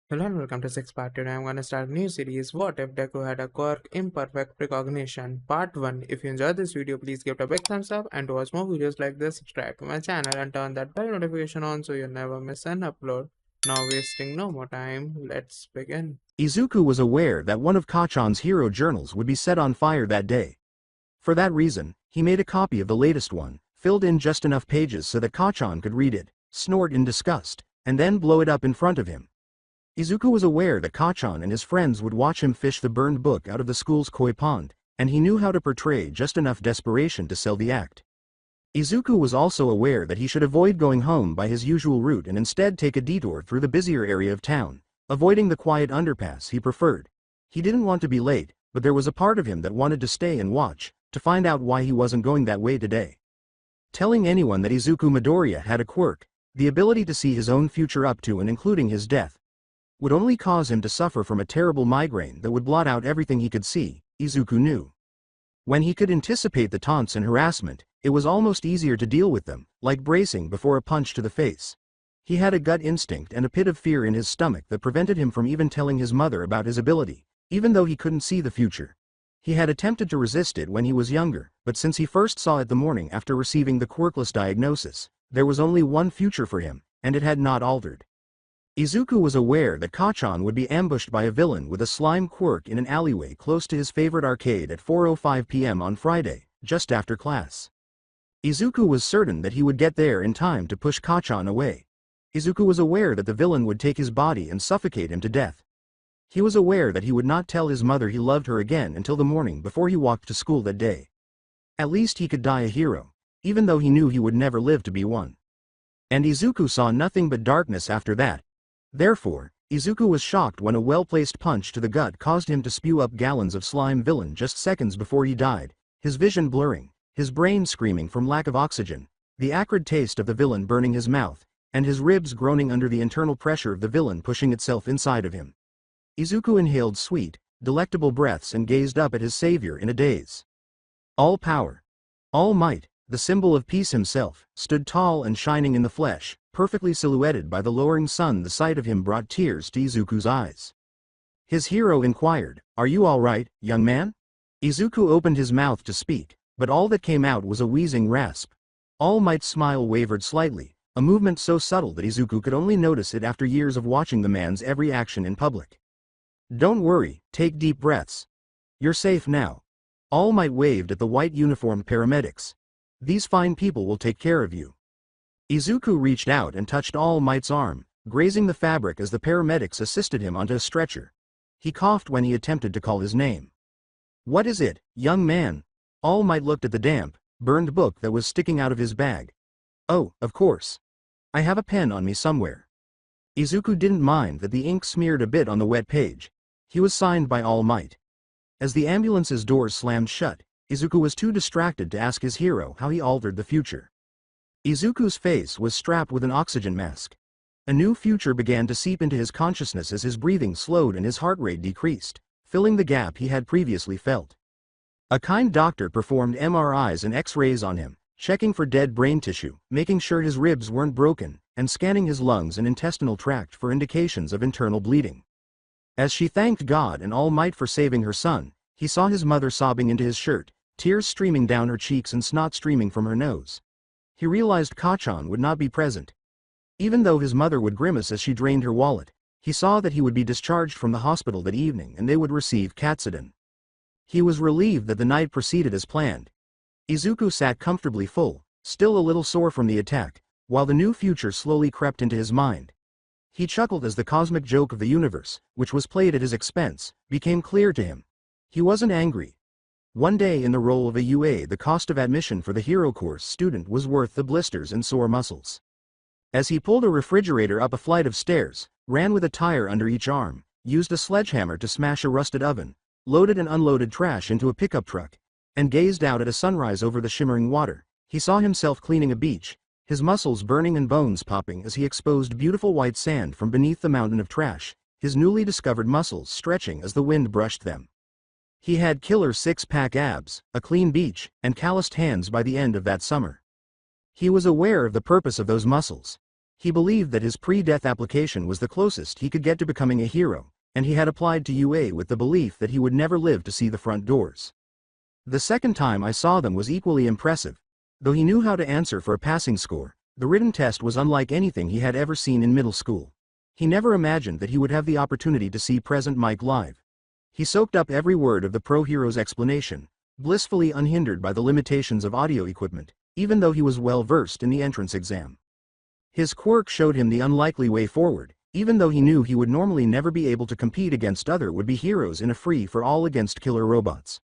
Hello and welcome to Six Part. Today I'm gonna start a new series. What if Deku had a quirk imperfect precognition? Part 1. If you enjoyed this video, please give it a big thumbs up, and to watch more videos like this, subscribe to my channel and turn that bell notification on so you never miss an upload. Now wasting no more time, let's begin. Izuku was aware that one of Kachan's hero journals would be set on fire that day. For that reason, he made a copy of the latest one, filled in just enough pages so that Kachan could read it, snort in disgust, and then blow it up in front of him. Izuku was aware that Kachan and his friends would watch him fish the burned book out of the school's koi pond, and he knew how to portray just enough desperation to sell the act. Izuku was also aware that he should avoid going home by his usual route and instead take a detour through the busier area of town, avoiding the quiet underpass he preferred. He didn't want to be late, but there was a part of him that wanted to stay and watch, to find out why he wasn't going that way today. Telling anyone that Izuku Midoriya had a quirk, the ability to see his own future up to and including his death, would only cause him to suffer from a terrible migraine that would blot out everything he could see, Izuku knew. When he could anticipate the taunts and harassment, it was almost easier to deal with them, like bracing before a punch to the face. He had a gut instinct and a pit of fear in his stomach that prevented him from even telling his mother about his ability, even though he couldn't see the future. He had attempted to resist it when he was younger, but since he first saw it the morning after receiving the quirkless diagnosis, there was only one future for him, and it had not altered. Izuku was aware that Kachan would be ambushed by a villain with a slime quirk in an alleyway close to his favorite arcade at 4:05 p.m. on Friday, just after class. Izuku was certain that he would get there in time to push Kachan away. Izuku was aware that the villain would take his body and suffocate him to death. He was aware that he would not tell his mother he loved her again until the morning before he walked to school that day. At least he could die a hero, even though he knew he would never live to be one. And Izuku saw nothing but darkness after that. Therefore, Izuku was shocked when a well-placed punch to the gut caused him to spew up gallons of slime villain just seconds before he died, his vision blurring, his brain screaming from lack of oxygen, the acrid taste of the villain burning his mouth, and his ribs groaning under the internal pressure of the villain pushing itself inside of him. Izuku inhaled sweet, delectable breaths and gazed up at his savior in a daze. All power, all might, the symbol of peace himself, stood tall and shining in the flesh, perfectly silhouetted by the lowering sun. The sight of him brought tears to Izuku's eyes. His hero inquired, "Are you all right, young man?" Izuku opened his mouth to speak, but all that came out was a wheezing rasp. All Might's smile wavered slightly, a movement so subtle that Izuku could only notice it after years of watching the man's every action in public. "Don't worry, take deep breaths. You're safe now." All Might waved at the white uniformed paramedics. "These fine people will take care of you." Izuku reached out and touched All Might's arm, grazing the fabric as the paramedics assisted him onto a stretcher. He coughed when he attempted to call his name. "What is it, young man?" All Might looked at the damp, burned book that was sticking out of his bag. "Oh, of course. I have a pen on me somewhere." Izuku didn't mind that the ink smeared a bit on the wet page. He was signed by All Might. As the ambulance's doors slammed shut, Izuku was too distracted to ask his hero how he altered the future. Izuku's face was strapped with an oxygen mask. A new future began to seep into his consciousness as his breathing slowed and his heart rate decreased, filling the gap he had previously felt. A kind doctor performed MRIs and X-rays on him, checking for dead brain tissue, making sure his ribs weren't broken, and scanning his lungs and intestinal tract for indications of internal bleeding. As she thanked God and All Might for saving her son, he saw his mother sobbing into his shirt, tears streaming down her cheeks and snot streaming from her nose. He realized Kachan would not be present. Even though his mother would grimace as she drained her wallet, he saw that he would be discharged from the hospital that evening and they would receive Katsudon. He was relieved that the night proceeded as planned. Izuku sat comfortably full, still a little sore from the attack, while the new future slowly crept into his mind. He chuckled as the cosmic joke of the universe, which was played at his expense, became clear to him. He wasn't angry. One day in the role of a UA, the cost of admission for the hero course student was worth the blisters and sore muscles. As he pulled a refrigerator up a flight of stairs, ran with a tire under each arm, used a sledgehammer to smash a rusted oven, loaded and unloaded trash into a pickup truck, and gazed out at a sunrise over the shimmering water, he saw himself cleaning a beach, his muscles burning and bones popping as he exposed beautiful white sand from beneath the mountain of trash, his newly discovered muscles stretching as the wind brushed them. He had killer six-pack abs, a clean beach, and calloused hands by the end of that summer. He was aware of the purpose of those muscles. He believed that his pre-death application was the closest he could get to becoming a hero, and he had applied to UA with the belief that he would never live to see the front doors. The second time I saw them was equally impressive. Though he knew how to answer for a passing score, the written test was unlike anything he had ever seen in middle school. He never imagined that he would have the opportunity to see Present Mike live. He soaked up every word of the pro hero's explanation, blissfully unhindered by the limitations of audio equipment, even though he was well versed in the entrance exam. His quirk showed him the unlikely way forward, even though he knew he would normally never be able to compete against other would-be heroes in a free-for-all against killer robots.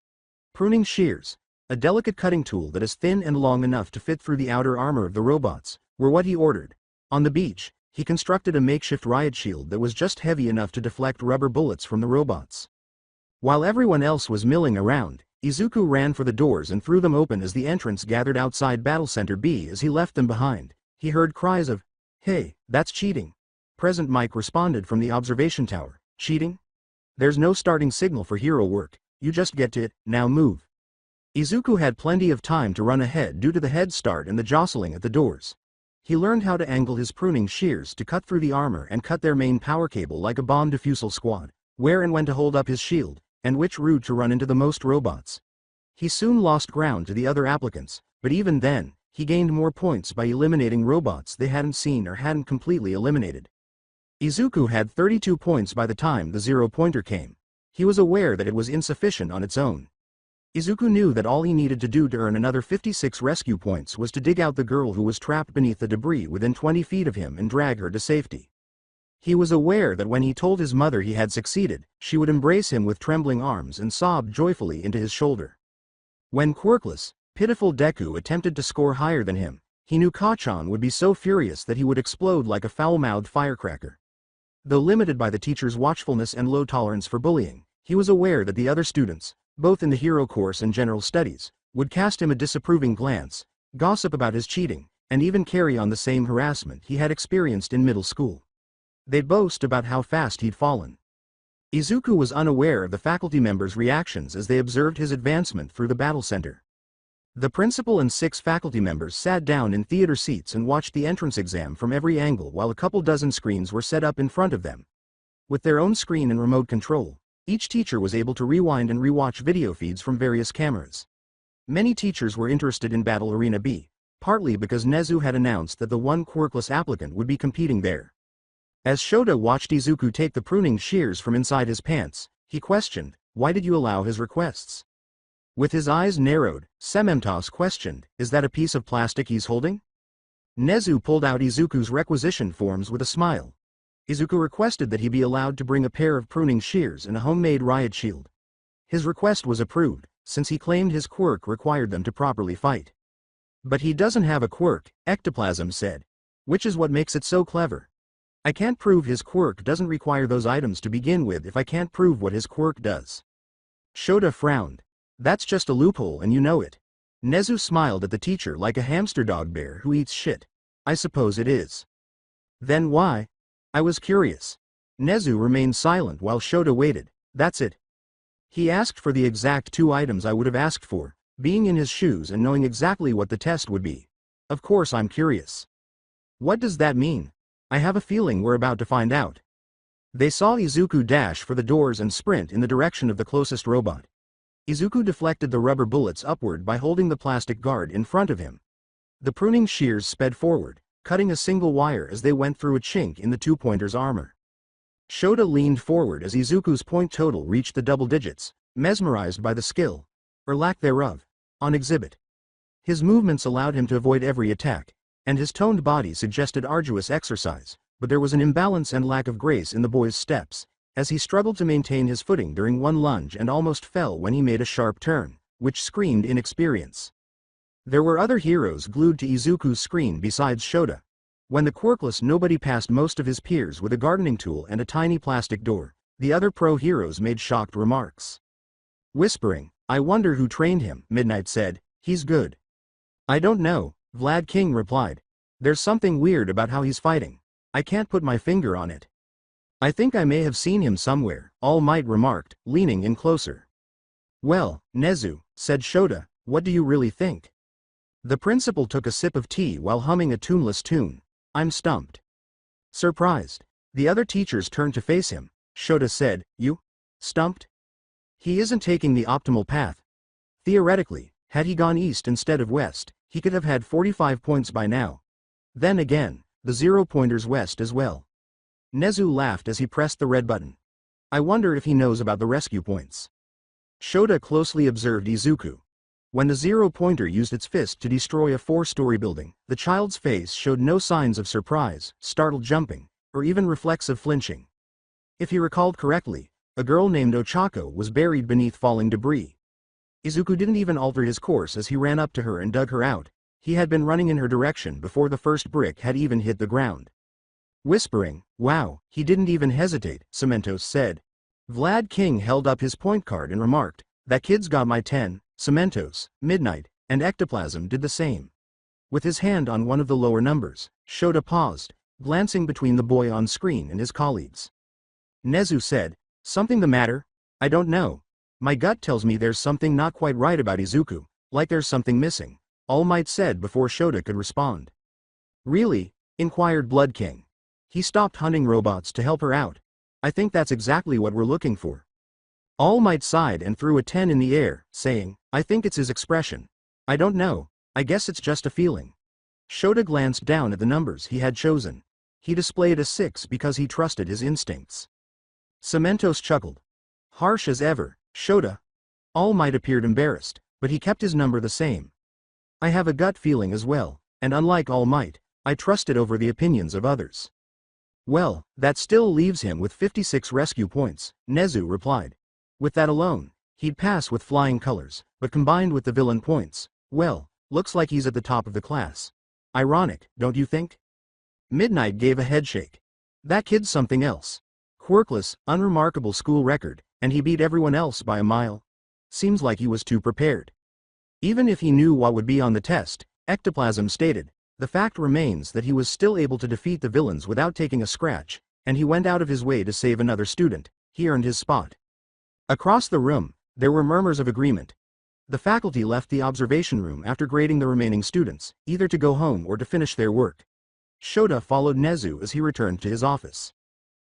Pruning shears, a delicate cutting tool that is thin and long enough to fit through the outer armor of the robots, were what he ordered. On the beach, he constructed a makeshift riot shield that was just heavy enough to deflect rubber bullets from the robots. While everyone else was milling around, Izuku ran for the doors and threw them open as the entrants gathered outside Battle Center B. As he left them behind, he heard cries of, "Hey, that's cheating." Present Mike responded from the observation tower, "Cheating? There's no starting signal for hero work, you just get to it, now move." Izuku had plenty of time to run ahead due to the head start and the jostling at the doors. He learned how to angle his pruning shears to cut through the armor and cut their main power cable like a bomb defusal squad, where and when to hold up his shield, and which route to run into the most robots. He soon lost ground to the other applicants, but even then, he gained more points by eliminating robots they hadn't seen or hadn't completely eliminated. Izuku had 32 points by the time the zero-pointer came. He was aware that it was insufficient on its own. Izuku knew that all he needed to do to earn another 56 rescue points was to dig out the girl who was trapped beneath the debris within 20 feet of him and drag her to safety. He was aware that when he told his mother he had succeeded, she would embrace him with trembling arms and sob joyfully into his shoulder. When quirkless, pitiful Deku attempted to score higher than him, he knew Kachan would be so furious that he would explode like a foul-mouthed firecracker. Though limited by the teacher's watchfulness and low tolerance for bullying, he was aware that the other students, both in the hero course and general studies, would cast him a disapproving glance, gossip about his cheating, and even carry on the same harassment he had experienced in middle school. They'd boast about how fast he'd fallen. Izuku was unaware of the faculty members' reactions as they observed his advancement through the battle center. The principal and 6 faculty members sat down in theater seats and watched the entrance exam from every angle while a couple dozen screens were set up in front of them. With their own screen and remote control, each teacher was able to rewind and rewatch video feeds from various cameras. Many teachers were interested in Battle Arena B, partly because Nezu had announced that the one quirkless applicant would be competing there. As Shota watched Izuku take the pruning shears from inside his pants, he questioned, "Why did you allow his requests?" With his eyes narrowed, Sememtos questioned, "Is that a piece of plastic he's holding?" Nezu pulled out Izuku's requisition forms with a smile. Izuku requested that he be allowed to bring a pair of pruning shears and a homemade riot shield. His request was approved, since he claimed his quirk required them to properly fight. "But he doesn't have a quirk," Ectoplasm said. "Which is what makes it so clever. I can't prove his quirk doesn't require those items to begin with if I can't prove what his quirk does." Shota frowned. "That's just a loophole and you know it." Nezu smiled at the teacher like a hamster dog bear who eats shit. "I suppose it is." "Then why?" "I was curious." Nezu remained silent while Shota waited. "That's it. He asked for the exact 2 items I would have asked for, being in his shoes and knowing exactly what the test would be. Of course I'm curious." "What does that mean?" "I have a feeling we're about to find out." They saw Izuku dash for the doors and sprint in the direction of the closest robot. Izuku deflected the rubber bullets upward by holding the plastic guard in front of him. The pruning shears sped forward, cutting a single wire as they went through a chink in the 2-pointer's armor. Shota leaned forward as Izuku's point total reached the double digits, mesmerized by the skill, or lack thereof, on exhibit. His movements allowed him to avoid every attack, and his toned body suggested arduous exercise, but there was an imbalance and lack of grace in the boy's steps, as he struggled to maintain his footing during one lunge and almost fell when he made a sharp turn, which screamed inexperience. There were other heroes glued to Izuku's screen besides Shota. When the quirkless nobody passed most of his peers with a gardening tool and a tiny plastic door, the other pro heroes made shocked remarks. Whispering, "I wonder who trained him," Midnight said. "He's good." "I don't know," Vlad King replied. "There's something weird about how he's fighting. I can't put my finger on it." "I think I may have seen him somewhere," All Might remarked, leaning in closer. "Well, Nezu," said Shota, "what do you really think?" The principal took a sip of tea while humming a tuneless tune. I'm stumped. Surprised. The other teachers turned to face him. Shota said, You? Stumped? He isn't taking the optimal path. Theoretically, had he gone east instead of west, he could have had 45 points by now. Then again, the 0-pointer's west as well. Nezu laughed as he pressed the red button. I wonder if he knows about the rescue points. Shota closely observed Izuku. When the 0-pointer used its fist to destroy a 4-story building, the child's face showed no signs of surprise, startled jumping, or even reflexive flinching. If he recalled correctly, a girl named Ochako was buried beneath falling debris. Izuku didn't even alter his course as he ran up to her and dug her out. He had been running in her direction before the first brick had even hit the ground. Whispering, Wow, he didn't even hesitate, Cementos said. Vlad King held up his point card and remarked, That kid's got my 10, Cementos, Midnight, and Ectoplasm did the same. With his hand on one of the lower numbers, Shota paused, glancing between the boy on screen and his colleagues. Nezu said, Something the matter? I don't know. My gut tells me there's something not quite right about Izuku, like there's something missing, All Might said before Shota could respond. Really? Inquired Blood King. He stopped hunting robots to help her out. I think that's exactly what we're looking for. All Might sighed and threw a 10 in the air, saying, I think it's his expression. I don't know, I guess it's just a feeling. Shota glanced down at the numbers he had chosen. He displayed a 6 because he trusted his instincts. Cementos chuckled. Harsh as ever, Shota. All Might appeared embarrassed, but he kept his number the same. I have a gut feeling as well, and unlike All Might, I trust it over the opinions of others. Well, that still leaves him with 56 rescue points, Nezu replied. With that alone, he'd pass with flying colors, but combined with the villain points, well, looks like he's at the top of the class. Ironic, don't you think? Midnight gave a headshake. That kid's something else. Quirkless, unremarkable school record, and he beat everyone else by a mile. Seems like he was too prepared. Even if he knew what would be on the test, Ectoplasm stated, the fact remains that he was still able to defeat the villains without taking a scratch, and he went out of his way to save another student. He earned his spot. Across the room, there were murmurs of agreement. The faculty left the observation room after grading the remaining students, either to go home or to finish their work. Shota followed Nezu as he returned to his office.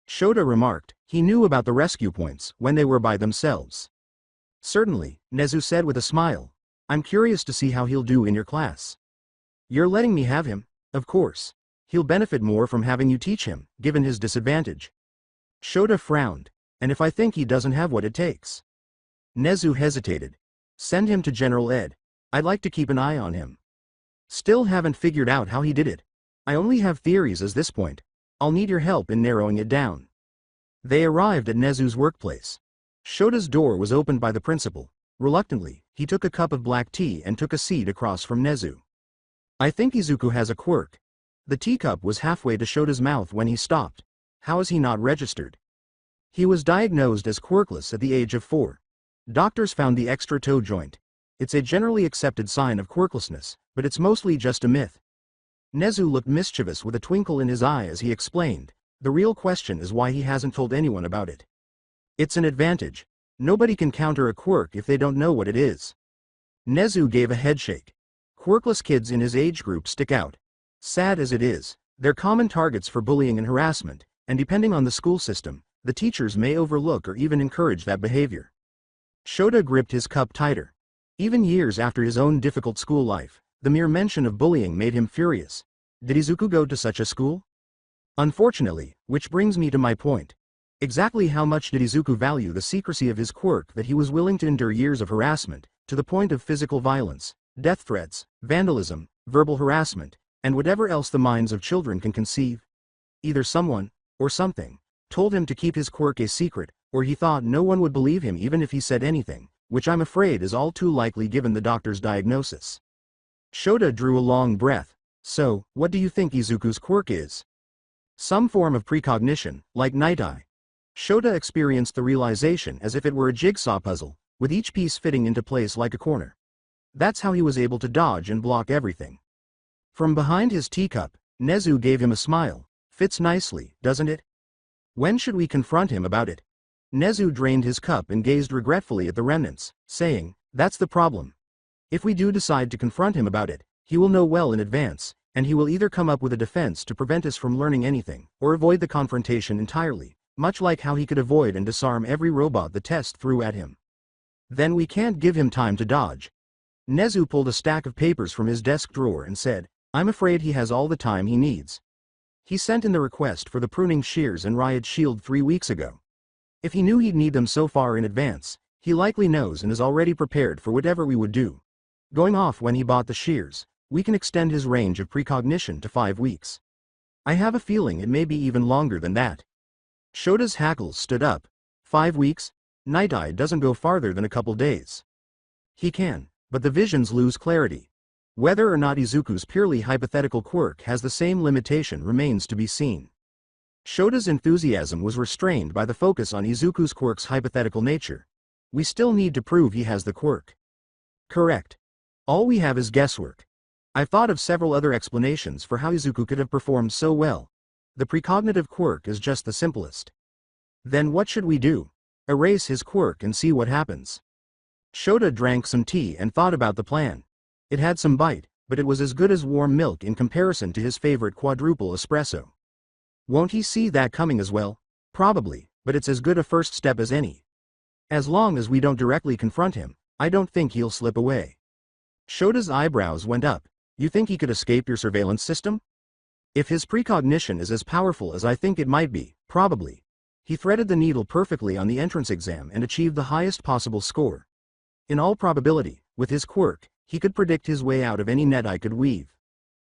Shota remarked, he knew about the rescue points when they were by themselves. Certainly, Nezu said with a smile. I'm curious to see how he'll do in your class. You're letting me have him, of course. He'll benefit more from having you teach him, given his disadvantage. Shota frowned. And if I think he doesn't have what it takes? Nezu hesitated. Send him to General Ed. I'd like to keep an eye on him. Still haven't figured out how he did it. I only have theories at this point. I'll need your help in narrowing it down. They arrived at Nezu's workplace. Shota's door was opened by the principal. Reluctantly, he took a cup of black tea and took a seat across from Nezu. I think Izuku has a quirk. The teacup was halfway to Shota's mouth when he stopped. How is he not registered? He was diagnosed as quirkless at the age of 4. Doctors found the extra toe joint. It's a generally accepted sign of quirklessness, but it's mostly just a myth. Nezu looked mischievous with a twinkle in his eye as he explained, the real question is why he hasn't told anyone about it. It's an advantage. Nobody can counter a quirk if they don't know what it is. Nezu gave a headshake. Quirkless kids in his age group stick out. Sad as it is, they're common targets for bullying and harassment, and depending on the school system, the teachers may overlook or even encourage that behavior. Shota gripped his cup tighter. Even years after his own difficult school life, the mere mention of bullying made him furious. Did Izuku go to such a school? Unfortunately, which brings me to my point. Exactly how much did Izuku value the secrecy of his quirk that he was willing to endure years of harassment, to the point of physical violence, death threats, vandalism, verbal harassment, and whatever else the minds of children can conceive? Either someone, or something, told him to keep his quirk a secret, or he thought no one would believe him even if he said anything, which I'm afraid is all too likely given the doctor's diagnosis. Shota drew a long breath. So, what do you think Izuku's quirk is? Some form of precognition, like Night Eye. Shota experienced the realization as if it were a jigsaw puzzle, with each piece fitting into place like a corner. That's how he was able to dodge and block everything. From behind his teacup, Nezu gave him a smile. Fits nicely, doesn't it? When should we confront him about it? Nezu drained his cup and gazed regretfully at the remnants, saying, that's the problem. If we do decide to confront him about it, he will know well in advance, and he will either come up with a defense to prevent us from learning anything, or avoid the confrontation entirely, much like how he could avoid and disarm every robot the test threw at him. Then we can't give him time to dodge. Nezu pulled a stack of papers from his desk drawer and said, I'm afraid he has all the time he needs. He sent in the request for the pruning shears and riot shield 3 weeks ago. If he knew he'd need them so far in advance, he likely knows and is already prepared for whatever we would do. Going off when he bought the shears, we can extend his range of precognition to 5 weeks. I have a feeling it may be even longer than that. Shota's hackles stood up. 5 weeks? Night Eye doesn't go farther than a couple days. He can, but the visions lose clarity. Whether or not Izuku's purely hypothetical quirk has the same limitation remains to be seen. Shota's enthusiasm was restrained by the focus on Izuku's quirk's hypothetical nature. We still need to prove he has the quirk. Correct. All we have is guesswork. I've thought of several other explanations for how Izuku could have performed so well. The precognitive quirk is just the simplest. Then what should we do? Erase his quirk and see what happens. Shota drank some tea and thought about the plan. It had some bite, but it was as good as warm milk in comparison to his favorite quadruple espresso. Won't he see that coming as well? Probably, but it's as good a first step as any. As long as we don't directly confront him, I don't think he'll slip away. Shota's eyebrows went up. You think he could escape your surveillance system? If his precognition is as powerful as I think it might be, probably. He threaded the needle perfectly on the entrance exam and achieved the highest possible score. In all probability, with his quirk, he could predict his way out of any net I could weave.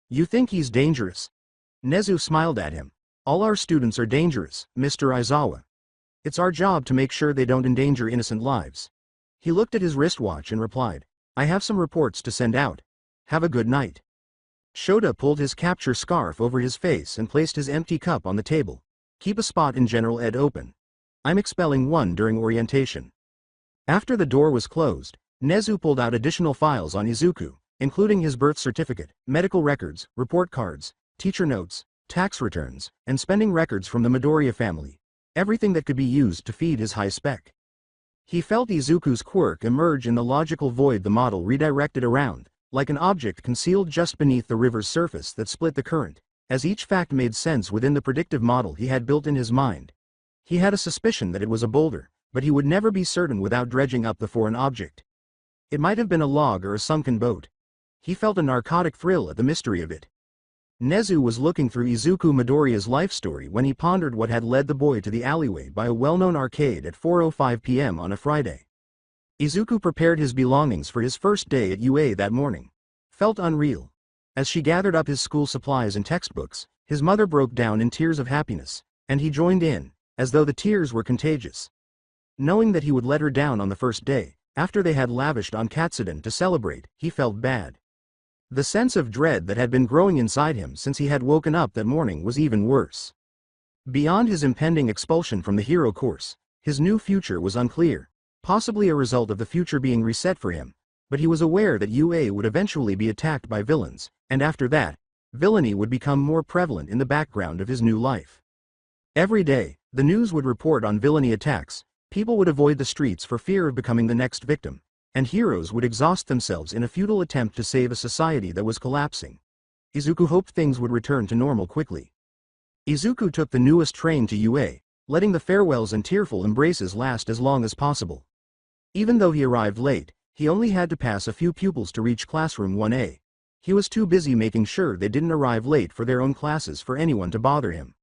You think he's dangerous? Nezu smiled at him. All our students are dangerous, Mr. Aizawa. It's our job to make sure they don't endanger innocent lives. He looked at his wristwatch and replied, I have some reports to send out. Have a good night. Shota pulled his capture scarf over his face and placed his empty cup on the table. Keep a spot in General Ed open. I'm expelling one during orientation. After the door was closed, Nezu pulled out additional files on Izuku, including his birth certificate, medical records, report cards, teacher notes, tax returns, and spending records from the Midoriya family. Everything that could be used to feed his high spec. He felt Izuku's quirk emerge in the logical void the model redirected around, like an object concealed just beneath the river's surface that split the current, as each fact made sense within the predictive model he had built in his mind. He had a suspicion that it was a boulder, but he would never be certain without dredging up the foreign object. It might have been a log or a sunken boat. He felt a narcotic thrill at the mystery of it. Nezu was looking through Izuku Midoriya's life story when he pondered what had led the boy to the alleyway by a well-known arcade at 4:05 p.m. on a Friday. Izuku prepared his belongings for his first day at UA that morning. Felt unreal. As she gathered up his school supplies and textbooks, his mother broke down in tears of happiness, and he joined in, as though the tears were contagious. Knowing that he would let her down on the first day, after they had lavished on Katsuden to celebrate, he felt bad. The sense of dread that had been growing inside him since he had woken up that morning was even worse. Beyond his impending expulsion from the hero course, his new future was unclear, possibly a result of the future being reset for him, but he was aware that UA would eventually be attacked by villains, and after that, villainy would become more prevalent in the background of his new life. Every day, the news would report on villainy attacks, people would avoid the streets for fear of becoming the next victim, and heroes would exhaust themselves in a futile attempt to save a society that was collapsing. Izuku hoped things would return to normal quickly. Izuku took the newest train to UA, letting the farewells and tearful embraces last as long as possible. Even though he arrived late, he only had to pass a few pupils to reach classroom 1A. He was too busy making sure they didn't arrive late for their own classes for anyone to bother him.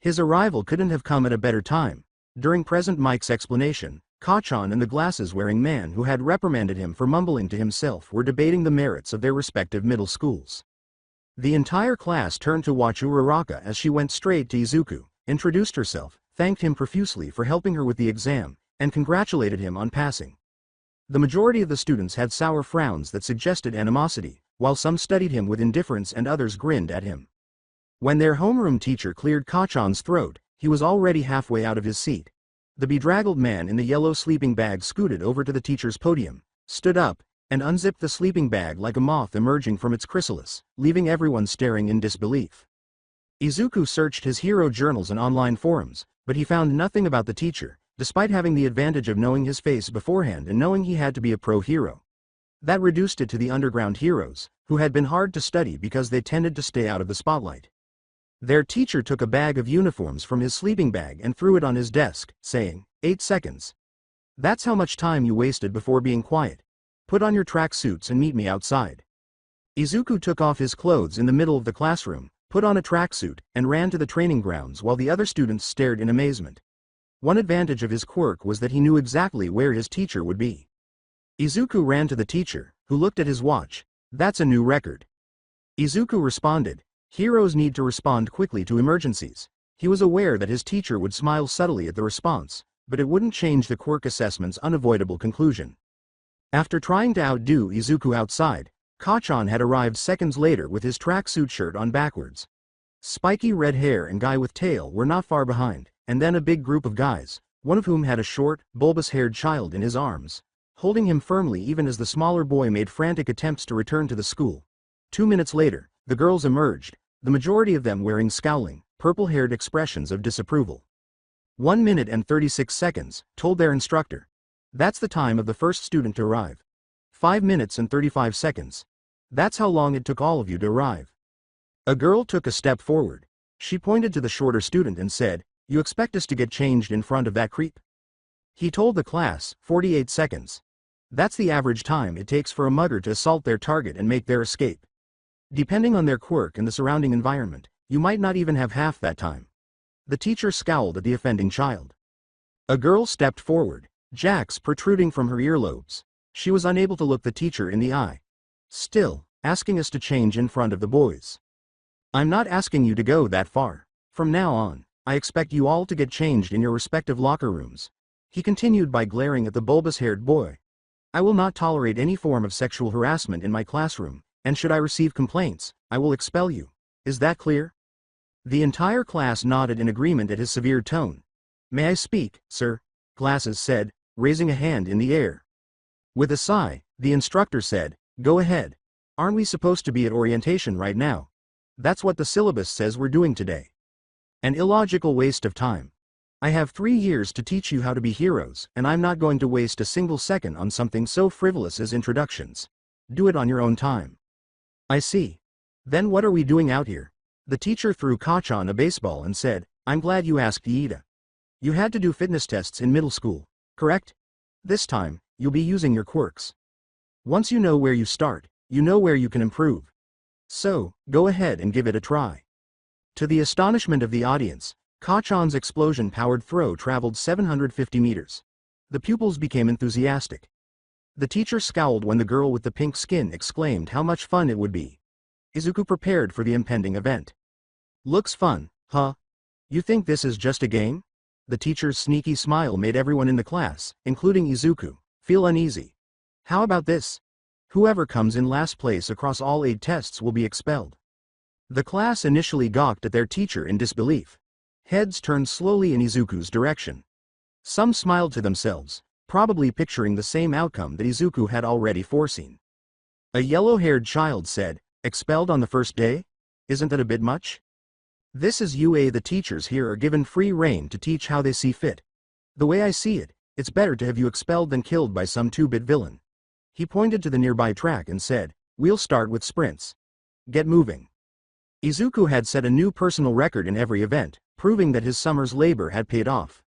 His arrival couldn't have come at a better time. During Present Mike's explanation, Kachan and the glasses-wearing man who had reprimanded him for mumbling to himself were debating the merits of their respective middle schools. The entire class turned to watch Uraraka as she went straight to Izuku, introduced herself, thanked him profusely for helping her with the exam, and congratulated him on passing. The majority of the students had sour frowns that suggested animosity, while some studied him with indifference and others grinned at him. When their homeroom teacher cleared Kachan's throat, he was already halfway out of his seat. The bedraggled man in the yellow sleeping bag scooted over to the teacher's podium, stood up, and unzipped the sleeping bag like a moth emerging from its chrysalis, leaving everyone staring in disbelief. Izuku searched his hero journals and online forums, but he found nothing about the teacher, despite having the advantage of knowing his face beforehand and knowing he had to be a pro hero. That reduced it to the underground heroes, who had been hard to study because they tended to stay out of the spotlight. Their teacher took a bag of uniforms from his sleeping bag and threw it on his desk, saying, 8 seconds. That's how much time you wasted before being quiet. Put on your track suits and meet me outside. Izuku took off his clothes in the middle of the classroom, put on a tracksuit, and ran to the training grounds while the other students stared in amazement. One advantage of his quirk was that he knew exactly where his teacher would be. Izuku ran to the teacher, who looked at his watch. That's a new record. Izuku responded, heroes need to respond quickly to emergencies. He was aware that his teacher would smile subtly at the response, but it wouldn't change the quirk assessment's unavoidable conclusion. After trying to outdo Izuku outside, Kachan had arrived seconds later with his tracksuit shirt on backwards. Spiky red hair and guy with tail were not far behind, and then a big group of guys, one of whom had a short, bulbous-haired child in his arms, holding him firmly even as the smaller boy made frantic attempts to return to the school. 2 minutes later, the girls emerged, the majority of them wearing scowling, purple-haired expressions of disapproval. 1 minute and 36 seconds, told their instructor. That's the time of the first student to arrive. 5 minutes and 35 seconds. That's how long it took all of you to arrive. A girl took a step forward. She pointed to the shorter student and said, you expect us to get changed in front of that creep? He told the class, 48 seconds. That's the average time it takes for a mugger to assault their target and make their escape. Depending on their quirk and the surrounding environment, you might not even have half that time. The teacher scowled at the offending child. A girl stepped forward, jacks protruding from her earlobes. She was unable to look the teacher in the eye. Still, asking us to change in front of the boys. I'm not asking you to go that far. From now on, I expect you all to get changed in your respective locker rooms. He continued by glaring at the bulbous-haired boy. I will not tolerate any form of sexual harassment in my classroom, and should I receive complaints, I will expel you. Is that clear? The entire class nodded in agreement at his severe tone. May I speak, sir? Glasses said, raising a hand in the air. With a sigh, the instructor said, go ahead. Aren't we supposed to be at orientation right now? That's what the syllabus says we're doing today. An illogical waste of time. I have 3 years to teach you how to be heroes, and I'm not going to waste a single second on something so frivolous as introductions. Do it on your own time. I see. Then what are we doing out here? The teacher threw Kachan a baseball and said, I'm glad you asked, Iida. You had to do fitness tests in middle school, correct? This time, you'll be using your quirks. Once you know where you start, you know where you can improve. So, go ahead and give it a try. To the astonishment of the audience, Kachan's explosion-powered throw traveled 750 meters. The pupils became enthusiastic. The teacher scowled when the girl with the pink skin exclaimed how much fun it would be. Izuku prepared for the impending event. Looks fun, huh? You think this is just a game? The teacher's sneaky smile made everyone in the class, including Izuku, feel uneasy. How about this? Whoever comes in last place across all 8 tests will be expelled. The class initially gawked at their teacher in disbelief. Heads turned slowly in Izuku's direction. Some smiled to themselves, probably picturing the same outcome that Izuku had already foreseen. A yellow-haired child said, expelled on the first day? Isn't that a bit much? This is UA. The teachers here are given free rein to teach how they see fit. The way I see it, it's better to have you expelled than killed by some 2-bit villain. He pointed to the nearby track and said, we'll start with sprints. Get moving. Izuku had set a new personal record in every event, proving that his summer's labor had paid off.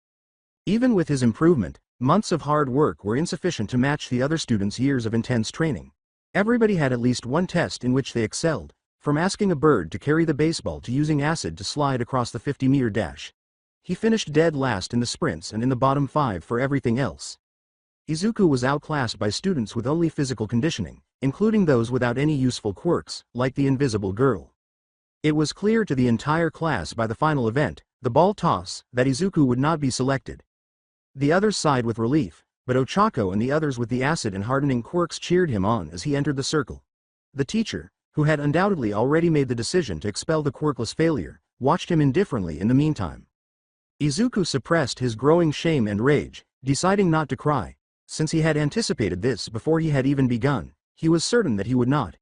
Even with his improvement, months of hard work were insufficient to match the other students' years of intense training. Everybody had at least one test in which they excelled, from asking a bird to carry the baseball to using acid to slide across the 50-meter dash. He finished dead last in the sprints and in the bottom 5 for everything else. Izuku was outclassed by students with only physical conditioning, including those without any useful quirks, like the invisible girl. It was clear to the entire class by the final event, the ball toss, that Izuku would not be selected. The others sighed with relief, but Ochako and the others with the acid and hardening quirks cheered him on as he entered the circle. The teacher, who had undoubtedly already made the decision to expel the quirkless failure, watched him indifferently in the meantime. Izuku suppressed his growing shame and rage, deciding not to cry. Since he had anticipated this before he had even begun, he was certain that he would not.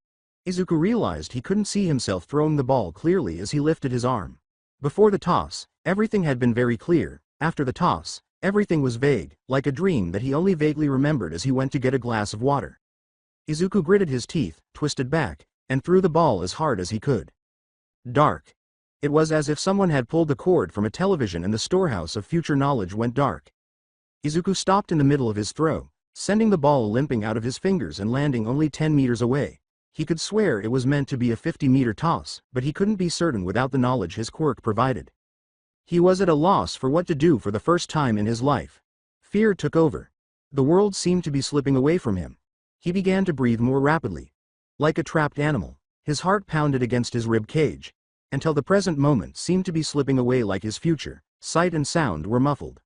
Izuku realized he couldn't see himself throwing the ball clearly as he lifted his arm. Before the toss, everything had been very clear. After the toss, everything was vague, like a dream that he only vaguely remembered as he went to get a glass of water. Izuku gritted his teeth, twisted back, and threw the ball as hard as he could. Dark. It was as if someone had pulled the cord from a television and the storehouse of future knowledge went dark. Izuku stopped in the middle of his throw, sending the ball limping out of his fingers and landing only 10 meters away. He could swear it was meant to be a 50-meter toss, but he couldn't be certain without the knowledge his quirk provided. He was at a loss for what to do for the first time in his life. Fear took over. The world seemed to be slipping away from him. He began to breathe more rapidly. Like a trapped animal, his heart pounded against his rib cage, until the present moment seemed to be slipping away like his future. Sight and sound were muffled.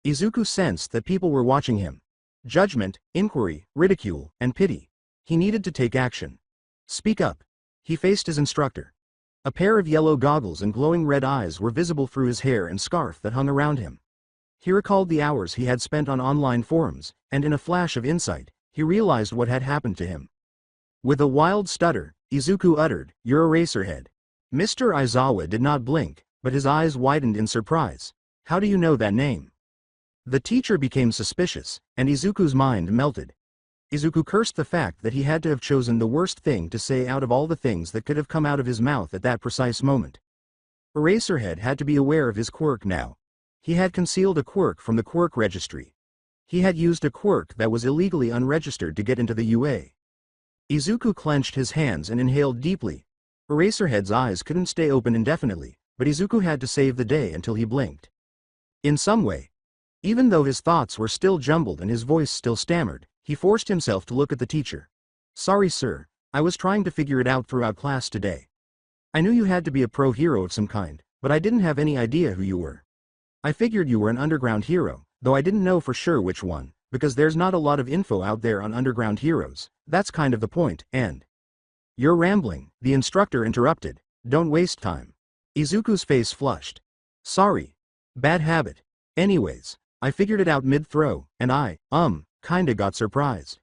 Izuku sensed that people were watching him. Judgment, inquiry, ridicule, and pity. He needed to take action. Speak up. He faced his instructor. A pair of yellow goggles and glowing red eyes were visible through his hair and scarf that hung around him. He recalled the hours he had spent on online forums, and in a flash of insight, he realized what had happened to him. With a wild stutter, Izuku uttered, "You're Eraserhead." Mr. Aizawa did not blink, but his eyes widened in surprise. "How do you know that name?" The teacher became suspicious, and Izuku's mind melted. Izuku cursed the fact that he had to have chosen the worst thing to say out of all the things that could have come out of his mouth at that precise moment. Eraserhead had to be aware of his quirk now. He had concealed a quirk from the quirk registry. He had used a quirk that was illegally unregistered to get into the UA. Izuku clenched his hands and inhaled deeply. Eraserhead's eyes couldn't stay open indefinitely, but Izuku had to save the day until he blinked. In some way, even though his thoughts were still jumbled and his voice still stammered, he forced himself to look at the teacher. "Sorry sir, I was trying to figure it out throughout class today. I knew you had to be a pro hero of some kind, but I didn't have any idea who you were. I figured you were an underground hero, though I didn't know for sure which one, because there's not a lot of info out there on underground heroes. That's kind of the point, and..." "You're rambling," the instructor interrupted. "Don't waste time." Izuku's face flushed. "Sorry. Bad habit. Anyways, I figured it out mid-throw, and kinda got surprised."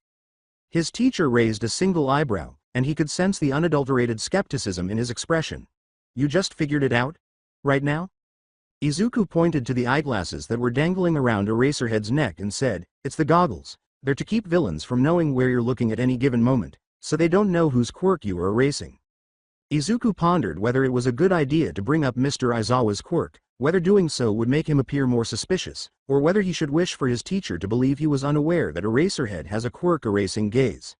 His teacher raised a single eyebrow, and he could sense the unadulterated skepticism in his expression. "You just figured it out? Right now?" Izuku pointed to the eyeglasses that were dangling around Eraserhead's neck and said, "It's the goggles. They're to keep villains from knowing where you're looking at any given moment, so they don't know whose quirk you are erasing." Izuku pondered whether it was a good idea to bring up Mr. Aizawa's quirk, whether doing so would make him appear more suspicious, or whether he should wish for his teacher to believe he was unaware that Eraserhead has a quirk-erasing gaze.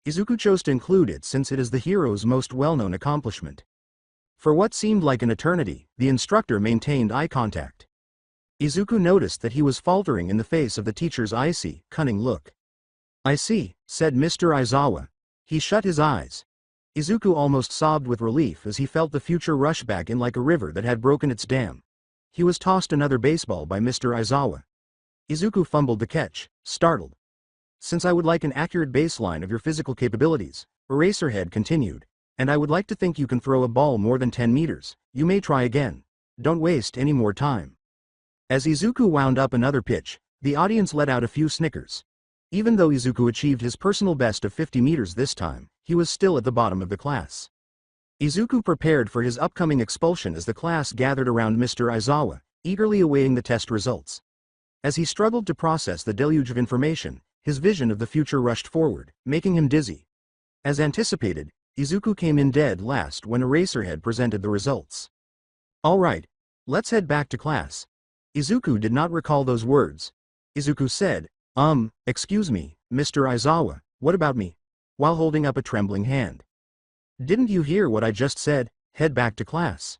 Izuku chose to include it since it is the hero's most well-known accomplishment. For what seemed like an eternity, the instructor maintained eye contact. Izuku noticed that he was faltering in the face of the teacher's icy, cunning look. "I see," said Mr. Aizawa. He shut his eyes. Izuku almost sobbed with relief as he felt the future rush back in like a river that had broken its dam. He was tossed another baseball by Mr. Aizawa. Izuku fumbled the catch, startled. "Since I would like an accurate baseline of your physical capabilities," Eraserhead continued, "and I would like to think you can throw a ball more than 10 meters, you may try again. Don't waste any more time." As Izuku wound up another pitch, the audience let out a few snickers. Even though Izuku achieved his personal best of 50 meters this time, he was still at the bottom of the class. Izuku prepared for his upcoming expulsion as the class gathered around Mr. Aizawa, eagerly awaiting the test results. As he struggled to process the deluge of information, his vision of the future rushed forward, making him dizzy. As anticipated, Izuku came in dead last when Eraserhead presented the results. "All right, let's head back to class." Izuku did not recall those words. Izuku said, "Excuse me, Mr. Aizawa, what about me?" while holding up a trembling hand. "Didn't you hear what I just said? Head back to class."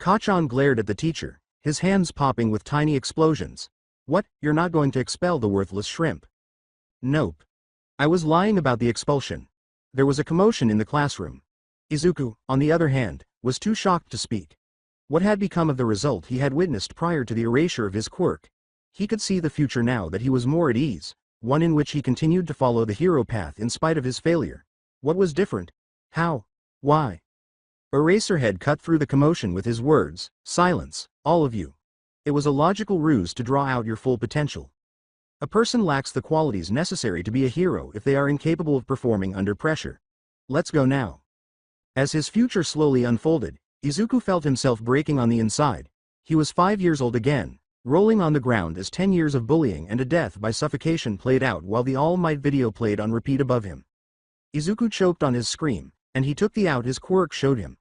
Kachan glared at the teacher, his hands popping with tiny explosions. "What, you're not going to expel the worthless shrimp?" "Nope. I was lying about the expulsion." There was a commotion in the classroom. Izuku, on the other hand, was too shocked to speak. What had become of the result he had witnessed prior to the erasure of his quirk? He could see the future now that he was more at ease, one in which he continued to follow the hero path in spite of his failure. What was different? How? Why? Eraserhead cut through the commotion with his words, "Silence, all of you. It was a logical ruse to draw out your full potential. A person lacks the qualities necessary to be a hero if they are incapable of performing under pressure. Let's go now." As his future slowly unfolded, Izuku felt himself breaking on the inside. He was 5 years old again, rolling on the ground as 10 years of bullying and a death by suffocation played out while the All Might video played on repeat above him. Izuku choked on his scream, and he took the out his quirk showed him.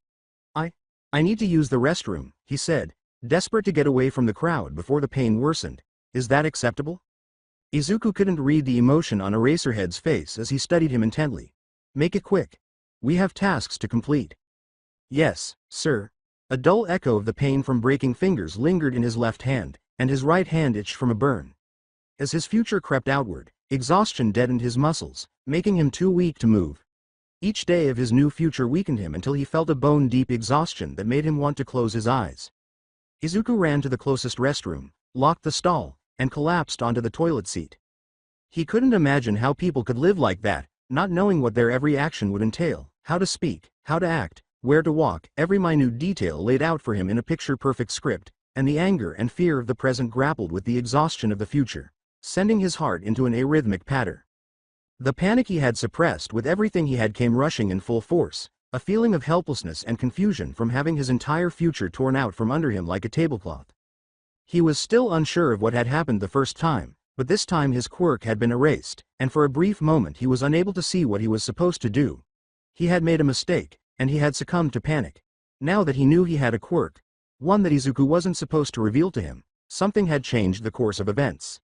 I I need to use the restroom, he said, desperate to get away from the crowd before the pain worsened. Is that acceptable? Izuku couldn't read the emotion on Eraserhead's face as he studied him intently. Make it quick. We have tasks to complete. Yes, sir. A dull echo of the pain from breaking fingers lingered in his left hand, and his right hand itched from a burn. As his future crept outward, exhaustion deadened his muscles, making him too weak to move. Each day of his new future weakened him until he felt a bone-deep exhaustion that made him want to close his eyes. Izuku ran to the closest restroom, locked the stall, and collapsed onto the toilet seat. He couldn't imagine how people could live like that, not knowing what their every action would entail, how to speak, how to act, where to walk, every minute detail laid out for him in a picture-perfect script, and the anger and fear of the present grappled with the exhaustion of the future, sending his heart into an arrhythmic patter. The panic he had suppressed with everything he had came rushing in full force, a feeling of helplessness and confusion from having his entire future torn out from under him like a tablecloth. He was still unsure of what had happened the first time, but this time his quirk had been erased, and for a brief moment he was unable to see what he was supposed to do. He had made a mistake, and he had succumbed to panic. Now that he knew he had a quirk, one that Izuku wasn't supposed to reveal to him, something had changed the course of events.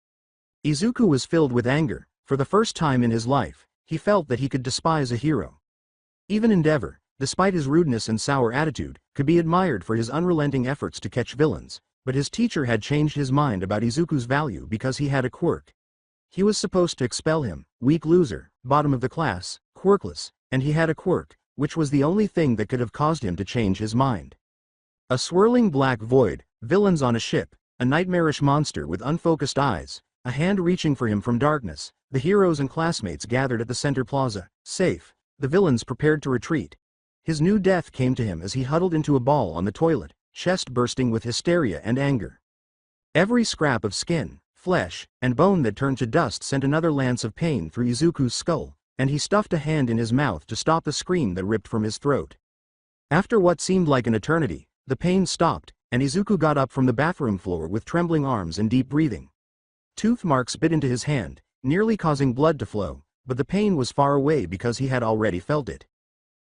Izuku was filled with anger. For the first time in his life, he felt that he could despise a hero. Even Endeavor, despite his rudeness and sour attitude, could be admired for his unrelenting efforts to catch villains, but his teacher had changed his mind about Izuku's value because he had a quirk. He was supposed to expel him, weak loser, bottom of the class, quirkless, and he had a quirk, which was the only thing that could have caused him to change his mind. A swirling black void, villains on a ship, a nightmarish monster with unfocused eyes, a hand reaching for him from darkness, the heroes and classmates gathered at the center plaza, safe, the villains prepared to retreat. His new death came to him as he huddled into a ball on the toilet, chest bursting with hysteria and anger. Every scrap of skin, flesh, and bone that turned to dust sent another lance of pain through Izuku's skull, and he stuffed a hand in his mouth to stop the scream that ripped from his throat. After what seemed like an eternity, the pain stopped, and Izuku got up from the bathroom floor with trembling arms and deep breathing. Tooth marks bit into his hand, nearly causing blood to flow, but the pain was far away because he had already felt it.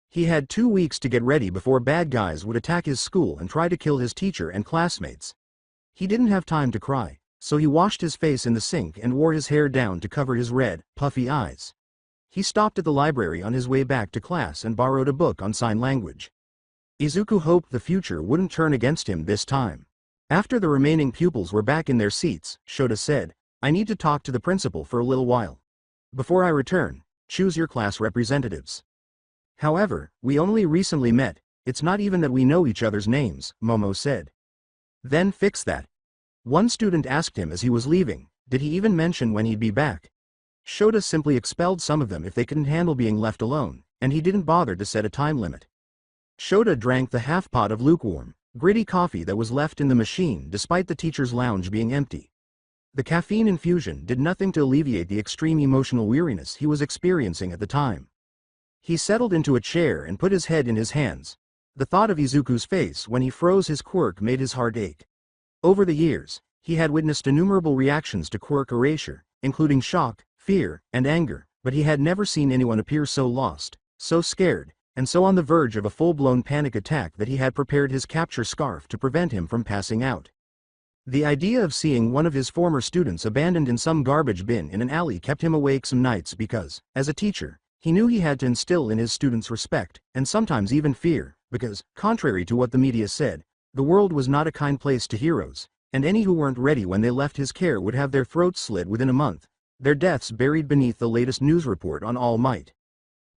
He had 2 weeks to get ready before bad guys would attack his school and try to kill his teacher and classmates. He didn't have time to cry, so he washed his face in the sink and wore his hair down to cover his red, puffy eyes. He stopped at the library on his way back to class and borrowed a book on sign language. Izuku hoped the future wouldn't turn against him this time. After the remaining pupils were back in their seats, Shota said, I need to talk to the principal for a little while. Before I return, choose your class representatives. However, we only recently met, it's not even that we know each other's names, Momo said. Then fix that. One student asked him as he was leaving, did he even mention when he'd be back? Shota simply expelled some of them if they couldn't handle being left alone, and he didn't bother to set a time limit. Shota drank the half pot of lukewarm, gritty coffee that was left in the machine despite the teacher's lounge being empty. The caffeine infusion did nothing to alleviate the extreme emotional weariness he was experiencing at the time. He settled into a chair and put his head in his hands. The thought of Izuku's face when he froze his quirk made his heart ache. Over the years, he had witnessed innumerable reactions to quirk erasure, including shock, fear, and anger, but he had never seen anyone appear so lost, so scared, and so on the verge of a full-blown panic attack that he had prepared his capture scarf to prevent him from passing out. The idea of seeing one of his former students abandoned in some garbage bin in an alley kept him awake some nights because, as a teacher, he knew he had to instill in his students respect, and sometimes even fear, because, contrary to what the media said, the world was not a kind place to heroes, and any who weren't ready when they left his care would have their throats slit within a month, their deaths buried beneath the latest news report on All Might.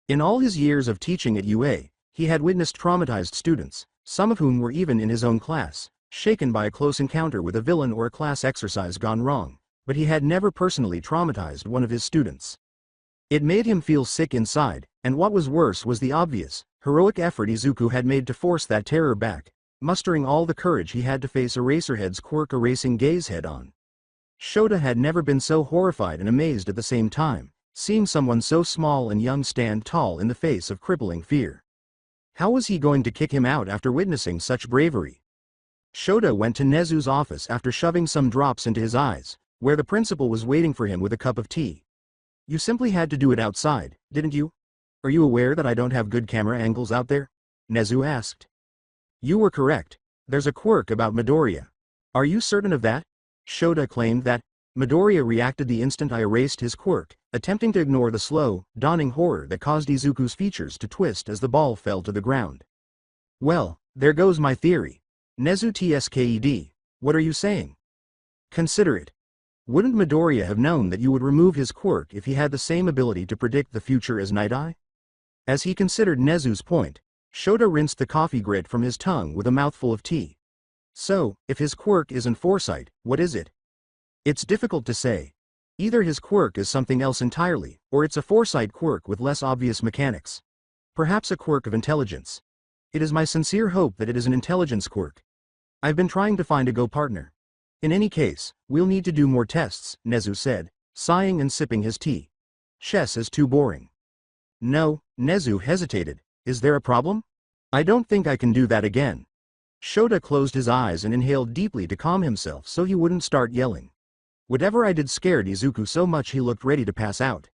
In all his years of teaching at UA, he had witnessed traumatized students, some of whom were even in his own class, shaken by a close encounter with a villain or a class exercise gone wrong, but he had never personally traumatized one of his students. It made him feel sick inside, and what was worse was the obvious, heroic effort Izuku had made to force that terror back, mustering all the courage he had to face Eraserhead's quirk-erasing gaze head-on. Shota had never been so horrified and amazed at the same time, seeing someone so small and young stand tall in the face of crippling fear. How was he going to kick him out after witnessing such bravery? Shota went to Nezu's office after shoving some drops into his eyes, where the principal was waiting for him with a cup of tea. You simply had to do it outside, didn't you? Are you aware that I don't have good camera angles out there? Nezu asked. You were correct. There's a quirk about Midoriya. Are you certain of that? Shota claimed that. Midoriya reacted the instant I erased his quirk, attempting to ignore the slow, dawning horror that caused Izuku's features to twist as the ball fell to the ground. Well, there goes my theory. Nezu Tsked, what are you saying? Consider it. Wouldn't Midoriya have known that you would remove his quirk if he had the same ability to predict the future as Night Eye? As he considered Nezu's point, Shota rinsed the coffee grit from his tongue with a mouthful of tea. So, if his quirk isn't foresight, what is it? It's difficult to say. Either his quirk is something else entirely, or it's a foresight quirk with less obvious mechanics. Perhaps a quirk of intelligence. It is my sincere hope that it is an intelligence quirk. I've been trying to find a go partner. In any case, we'll need to do more tests, Nezu said, sighing and sipping his tea. Chess is too boring. No, Nezu hesitated. Is there a problem? I don't think I can do that again. Shota closed his eyes and inhaled deeply to calm himself so he wouldn't start yelling. Whatever I did scared Izuku so much he looked ready to pass out.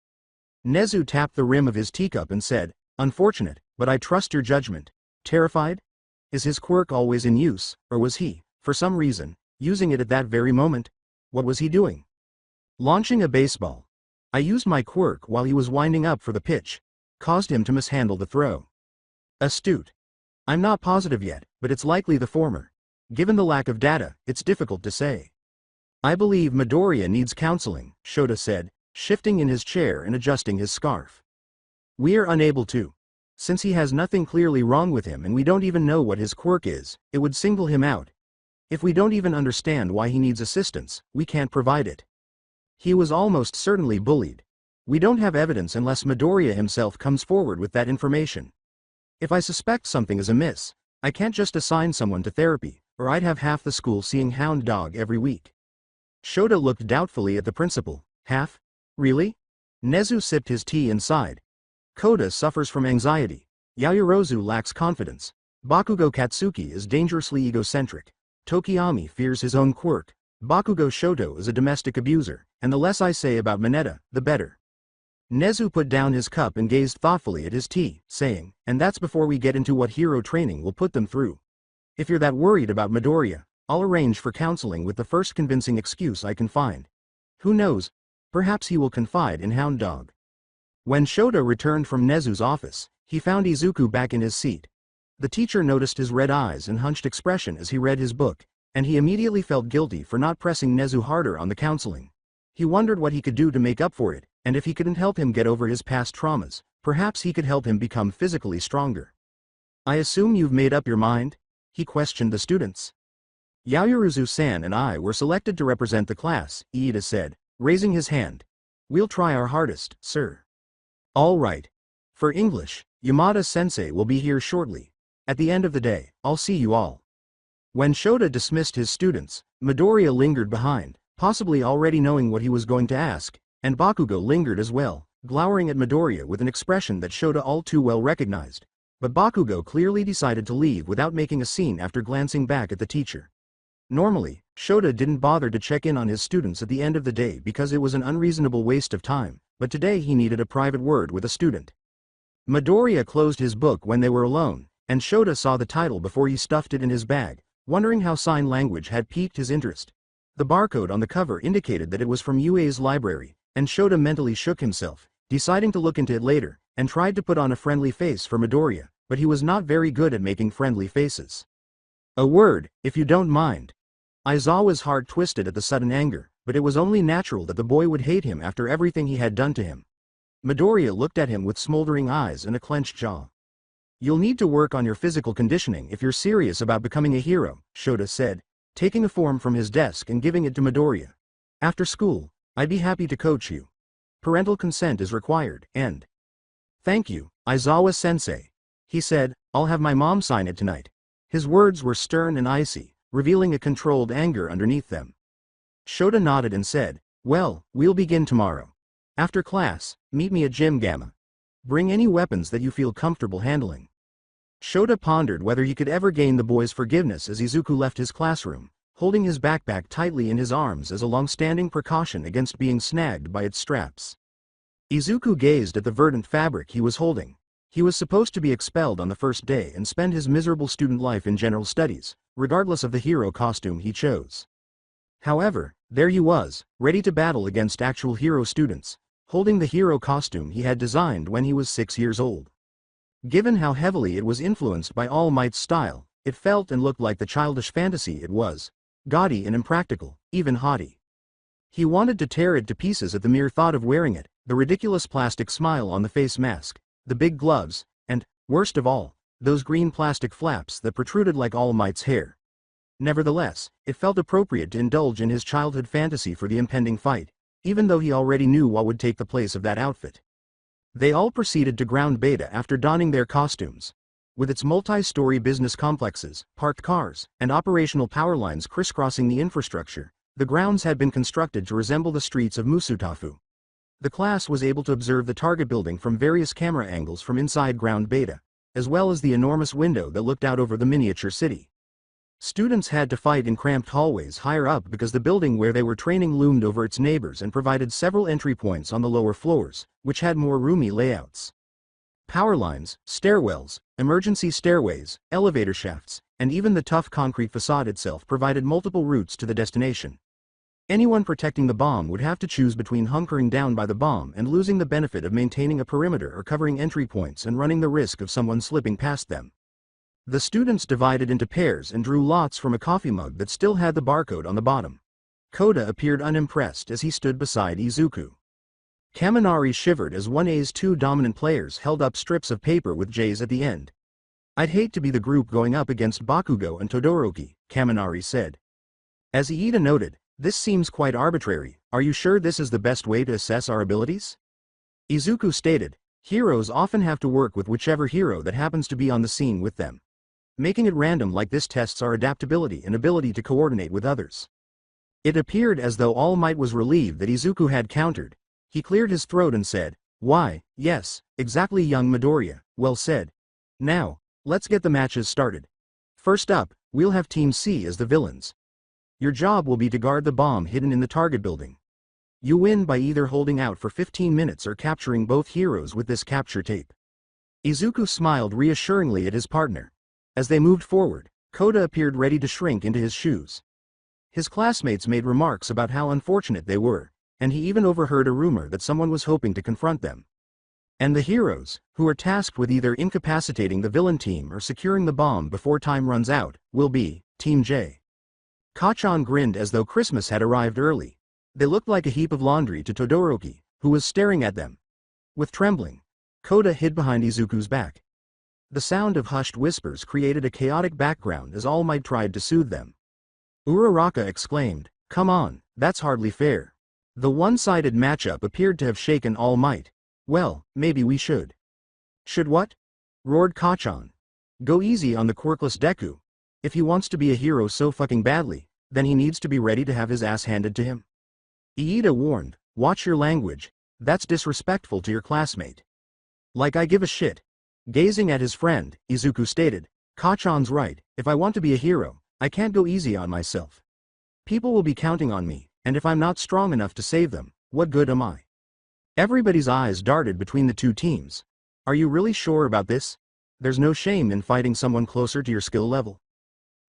Nezu tapped the rim of his teacup and said, Unfortunate, but I trust your judgment. Terrified? Is his quirk always in use, or was he, for some reason, using it at that very moment? What was he doing? Launching a baseball. I used my quirk while he was winding up for the pitch, caused him to mishandle the throw. Astute. I'm not positive yet, but it's likely the former. Given the lack of data, it's difficult to say. I believe Midoriya needs counseling, Shota said, shifting in his chair and adjusting his scarf. We're unable to. Since he has nothing clearly wrong with him and we don't even know what his quirk is, it would single him out. If we don't even understand why he needs assistance, we can't provide it. He was almost certainly bullied. We don't have evidence unless Midoriya himself comes forward with that information. If I suspect something is amiss, I can't just assign someone to therapy, or I'd have half the school seeing Hound Dog every week. Shota looked doubtfully at the principal. Half? Really? Nezu sipped his tea and sighed. Koda suffers from anxiety. Yaoyorozu lacks confidence. Bakugo Katsuki is dangerously egocentric. Tokiyami fears his own quirk. Bakugo Shoto is a domestic abuser, and the less I say about Mineta, the better. Nezu put down his cup and gazed thoughtfully at his tea, saying, and that's before we get into what hero training will put them through. If you're that worried about Midoriya, I'll arrange for counseling with the first convincing excuse I can find. Who knows? Perhaps he will confide in Hound Dog. When Shota returned from Nezu's office, he found Izuku back in his seat. The teacher noticed his red eyes and hunched expression as he read his book, and he immediately felt guilty for not pressing Nezu harder on the counseling. He wondered what he could do to make up for it, and if he couldn't help him get over his past traumas, perhaps he could help him become physically stronger. I assume you've made up your mind? He questioned the students. Yaoyorozu-san and I were selected to represent the class, Iida said, raising his hand. We'll try our hardest, sir. All right. For English, Yamada-sensei will be here shortly. At the end of the day, I'll see you all. When Shota dismissed his students, Midoriya lingered behind, possibly already knowing what he was going to ask, and Bakugo lingered as well, glowering at Midoriya with an expression that Shota all too well recognized. But Bakugo clearly decided to leave without making a scene after glancing back at the teacher. Normally, Shota didn't bother to check in on his students at the end of the day because it was an unreasonable waste of time, but today he needed a private word with a student. Midoriya closed his book when they were alone, and Shota saw the title before he stuffed it in his bag, wondering how sign language had piqued his interest. The barcode on the cover indicated that it was from UA's library, and Shota mentally shook himself, deciding to look into it later, and tried to put on a friendly face for Midoriya, but he was not very good at making friendly faces. A word, if you don't mind. Aizawa's heart twisted at the sudden anger, but it was only natural that the boy would hate him after everything he had done to him. Midoriya looked at him with smoldering eyes and a clenched jaw. You'll need to work on your physical conditioning if you're serious about becoming a hero, Shota said, taking a form from his desk and giving it to Midoriya. After school, I'd be happy to coach you. Parental consent is required, and... Thank you, Aizawa-sensei. He said, I'll have my mom sign it tonight. His words were stern and icy, revealing a controlled anger underneath them. Shota nodded and said, well, we'll begin tomorrow. After class, meet me at Gym Gamma. Bring any weapons that you feel comfortable handling. Shota pondered whether he could ever gain the boy's forgiveness as Izuku left his classroom, holding his backpack tightly in his arms as a long-standing precaution against being snagged by its straps. Izuku gazed at the verdant fabric he was holding. He was supposed to be expelled on the first day and spend his miserable student life in general studies, regardless of the hero costume he chose. However, there he was, ready to battle against actual hero students, holding the hero costume he had designed when he was 6 years old. Given how heavily it was influenced by All Might's style, it felt and looked like the childish fantasy it was, gaudy and impractical, even haughty. He wanted to tear it to pieces at the mere thought of wearing it, the ridiculous plastic smile on the face mask, the big gloves, and, worst of all, those green plastic flaps that protruded like All Might's hair. Nevertheless, it felt appropriate to indulge in his childhood fantasy for the impending fight, even though he already knew what would take the place of that outfit. They all proceeded to ground beta after donning their costumes. With its multi-story business complexes, parked cars, and operational power lines crisscrossing the infrastructure, the grounds had been constructed to resemble the streets of Musutafu. The class was able to observe the target building from various camera angles from inside ground beta, as well as the enormous window that looked out over the miniature city. Students had to fight in cramped hallways higher up because the building where they were training loomed over its neighbors and provided several entry points on the lower floors, which had more roomy layouts. Power lines, stairwells, emergency stairways, elevator shafts, and even the tough concrete facade itself provided multiple routes to the destination. Anyone protecting the bomb would have to choose between hunkering down by the bomb and losing the benefit of maintaining a perimeter or covering entry points and running the risk of someone slipping past them. The students divided into pairs and drew lots from a coffee mug that still had the barcode on the bottom. Koda appeared unimpressed as he stood beside Izuku. Kaminari shivered as 1A's two dominant players held up strips of paper with J's at the end. "I'd hate to be the group going up against Bakugo and Todoroki," Kaminari said. As Iida noted, "This seems quite arbitrary. Are you sure this is the best way to assess our abilities?" Izuku stated, "Heroes often have to work with whichever hero that happens to be on the scene with them. Making it random like this tests our adaptability and ability to coordinate with others." It appeared as though All Might was relieved that Izuku had countered. He cleared his throat and said, "Why, yes, exactly, young Midoriya, well said. Now, let's get the matches started. First up, we'll have Team C as the villains. Your job will be to guard the bomb hidden in the target building. You win by either holding out for 15 minutes or capturing both heroes with this capture tape." Izuku smiled reassuringly at his partner. As they moved forward, Koda appeared ready to shrink into his shoes. His classmates made remarks about how unfortunate they were, and he even overheard a rumor that someone was hoping to confront them. And the heroes, who are tasked with either incapacitating the villain team or securing the bomb before time runs out, will be Team J. Kacchan grinned as though Christmas had arrived early. They looked like a heap of laundry to Todoroki, who was staring at them. With trembling, Koda hid behind Izuku's back. The sound of hushed whispers created a chaotic background as All Might tried to soothe them. Uraraka exclaimed, "Come on, that's hardly fair." The one-sided matchup appeared to have shaken All Might. "Well, maybe we should." "Should what?" roared Kacchan. "Go easy on the quirkless Deku. If he wants to be a hero so fucking badly, then he needs to be ready to have his ass handed to him." Iida warned, "Watch your language, that's disrespectful to your classmate." "Like I give a shit." Gazing at his friend, Izuku stated, "Kacchan's right, if I want to be a hero, I can't go easy on myself. People will be counting on me, and if I'm not strong enough to save them, what good am I?" Everybody's eyes darted between the two teams. "Are you really sure about this? There's no shame in fighting someone closer to your skill level."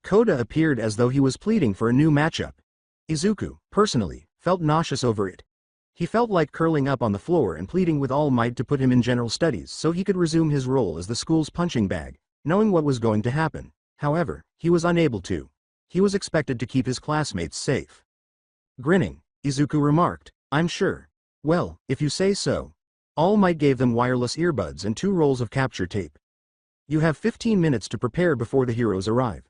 Koda appeared as though he was pleading for a new matchup. Izuku, personally, felt nauseous over it. He felt like curling up on the floor and pleading with All Might to put him in general studies so he could resume his role as the school's punching bag, knowing what was going to happen. However, he was unable to. He was expected to keep his classmates safe. Grinning, Izuku remarked, "I'm sure. Well, if you say so." All Might gave them wireless earbuds and 2 rolls of capture tape. "You have 15 minutes to prepare before the heroes arrive.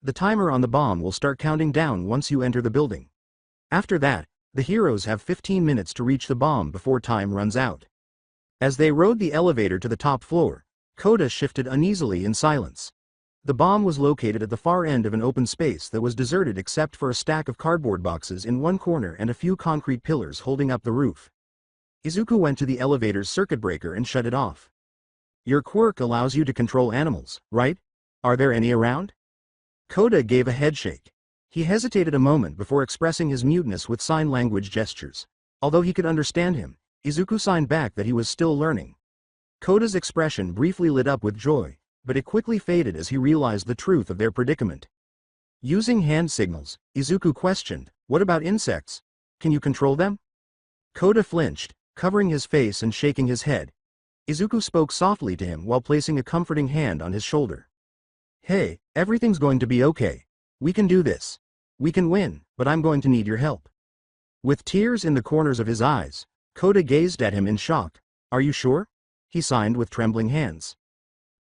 The timer on the bomb will start counting down once you enter the building. After that, the heroes have 15 minutes to reach the bomb before time runs out." As they rode the elevator to the top floor, Koda shifted uneasily in silence. The bomb was located at the far end of an open space that was deserted except for a stack of cardboard boxes in one corner and a few concrete pillars holding up the roof. Izuku went to the elevator's circuit breaker and shut it off. "Your quirk allows you to control animals, right? Are there any around?" Koda gave a headshake. He hesitated a moment before expressing his muteness with sign language gestures. Although he could understand him, Izuku signed back that he was still learning. Koda's expression briefly lit up with joy, but it quickly faded as he realized the truth of their predicament. Using hand signals, Izuku questioned, "What about insects? Can you control them?" Koda flinched, covering his face and shaking his head. Izuku spoke softly to him while placing a comforting hand on his shoulder. "Hey, everything's going to be okay. We can do this. We can win, but I'm going to need your help." With tears in the corners of his eyes, Koda gazed at him in shock. "Are you sure?" he signed with trembling hands.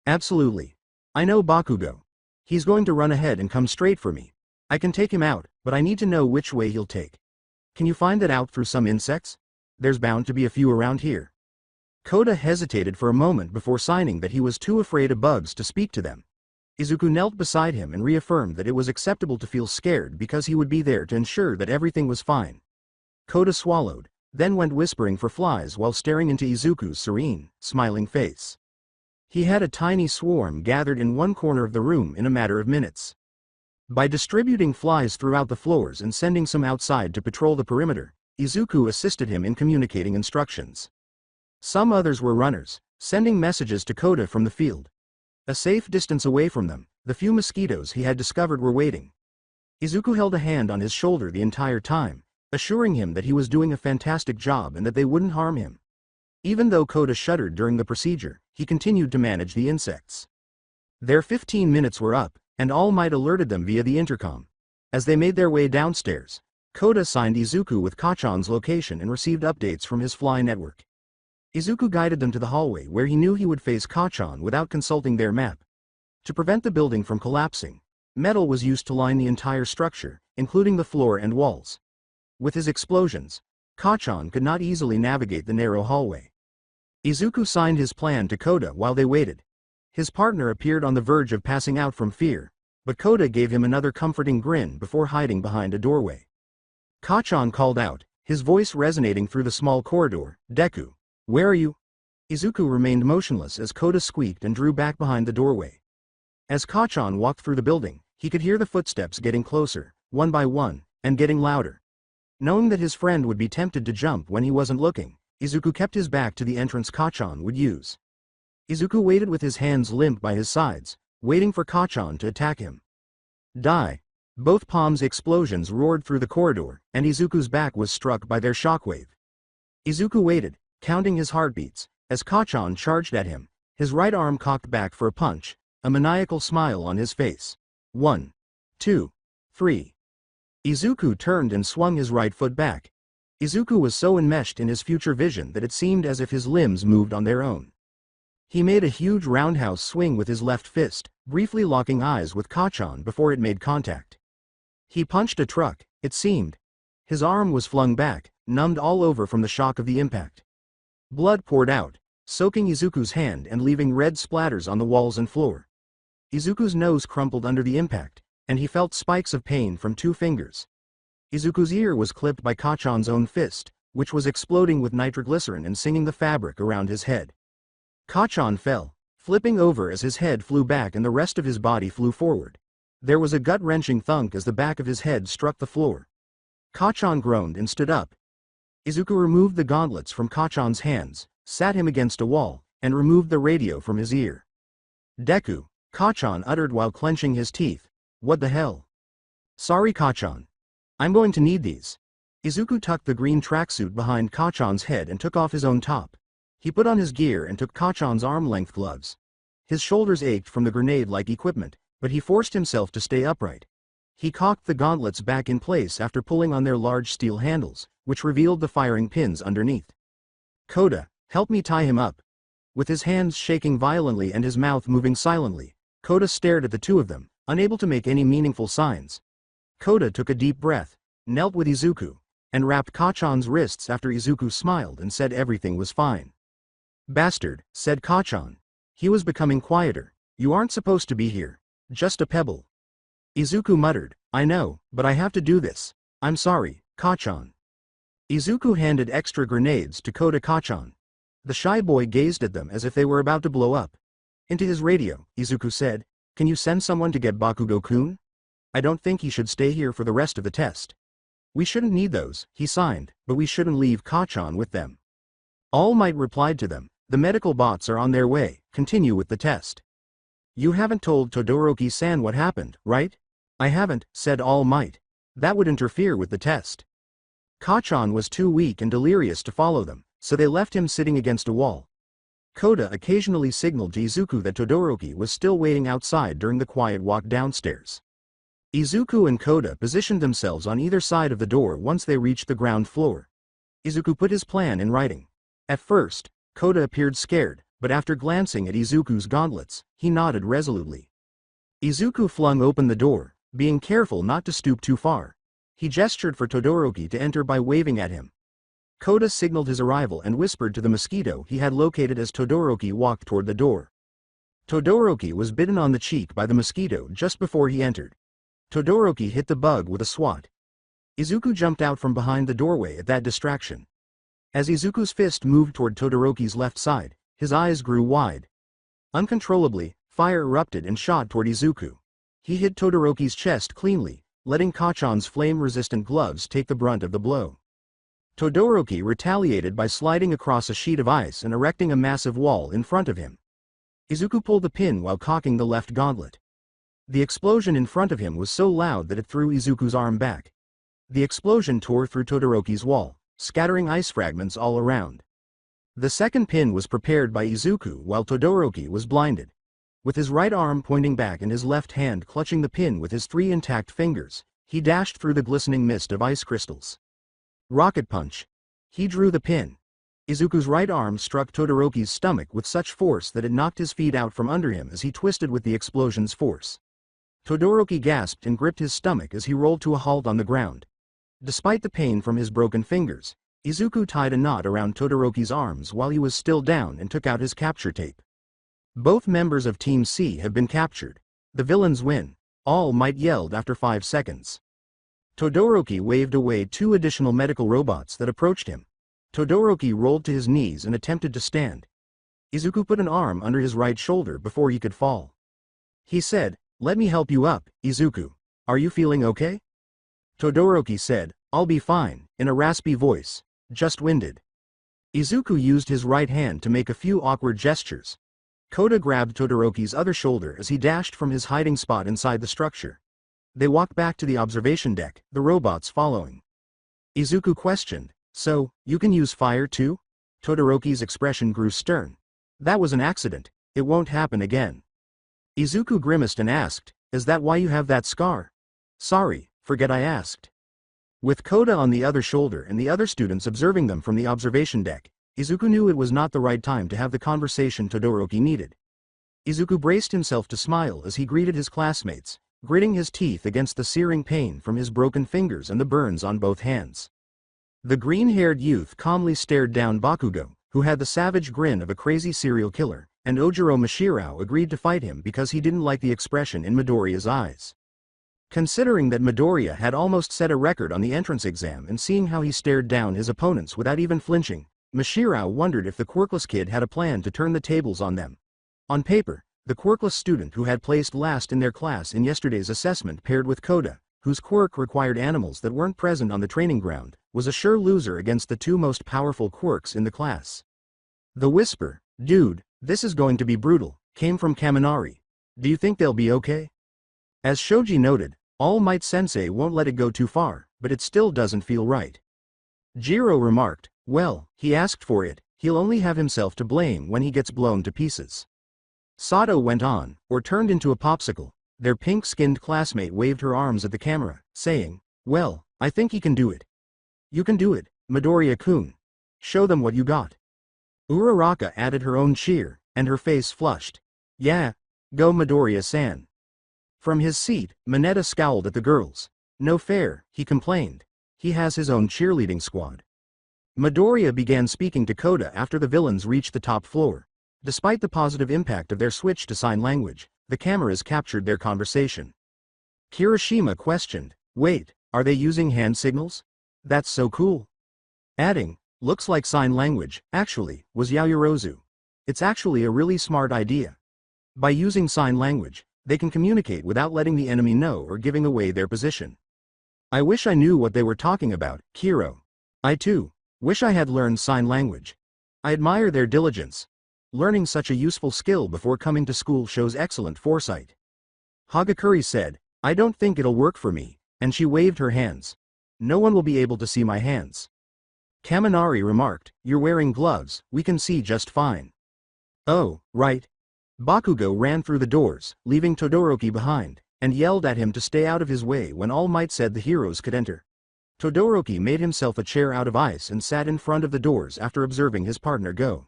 "Absolutely. I know Bakugo. He's going to run ahead and come straight for me. I can take him out, but I need to know which way he'll take. Can you find that out through some insects? There's bound to be a few around here." Koda hesitated for a moment before signing that he was too afraid of bugs to speak to them. Izuku knelt beside him and reaffirmed that it was acceptable to feel scared because he would be there to ensure that everything was fine. Koda swallowed, then went whispering for flies while staring into Izuku's serene, smiling face. He had a tiny swarm gathered in one corner of the room in a matter of minutes. By distributing flies throughout the floors and sending some outside to patrol the perimeter, Izuku assisted him in communicating instructions. Some others were runners, sending messages to Koda from the field. A safe distance away from them, the few mosquitoes he had discovered were waiting. Izuku held a hand on his shoulder the entire time, assuring him that he was doing a fantastic job and that they wouldn't harm him. Even though Koda shuddered during the procedure, he continued to manage the insects. Their 15 minutes were up, and All Might alerted them via the intercom. As they made their way downstairs, Koda signed Izuku with Kachan's location and received updates from his fly network. Izuku guided them to the hallway where he knew he would face Kachan without consulting their map. To prevent the building from collapsing, metal was used to line the entire structure, including the floor and walls. With his explosions, Kachan could not easily navigate the narrow hallway. Izuku signed his plan to Koda while they waited. His partner appeared on the verge of passing out from fear, but Koda gave him another comforting grin before hiding behind a doorway. Kachan called out, his voice resonating through the small corridor, "Deku, where are you?" Izuku remained motionless as Koda squeaked and drew back behind the doorway. As Kachan walked through the building, he could hear the footsteps getting closer, one by one, and getting louder. Knowing that his friend would be tempted to jump when he wasn't looking, Izuku kept his back to the entrance Kachan would use. Izuku waited with his hands limp by his sides, waiting for Kachan to attack him. Die! Both palms' explosions roared through the corridor, and Izuku's back was struck by their shockwave. Izuku waited, counting his heartbeats, as Kachan charged at him, his right arm cocked back for a punch, a maniacal smile on his face. 1, 2, 3. Izuku turned and swung his right foot back. Izuku was so enmeshed in his future vision that it seemed as if his limbs moved on their own. He made a huge roundhouse swing with his left fist, briefly locking eyes with Kachan before it made contact. He punched a truck, it seemed. His arm was flung back, numbed all over from the shock of the impact. Blood poured out, soaking Izuku's hand and leaving red splatters on the walls and floor. Izuku's nose crumpled under the impact, and he felt spikes of pain from 2 fingers. Izuku's ear was clipped by Kachan's own fist, which was exploding with nitroglycerin and singing the fabric around his head. Kachan fell, flipping over as his head flew back and the rest of his body flew forward. There was a gut-wrenching thunk as the back of his head struck the floor. Kachan groaned and stood up. Izuku removed the gauntlets from Kachan's hands, sat him against a wall, and removed the radio from his ear. "Deku," Kachan uttered while clenching his teeth. "What the hell?" "Sorry Kachan. I'm going to need these." Izuku tucked the green tracksuit behind Kachan's head and took off his own top. He put on his gear and took Kachan's arm-length gloves. His shoulders ached from the grenade-like equipment, but he forced himself to stay upright. He cocked the gauntlets back in place after pulling on their large steel handles, which revealed the firing pins underneath. "Koda, help me tie him up." With his hands shaking violently and his mouth moving silently, Koda stared at the two of them, unable to make any meaningful signs. Koda took a deep breath, knelt with Izuku, and wrapped Kachan's wrists after Izuku smiled and said everything was fine. "Bastard," said Kachan. He was becoming quieter. "You aren't supposed to be here. Just a pebble." Izuku muttered, "I know, but I have to do this. I'm sorry, Kachan." Izuku handed extra grenades to Koda Kachan. The shy boy gazed at them as if they were about to blow up. Into his radio, Izuku said, "Can you send someone to get Bakugo-kun? I don't think he should stay here for the rest of the test." "We shouldn't need those," he signed, "but we shouldn't leave Kachan with them." All Might replied to them, "The medical bots are on their way, continue with the test." "You haven't told Todoroki-san what happened, right?" "I haven't," said All Might. "That would interfere with the test." Kachan was too weak and delirious to follow them, so they left him sitting against a wall. Koda occasionally signaled to Izuku that Todoroki was still waiting outside during the quiet walk downstairs. Izuku and Koda positioned themselves on either side of the door once they reached the ground floor. Izuku put his plan in writing. At first, Koda appeared scared, but after glancing at Izuku's gauntlets, he nodded resolutely. Izuku flung open the door, being careful not to stoop too far. He gestured for Todoroki to enter by waving at him. Koda signaled his arrival and whispered to the mosquito he had located as Todoroki walked toward the door. Todoroki was bitten on the cheek by the mosquito just before he entered. Todoroki hit the bug with a swat. Izuku jumped out from behind the doorway at that distraction. As Izuku's fist moved toward Todoroki's left side, his eyes grew wide. Uncontrollably, fire erupted and shot toward Izuku. He hit Todoroki's chest cleanly, letting Kachan's flame-resistant gloves take the brunt of the blow. Todoroki retaliated by sliding across a sheet of ice and erecting a massive wall in front of him. Izuku pulled the pin while cocking the left gauntlet. The explosion in front of him was so loud that it threw Izuku's arm back. The explosion tore through Todoroki's wall, scattering ice fragments all around. The second pin was prepared by Izuku while Todoroki was blinded. With his right arm pointing back and his left hand clutching the pin with his 3 intact fingers, he dashed through the glistening mist of ice crystals. Rocket punch. He drew the pin. Izuku's right arm struck Todoroki's stomach with such force that it knocked his feet out from under him as he twisted with the explosion's force. Todoroki gasped and gripped his stomach as he rolled to a halt on the ground. Despite the pain from his broken fingers, Izuku tied a knot around Todoroki's arms while he was still down and took out his capture tape. Both members of Team C have been captured. The villains win. All Might yelled after 5 seconds. Todoroki waved away 2 additional medical robots that approached him. Todoroki rolled to his knees and attempted to stand. Izuku put an arm under his right shoulder before he could fall. He said, "Let me help you up, Izuku. Are you feeling okay?" Todoroki said, "I'll be fine," in a raspy voice, just winded. Izuku used his right hand to make a few awkward gestures. Koda grabbed Todoroki's other shoulder as he dashed from his hiding spot inside the structure. They walked back to the observation deck, the robots following. Izuku questioned, "So, you can use fire too?" Todoroki's expression grew stern. "That was an accident. It won't happen again." Izuku grimaced and asked, "Is that why you have that scar?" "Sorry, forget I asked." With Koda on the other shoulder and the other students observing them from the observation deck, Izuku knew it was not the right time to have the conversation Todoroki needed. Izuku braced himself to smile as he greeted his classmates, gritting his teeth against the searing pain from his broken fingers and the burns on both hands. The green-haired youth calmly stared down Bakugo, who had the savage grin of a crazy serial killer, and Ojiro Mashirao agreed to fight him because he didn't like the expression in Midoriya's eyes. Considering that Midoriya had almost set a record on the entrance exam and seeing how he stared down his opponents without even flinching, Mashirao wondered if the quirkless kid had a plan to turn the tables on them. On paper, the quirkless student who had placed last in their class in yesterday's assessment paired with Koda, whose quirk required animals that weren't present on the training ground, was a sure loser against the 2 most powerful quirks in the class. The whisper, "Dude, this is going to be brutal," came from Kaminari. "Do you think they'll be okay?" As Shoji noted, All Might Sensei won't let it go too far, but it still doesn't feel right. Jiro remarked, "Well, he asked for it, he'll only have himself to blame when he gets blown to pieces." Sato went on, or turned into a popsicle. Their pink-skinned classmate waved her arms at the camera, saying, "Well, I think he can do it." "You can do it, Midoriya-kun. Show them what you got." Uraraka added her own cheer, and her face flushed. "Yeah, go Midoriya-san." From his seat, Mineta scowled at the girls. "No fair," he complained. "He has his own cheerleading squad." Midoriya began speaking to Koda after the villains reached the top floor. Despite the positive impact of their switch to sign language, the cameras captured their conversation. Kirishima questioned, "Wait, are they using hand signals? That's so cool." Adding, "Looks like sign language, actually," was Yaoyorozu. "It's actually a really smart idea. By using sign language, they can communicate without letting the enemy know or giving away their position." "I wish I knew what they were talking about, Kiro. I too wish I had learned sign language." I admire their diligence. Learning such a useful skill before coming to school shows excellent foresight. Hagakuri said, I don't think it'll work for me, and she waved her hands. No one will be able to see my hands. Kaminari remarked, you're wearing gloves, we can see just fine. Oh, right. Bakugo ran through the doors, leaving Todoroki behind, and yelled at him to stay out of his way when All Might said the heroes could enter. Todoroki made himself a chair out of ice and sat in front of the doors after observing his partner go.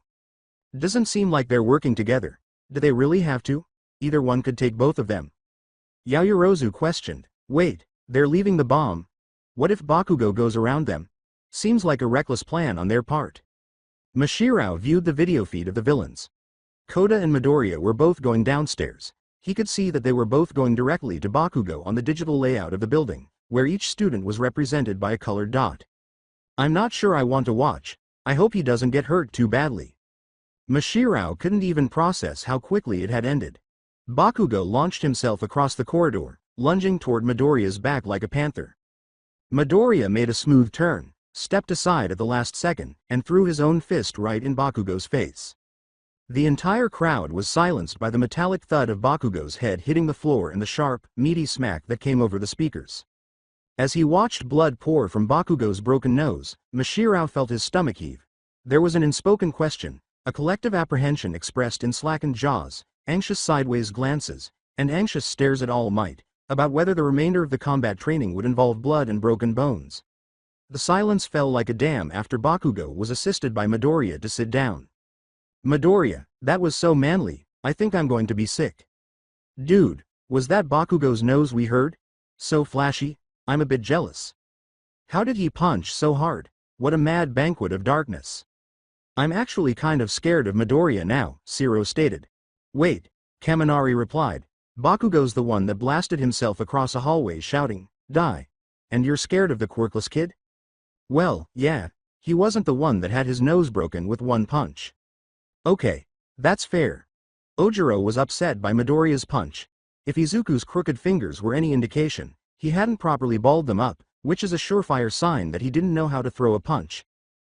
Doesn't seem like they're working together. Do they really have to? Either one could take both of them. Yaoyorozu questioned, wait, they're leaving the bomb? What if Bakugo goes around them? Seems like a reckless plan on their part. Mashirao viewed the video feed of the villains. Koda and Midoriya were both going downstairs. He could see that they were both going directly to Bakugo on the digital layout of the building, where each student was represented by a colored dot. I'm not sure I want to watch. I hope he doesn't get hurt too badly. Mashirao couldn't even process how quickly it had ended. Bakugo launched himself across the corridor, lunging toward Midoriya's back like a panther. Midoriya made a smooth turn, stepped aside at the last second, and threw his own fist right in Bakugo's face. The entire crowd was silenced by the metallic thud of Bakugo's head hitting the floor and the sharp, meaty smack that came over the speakers. As he watched blood pour from Bakugo's broken nose, Mashirao felt his stomach heave. There was an unspoken question, a collective apprehension expressed in slackened jaws, anxious sideways glances, and anxious stares at All Might, about whether the remainder of the combat training would involve blood and broken bones. The silence fell like a dam after Bakugo was assisted by Midoriya to sit down. Midoriya, that was so manly, I think I'm going to be sick. Dude, was that Bakugo's nose we heard? So flashy, I'm a bit jealous. How did he punch so hard? What a mad banquet of darkness. I'm actually kind of scared of Midoriya now, Zero stated. Wait, Kaminari replied. Bakugo's the one that blasted himself across a hallway shouting, die. And you're scared of the quirkless kid? Well, yeah, he wasn't the one that had his nose broken with one punch. Okay, that's fair. Ojiro was upset by Midoriya's punch. If Izuku's crooked fingers were any indication, he hadn't properly balled them up, which is a surefire sign that he didn't know how to throw a punch.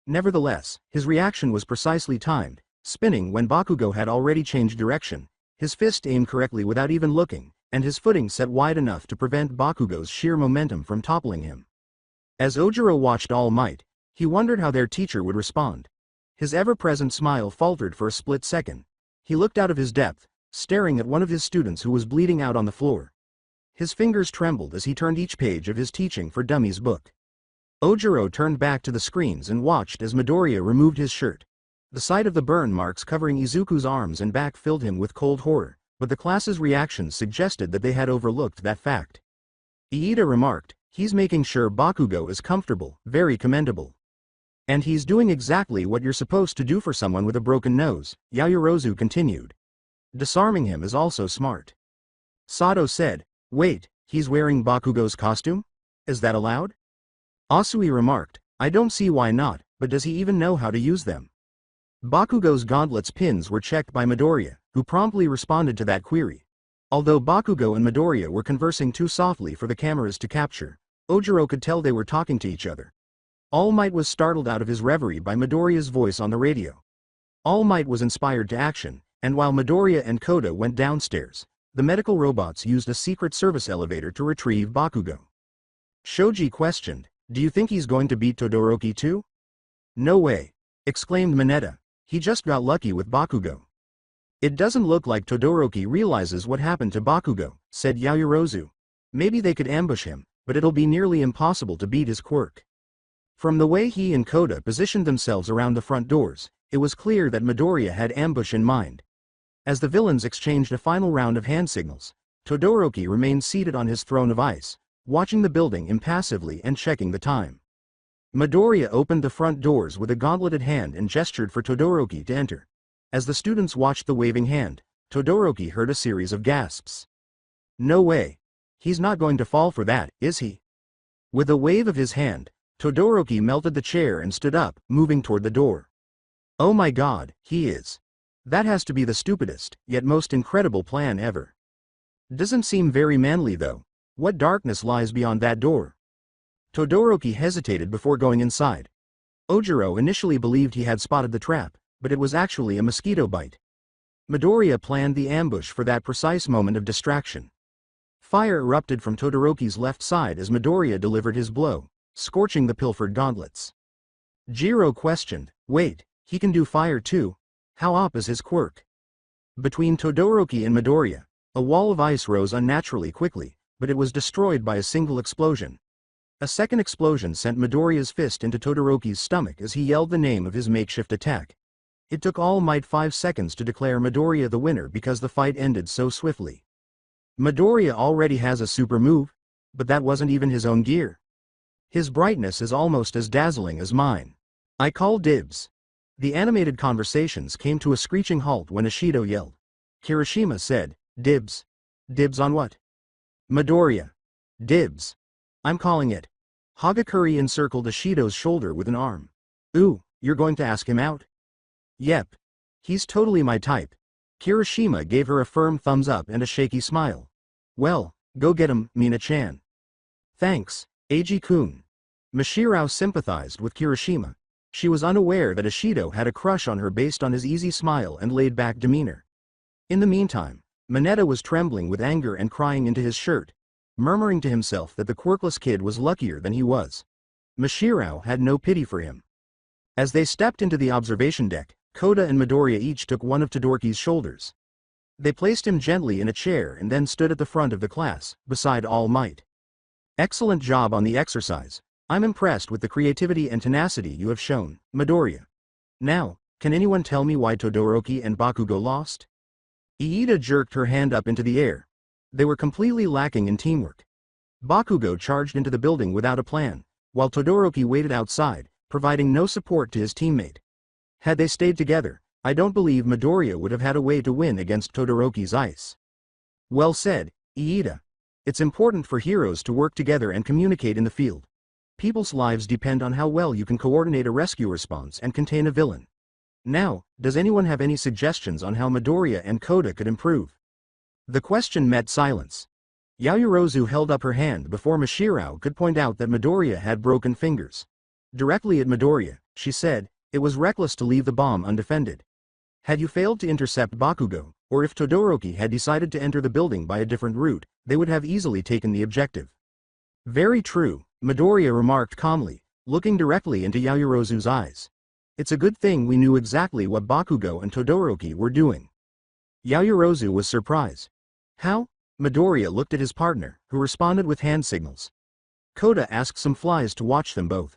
Nevertheless, his reaction was precisely timed, spinning when Bakugo had already changed direction, his fist aimed correctly without even looking, and his footing set wide enough to prevent Bakugo's sheer momentum from toppling him. As Ojiro watched All Might, he wondered how their teacher would respond. His ever-present smile faltered for a split second. He looked out of his depth, staring at one of his students who was bleeding out on the floor. His fingers trembled as he turned each page of his Teaching for Dummies book. Ojiro turned back to the screens and watched as Midoriya removed his shirt. The sight of the burn marks covering Izuku's arms and back filled him with cold horror, but the class's reactions suggested that they had overlooked that fact. Iida remarked, he's making sure Bakugo is comfortable, very commendable. And he's doing exactly what you're supposed to do for someone with a broken nose, Yaoyorozu continued. Disarming him is also smart. Sato said, wait, he's wearing Bakugo's costume? Is that allowed? Asui remarked, I don't see why not, but does he even know how to use them? Bakugo's gauntlet's pins were checked by Midoriya, who promptly responded to that query. Although Bakugo and Midoriya were conversing too softly for the cameras to capture, Ojiro could tell they were talking to each other. All Might was startled out of his reverie by Midoriya's voice on the radio. All Might was inspired to action, and while Midoriya and Koda went downstairs, the medical robots used a secret service elevator to retrieve Bakugo. Shoji questioned, do you think he's going to beat Todoroki too? No way, exclaimed Mineta, he just got lucky with Bakugo. It doesn't look like Todoroki realizes what happened to Bakugo, said Yaoyorozu. Maybe they could ambush him, but it'll be nearly impossible to beat his quirk. From the way he and Koda positioned themselves around the front doors, it was clear that Midoriya had ambush in mind. As the villains exchanged a final round of hand signals, Todoroki remained seated on his throne of ice, watching the building impassively and checking the time. Midoriya opened the front doors with a gauntleted hand and gestured for Todoroki to enter. As the students watched the waving hand, Todoroki heard a series of gasps. No way. He's not going to fall for that, is he? With a wave of his hand, Todoroki melted the chair and stood up, moving toward the door. Oh my god, he is. That has to be the stupidest, yet most incredible plan ever. Doesn't seem very manly though. What darkness lies beyond that door? Todoroki hesitated before going inside. Ojiro initially believed he had spotted the trap, but it was actually a mosquito bite. Midoriya planned the ambush for that precise moment of distraction. Fire erupted from Todoroki's left side as Midoriya delivered his blow, scorching the pilfered gauntlets. Jiro questioned, "Wait, he can do fire too? How op is his quirk?" Between Todoroki and Midoriya, a wall of ice rose unnaturally quickly, but it was destroyed by a single explosion. A second explosion sent Midoriya's fist into Todoroki's stomach as he yelled the name of his makeshift attack. It took All Might 5 seconds to declare Midoriya the winner because the fight ended so swiftly. Midoriya already has a super move, but that wasn't even his own gear. His brightness is almost as dazzling as mine. I call dibs. The animated conversations came to a screeching halt when Ishido yelled. Kirishima said, "Dibs? Dibs on what?" Midoriya. "Dibs. I'm calling it." Hagakure encircled Ishido's shoulder with an arm. "Ooh, you're going to ask him out?" "Yep. He's totally my type." Kirishima gave her a firm thumbs up and a shaky smile. "Well, go get him, Mina-chan." "Thanks, Eiji-kun." Mashirao sympathized with Kirishima. She was unaware that Ishido had a crush on her based on his easy smile and laid-back demeanor. In the meantime, Mineta was trembling with anger and crying into his shirt, murmuring to himself that the quirkless kid was luckier than he was. Mashirao had no pity for him. As they stepped into the observation deck, Koda and Midoriya each took one of Todoroki's shoulders. They placed him gently in a chair and then stood at the front of the class, beside All Might. "Excellent job on the exercise. I'm impressed with the creativity and tenacity you have shown, Midoriya. Now, can anyone tell me why Todoroki and Bakugo lost?" Iida jerked her hand up into the air. They were completely lacking in teamwork. Bakugo charged into the building without a plan, while Todoroki waited outside, providing no support to his teammate. Had they stayed together, I don't believe Midoriya would have had a way to win against Todoroki's ice. "Well said, Iida. It's important for heroes to work together and communicate in the field. People's lives depend on how well you can coordinate a rescue response and contain a villain. Now, does anyone have any suggestions on how Midoriya and Koda could improve?" The question met silence. Yaoyorozu held up her hand before Mashirao could point out that Midoriya had broken fingers. Directly at Midoriya, she said, "It was reckless to leave the bomb undefended. Had you failed to intercept Bakugo, or if Todoroki had decided to enter the building by a different route, they would have easily taken the objective." "Very true," Midoriya remarked calmly, looking directly into Yaoyorozu's eyes. "It's a good thing we knew exactly what Bakugo and Todoroki were doing." Yaoyorozu was surprised. "How?" Midoriya looked at his partner, who responded with hand signals. Koda asked some flies to watch them both.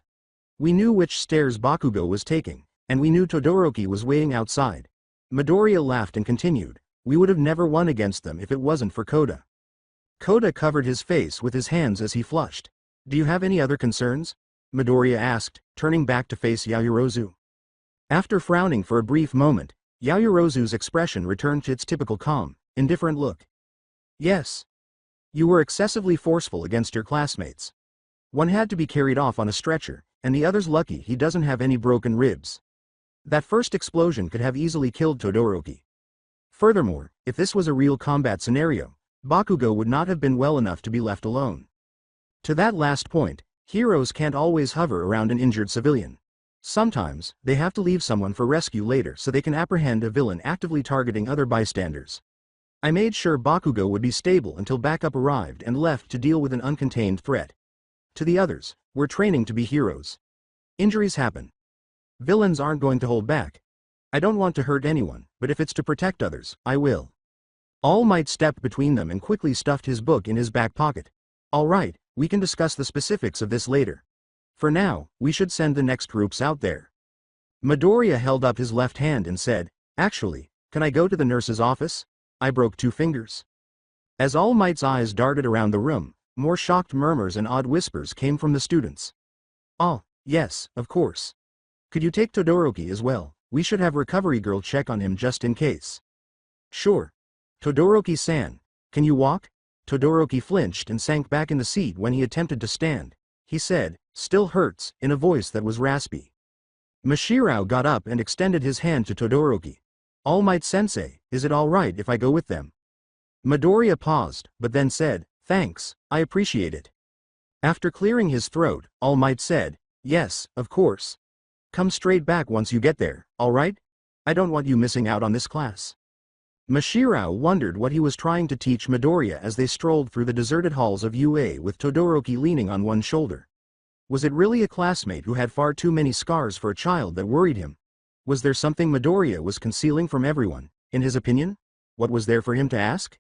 "We knew which stairs Bakugo was taking, and we knew Todoroki was waiting outside." Midoriya laughed and continued, "We would have never won against them if it wasn't for Koda." Koda covered his face with his hands as he flushed. "Do you have any other concerns?" Midoriya asked, turning back to face Yaoyorozu. After frowning for a brief moment, Yaoyorozu's expression returned to its typical calm, indifferent look. "Yes. You were excessively forceful against your classmates. One had to be carried off on a stretcher, and the other's lucky he doesn't have any broken ribs. That first explosion could have easily killed Todoroki. Furthermore, if this was a real combat scenario, Bakugo would not have been well enough to be left alone. To that last point, heroes can't always hover around an injured civilian. Sometimes, they have to leave someone for rescue later so they can apprehend a villain actively targeting other bystanders. I made sure Bakugo would be stable until backup arrived and left to deal with an uncontained threat. To the others, we're training to be heroes. Injuries happen. Villains aren't going to hold back. I don't want to hurt anyone, but if it's to protect others, I will." All Might stepped between them and quickly stuffed his book in his back pocket. "All right, we can discuss the specifics of this later. For now, we should send the next groups out there." Midoriya held up his left hand and said, "Actually, can I go to the nurse's office? I broke 2 fingers." As All Might's eyes darted around the room, more shocked murmurs and odd whispers came from the students. "Oh, yes, of course. Could you take Todoroki as well? We should have Recovery Girl check on him just in case." "Sure. Todoroki-san, can you walk?" Todoroki flinched and sank back in the seat when he attempted to stand. He said, "Still hurts," in a voice that was raspy. Mashirao got up and extended his hand to Todoroki. "All Might Sensei, is it all right if I go with them?" Midoriya paused, but then said, "Thanks, I appreciate it." After clearing his throat, All Might said, "Yes, of course. Come straight back once you get there, alright? I don't want you missing out on this class. Mashirao wondered what he was trying to teach Midoriya as they strolled through the deserted halls of UA with Todoroki leaning on one shoulder. Was it really a classmate who had far too many scars for a child that worried him? Was there something Midoriya was concealing from everyone, in his opinion? What was there for him to ask?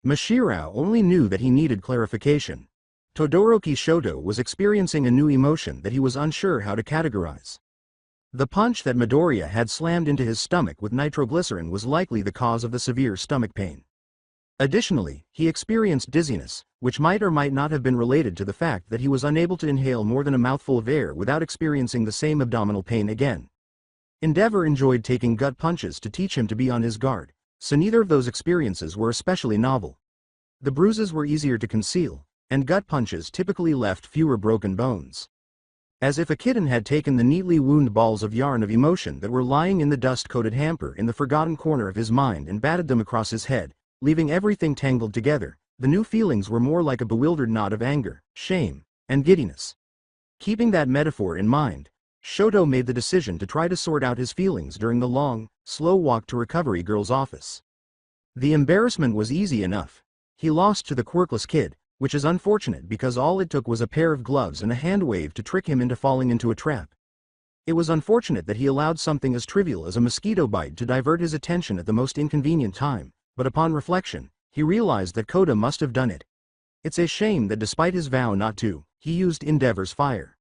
Mashirao only knew that he needed clarification. Todoroki Shoto was experiencing a new emotion that he was unsure how to categorize. The punch that Midoriya had slammed into his stomach with nitroglycerin was likely the cause of the severe stomach pain. Additionally, he experienced dizziness, which might or might not have been related to the fact that he was unable to inhale more than a mouthful of air without experiencing the same abdominal pain again. Endeavor enjoyed taking gut punches to teach him to be on his guard, so neither of those experiences were especially novel. The bruises were easier to conceal, and gut punches typically left fewer broken bones. As if a kitten had taken the neatly wound balls of yarn of emotion that were lying in the dust-coated hamper in the forgotten corner of his mind and batted them across his head, leaving everything tangled together, the new feelings were more like a bewildered knot of anger, shame, and giddiness. Keeping that metaphor in mind, Shoto made the decision to try to sort out his feelings during the long, slow walk to Recovery Girl's office. The embarrassment was easy enough. He lost to the quirkless kid, which is unfortunate because all it took was a pair of gloves and a hand wave to trick him into falling into a trap. It was unfortunate that he allowed something as trivial as a mosquito bite to divert his attention at the most inconvenient time, but upon reflection, he realized that Koda must have done it. It's a shame that despite his vow not to, he used Endeavor's fire.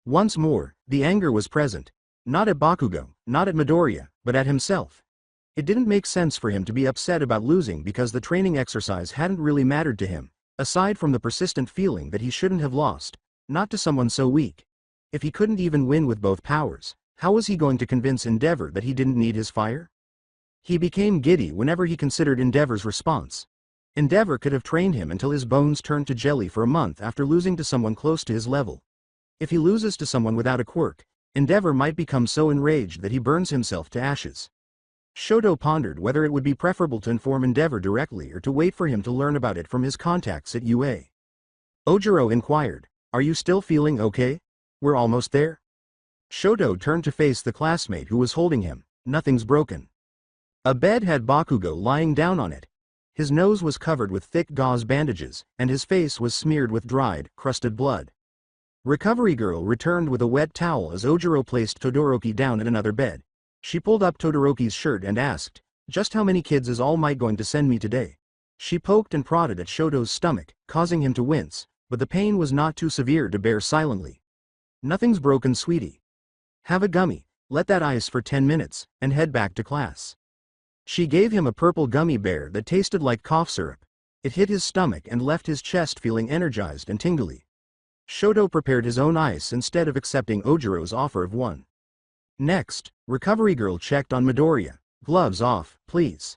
Once more, the anger was present. Not at Bakugo, not at Midoriya, but at himself. It didn't make sense for him to be upset about losing because the training exercise hadn't really mattered to him, aside from the persistent feeling that he shouldn't have lost, not to someone so weak. If he couldn't even win with both powers, how was he going to convince Endeavor that he didn't need his fire? He became giddy whenever he considered Endeavor's response. Endeavor could have trained him until his bones turned to jelly for a month after losing to someone close to his level. If he loses to someone without a quirk, Endeavor might become so enraged that he burns himself to ashes. Shoto pondered whether it would be preferable to inform Endeavor directly or to wait for him to learn about it from his contacts at UA. Ojiro inquired, "Are you still feeling okay? We're almost there?" Shoto turned to face the classmate who was holding him. "Nothing's broken." A bed had Bakugo lying down on it. His nose was covered with thick gauze bandages, and his face was smeared with dried, crusted blood. Recovery Girl returned with a wet towel as Ojiro placed Todoroki down at another bed. She pulled up Todoroki's shirt and asked, "Just how many kids is All Might going to send me today?" She poked and prodded at Shoto's stomach, causing him to wince, but the pain was not too severe to bear silently. "Nothing's broken, sweetie. Have a gummy, let that ice for 10 minutes, and head back to class." She gave him a purple gummy bear that tasted like cough syrup. It hit his stomach and left his chest feeling energized and tingly. Shoto prepared his own ice instead of accepting Ojiro's offer of one. Next, Recovery Girl checked on Midoriya. "Gloves off, please."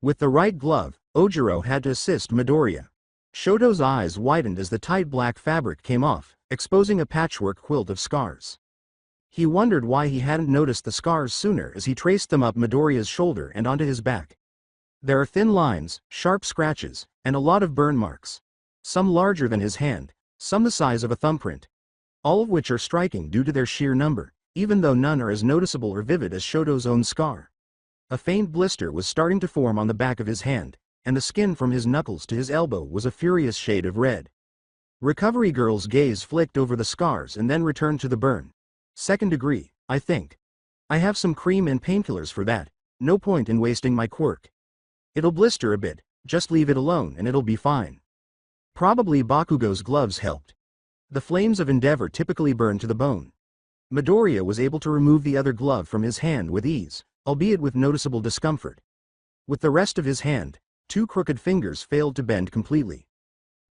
With the right glove, Ojiro had to assist Midoriya. Shoto's eyes widened as the tight black fabric came off, exposing a patchwork quilt of scars. He wondered why he hadn't noticed the scars sooner as he traced them up Midoriya's shoulder and onto his back. There are thin lines, sharp scratches, and a lot of burn marks. Some larger than his hand, some the size of a thumbprint. All of which are striking due to their sheer number, even though none are as noticeable or vivid as Shoto's own scar. A faint blister was starting to form on the back of his hand, and the skin from his knuckles to his elbow was a furious shade of red. Recovery Girl's gaze flicked over the scars and then returned to the burn. "Second degree, I think. I have some cream and painkillers for that, no point in wasting my quirk. It'll blister a bit, just leave it alone and it'll be fine." Probably Bakugo's gloves helped. The flames of Endeavor typically burn to the bone. Midoriya was able to remove the other glove from his hand with ease, albeit with noticeable discomfort. With the rest of his hand, 2 crooked fingers failed to bend completely.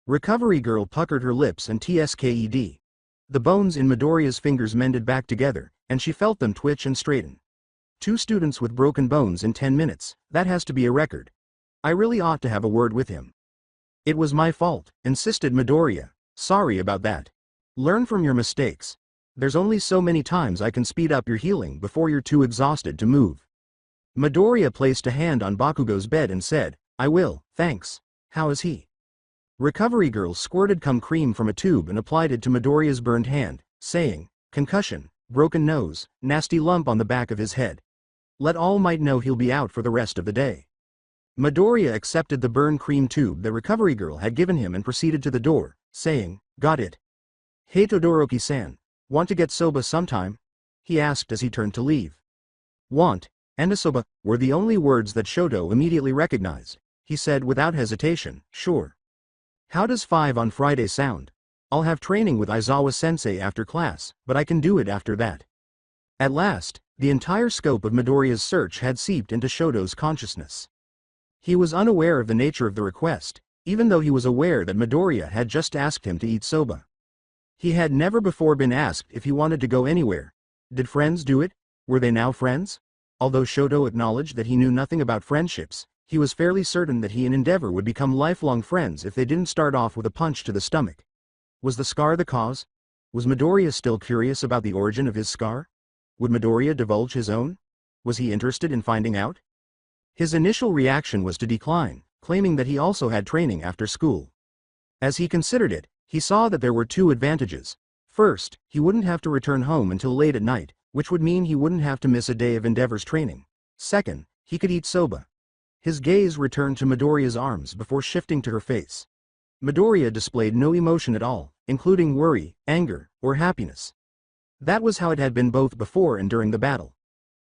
Recovery Girl puckered her lips and tsked. The bones in Midoriya's fingers mended back together, and she felt them twitch and straighten. 2 students with broken bones in 10 minutes, that has to be a record. I really ought to have a word with him. "It was my fault," insisted Midoriya. "Sorry about that. Learn from your mistakes. There's only so many times I can speed up your healing before you're too exhausted to move." Midoriya placed a hand on Bakugo's bed and said, "I will, thanks. How is he?" Recovery Girl squirted cum cream from a tube and applied it to Midoriya's burned hand, saying, "Concussion, broken nose, nasty lump on the back of his head. Let All Might know he'll be out for the rest of the day. Midoriya accepted the burn cream tube the recovery girl had given him and proceeded to the door, saying, "Got it. Hey Todoroki-san, want to get soba sometime?" he asked as he turned to leave. "Want," and soba were the only words that Shoto immediately recognized. He said without hesitation, "Sure. How does 5 on Friday sound? I'll have training with Aizawa-sensei after class, but I can do it after that." At last, the entire scope of Midoriya's search had seeped into Shoto's consciousness. He was unaware of the nature of the request, even though he was aware that Midoriya had just asked him to eat soba. He had never before been asked if he wanted to go anywhere. Did friends do it? Were they now friends? Although Shoto acknowledged that he knew nothing about friendships, he was fairly certain that he and Endeavor would become lifelong friends if they didn't start off with a punch to the stomach. Was the scar the cause? Was Midoriya still curious about the origin of his scar? Would Midoriya divulge his own? Was he interested in finding out? His initial reaction was to decline, claiming that he also had training after school. As he considered it, he saw that there were two advantages. First, he wouldn't have to return home until late at night, which would mean he wouldn't have to miss a day of Endeavor's training. Second, he could eat soba. His gaze returned to Midoriya's arms before shifting to her face. Midoriya displayed no emotion at all, including worry, anger, or happiness. That was how it had been both before and during the battle.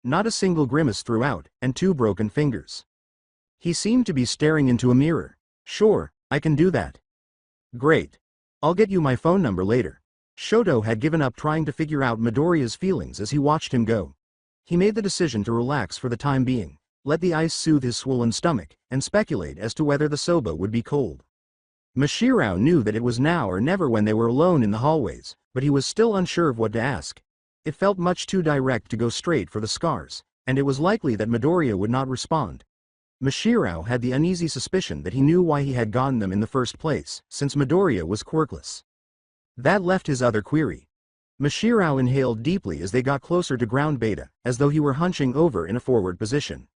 Not a single grimace throughout, and 2 broken fingers. He seemed to be staring into a mirror. "Sure, I can do that." "Great. I'll get you my phone number later." Shoto had given up trying to figure out Midoriya's feelings as he watched him go. He made the decision to relax for the time being, let the ice soothe his swollen stomach, and speculate as to whether the soba would be cold. Mashirao knew that it was now or never when they were alone in the hallways, but he was still unsure of what to ask. It felt much too direct to go straight for the scars, and it was likely that Midoriya would not respond. Mashirao had the uneasy suspicion that he knew why he had gotten them in the first place, since Midoriya was quirkless. That left his other query. Mashirao inhaled deeply as they got closer to ground beta, as though he were hunching over in a forward position.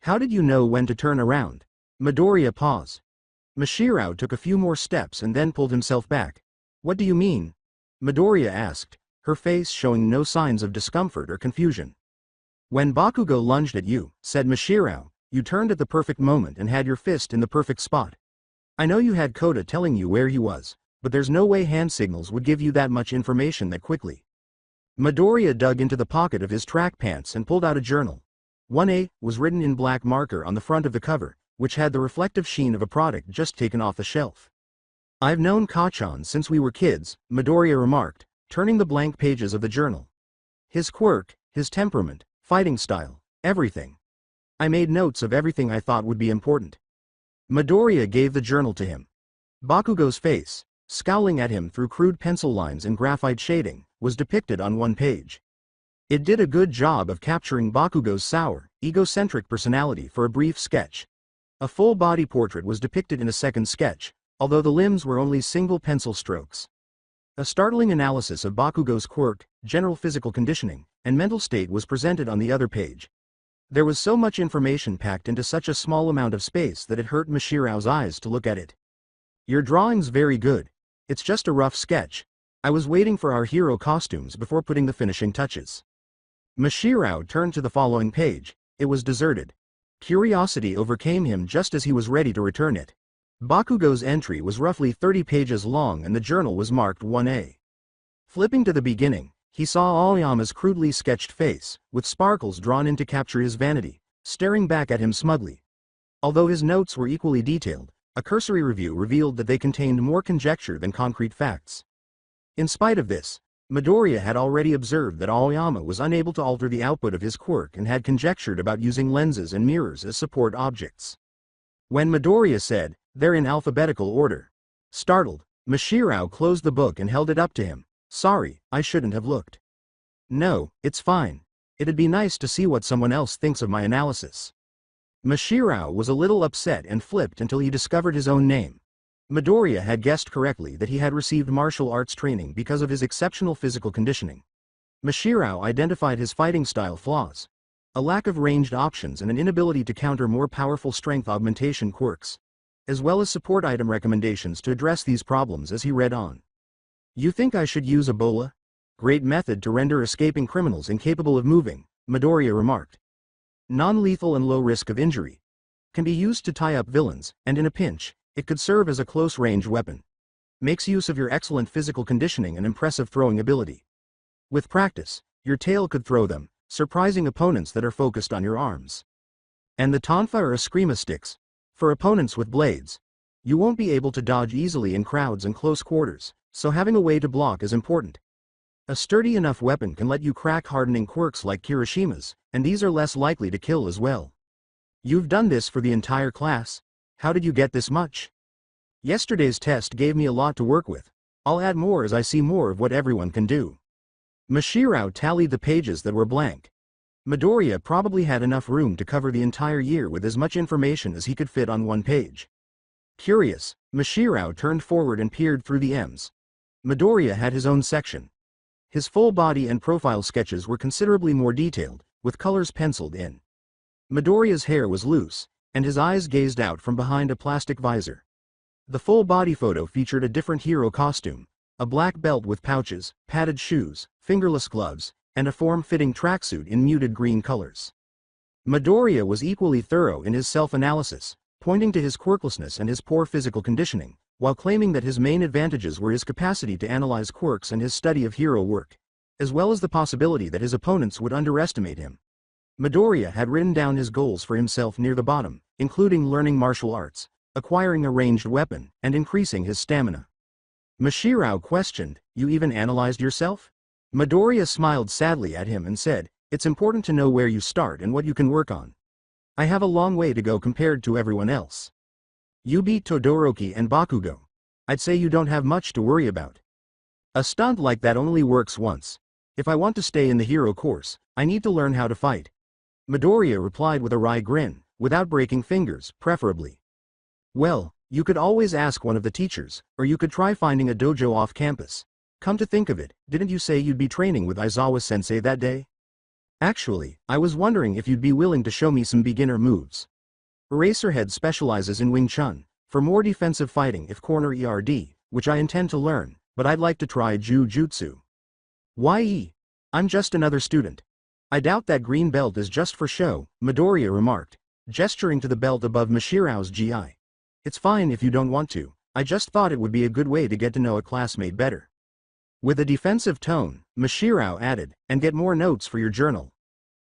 "How did you know when to turn around?" Midoriya paused. Mashirao took a few more steps and then pulled himself back. "What do you mean?" Midoriya asked, her face showing no signs of discomfort or confusion. "When Bakugo lunged at you," said Mashirao, "you turned at the perfect moment and had your fist in the perfect spot. I know you had Kota telling you where he was, but there's no way hand signals would give you that much information that quickly." Midoriya dug into the pocket of his track pants and pulled out a journal. 1A was written in black marker on the front of the cover, which had the reflective sheen of a product just taken off the shelf. "I've known Kachan since we were kids," Midoriya remarked, turning the blank pages of the journal. "His quirk, his temperament, fighting style, everything. I made notes of everything I thought would be important." Midoriya gave the journal to him. Bakugo's face, scowling at him through crude pencil lines and graphite shading, was depicted on one page. It did a good job of capturing Bakugo's sour, egocentric personality for a brief sketch. A full body portrait was depicted in a second sketch, although the limbs were only single pencil strokes. A startling analysis of Bakugo's quirk, general physical conditioning, and mental state was presented on the other page. There was so much information packed into such a small amount of space that it hurt Mashirao's eyes to look at it. "Your drawing's very good. It's just a rough sketch. I was waiting for our hero costumes before putting the finishing touches." Mashirao turned to the following page. It was deserted. Curiosity overcame him just as he was ready to return it. Bakugo's entry was roughly 30 pages long and the journal was marked 1A. Flipping to the beginning, he saw Aoyama's crudely sketched face, with sparkles drawn in to capture his vanity, staring back at him smugly. Although his notes were equally detailed, a cursory review revealed that they contained more conjecture than concrete facts. In spite of this, Midoriya had already observed that Aoyama was unable to alter the output of his quirk and had conjectured about using lenses and mirrors as support objects. When Midoriya said, "They're in alphabetical order," startled, Mashirao closed the book and held it up to him. "Sorry, I shouldn't have looked." "No, it's fine. It'd be nice to see what someone else thinks of my analysis." Mashirao was a little upset and flipped until he discovered his own name. Midoriya had guessed correctly that he had received martial arts training because of his exceptional physical conditioning. Mashirao identified his fighting style flaws: a lack of ranged options and an inability to counter more powerful strength augmentation quirks, as well as support item recommendations to address these problems as he read on. "You think I should use Ebola?" Great method to render escaping criminals incapable of moving, Midoriya remarked. Non-lethal and low risk of injury. Can be used to tie up villains, and in a pinch, it could serve as a close-range weapon. Makes use of your excellent physical conditioning and impressive throwing ability. With practice, your tail could throw them, surprising opponents that are focused on your arms. And the tonfa or eskrima sticks. For opponents with blades. You won't be able to dodge easily in crowds and close quarters, so having a way to block is important. A sturdy enough weapon can let you crack hardening quirks like Kirishima's, and these are less likely to kill as well. You've done this for the entire class? How did you get this much? Yesterday's test gave me a lot to work with. I'll add more as I see more of what everyone can do. Mashirao tallied the pages that were blank. Midoriya probably had enough room to cover the entire year with as much information as he could fit on one page. Curious, Mashirao turned forward and peered through the M's. Midoriya had his own section. His full body and profile sketches were considerably more detailed, with colors penciled in. Midoriya's hair was loose, and his eyes gazed out from behind a plastic visor. The full body photo featured a different hero costume, a black belt with pouches, padded shoes, fingerless gloves, and a form-fitting tracksuit in muted green colors. Midoriya was equally thorough in his self-analysis, pointing to his quirklessness and his poor physical conditioning, while claiming that his main advantages were his capacity to analyze quirks and his study of hero work, as well as the possibility that his opponents would underestimate him. Midoriya had written down his goals for himself near the bottom, including learning martial arts, acquiring a ranged weapon, and increasing his stamina. Mashirao questioned, "You even analyzed yourself?" Midoriya smiled sadly at him and said, "It's important to know where you start and what you can work on. I have a long way to go compared to everyone else. You beat Todoroki and Bakugo. I'd say you don't have much to worry about. A stunt like that only works once. If I want to stay in the hero course, I need to learn how to fight." Midoriya replied with a wry grin, without breaking fingers, preferably. "Well, you could always ask one of the teachers, or you could try finding a dojo off campus. Come to think of it, didn't you say you'd be training with Aizawa-sensei that day? Actually, I was wondering if you'd be willing to show me some beginner moves. Eraserhead specializes in Wing Chun, for more defensive fighting if corner ERD, which I intend to learn, but I'd like to try Jiu-Jitsu. Ye? I'm just another student. I doubt that green belt is just for show," Midoriya remarked, gesturing to the belt above Mashirao's GI. "It's fine if you don't want to, I just thought it would be a good way to get to know a classmate better." With a defensive tone, Mashirao added, "And get more notes for your journal.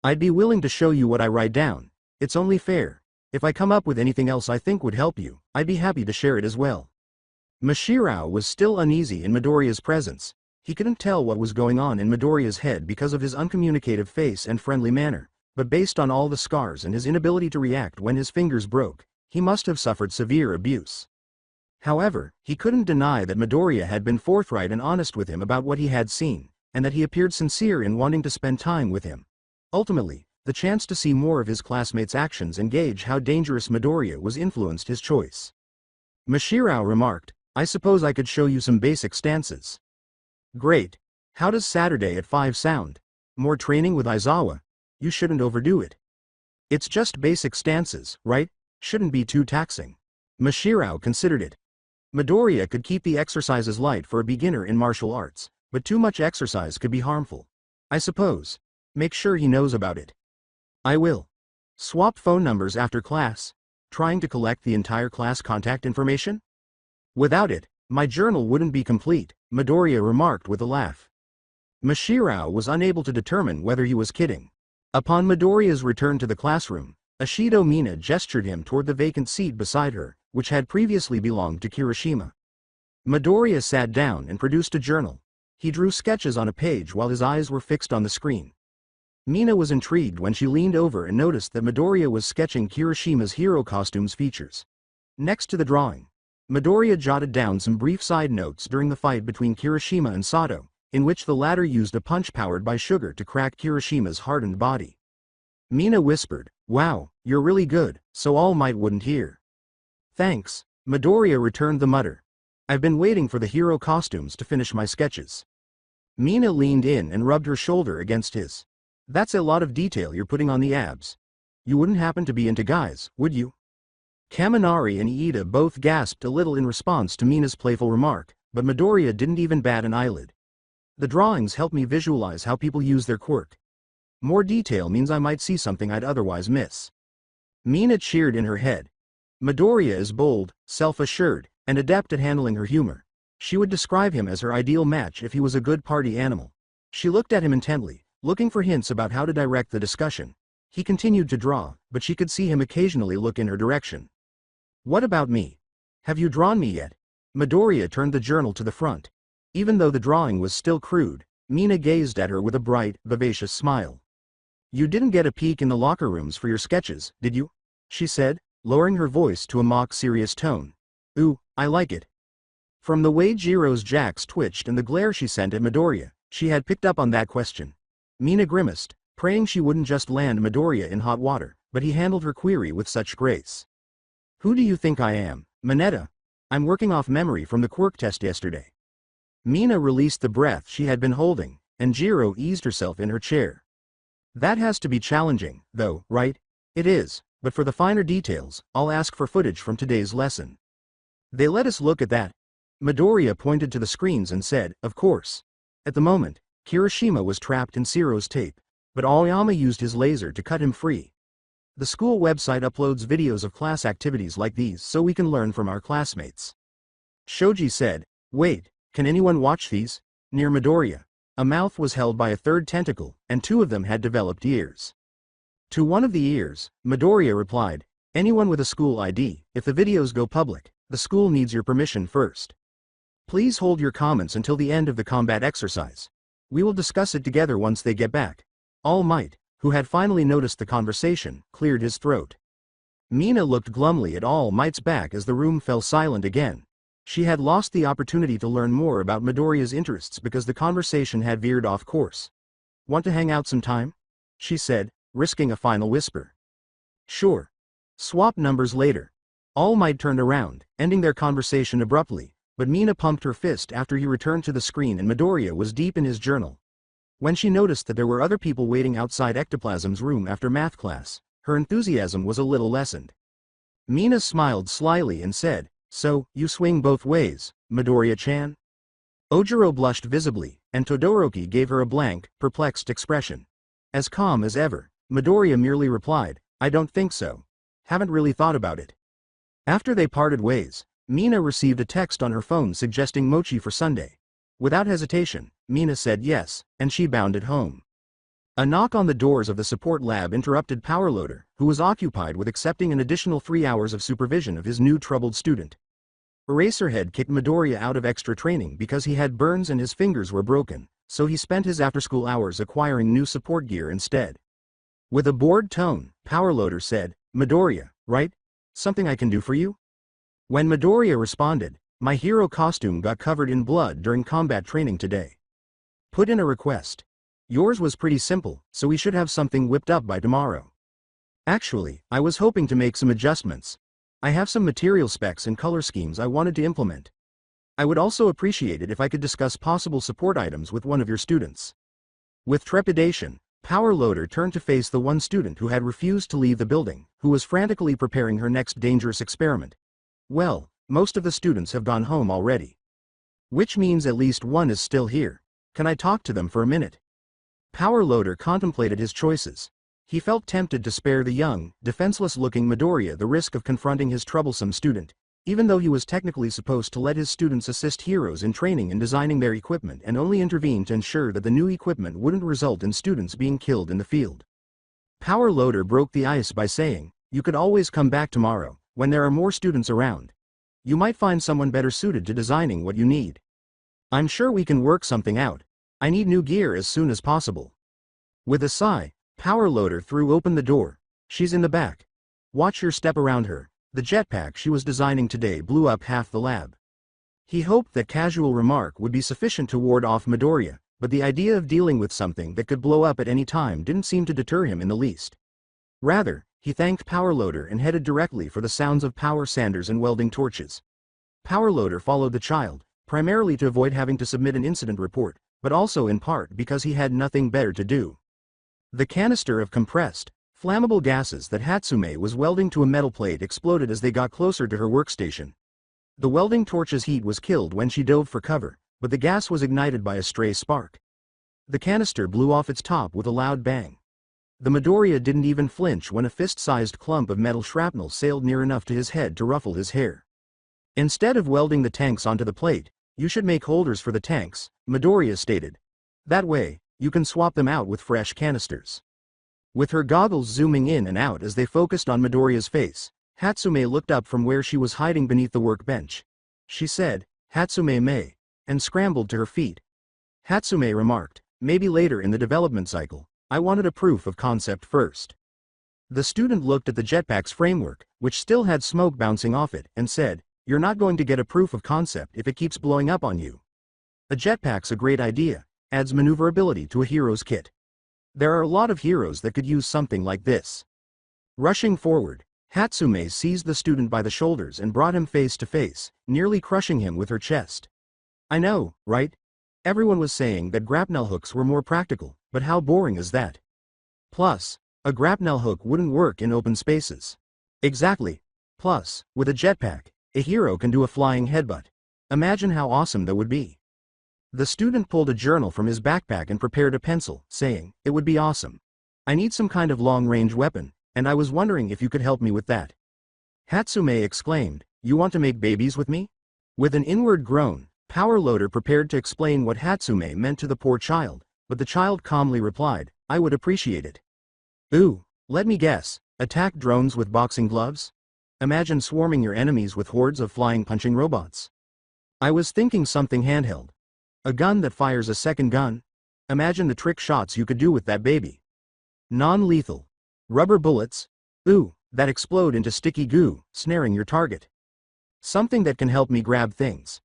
I'd be willing to show you what I write down. It's only fair. If I come up with anything else I think would help you, I'd be happy to share it as well." Mashirao was still uneasy in Midoriya's presence. He couldn't tell what was going on in Midoriya's head because of his uncommunicative face and friendly manner, but based on all the scars and his inability to react when his fingers broke, he must have suffered severe abuse. However, he couldn't deny that Midoriya had been forthright and honest with him about what he had seen, and that he appeared sincere in wanting to spend time with him. Ultimately, the chance to see more of his classmates' actions and gauge how dangerous Midoriya was influenced his choice. Mashirao remarked, "I suppose I could show you some basic stances." "Great. How does Saturday at 5 sound? More training with Aizawa? You shouldn't overdo it. It's just basic stances, right? Shouldn't be too taxing." Mashirao considered it. Midoriya could keep the exercises light for a beginner in martial arts, but too much exercise could be harmful. "I suppose. Make sure he knows about it." "I will. Swap phone numbers after class. Trying to collect the entire class contact information? Without it, my journal wouldn't be complete," Midoriya remarked with a laugh. Mashirao was unable to determine whether he was kidding. Upon Midoriya's return to the classroom, Ashido Mina gestured him toward the vacant seat beside her, which had previously belonged to Kirishima. Midoriya sat down and produced a journal. He drew sketches on a page while his eyes were fixed on the screen. Mina was intrigued when she leaned over and noticed that Midoriya was sketching Kirishima's hero costume's features. Next to the drawing, Midoriya jotted down some brief side notes during the fight between Kirishima and Sato, in which the latter used a punch powered by sugar to crack Kirishima's hardened body. Mina whispered, "Wow, you're really good, so All Might wouldn't hear." "Thanks," Midoriya returned the mutter. "I've been waiting for the hero costumes to finish my sketches." Mina leaned in and rubbed her shoulder against his. "That's a lot of detail you're putting on the abs. You wouldn't happen to be into guys, would you?" Kaminari and Iida both gasped a little in response to Mina's playful remark, but Midoriya didn't even bat an eyelid. The drawings help me visualize how people use their quirk. More detail means I might see something I'd otherwise miss. Mina cheered in her head. Midoriya is bold, self-assured, and adept at handling her humor. She would describe him as her ideal match if he was a good party animal. She looked at him intently, looking for hints about how to direct the discussion. He continued to draw, but she could see him occasionally look in her direction. What about me? Have you drawn me yet? Midoriya turned the journal to the front. Even though the drawing was still crude, Mina gazed at her with a bright, vivacious smile. You didn't get a peek in the locker rooms for your sketches, did you? She said, lowering her voice to a mock-serious tone. Ooh, I like it. From the way Jiro's jacks twitched and the glare she sent at Midoriya, she had picked up on that question. Mina grimaced, praying she wouldn't just land Midoriya in hot water, but he handled her query with such grace. Who do you think I am, Mineta? I'm working off memory from the quirk test yesterday. Mina released the breath she had been holding, and Jiro eased herself in her chair. That has to be challenging, though, right? It is, but for the finer details, I'll ask for footage from today's lesson. They let us look at that. Midoriya pointed to the screens and said, of course. At the moment, Kirishima was trapped in Sero's tape, but Aoyama used his laser to cut him free. The school website uploads videos of class activities like these so we can learn from our classmates. Shoji said, wait, can anyone watch these? Near Midoriya, a mouth was held by a third tentacle, and two of them had developed ears. To one of the ears, Midoriya replied, anyone with a school ID, if the videos go public, the school needs your permission first. Please hold your comments until the end of the combat exercise. We will discuss it together once they get back. All Might, who had finally noticed the conversation, cleared his throat. Mina looked glumly at All Might's back as the room fell silent again. She had lost the opportunity to learn more about Midoriya's interests because the conversation had veered off course. Want to hang out some time? She said, risking a final whisper. Sure. Swap numbers later. All Might turned around, ending their conversation abruptly, but Mina pumped her fist after he returned to the screen and Midoriya was deep in his journal. When she noticed that there were other people waiting outside Ectoplasm's room after math class, her enthusiasm was a little lessened. Mina smiled slyly and said, so, you swing both ways, Midoriya-chan? Ojiro blushed visibly, and Todoroki gave her a blank, perplexed expression. As calm as ever, Midoriya merely replied, I don't think so. Haven't really thought about it. After they parted ways, Mina received a text on her phone suggesting mochi for Sunday. Without hesitation, Mina said yes, and she bounded home. A knock on the doors of the support lab interrupted Powerloader, who was occupied with accepting an additional 3 hours of supervision of his new troubled student. Eraserhead kicked Midoriya out of extra training because he had burns and his fingers were broken, so he spent his after-school hours acquiring new support gear instead. With a bored tone, Powerloader said, Midoriya, right? Something I can do for you? When Midoriya responded, my hero costume got covered in blood during combat training today. Put in a request. Yours was pretty simple, so we should have something whipped up by tomorrow. Actually, I was hoping to make some adjustments. I have some material specs and color schemes I wanted to implement. I would also appreciate it if I could discuss possible support items with one of your students. With trepidation, Powerloader turned to face the one student who had refused to leave the building, who was frantically preparing her next dangerous experiment. Well, most of the students have gone home already. Which means at least one is still here. Can I talk to them for a minute? Powerloader contemplated his choices. He felt tempted to spare the young, defenseless-looking Midoriya the risk of confronting his troublesome student, even though he was technically supposed to let his students assist heroes in training and designing their equipment and only intervene to ensure that the new equipment wouldn't result in students being killed in the field. Powerloader broke the ice by saying, you could always come back tomorrow, when there are more students around. You might find someone better suited to designing what you need. I'm sure we can work something out. I need new gear as soon as possible. With a sigh, Powerloader threw open the door. She's in the back. Watch your step around her. The jetpack she was designing today blew up half the lab. He hoped that casual remark would be sufficient to ward off Midoriya, but the idea of dealing with something that could blow up at any time didn't seem to deter him in the least. Rather, he thanked Powerloader and headed directly for the sounds of power sanders and welding torches. Powerloader followed the child, primarily to avoid having to submit an incident report, but also in part because he had nothing better to do. The canister of compressed, flammable gases that Hatsume was welding to a metal plate exploded as they got closer to her workstation. The welding torch's heat was killed when she dove for cover, but the gas was ignited by a stray spark. The canister blew off its top with a loud bang. The Midoriya didn't even flinch when a fist-sized clump of metal shrapnel sailed near enough to his head to ruffle his hair. Instead of welding the tanks onto the plate, you should make holders for the tanks, Midoriya stated. That way, you can swap them out with fresh canisters. With her goggles zooming in and out as they focused on Midoriya's face, Hatsume looked up from where she was hiding beneath the workbench. She said, "Hatsume-me," and scrambled to her feet. Hatsume remarked, "Maybe later in the development cycle, I wanted a proof of concept first." The student looked at the jetpack's framework, which still had smoke bouncing off it, and said, "You're not going to get a proof of concept if it keeps blowing up on you. A jetpack's a great idea, adds maneuverability to a hero's kit. There are a lot of heroes that could use something like this." Rushing forward, Hatsume seized the student by the shoulders and brought him face to face, nearly crushing him with her chest. "I know, right? Everyone was saying that grapnel hooks were more practical, but how boring is that? Plus, a grapnel hook wouldn't work in open spaces." "Exactly. Plus, with a jetpack, a hero can do a flying headbutt. Imagine how awesome that would be." The student pulled a journal from his backpack and prepared a pencil, saying, "It would be awesome. I need some kind of long-range weapon, and I was wondering if you could help me with that." Hatsume exclaimed, "You want to make babies with me?" With an inward groan, Power Loader prepared to explain what Hatsume meant to the poor child, but the child calmly replied, "I would appreciate it." "Ooh, let me guess, attack drones with boxing gloves? Imagine swarming your enemies with hordes of flying punching robots." "I was thinking something handheld. A gun that fires a second gun? Imagine the trick shots you could do with that baby. Non-lethal. Rubber bullets? Ooh, that explode into sticky goo, snaring your target. Something that can help me grab things."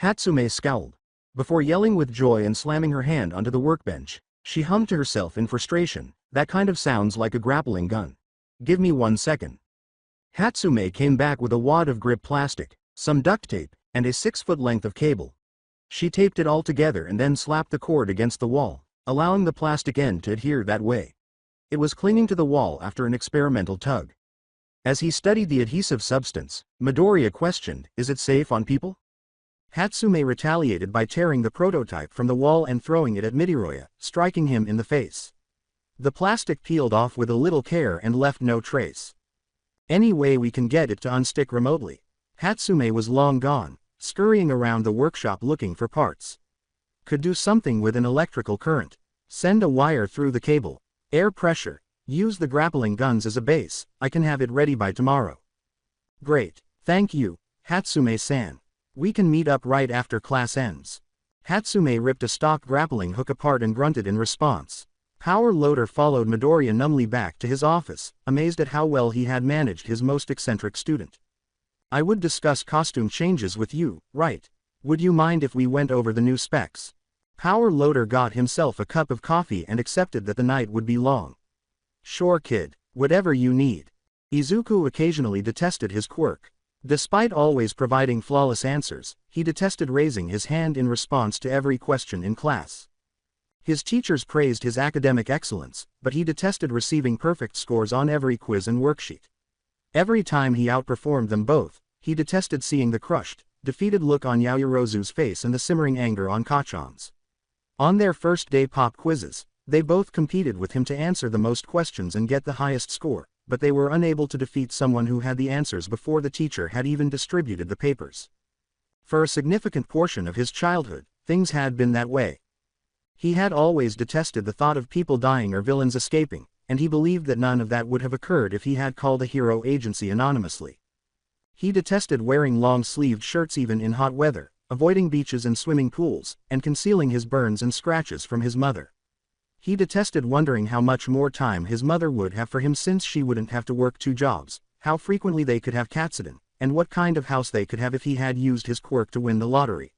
Hatsume scowled. Before yelling with joy and slamming her hand onto the workbench, she hummed to herself in frustration, "That kind of sounds like a grappling gun. Give me 1 second." Hatsume came back with a wad of grip plastic, some duct tape, and a 6-foot length of cable. She taped it all together and then slapped the cord against the wall, allowing the plastic end to adhere that way. It was clinging to the wall after an experimental tug. As he studied the adhesive substance, Midoriya questioned, "Is it safe on people?" Hatsume retaliated by tearing the prototype from the wall and throwing it at Midoriya, striking him in the face. The plastic peeled off with a little care and left no trace. "Any way we can get it to unstick remotely." Hatsume was long gone, scurrying around the workshop looking for parts. "Could do something with an electrical current. Send a wire through the cable. Air pressure. Use the grappling guns as a base. I can have it ready by tomorrow." "Great. Thank you, Hatsume-san. We can meet up right after class ends." Hatsume ripped a stock grappling hook apart and grunted in response. Power Loader followed Midoriya numbly back to his office, amazed at how well he had managed his most eccentric student. "I would discuss costume changes with you, right? Would you mind if we went over the new specs?" Power Loader got himself a cup of coffee and accepted that the night would be long. "Sure kid, whatever you need." Izuku occasionally detested his quirk. Despite always providing flawless answers, he detested raising his hand in response to every question in class. His teachers praised his academic excellence, but he detested receiving perfect scores on every quiz and worksheet. Every time he outperformed them both, he detested seeing the crushed, defeated look on Yaoyorozu's face and the simmering anger on Kachan's. On their first day pop quizzes, they both competed with him to answer the most questions and get the highest score, but they were unable to defeat someone who had the answers before the teacher had even distributed the papers. For a significant portion of his childhood, things had been that way. He had always detested the thought of people dying or villains escaping, and he believed that none of that would have occurred if he had called a hero agency anonymously. He detested wearing long-sleeved shirts even in hot weather, avoiding beaches and swimming pools, and concealing his burns and scratches from his mother. He detested wondering how much more time his mother would have for him since she wouldn't have to work 2 jobs, how frequently they could have katsuden, and what kind of house they could have if he had used his quirk to win the lottery.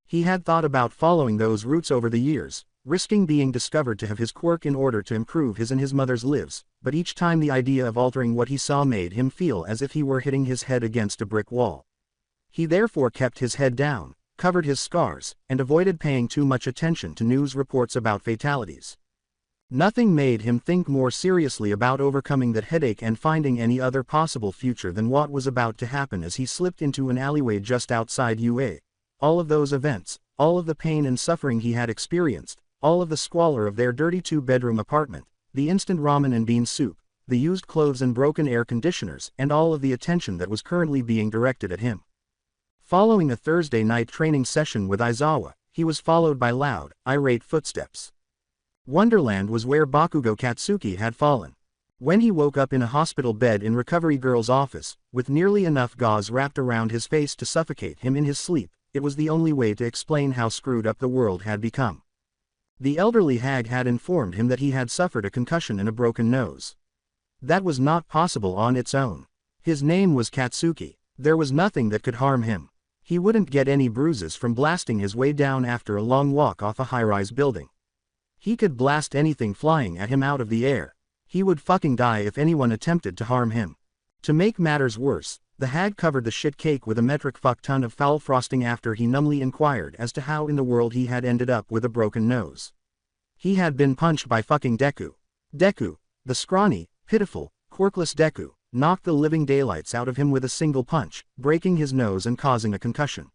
He had thought about following those routes over the years, risking being discovered to have his quirk in order to improve his and his mother's lives, but each time the idea of altering what he saw made him feel as if he were hitting his head against a brick wall. He therefore kept his head down, covered his scars, and avoided paying too much attention to news reports about fatalities. Nothing made him think more seriously about overcoming that headache and finding any other possible future than what was about to happen as he slipped into an alleyway just outside UA. All of those events, all of the pain and suffering he had experienced, all of the squalor of their dirty two-bedroom apartment, the instant ramen and bean soup, the used clothes and broken air conditioners, and all of the attention that was currently being directed at him. Following a Thursday night training session with Aizawa, he was followed by loud, irate footsteps. Wonderland was where Bakugo Katsuki had fallen. When he woke up in a hospital bed in Recovery Girl's office, with nearly enough gauze wrapped around his face to suffocate him in his sleep, it was the only way to explain how screwed up the world had become. The elderly hag had informed him that he had suffered a concussion and a broken nose. That was not possible on its own. His name was Katsuki. There was nothing that could harm him. He wouldn't get any bruises from blasting his way down after a long walk off a high-rise building. He could blast anything flying at him out of the air. He would fucking die if anyone attempted to harm him. To make matters worse, the hag covered the shit cake with a metric fuck ton of foul frosting after he numbly inquired as to how in the world he had ended up with a broken nose. He had been punched by fucking Deku. Deku, the scrawny, pitiful, quirkless Deku, knocked the living daylights out of him with a single punch, breaking his nose and causing a concussion.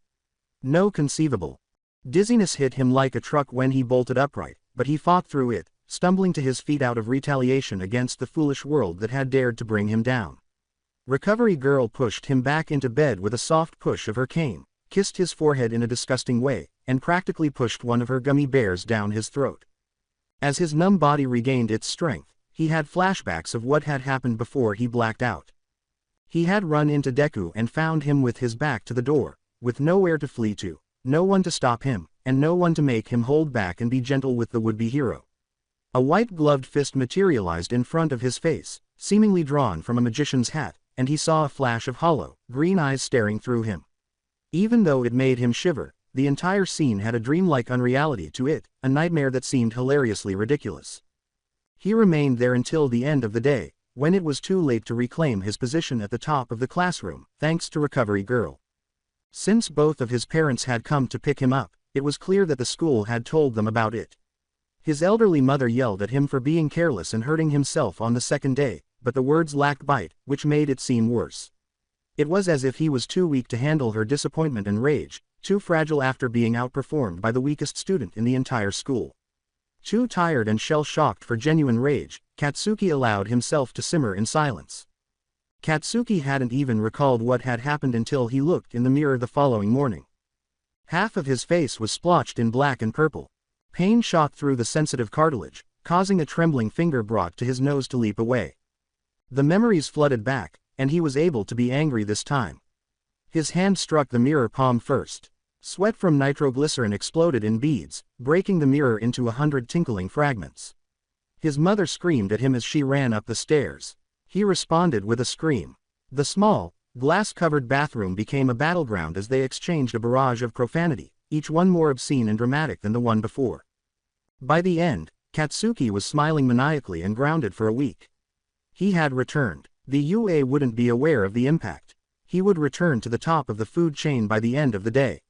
No conceivable. Dizziness hit him like a truck when he bolted upright, but he fought through it, stumbling to his feet out of retaliation against the foolish world that had dared to bring him down. Recovery Girl pushed him back into bed with a soft push of her cane, kissed his forehead in a disgusting way, and practically pushed one of her gummy bears down his throat. As his numb body regained its strength, he had flashbacks of what had happened before he blacked out. He had run into Deku and found him with his back to the door, with nowhere to flee to, no one to stop him, and no one to make him hold back and be gentle with the would-be hero. A white-gloved fist materialized in front of his face, seemingly drawn from a magician's hat, and he saw a flash of hollow, green eyes staring through him. Even though it made him shiver, the entire scene had a dreamlike unreality to it, a nightmare that seemed hilariously ridiculous. He remained there until the end of the day, when it was too late to reclaim his position at the top of the classroom, thanks to Recovery Girl. Since both of his parents had come to pick him up, it was clear that the school had told them about it. His elderly mother yelled at him for being careless and hurting himself on the second day, but the words lacked bite, which made it seem worse. It was as if he was too weak to handle her disappointment and rage, too fragile after being outperformed by the weakest student in the entire school. Too tired and shell-shocked for genuine rage, Katsuki allowed himself to simmer in silence. Katsuki hadn't even recalled what had happened until he looked in the mirror the following morning. Half of his face was splotched in black and purple. Pain shot through the sensitive cartilage, causing a trembling finger brought to his nose to leap away. The memories flooded back, and he was able to be angry this time. His hand struck the mirror palm first. Sweat from nitroglycerin exploded in beads, breaking the mirror into 100 tinkling fragments. His mother screamed at him as she ran up the stairs. He responded with a scream. The small, glass-covered bathroom became a battleground as they exchanged a barrage of profanity, each one more obscene and dramatic than the one before. By the end, Katsuki was smiling maniacally and grounded for a week. He had returned. The UA wouldn't be aware of the impact. He would return to the top of the food chain by the end of the day.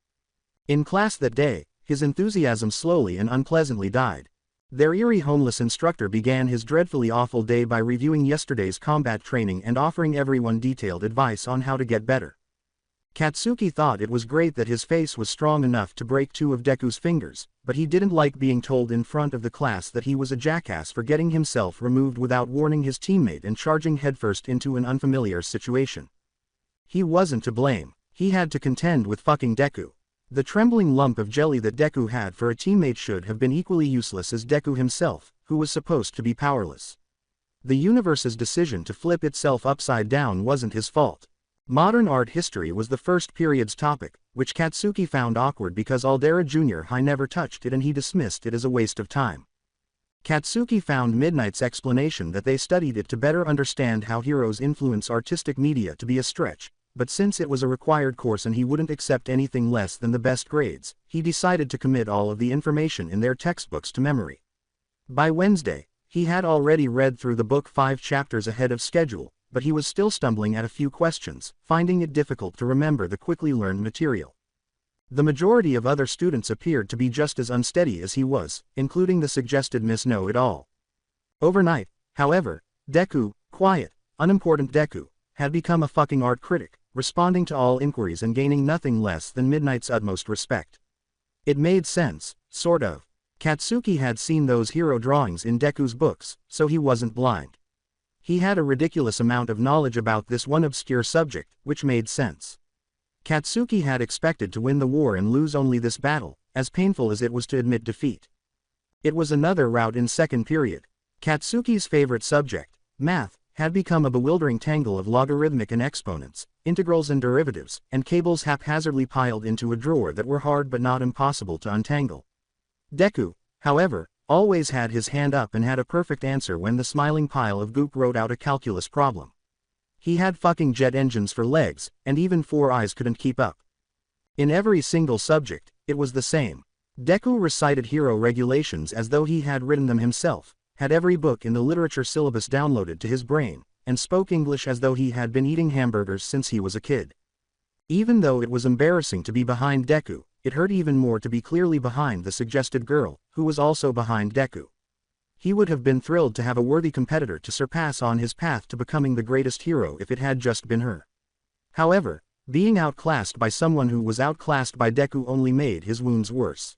In class that day, his enthusiasm slowly and unpleasantly died. Their eerie homeless instructor began his dreadfully awful day by reviewing yesterday's combat training and offering everyone detailed advice on how to get better. Katsuki thought it was great that his face was strong enough to break two of Deku's fingers, but he didn't like being told in front of the class that he was a jackass for getting himself removed without warning his teammate and charging headfirst into an unfamiliar situation. He wasn't to blame. He had to contend with fucking Deku. The trembling lump of jelly that Deku had for a teammate should have been equally useless as Deku himself, who was supposed to be powerless. The universe's decision to flip itself upside down wasn't his fault. Modern art history was the first period's topic, which Katsuki found awkward because Aldera Jr. High never touched it and he dismissed it as a waste of time. Katsuki found Midnight's explanation that they studied it to better understand how heroes influence artistic media to be a stretch, but since it was a required course and he wouldn't accept anything less than the best grades, he decided to commit all of the information in their textbooks to memory. By Wednesday, he had already read through the book 5 chapters ahead of schedule, but he was still stumbling at a few questions, finding it difficult to remember the quickly learned material. The majority of other students appeared to be just as unsteady as he was, including the suggested Miss Know-It-All. Overnight, however, Deku, quiet, unimportant Deku, had become a fucking art critic, responding to all inquiries and gaining nothing less than Midnight's utmost respect. It made sense, sort of. Katsuki had seen those hero drawings in Deku's books, so he wasn't blind. He had a ridiculous amount of knowledge about this one obscure subject, which made sense. Katsuki had expected to win the war and lose only this battle, as painful as it was to admit defeat. It was another rout in second period. Katsuki's favorite subject, math, had become a bewildering tangle of logarithmic and exponents, integrals and derivatives, and cables haphazardly piled into a drawer that were hard but not impossible to untangle. Deku, however, always had his hand up and had a perfect answer when the smiling pile of goop wrote out a calculus problem. He had fucking jet engines for legs, and even 4 eyes couldn't keep up. In every single subject, it was the same. Deku recited hero regulations as though he had written them himself, had every book in the literature syllabus downloaded to his brain, and spoke English as though he had been eating hamburgers since he was a kid. Even though it was embarrassing to be behind Deku, it hurt even more to be clearly behind the suggested girl, who was also behind Deku. He would have been thrilled to have a worthy competitor to surpass on his path to becoming the greatest hero if it had just been her. However, being outclassed by someone who was outclassed by Deku only made his wounds worse.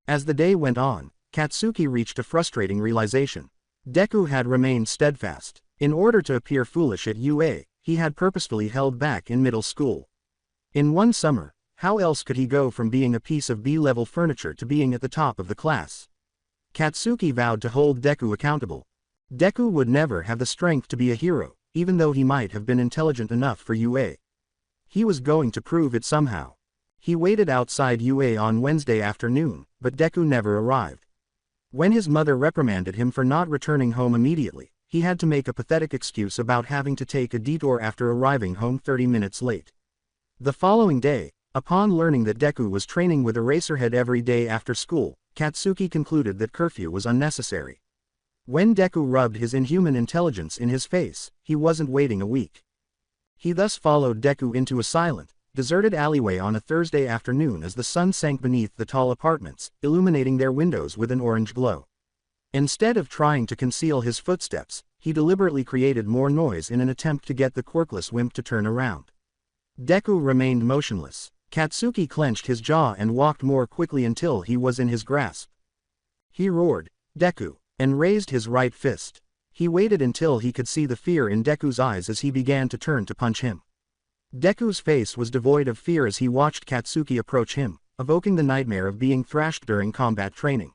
As the day went on, Katsuki reached a frustrating realization. Deku had remained steadfast. In order to appear foolish at UA, he had purposefully held back in middle school. In one summer, how else could he go from being a piece of B-level furniture to being at the top of the class? Katsuki vowed to hold Deku accountable. Deku would never have the strength to be a hero, even though he might have been intelligent enough for UA. He was going to prove it somehow. He waited outside UA on Wednesday afternoon, but Deku never arrived. When his mother reprimanded him for not returning home immediately, he had to make a pathetic excuse about having to take a detour after arriving home 30 minutes late. The following day, upon learning that Deku was training with Eraserhead every day after school, Katsuki concluded that curfew was unnecessary. When Deku rubbed his inhuman intelligence in his face, he wasn't waiting a week. He thus followed Deku into a silent, deserted alleyway on a Thursday afternoon as the sun sank beneath the tall apartments, illuminating their windows with an orange glow. Instead of trying to conceal his footsteps, he deliberately created more noise in an attempt to get the quirkless wimp to turn around. Deku remained motionless. Katsuki clenched his jaw and walked more quickly until he was in his grasp. He roared, "Deku," and raised his right fist. He waited until he could see the fear in Deku's eyes as he began to turn to punch him. Deku's face was devoid of fear as he watched Katsuki approach him, evoking the nightmare of being thrashed during combat training.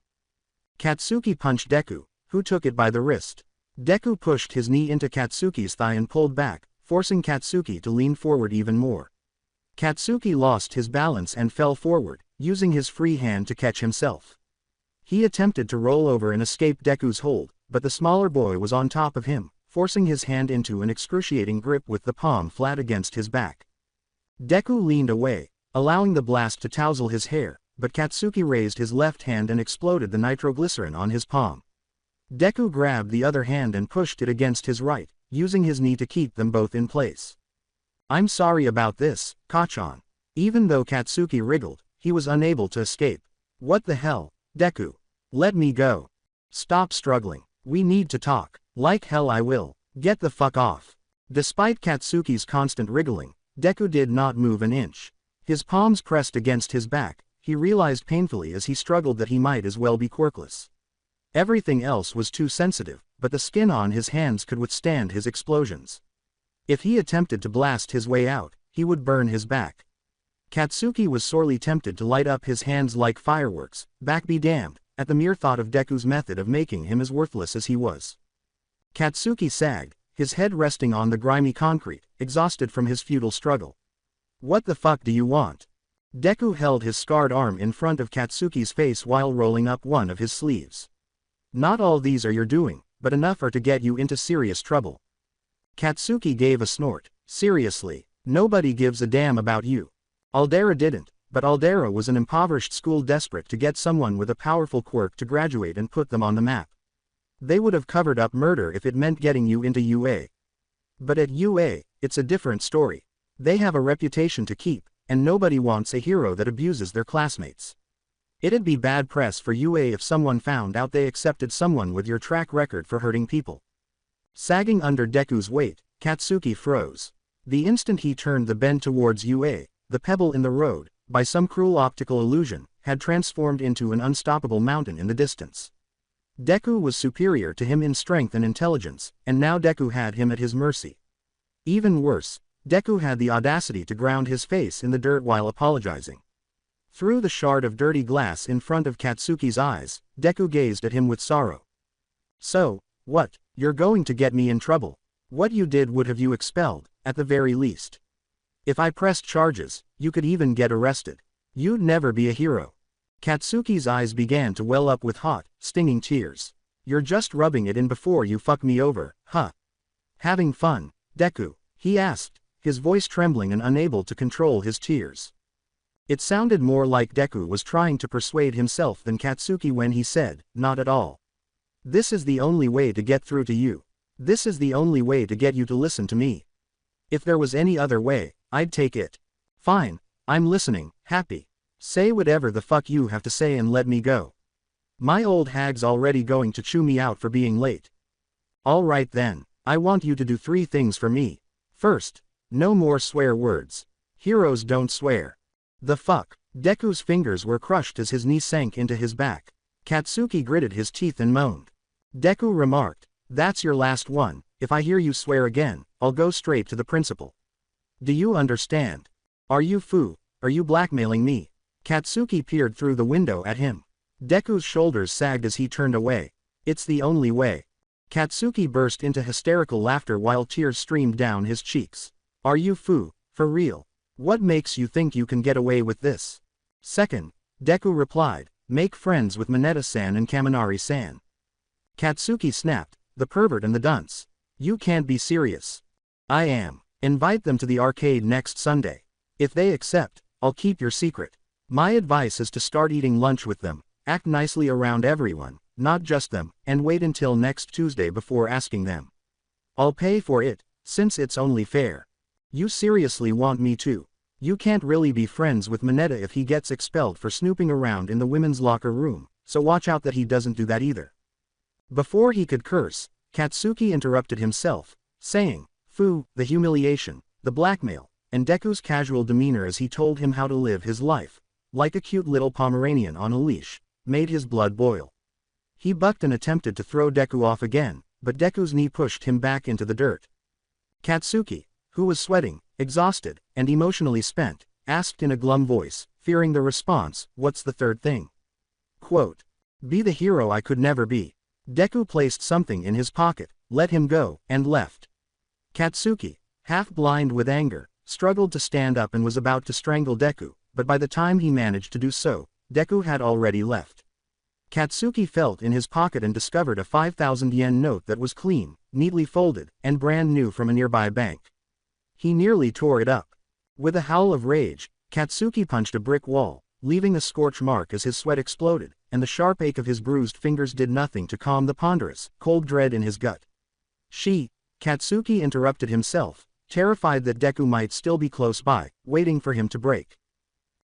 Katsuki punched Deku, who took it by the wrist. Deku pushed his knee into Katsuki's thigh and pulled back, forcing Katsuki to lean forward even more. Katsuki lost his balance and fell forward, using his free hand to catch himself. He attempted to roll over and escape Deku's hold, but the smaller boy was on top of him, forcing his hand into an excruciating grip with the palm flat against his back. Deku leaned away, allowing the blast to tousle his hair, but Katsuki raised his left hand and exploded the nitroglycerin on his palm. Deku grabbed the other hand and pushed it against his right, using his knee to keep them both in place. "I'm sorry about this, Kachan." Even though Katsuki wriggled, he was unable to escape. "What the hell, Deku? Let me go. Stop struggling. We need to talk." "Like hell I will. Get the fuck off." Despite Katsuki's constant wriggling, Deku did not move an inch. His palms pressed against his back, he realized painfully as he struggled that he might as well be quirkless. Everything else was too sensitive, but the skin on his hands could withstand his explosions. If he attempted to blast his way out, he would burn his back. Katsuki was sorely tempted to light up his hands like fireworks, back be damned, at the mere thought of Deku's method of making him as worthless as he was. Katsuki sagged, his head resting on the grimy concrete, exhausted from his futile struggle. "What the fuck do you want?" Deku held his scarred arm in front of Katsuki's face while rolling up one of his sleeves. "Not all these are your doing, but enough are to get you into serious trouble." Katsuki gave a snort. "Seriously, nobody gives a damn about you." Aldera didn't, but Aldera was an impoverished school desperate to get someone with a powerful quirk to graduate and put them on the map. They would have covered up murder if it meant getting you into UA. But at UA, it's a different story. They have a reputation to keep, and nobody wants a hero that abuses their classmates. It'd be bad press for UA if someone found out they accepted someone with your track record for hurting people. Sagging under Deku's weight, Katsuki froze. The instant he turned the bend towards UA, the pebble in the road, by some cruel optical illusion, had transformed into an unstoppable mountain in the distance. Deku was superior to him in strength and intelligence, and now Deku had him at his mercy. Even worse, Deku had the audacity to ground his face in the dirt while apologizing. Through the shard of dirty glass in front of Katsuki's eyes, Deku gazed at him with sorrow. So, what, you're going to get me in trouble? What you did would have you expelled, at the very least. If I pressed charges, you could even get arrested. You'd never be a hero. Katsuki's eyes began to well up with hot, stinging tears. You're just rubbing it in before you fuck me over, huh? Having fun, Deku? He asked, his voice trembling and unable to control his tears. It sounded more like Deku was trying to persuade himself than Katsuki when he said, not at all. This is the only way to get through to you. This is the only way to get you to listen to me. If there was any other way, I'd take it. Fine, I'm listening, happy. Say whatever the fuck you have to say and let me go. My old hag's already going to chew me out for being late. Alright then, I want you to do 3 things for me. First, no more swear words. Heroes don't swear. The fuck? Deku's fingers were crushed as his knee sank into his back. Katsuki gritted his teeth and moaned. Deku remarked, that's your last one. If I hear you swear again, I'll go straight to the principal. Do you understand? Are you foo? Are you blackmailing me? Katsuki peered through the window at him. Deku's shoulders sagged as he turned away. It's the only way. Katsuki burst into hysterical laughter while tears streamed down his cheeks. Are you foo? For real? What makes you think you can get away with this? Second, Deku replied, make friends with Mineta-san and Kaminari-san. Katsuki snapped, the pervert and the dunce. You can't be serious. I am. Invite them to the arcade next Sunday. If they accept, I'll keep your secret. My advice is to start eating lunch with them, act nicely around everyone, not just them, and wait until next Tuesday before asking them. I'll pay for it, since it's only fair. You seriously want me to? You can't really be friends with Mineta if he gets expelled for snooping around in the women's locker room, so watch out that he doesn't do that either. Before he could curse, Katsuki interrupted himself, saying, Fu, the humiliation, the blackmail, and Deku's casual demeanor as he told him how to live his life, like a cute little Pomeranian on a leash, made his blood boil. He bucked and attempted to throw Deku off again, but Deku's knee pushed him back into the dirt. Katsuki, who was sweating, exhausted, and emotionally spent, asked in a glum voice, fearing the response, what's the third thing? Quote, be the hero I could never be. Deku placed something in his pocket, let him go, and left. Katsuki, half blind with anger, struggled to stand up and was about to strangle Deku, but by the time he managed to do so, Deku had already left. Katsuki felt in his pocket and discovered a 5,000 yen note that was clean, neatly folded, and brand new from a nearby bank. He nearly tore it up. With a howl of rage, Katsuki punched a brick wall, leaving a scorch mark as his sweat exploded, and the sharp ache of his bruised fingers did nothing to calm the ponderous, cold dread in his gut. Katsuki interrupted himself, terrified that Deku might still be close by, waiting for him to break.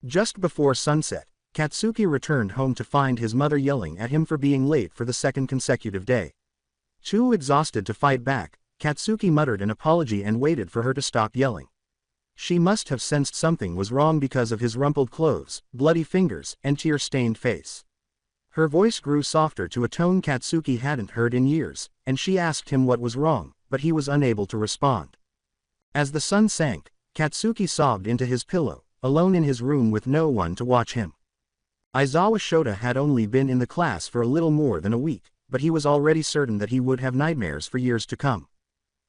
Just before sunset, Katsuki returned home to find his mother yelling at him for being late for the second consecutive day. Too exhausted to fight back, Katsuki muttered an apology and waited for her to stop yelling. She must have sensed something was wrong because of his rumpled clothes, bloody fingers, and tear-stained face. Her voice grew softer to a tone Katsuki hadn't heard in years, and she asked him what was wrong, but he was unable to respond. As the sun sank, Katsuki sobbed into his pillow, alone in his room with no one to watch him. Aizawa Shota had only been in the class for a little more than a week, but he was already certain that he would have nightmares for years to come.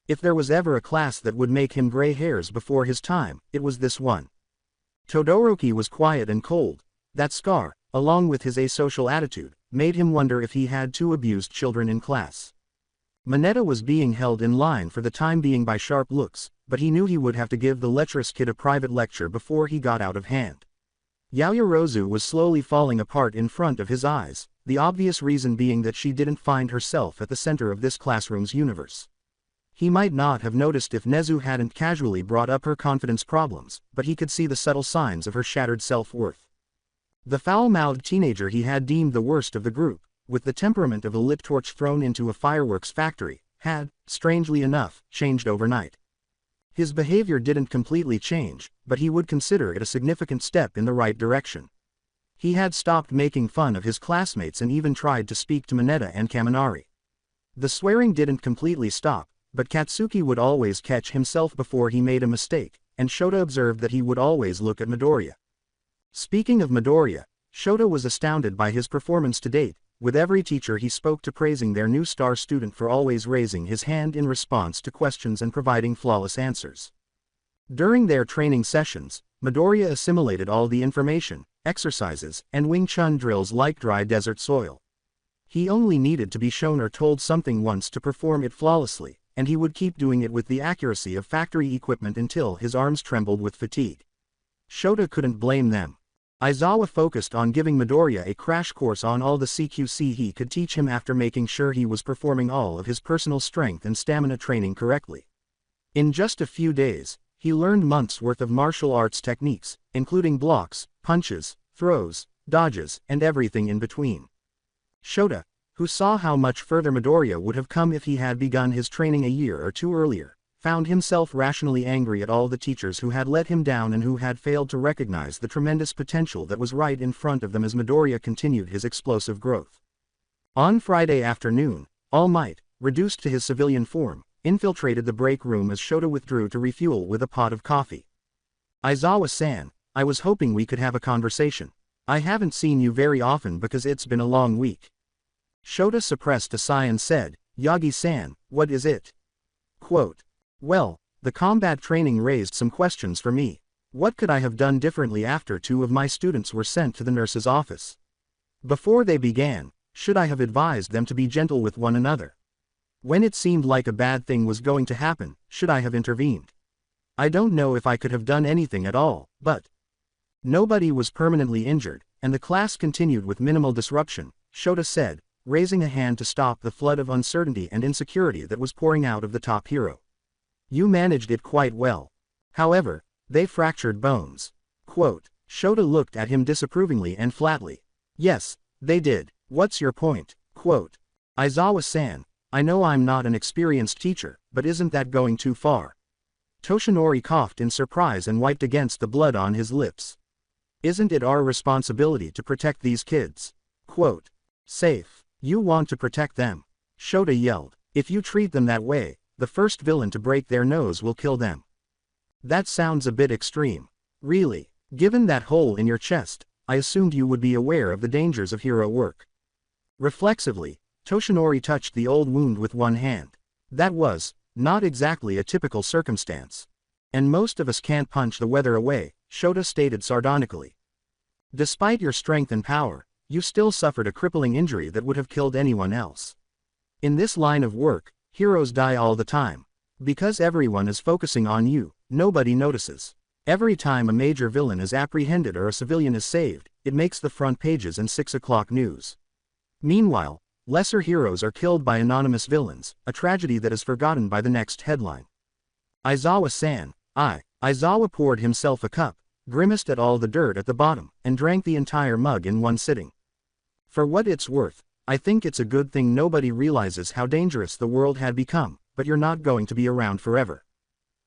If there was ever a class that would make him gray hairs before his time, it was this one. Todoroki was quiet and cold. That scar, along with his asocial attitude, made him wonder if he had 2 abused children in class. Mineta was being held in line for the time being by sharp looks, but he knew he would have to give the lecherous kid a private lecture before he got out of hand. Yaoyorozu was slowly falling apart in front of his eyes, the obvious reason being that she didn't find herself at the center of this classroom's universe. He might not have noticed if Nezu hadn't casually brought up her confidence problems, but he could see the subtle signs of her shattered self-worth. The foul-mouthed teenager he had deemed the worst of the group, with the temperament of a lit torch thrown into a fireworks factory, had, strangely enough, changed overnight. His behavior didn't completely change, but he would consider it a significant step in the right direction. He had stopped making fun of his classmates and even tried to speak to Mineta and Kaminari. The swearing didn't completely stop, but Katsuki would always catch himself before he made a mistake, and Shota observed that he would always look at Midoriya. Speaking of Midoriya, Shota was astounded by his performance to date, with every teacher he spoke to praising their new star student for always raising his hand in response to questions and providing flawless answers. During their training sessions, Midoriya assimilated all the information, exercises, and Wing Chun drills like dry desert soil. He only needed to be shown or told something once to perform it flawlessly, and he would keep doing it with the accuracy of factory equipment until his arms trembled with fatigue. Shota couldn't blame them. Aizawa focused on giving Midoriya a crash course on all the CQC he could teach him after making sure he was performing all of his personal strength and stamina training correctly. In just a few days, he learned months' worth of martial arts techniques, including blocks, punches, throws, dodges, and everything in between. Shota, who saw how much further Midoriya would have come if he had begun his training a year or two earlier, found himself rationally angry at all the teachers who had let him down and who had failed to recognize the tremendous potential that was right in front of them as Midoriya continued his explosive growth. On Friday afternoon, All Might, reduced to his civilian form, infiltrated the break room as Shota withdrew to refuel with a pot of coffee. Aizawa-san, I was hoping we could have a conversation. I haven't seen you very often because it's been a long week. Shota suppressed a sigh and said, Yagi-san, what is it? Quote, well, the combat training raised some questions for me. What could I have done differently after 2 of my students were sent to the nurse's office? Before they began, should I have advised them to be gentle with one another? When it seemed like a bad thing was going to happen, should I have intervened? I don't know if I could have done anything at all, but nobody was permanently injured, and the class continued with minimal disruption, Shota said, raising a hand to stop the flood of uncertainty and insecurity that was pouring out of the top hero. You managed it quite well. However, they fractured bones. Quote, Shota looked at him disapprovingly and flatly. Yes, they did. What's your point? Quote, Aizawa-san, I know I'm not an experienced teacher, but isn't that going too far? Toshinori coughed in surprise and wiped against the blood on his lips. Isn't it our responsibility to protect these kids? Quote, safe. You want to protect them? Shota yelled. If you treat them that way, the first villain to break their nose will kill them. That sounds a bit extreme. Really, given that hole in your chest, I assumed you would be aware of the dangers of hero work. Reflexively, Toshinori touched the old wound with one hand. That was not exactly a typical circumstance. And most of us can't punch the weather away, Shota stated sardonically. Despite your strength and power, you still suffered a crippling injury that would have killed anyone else. In this line of work, heroes die all the time. Because everyone is focusing on you, nobody notices. Every time a major villain is apprehended or a civilian is saved, it makes the front pages and 6 o'clock news. Meanwhile, lesser heroes are killed by anonymous villains, a tragedy that is forgotten by the next headline. Aizawa-san, Aizawa poured himself a cup, grimaced at all the dirt at the bottom, and drank the entire mug in one sitting. For what it's worth, I think it's a good thing nobody realizes how dangerous the world had become, but you're not going to be around forever.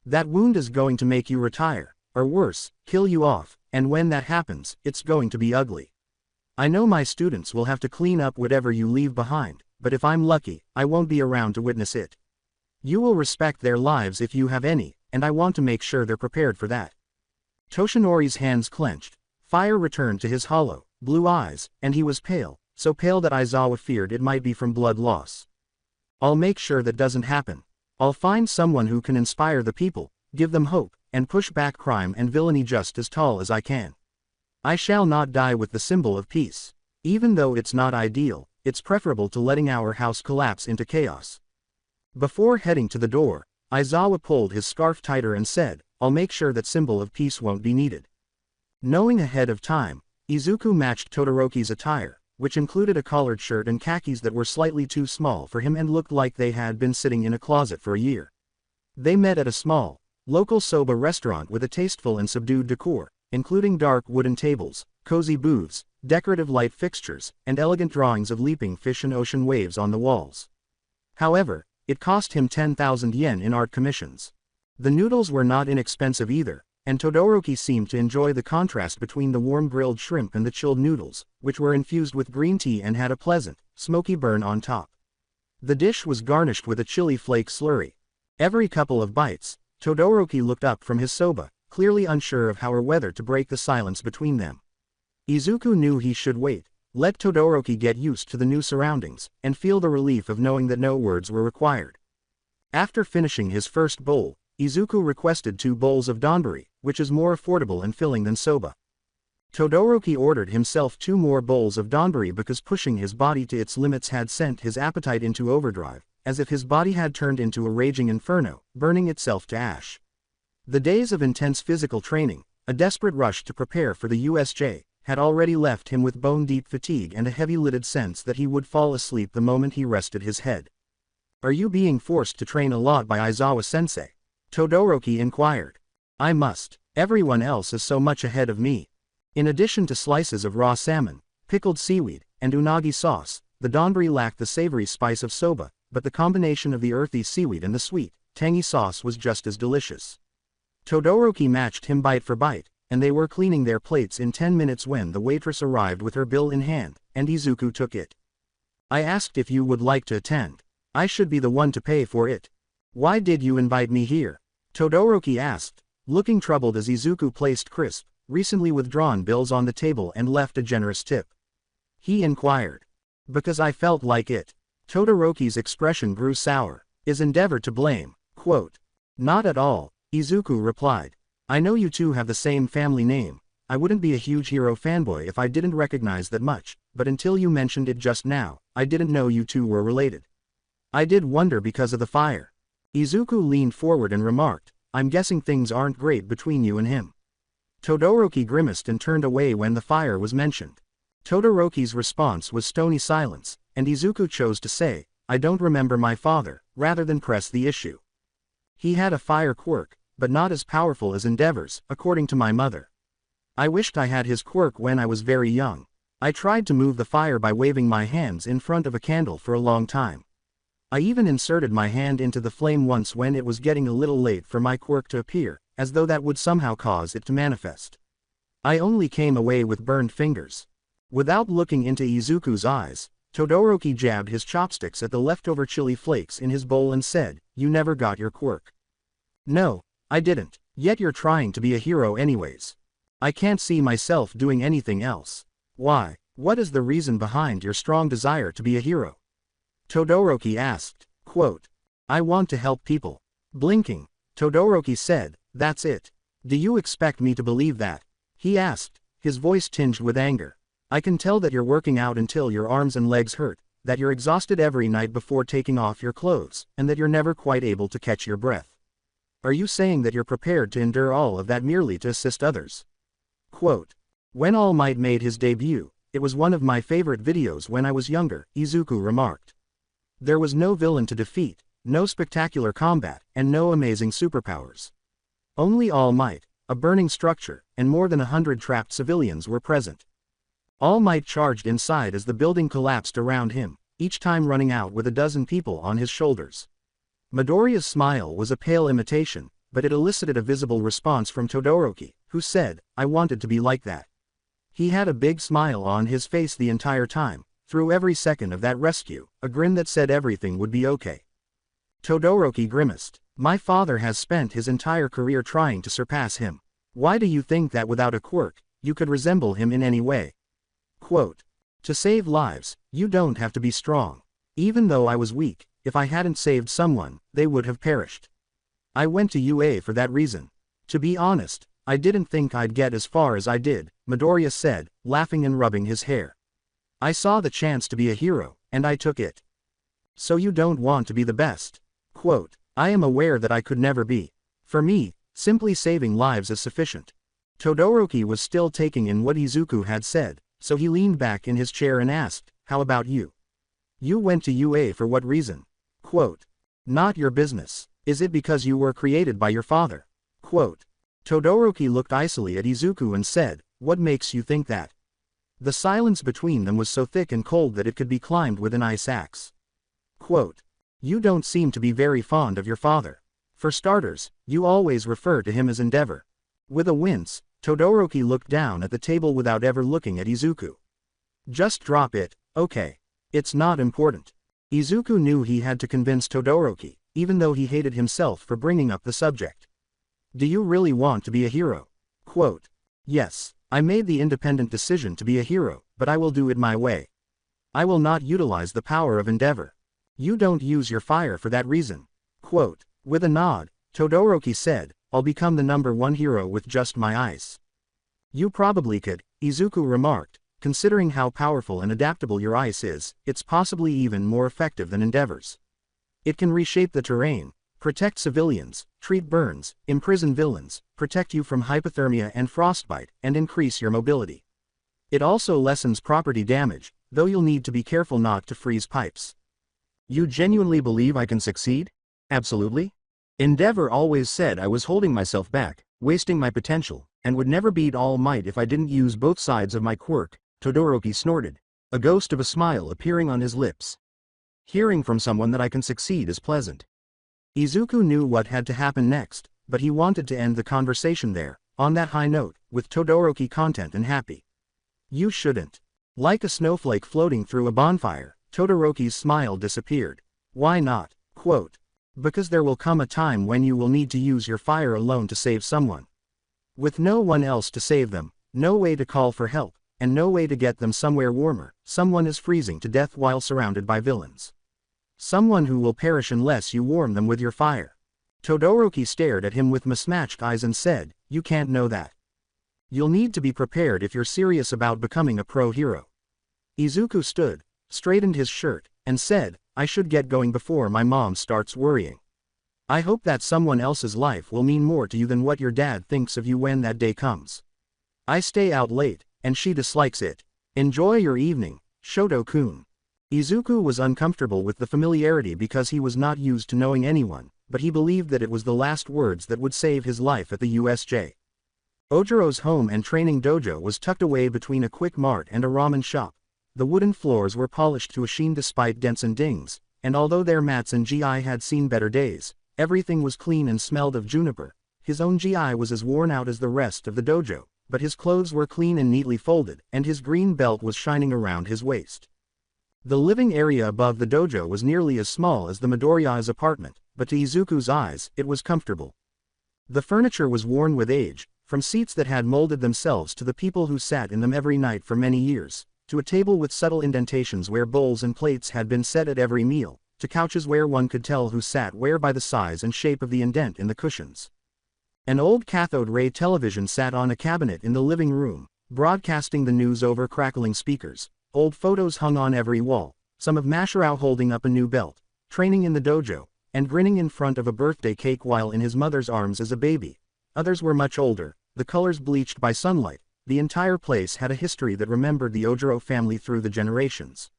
That wound is going to make you retire, or worse, kill you off, and when that happens, it's going to be ugly. I know my students will have to clean up whatever you leave behind, but if I'm lucky, I won't be around to witness it. You will respect their lives if you have any, and I want to make sure they're prepared for that. Toshinori's hands clenched, fire returned to his hollow, blue eyes, and he was pale, so pale that Aizawa feared it might be from blood loss. I'll make sure that doesn't happen. I'll find someone who can inspire the people, give them hope, and push back crime and villainy just as tall as I can. I shall not die with the symbol of peace. Even though it's not ideal, it's preferable to letting our house collapse into chaos. Before heading to the door, Aizawa pulled his scarf tighter and said, I'll make sure that symbol of peace won't be needed. Knowing ahead of time, Izuku matched Todoroki's attire, which included a collared shirt and khakis that were slightly too small for him and looked like they had been sitting in a closet for a year. They met at a small, local soba restaurant with a tasteful and subdued decor, including dark wooden tables, cozy booths, decorative light fixtures, and elegant drawings of leaping fish and ocean waves on the walls. However, it cost him 10,000 yen in art commissions. The noodles were not inexpensive either, and Todoroki seemed to enjoy the contrast between the warm grilled shrimp and the chilled noodles, which were infused with green tea and had a pleasant, smoky burn on top. The dish was garnished with a chili flake slurry. Every couple of bites, Todoroki looked up from his soba, clearly unsure of how or whether to break the silence between them. Izuku knew he should wait, let Todoroki get used to the new surroundings, and feel the relief of knowing that no words were required. After finishing his first bowl, Izuku requested 2 bowls of donburi, which is more affordable and filling than soba. Todoroki ordered himself 2 more bowls of donburi because pushing his body to its limits had sent his appetite into overdrive, as if his body had turned into a raging inferno, burning itself to ash. The days of intense physical training, a desperate rush to prepare for the USJ, had already left him with bone-deep fatigue and a heavy-lidded sense that he would fall asleep the moment he rested his head. "Are you being forced to train a lot by Aizawa-sensei?" Todoroki inquired. "I must. Everyone else is so much ahead of me." In addition to slices of raw salmon, pickled seaweed, and unagi sauce, the donburi lacked the savory spice of soba, but the combination of the earthy seaweed and the sweet, tangy sauce was just as delicious. Todoroki matched him bite for bite, and they were cleaning their plates in 10 minutes when the waitress arrived with her bill in hand, and Izuku took it. "I asked if you would like to attend. I should be the one to pay for it. Why did you invite me here?" Todoroki asked, looking troubled as Izuku placed crisp, recently withdrawn bills on the table and left a generous tip. He inquired. "Because I felt like it." Todoroki's expression grew sour. His endeavor to blame, quote, "Not at all," Izuku replied. "I know you two have the same family name. I wouldn't be a huge hero fanboy if I didn't recognize that much, but until you mentioned it just now, I didn't know you two were related. I did wonder because of the fire." Izuku leaned forward and remarked, "I'm guessing things aren't great between you and him." Todoroki grimaced and turned away when the fire was mentioned. Todoroki's response was stony silence, and Izuku chose to say, "I don't remember my father," rather than press the issue. "He had a fire quirk, but not as powerful as Endeavor's, according to my mother. I wished I had his quirk when I was very young. I tried to move the fire by waving my hands in front of a candle for a long time. I even inserted my hand into the flame once when it was getting a little late for my quirk to appear, as though that would somehow cause it to manifest. I only came away with burned fingers." Without looking into Izuku's eyes, Todoroki jabbed his chopsticks at the leftover chili flakes in his bowl and said, "You never got your quirk." "No, I didn't, yet you're trying to be a hero anyways. I can't see myself doing anything else. Why, what is the reason behind your strong desire to be a hero?" Todoroki asked, quote, "I want to help people." Blinking, Todoroki said, "That's it. Do you expect me to believe that?" he asked, his voice tinged with anger. "I can tell that you're working out until your arms and legs hurt, that you're exhausted every night before taking off your clothes, and that you're never quite able to catch your breath. Are you saying that you're prepared to endure all of that merely to assist others?" Quote, "When All Might made his debut, it was one of my favorite videos when I was younger," Izuku remarked. "There was no villain to defeat, no spectacular combat, and no amazing superpowers. Only All Might, a burning structure, and more than 100 trapped civilians were present. All Might charged inside as the building collapsed around him, each time running out with a dozen people on his shoulders." Midoriya's smile was a pale imitation, but it elicited a visible response from Todoroki, who said, "I wanted to be like that." He had a big smile on his face the entire time, through every second of that rescue, a grin that said everything would be okay. Todoroki grimaced. "My father has spent his entire career trying to surpass him. Why do you think that without a quirk, you could resemble him in any way?" Quote, "To save lives, you don't have to be strong. Even though I was weak, if I hadn't saved someone, they would have perished. I went to UA for that reason. To be honest, I didn't think I'd get as far as I did," Midoriya said, laughing and rubbing his hair. "I saw the chance to be a hero, and I took it." "So you don't want to be the best?" Quote, "I am aware that I could never be. For me, simply saving lives is sufficient." Todoroki was still taking in what Izuku had said, so he leaned back in his chair and asked, "How about you? You went to UA for what reason?" Quote, "Not your business. Is it because you were created by your father?" Quote, Todoroki looked icily at Izuku and said, "What makes you think that?" The silence between them was so thick and cold that it could be climbed with an ice axe. Quote, "You don't seem to be very fond of your father. For starters, you always refer to him as Endeavor." With a wince, Todoroki looked down at the table without ever looking at Izuku. Just drop it, okay. It's not important. Izuku knew he had to convince Todoroki, even though he hated himself for bringing up the subject. Do you really want to be a hero? Quote. Yes, I made the independent decision to be a hero, but I will do it my way. I will not utilize the power of endeavor. You don't use your fire for that reason. Quote. With a nod, Todoroki said, I'll become the #1 hero with just my ice. You probably could, Izuku remarked, considering how powerful and adaptable your ice is, it's possibly even more effective than endeavor's. It can reshape the terrain, protect civilians, treat burns, imprison villains, protect you from hypothermia and frostbite, and increase your mobility. It also lessens property damage, though you'll need to be careful not to freeze pipes. You genuinely believe I can succeed? Absolutely. Endeavor always said I was holding myself back, wasting my potential, and would never beat All Might if I didn't use both sides of my quirk, Todoroki snorted, a ghost of a smile appearing on his lips. Hearing from someone that I can succeed is pleasant. Izuku knew what had to happen next, but he wanted to end the conversation there, on that high note, with Todoroki content and happy. You shouldn't. Like a snowflake floating through a bonfire, Todoroki's smile disappeared. Why not? Quote. Because there will come a time when you will need to use your fire alone to save someone. With no one else to save them, no way to call for help, and no way to get them somewhere warmer, someone is freezing to death while surrounded by villains. Someone who will perish unless you warm them with your fire. Todoroki stared at him with mismatched eyes and said, You can't know that. You'll need to be prepared if you're serious about becoming a pro hero. Izuku stood, straightened his shirt, and said, I should get going before my mom starts worrying. I hope that someone else's life will mean more to you than what your dad thinks of you when that day comes. I stay out late, and she dislikes it. Enjoy your evening, Shoto-kun. Izuku was uncomfortable with the familiarity because he was not used to knowing anyone, but he believed that it was the last words that would save his life at the USJ. Ojiro's home and training dojo was tucked away between a quick mart and a ramen shop. The wooden floors were polished to a sheen despite dents and dings, and although their mats and GI had seen better days, everything was clean and smelled of juniper. His own GI was as worn out as the rest of the dojo, but his clothes were clean and neatly folded, and his green belt was shining around his waist. The living area above the dojo was nearly as small as the Midoriya's apartment, but to Izuku's eyes, it was comfortable. The furniture was worn with age, from seats that had molded themselves to the people who sat in them every night for many years, to a table with subtle indentations where bowls and plates had been set at every meal, to couches where one could tell who sat where by the size and shape of the indent in the cushions. An old cathode ray television sat on a cabinet in the living room, broadcasting the news over crackling speakers. Old photos hung on every wall, some of Mashirao holding up a new belt, training in the dojo, and grinning in front of a birthday cake while in his mother's arms as a baby. Others were much older, the colors bleached by sunlight. The entire place had a history that remembered the Ojiro family through the generations.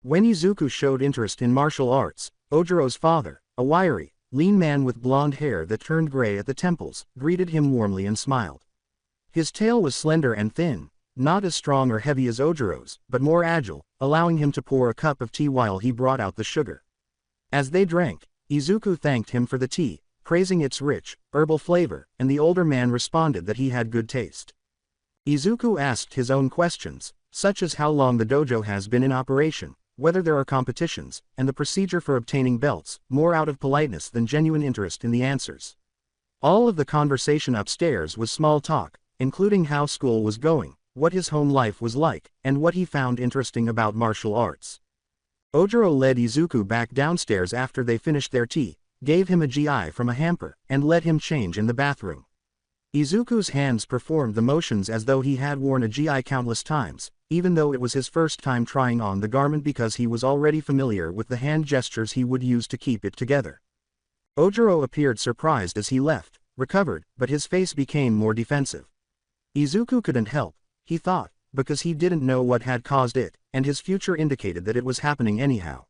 When Izuku showed interest in martial arts, Ojiro's father, a wiry, lean man with blonde hair that turned gray at the temples, greeted him warmly and smiled. His tail was slender and thin, not as strong or heavy as Ojiro's, but more agile, allowing him to pour a cup of tea while he brought out the sugar. As they drank, Izuku thanked him for the tea, praising its rich, herbal flavor, and the older man responded that he had good taste. Izuku asked his own questions, such as how long the dojo has been in operation, whether there are competitions, and the procedure for obtaining belts, more out of politeness than genuine interest in the answers. All of the conversation upstairs was small talk, including how school was going, what his home life was like, and what he found interesting about martial arts. Ojiro led Izuku back downstairs after they finished their tea, gave him a GI from a hamper, and let him change in the bathroom. Izuku's hands performed the motions as though he had worn a GI countless times, even though it was his first time trying on the garment because he was already familiar with the hand gestures he would use to keep it together. Ojiro appeared surprised as he left, recovered, but his face became more defensive. Izuku couldn't help, he thought, because he didn't know what had caused it, and his future indicated that it was happening anyhow.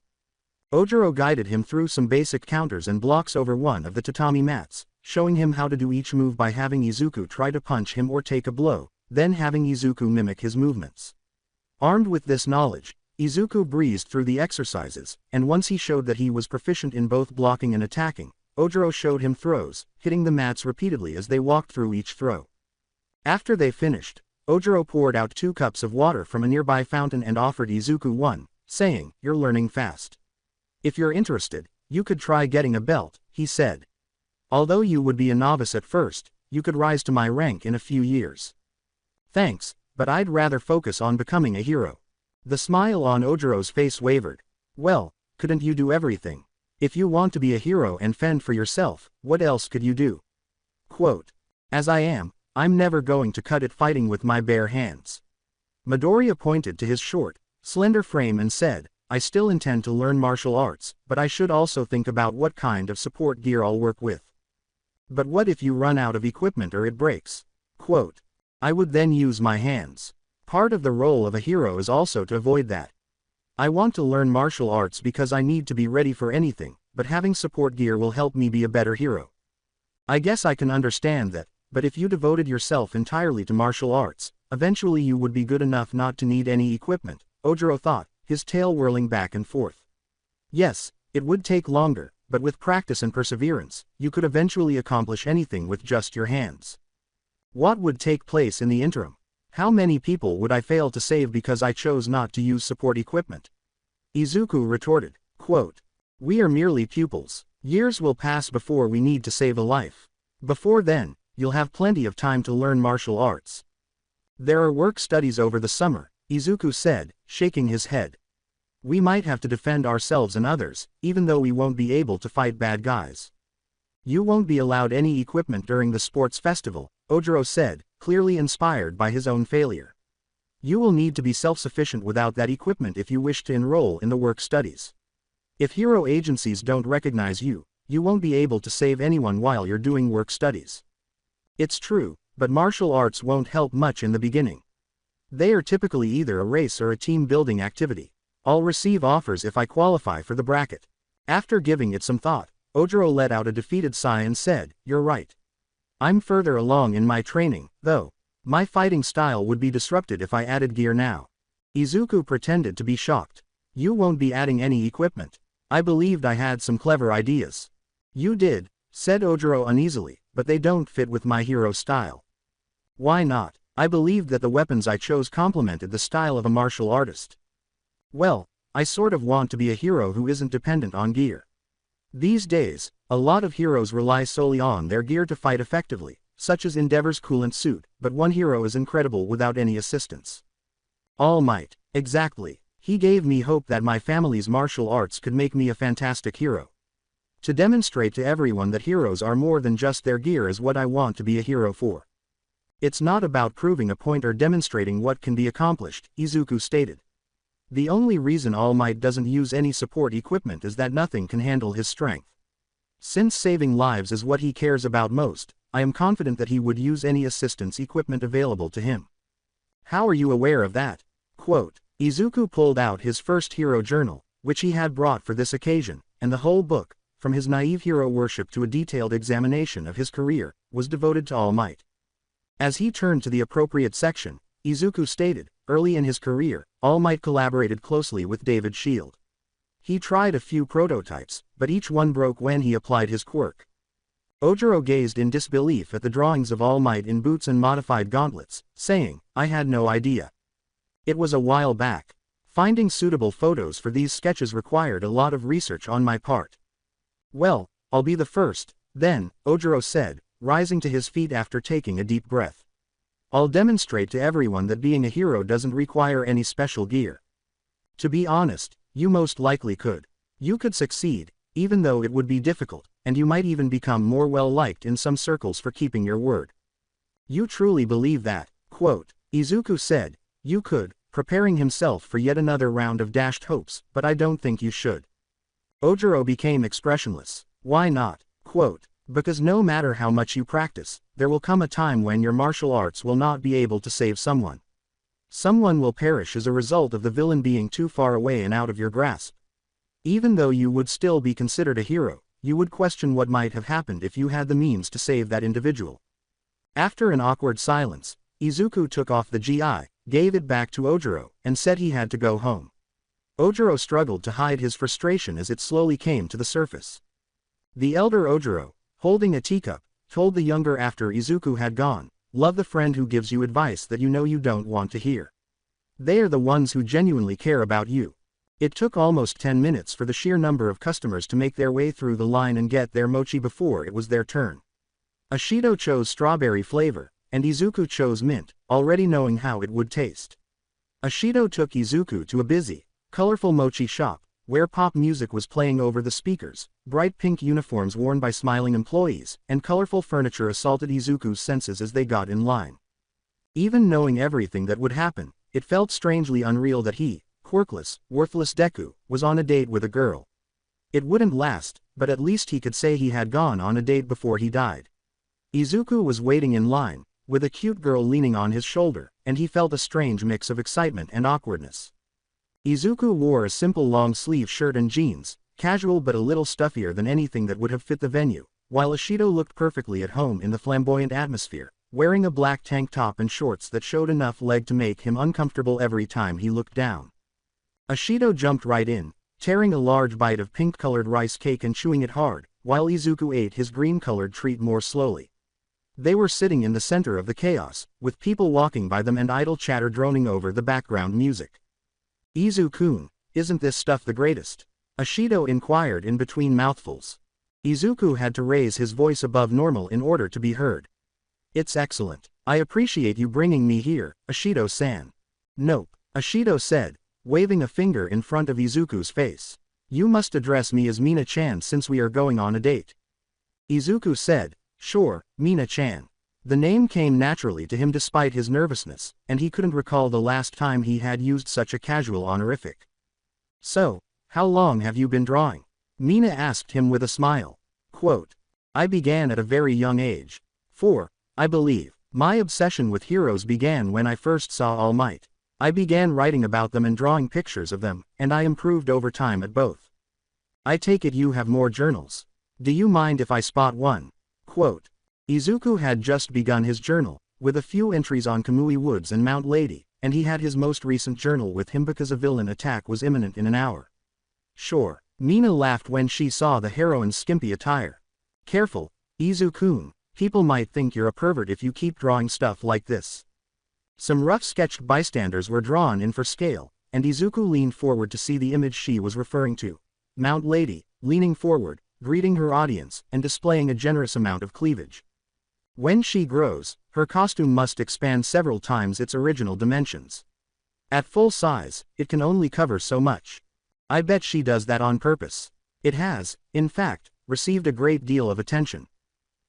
Ojiro guided him through some basic counters and blocks over one of the tatami mats, showing him how to do each move by having Izuku try to punch him or take a blow, then having Izuku mimic his movements. Armed with this knowledge, Izuku breezed through the exercises, and once he showed that he was proficient in both blocking and attacking, Ojiro showed him throws, hitting the mats repeatedly as they walked through each throw. After they finished, Ojiro poured out 2 cups of water from a nearby fountain and offered Izuku one, saying, "You're learning fast. If you're interested, you could try getting a belt," he said. "Although you would be a novice at first, you could rise to my rank in a few years." "Thanks, but I'd rather focus on becoming a hero." The smile on Ojiro's face wavered. "Well, couldn't you do everything? If you want to be a hero and fend for yourself, what else could you do?" Quote, "As I am, I'm never going to cut it fighting with my bare hands." Midoriya pointed to his short, slender frame and said, "I still intend to learn martial arts, but I should also think about what kind of support gear I'll work with." "But what if you run out of equipment or it breaks?" Quote, "I would then use my hands. Part of the role of a hero is also to avoid that. I want to learn martial arts because I need to be ready for anything, but having support gear will help me be a better hero. I guess I can understand that, but if you devoted yourself entirely to martial arts, eventually you would be good enough not to need any equipment," Ojiro thought, his tail whirling back and forth. "Yes, it would take longer, but with practice and perseverance, you could eventually accomplish anything with just your hands. What would take place in the interim? How many people would I fail to save because I chose not to use support equipment?" Izuku retorted, quote, "We are merely pupils. Years will pass before we need to save a life. Before then, you'll have plenty of time to learn martial arts." "There are work studies over the summer," Izuku said, shaking his head. "We might have to defend ourselves and others, even though we won't be able to fight bad guys." "You won't be allowed any equipment during the sports festival," Ojiro said, clearly inspired by his own failure. "You will need to be self-sufficient without that equipment if you wish to enroll in the work studies. If hero agencies don't recognize you, you won't be able to save anyone while you're doing work studies." "It's true, but martial arts won't help much in the beginning. They are typically either a race or a team-building activity. I'll receive offers if I qualify for the bracket." After giving it some thought, Ojiro let out a defeated sigh and said, "You're right. I'm further along in my training, though. My fighting style would be disrupted if I added gear now." Izuku pretended to be shocked. "You won't be adding any equipment. I believed I had some clever ideas." "You did," said Ojiro uneasily, "but they don't fit with my hero style." "Why not? I believed that the weapons I chose complemented the style of a martial artist." "Well, I sort of want to be a hero who isn't dependent on gear. These days, a lot of heroes rely solely on their gear to fight effectively, such as Endeavor's coolant suit, but one hero is incredible without any assistance. All Might. Exactly. He gave me hope that my family's martial arts could make me a fantastic hero. To demonstrate to everyone that heroes are more than just their gear is what I want to be a hero for. It's not about proving a point or demonstrating what can be accomplished," Izuku stated. "The only reason All Might doesn't use any support equipment is that nothing can handle his strength. Since saving lives is what he cares about most, I am confident that he would use any assistance equipment available to him." "How are you aware of that?" Quote, Izuku pulled out his first hero journal, which he had brought for this occasion, and the whole book, from his naive hero worship to a detailed examination of his career, was devoted to All Might. As he turned to the appropriate section, Izuku stated, early in his career, All Might collaborated closely with David Shield. He tried a few prototypes, but each one broke when he applied his quirk. Ojiro gazed in disbelief at the drawings of All Might in boots and modified gauntlets, saying, "I had no idea. It was a while back. Finding suitable photos for these sketches required a lot of research on my part." "Well, I'll be the first, then," Ojiro said, rising to his feet after taking a deep breath. "I'll demonstrate to everyone that being a hero doesn't require any special gear. To be honest, you most likely could. You could succeed, even though it would be difficult, and you might even become more well-liked in some circles for keeping your word." "You truly believe that?" Quote, Izuku said, "You could," preparing himself for yet another round of dashed hopes, "but I don't think you should." Ojiro became expressionless. "Why not?" Quote, "Because no matter how much you practice, there will come a time when your martial arts will not be able to save someone. Someone will perish as a result of the villain being too far away and out of your grasp. Even though you would still be considered a hero, you would question what might have happened if you had the means to save that individual." After an awkward silence, Izuku took off the GI, gave it back to Ojiro, and said he had to go home. Ojiro struggled to hide his frustration as it slowly came to the surface. The elder Ojiro, holding a teacup, told the younger after Izuku had gone, "Love the friend who gives you advice that you know you don't want to hear. They are the ones who genuinely care about you." It took almost 10 minutes for the sheer number of customers to make their way through the line and get their mochi before it was their turn. Ashido chose strawberry flavor, and Izuku chose mint, already knowing how it would taste. Ashido took Izuku to a busy, colorful mochi shop, where pop music was playing over the speakers, bright pink uniforms worn by smiling employees, and colorful furniture assaulted Izuku's senses as they got in line. Even knowing everything that would happen, it felt strangely unreal that he, quirkless, worthless Deku, was on a date with a girl. It wouldn't last, but at least he could say he had gone on a date before he died. Izuku was waiting in line, with a cute girl leaning on his shoulder, and he felt a strange mix of excitement and awkwardness. Izuku wore a simple long-sleeve shirt and jeans, casual but a little stuffier than anything that would have fit the venue, while Ashido looked perfectly at home in the flamboyant atmosphere, wearing a black tank top and shorts that showed enough leg to make him uncomfortable every time he looked down. Ashido jumped right in, tearing a large bite of pink-colored rice cake and chewing it hard, while Izuku ate his green-colored treat more slowly. They were sitting in the center of the chaos, with people walking by them and idle chatter droning over the background music. "Izu-kun, isn't this stuff the greatest?" Ashido inquired in between mouthfuls. Izuku had to raise his voice above normal in order to be heard. "It's excellent. I appreciate you bringing me here, Ashido-san." "Nope," Ashido said, waving a finger in front of Izuku's face. "You must address me as Mina-chan since we are going on a date." Izuku said, "Sure, Mina-chan." The name came naturally to him despite his nervousness, and he couldn't recall the last time he had used such a casual honorific. "So, how long have you been drawing?" Mina asked him with a smile. Quote, "I began at a very young age. 4, I believe. My obsession with heroes began when I first saw All Might. I began writing about them and drawing pictures of them, and I improved over time at both. I take it you have more journals. Do you mind if I spot one?" Quote, Izuku had just begun his journal, with a few entries on Kamui Woods and Mount Lady, and he had his most recent journal with him because a villain attack was imminent in an hour. "Sure." Mina laughed when she saw the heroine's skimpy attire. "Careful, Izu-kun, people might think you're a pervert if you keep drawing stuff like this." Some rough-sketched bystanders were drawn in for scale, and Izuku leaned forward to see the image she was referring to. Mount Lady, leaning forward, greeting her audience, and displaying a generous amount of cleavage. When she grows, her costume must expand several times its original dimensions. At full size, it can only cover so much. I bet she does that on purpose. It has, in fact, received a great deal of attention.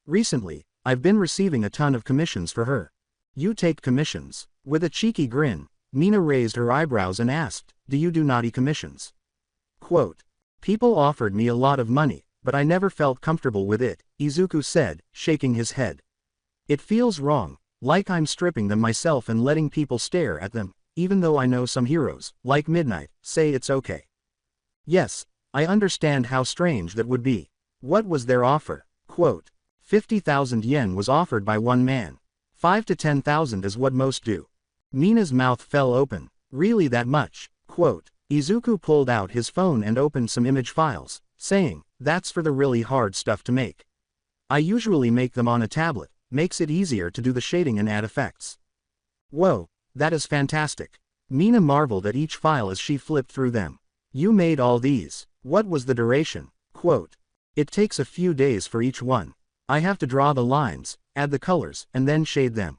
Recently, I've been receiving a ton of commissions for her. You take commissions? With a cheeky grin, Mina raised her eyebrows and asked, "Do you do naughty commissions?" Quote, "People offered me a lot of money, but I never felt comfortable with it," Izuku said, shaking his head. "It feels wrong, like I'm stripping them myself and letting people stare at them, even though I know some heroes, like Midnight, say it's okay." Yes, I understand how strange that would be. What was their offer? Quote, 50,000 yen was offered by one man. 5 to 10,000 is what most do. Mina's mouth fell open. Really that much? Quote, Izuku pulled out his phone and opened some image files, saying, "That's for the really hard stuff to make. I usually make them on a tablet, makes it easier to do the shading and add effects." "Whoa, that is fantastic." Mina marveled at each file as she flipped through them. "You made all these. What was the duration?" Quote, "It takes a few days for each one. I have to draw the lines, add the colors, and then shade them.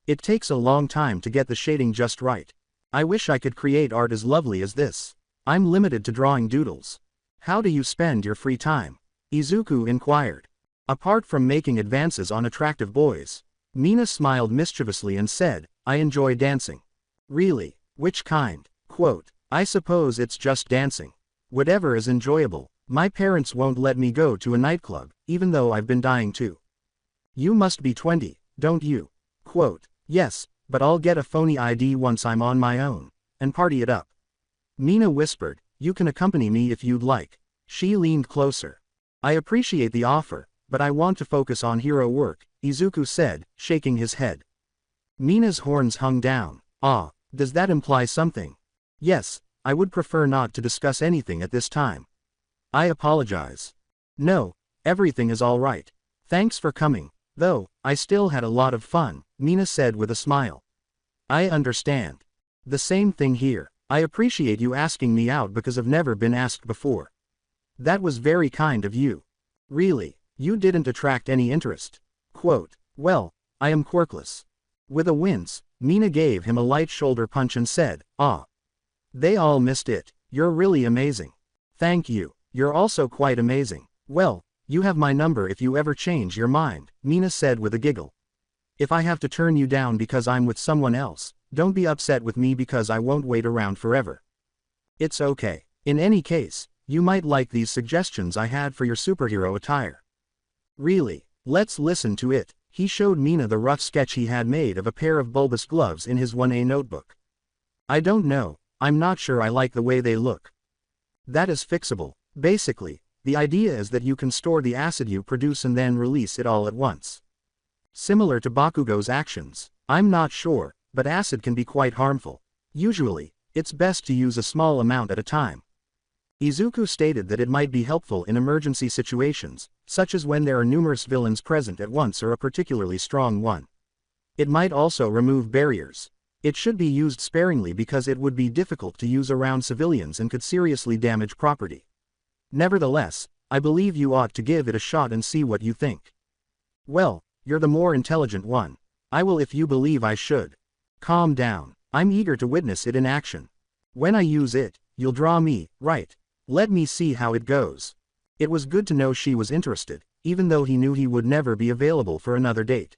It takes a long time to get the shading just right. I wish I could create art as lovely as this. I'm limited to drawing doodles." "How do you spend your free time?" Izuku inquired. "Apart from making advances on attractive boys." Mina smiled mischievously and said, "I enjoy dancing." "Really? Which kind?" Quote, "I suppose it's just dancing. Whatever is enjoyable. My parents won't let me go to a nightclub, even though I've been dying to." "You must be 20, don't you?" Quote, "Yes, but I'll get a phony ID once I'm on my own, and party it up." Mina whispered, "You can accompany me if you'd like." She leaned closer. "I appreciate the offer, but I want to focus on hero work," Izuku said, shaking his head. Mina's horns hung down. "Ah, does that imply something?" "Yes, I would prefer not to discuss anything at this time." "I apologize." "No, Everything is all right. Thanks for coming. Though, I still had a lot of fun, Mina said with a smile. I understand. The same thing here. I appreciate you asking me out because I've never been asked before. That was very kind of you. Really, you didn't attract any interest. Quote, well, I am quirkless. With a wince, Mina gave him a light shoulder punch and said, ah. They all missed it. You're really amazing. Thank you. You're also quite amazing. Well, you have my number if you ever change your mind, Mina said with a giggle. If I have to turn you down because I'm with someone else, don't be upset with me because I won't wait around forever. It's okay. In any case, you might like these suggestions I had for your superhero attire. Really, let's listen to it. He showed Mina the rough sketch he had made of a pair of bulbous gloves in his 1A notebook. I don't know, I'm not sure I like the way they look. That is fixable. Basically, the idea is that you can store the acid you produce and then release it all at once. Similar to Bakugo's actions, I'm not sure, but acid can be quite harmful. Usually, it's best to use a small amount at a time. Izuku stated that it might be helpful in emergency situations, such as when there are numerous villains present at once or a particularly strong one. It might also remove barriers. It should be used sparingly because it would be difficult to use around civilians and could seriously damage property. Nevertheless, I believe you ought to give it a shot and see what you think. Well, you're the more intelligent one. I will if you believe I should. Calm down. I'm eager to witness it in action. When I use it, you'll draw me, right? Let me see how it goes. It was good to know she was interested, even though he knew he would never be available for another date.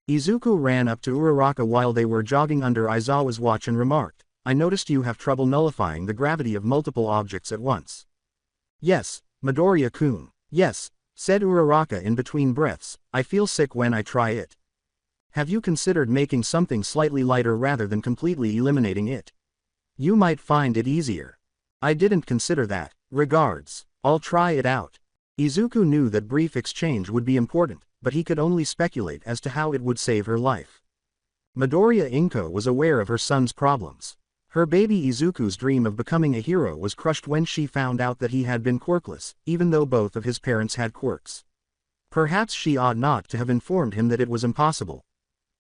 Izuku ran up to Uraraka while they were jogging under Aizawa's watch and remarked, I noticed you have trouble nullifying the gravity of multiple objects at once. Yes, Midoriya-kun. Yes, said Uraraka in between breaths, I feel sick when I try it. Have you considered making something slightly lighter rather than completely eliminating it? You might find it easier. I didn't consider that. Regards. I'll try it out. Izuku knew that brief exchange would be important, but he could only speculate as to how it would save her life. Midoriya Inko was aware of her son's problems. Her baby Izuku's dream of becoming a hero was crushed when she found out that he had been quirkless, even though both of his parents had quirks. Perhaps she ought not to have informed him that it was impossible.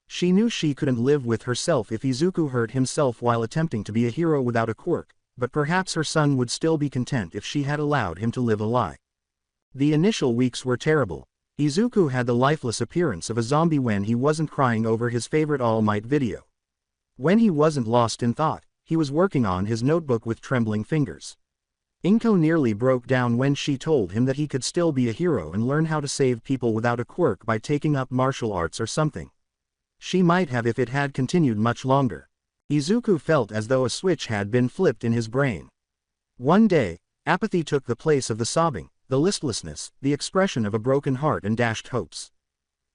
She knew she couldn't live with herself if Izuku hurt himself while attempting to be a hero without a quirk, but perhaps her son would still be content if she had allowed him to live a lie. The initial weeks were terrible. Izuku had the lifeless appearance of a zombie when he wasn't crying over his favorite All Might video. When he wasn't lost in thought, he was working on his notebook with trembling fingers. Inko nearly broke down when she told him that he could still be a hero and learn how to save people without a quirk by taking up martial arts or something. She might have if it had continued much longer. Izuku felt as though a switch had been flipped in his brain. One day, apathy took the place of the sobbing, the listlessness, the expression of a broken heart and dashed hopes.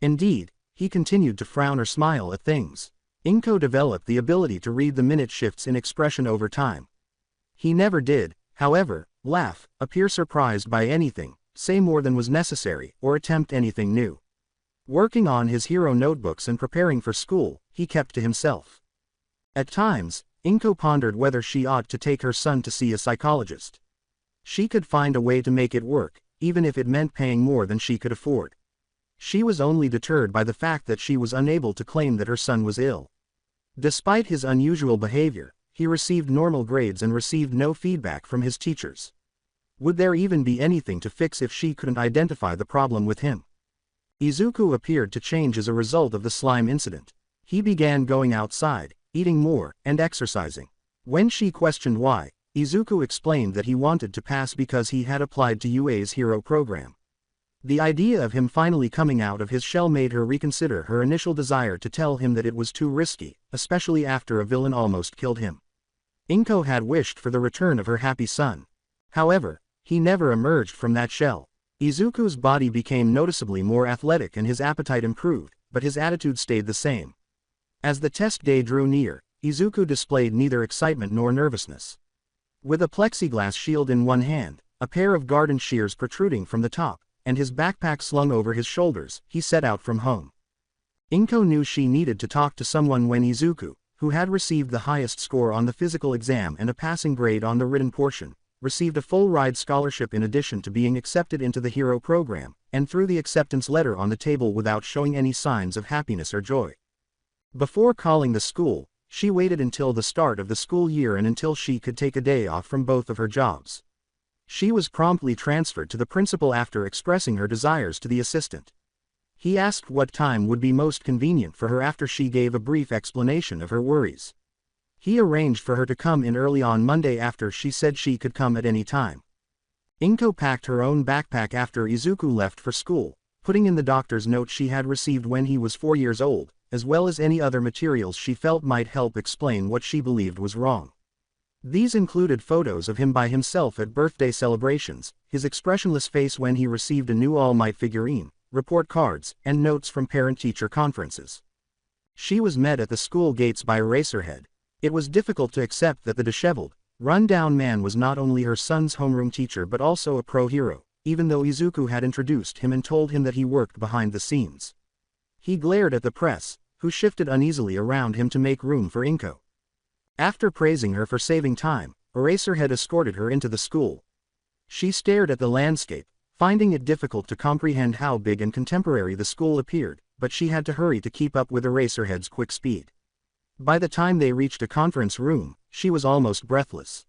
Indeed, he continued to frown or smile at things. Inko developed the ability to read the minute shifts in expression over time. He never did, however, laugh, appear surprised by anything, say more than was necessary, or attempt anything new. Working on his hero notebooks and preparing for school, he kept to himself. At times, Inko pondered whether she ought to take her son to see a psychologist. She could find a way to make it work, even if it meant paying more than she could afford. She was only deterred by the fact that she was unable to claim that her son was ill. Despite his unusual behavior, he received normal grades and received no feedback from his teachers. Would there even be anything to fix if she couldn't identify the problem with him? Izuku appeared to change as a result of the slime incident. He began going outside, eating more, and exercising. When she questioned why, Izuku explained that he wanted to pass because he had applied to UA's hero program. The idea of him finally coming out of his shell made her reconsider her initial desire to tell him that it was too risky, especially after a villain almost killed him. Inko had wished for the return of her happy son. However, he never emerged from that shell. Izuku's body became noticeably more athletic and his appetite improved, but his attitude stayed the same. As the test day drew near, Izuku displayed neither excitement nor nervousness. With a plexiglass shield in one hand, a pair of garden shears protruding from the top, and his backpack slung over his shoulders, he set out from home. Inko knew she needed to talk to someone when Izuku, who had received the highest score on the physical exam and a passing grade on the written portion, received a full-ride scholarship in addition to being accepted into the hero program, and threw the acceptance letter on the table without showing any signs of happiness or joy. Before calling the school, she waited until the start of the school year and until she could take a day off from both of her jobs. She was promptly transferred to the principal after expressing her desires to the assistant. He asked what time would be most convenient for her after she gave a brief explanation of her worries. He arranged for her to come in early on Monday after she said she could come at any time. Inko packed her own backpack after Izuku left for school, putting in the doctor's note she had received when he was 4 years old, as well as any other materials she felt might help explain what she believed was wrong. These included photos of him by himself at birthday celebrations, his expressionless face when he received a new All Might figurine, report cards, and notes from parent-teacher conferences. She was met at the school gates by Eraserhead. It was difficult to accept that the disheveled, run-down man was not only her son's homeroom teacher but also a pro-hero, even though Izuku had introduced him and told him that he worked behind the scenes. He glared at the press, who shifted uneasily around him to make room for Inko. After praising her for saving time, Eraserhead escorted her into the school. She stared at the landscape, finding it difficult to comprehend how big and contemporary the school appeared, but she had to hurry to keep up with Eraserhead's quick speed. By the time they reached a conference room, she was almost breathless.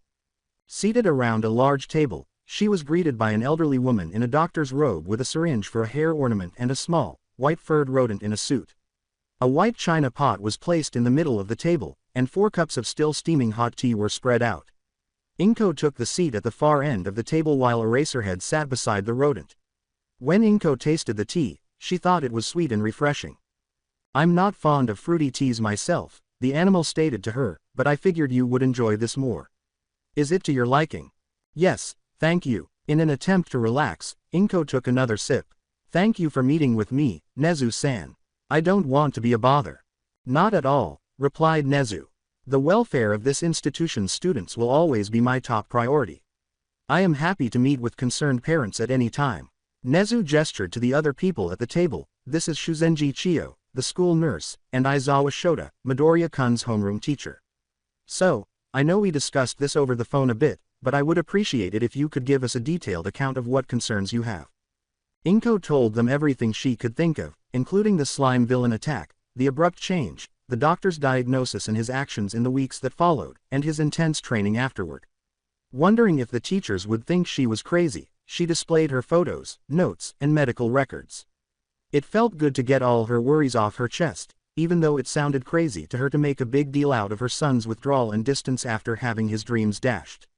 Seated around a large table, she was greeted by an elderly woman in a doctor's robe with a syringe for a hair ornament and a small, white-furred rodent in a suit. A white china pot was placed in the middle of the table, and 4 cups of still steaming hot tea were spread out. Inko took the seat at the far end of the table while Eraserhead sat beside the rodent. When Inko tasted the tea, she thought it was sweet and refreshing. "I'm not fond of fruity teas myself," the animal stated to her, "but I figured you would enjoy this more. Is it to your liking?" "Yes, thank you." In an attempt to relax, Inko took another sip. "Thank you for meeting with me, Nezu-san. I don't want to be a bother." "Not at all," replied Nezu. "The welfare of this institution's students will always be my top priority. I am happy to meet with concerned parents at any time." Nezu gestured to the other people at the table. "This is Shuzenji Chiyo, the school nurse, and Aizawa Shota, Midoriya-kun's homeroom teacher. So, I know we discussed this over the phone a bit, but I would appreciate it if you could give us a detailed account of what concerns you have." Inko told them everything she could think of, including the slime villain attack, the abrupt change, the doctor's diagnosis and his actions in the weeks that followed, and his intense training afterward. Wondering if the teachers would think she was crazy, she displayed her photos, notes, and medical records. It felt good to get all her worries off her chest, even though it sounded crazy to her to make a big deal out of her son's withdrawal and distance after having his dreams dashed.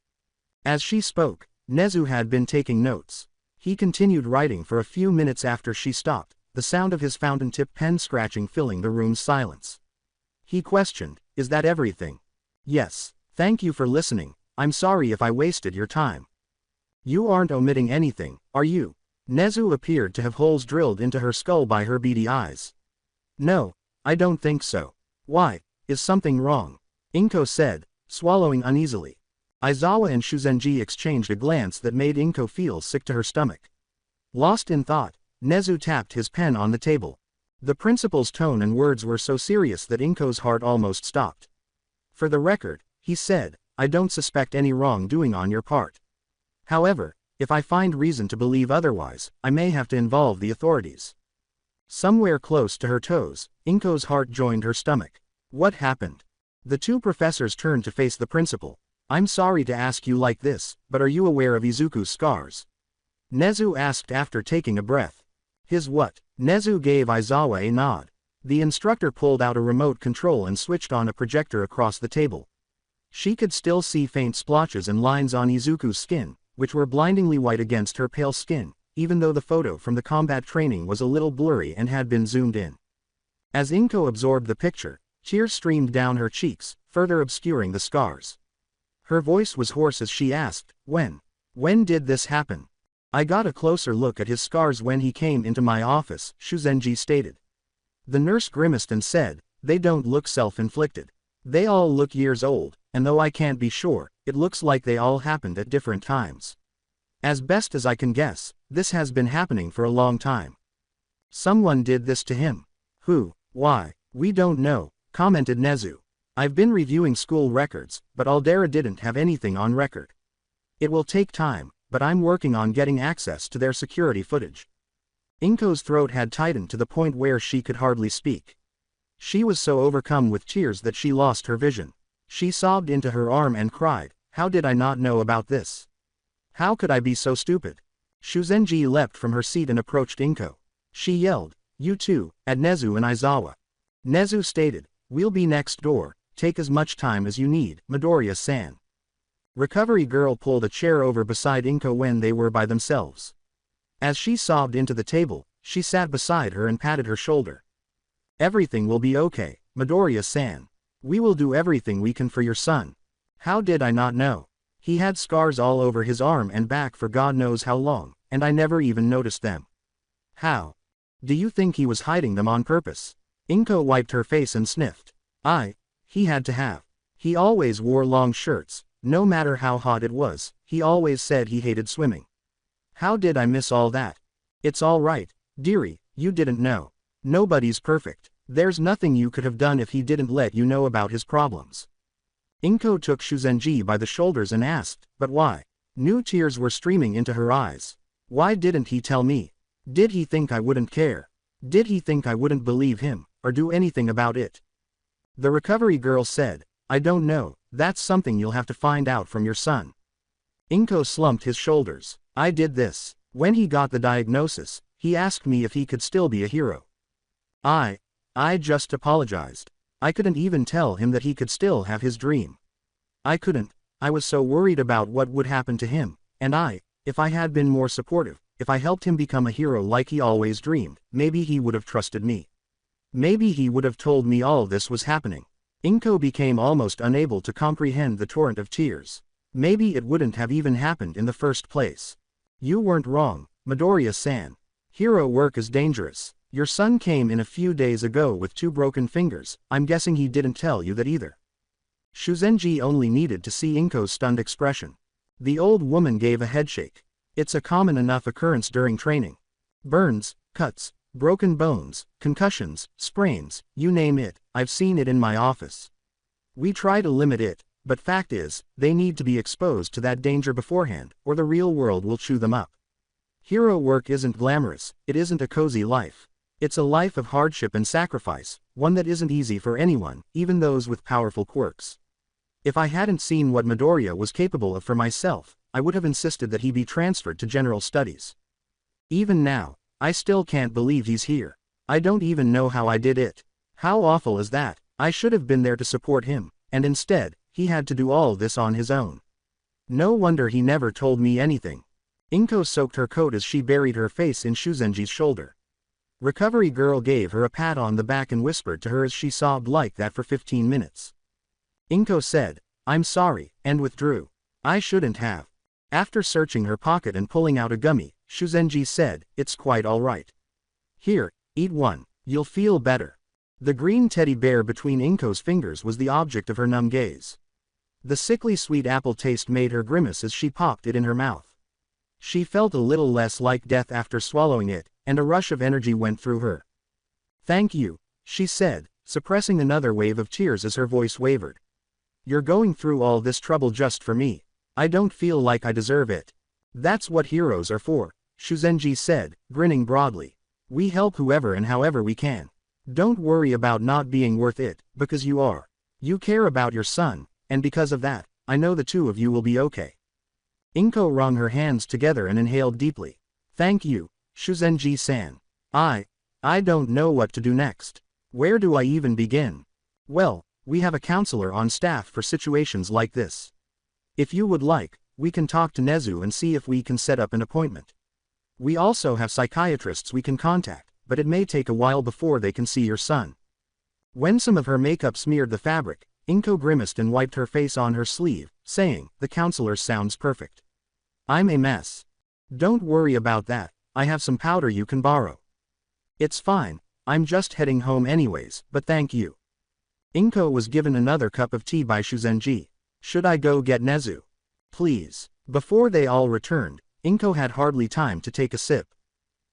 As she spoke, Nezu had been taking notes. He continued writing for a few minutes after she stopped, the sound of his fountain-tip pen scratching filling the room's silence. He questioned, "Is that everything?" "Yes. Thank you for listening. I'm sorry if I wasted your time." "You aren't omitting anything, are you?" Nezu appeared to have holes drilled into her skull by her beady eyes. "No, I don't think so." "Why? Is something wrong?" Inko said, swallowing uneasily. Aizawa and Shuzenji exchanged a glance that made Inko feel sick to her stomach. Lost in thought, Nezu tapped his pen on the table. The principal's tone and words were so serious that Inko's heart almost stopped. "For the record," he said, "I don't suspect any wrongdoing on your part. However, if I find reason to believe otherwise, I may have to involve the authorities." Somewhere close to her toes, Inko's heart joined her stomach. What happened? The 2 professors turned to face the principal. "I'm sorry to ask you like this, but are you aware of Izuku's scars?" Nezu asked after taking a breath. "His what?" Nezu gave Aizawa a nod. The instructor pulled out a remote control and switched on a projector across the table. She could still see faint splotches and lines on Izuku's skin, which were blindingly white against her pale skin, even though the photo from the combat training was a little blurry and had been zoomed in. As Inko absorbed the picture, tears streamed down her cheeks, further obscuring the scars. Her voice was hoarse as she asked, "When? When did this happen?" "I got a closer look at his scars when he came into my office," Shuzenji stated. The nurse grimaced and said, "They don't look self-inflicted. They all look years old, and though I can't be sure, it looks like they all happened at different times. As best as I can guess, this has been happening for a long time." "Someone did this to him." "Who? Why? We don't know," commented Nezu. "I've been reviewing school records, but Aldera didn't have anything on record." It will take time, but I'm working on getting access to their security footage. Inko's throat had tightened to the point where she could hardly speak. She was so overcome with tears that she lost her vision. She sobbed into her arm and cried, "How did I not know about this? How could I be so stupid?" Shuzenji leapt from her seat and approached Inko. She yelled, "You too, at Nezu and Aizawa." Nezu stated, "We'll be next door, take as much time as you need, Midoriya-san." Recovery Girl pulled a chair over beside Inko when they were by themselves. As she sobbed into the table, she sat beside her and patted her shoulder. "Everything will be okay, Midoriya-san. We will do everything we can for your son." "How did I not know? He had scars all over his arm and back for God knows how long, and I never even noticed them." "How? Do you think he was hiding them on purpose?" Inko wiped her face and sniffed. He had to have. He always wore long shirts, no matter how hot it was. He always said he hated swimming. How did I miss all that?" "It's all right, dearie, you didn't know. Nobody's perfect. There's nothing you could have done if he didn't let you know about his problems." Inko took Shuzenji by the shoulders and asked, "But why?" New tears were streaming into her eyes. "Why didn't he tell me? Did he think I wouldn't care? Did he think I wouldn't believe him, or do anything about it?" The recovery girl said, "I don't know, that's something you'll have to find out from your son." Inko slumped his shoulders. "I did this. When he got the diagnosis, he asked me if he could still be a hero. I just apologized. I couldn't even tell him that he could still have his dream. I couldn't. I was so worried about what would happen to him, and if I had been more supportive, if I helped him become a hero like he always dreamed, maybe he would have trusted me. Maybe he would have told me all this was happening." Inko became almost unable to comprehend the torrent of tears. Maybe it wouldn't have even happened in the first place. "You weren't wrong, Midoriya-san. Hero work is dangerous. Your son came in a few days ago with 2 broken fingers. I'm guessing he didn't tell you that either." Shuzenji only needed to see Inko's stunned expression. The old woman gave a headshake. "It's a common enough occurrence during training. Burns, cuts, broken bones, concussions, sprains, you name it, I've seen it in my office. We try to limit it, but fact is, they need to be exposed to that danger beforehand, or the real world will chew them up. Hero work isn't glamorous, it isn't a cozy life. It's a life of hardship and sacrifice, one that isn't easy for anyone, even those with powerful quirks. If I hadn't seen what Midoriya was capable of for myself, I would have insisted that he be transferred to general studies. Even now, I still can't believe he's here. I don't even know how I did it. How awful is that? I should have been there to support him, and instead, he had to do all this on his own. No wonder he never told me anything." Inko soaked her coat as she buried her face in Shuzenji's shoulder. Recovery Girl gave her a pat on the back and whispered to her as she sobbed like that for 15 minutes. Inko said, "I'm sorry," and withdrew. "I shouldn't have." After searching her pocket and pulling out a gummy, Shuzenji said, "It's quite all right. Here, eat one, you'll feel better." The green teddy bear between Inko's fingers was the object of her numb gaze. The sickly sweet apple taste made her grimace as she popped it in her mouth. She felt a little less like death after swallowing it, and a rush of energy went through her. "Thank you," she said, suppressing another wave of tears as her voice wavered. "You're going through all this trouble just for me. I don't feel like I deserve it." "That's what heroes are for," Shuzenji said, grinning broadly. "We help whoever and however we can. Don't worry about not being worth it, because you are. You care about your son, and because of that, I know the 2 of you will be okay." Inko wrung her hands together and inhaled deeply. "Thank you, Shuzenji-san. I don't know what to do next. Where do I even begin? Well, we have a counselor on staff for situations like this. If you would like, we can talk to Nezu and see if we can set up an appointment. We also have psychiatrists we can contact, but it may take a while before they can see your son." When some of her makeup smeared the fabric, Inko grimaced and wiped her face on her sleeve, saying, "The counselor sounds perfect. I'm a mess. Don't worry about that, I have some powder you can borrow." "It's fine, I'm just heading home anyways, but thank you." Inko was given another cup of tea by Shuzenji. "Should I go get Nezu?" "Please." Before they all returned, Inko had hardly time to take a sip.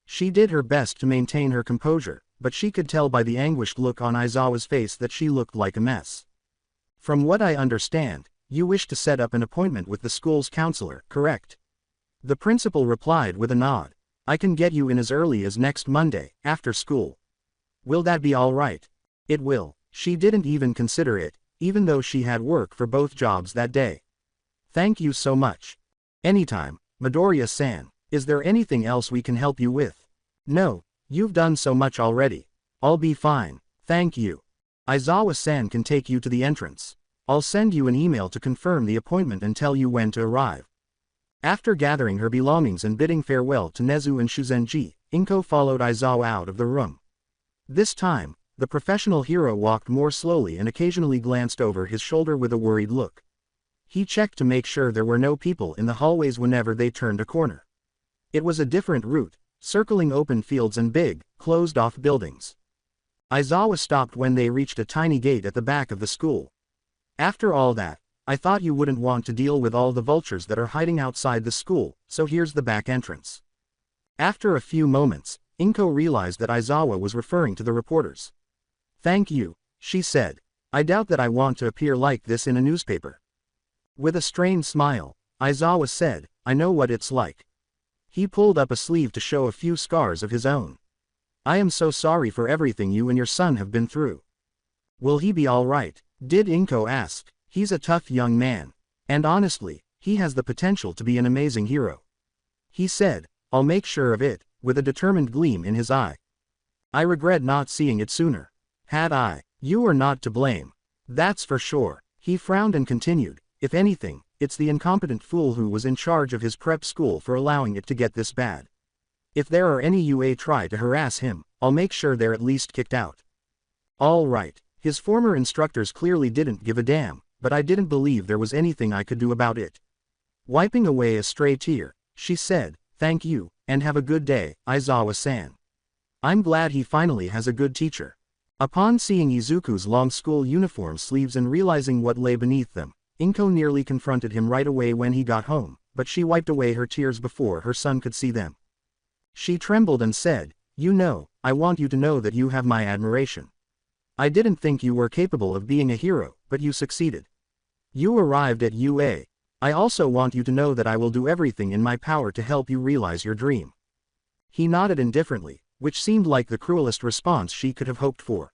She did her best to maintain her composure, but she could tell by the anguished look on Aizawa's face that she looked like a mess. "From what I understand, you wish to set up an appointment with the school's counselor, correct? The principal replied with a nod. I can get you in as early as next Monday, after school. Will that be all right? It will. She didn't even consider it, even though she had work for both jobs that day. Thank you so much. Anytime, Midoriya-san. Is there anything else we can help you with? No, you've done so much already. I'll be fine. Thank you. Aizawa-san can take you to the entrance. I'll send you an email to confirm the appointment and tell you when to arrive. After gathering her belongings and bidding farewell to Nezu and Shuzenji, Inko followed Aizawa out of the room. This time, the professional hero walked more slowly and occasionally glanced over his shoulder with a worried look. He checked to make sure there were no people in the hallways whenever they turned a corner. It was a different route, circling open fields and big, closed-off buildings. Aizawa stopped when they reached a tiny gate at the back of the school. After all that, I thought you wouldn't want to deal with all the vultures that are hiding outside the school, so here's the back entrance. After a few moments, Inko realized that Aizawa was referring to the reporters. Thank you, she said. I doubt that I want to appear like this in a newspaper. With a strained smile, Aizawa said, I know what it's like. He pulled up a sleeve to show a few scars of his own. I am so sorry for everything you and your son have been through. Will he be all right? Did Inko ask. He's a tough young man. And honestly, he has the potential to be an amazing hero. He said, I'll make sure of it, with a determined gleam in his eye. I regret not seeing it sooner. Had I, you are not to blame. That's for sure. He frowned and continued, if anything, it's the incompetent fool who was in charge of his prep school for allowing it to get this bad. If there are any UA try to harass him, I'll make sure they're at least kicked out. All right, his former instructors clearly didn't give a damn, but I didn't believe there was anything I could do about it. Wiping away a stray tear, she said, thank you, and have a good day, Aizawa-san. I'm glad he finally has a good teacher. Upon seeing Izuku's long school uniform sleeves and realizing what lay beneath them, Inko nearly confronted him right away when he got home, but she wiped away her tears before her son could see them. She trembled and said, you know, I want you to know that you have my admiration. I didn't think you were capable of being a hero, but you succeeded. You arrived at UA. I also want you to know that I will do everything in my power to help you realize your dream. He nodded indifferently, which seemed like the cruelest response she could have hoped for.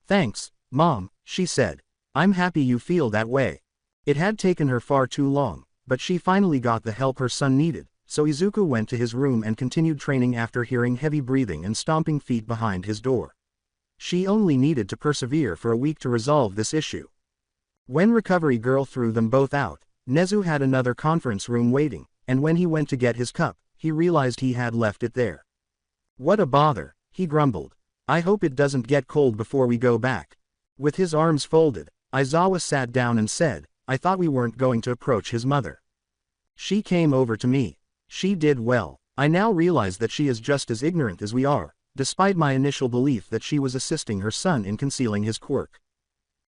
Thanks, Mom, she said. I'm happy you feel that way. It had taken her far too long, but she finally got the help her son needed, so Izuku went to his room and continued training after hearing heavy breathing and stomping feet behind his door. She only needed to persevere for a week to resolve this issue. When Recovery Girl threw them both out, Nezu had another conference room waiting, and when he went to get his cup, he realized he had left it there. What a bother, he grumbled. I hope it doesn't get cold before we go back. With his arms folded, Aizawa sat down and said, I thought we weren't going to approach his mother. She came over to me. She did well. I now realize that she is just as ignorant as we are, despite my initial belief that she was assisting her son in concealing his quirk.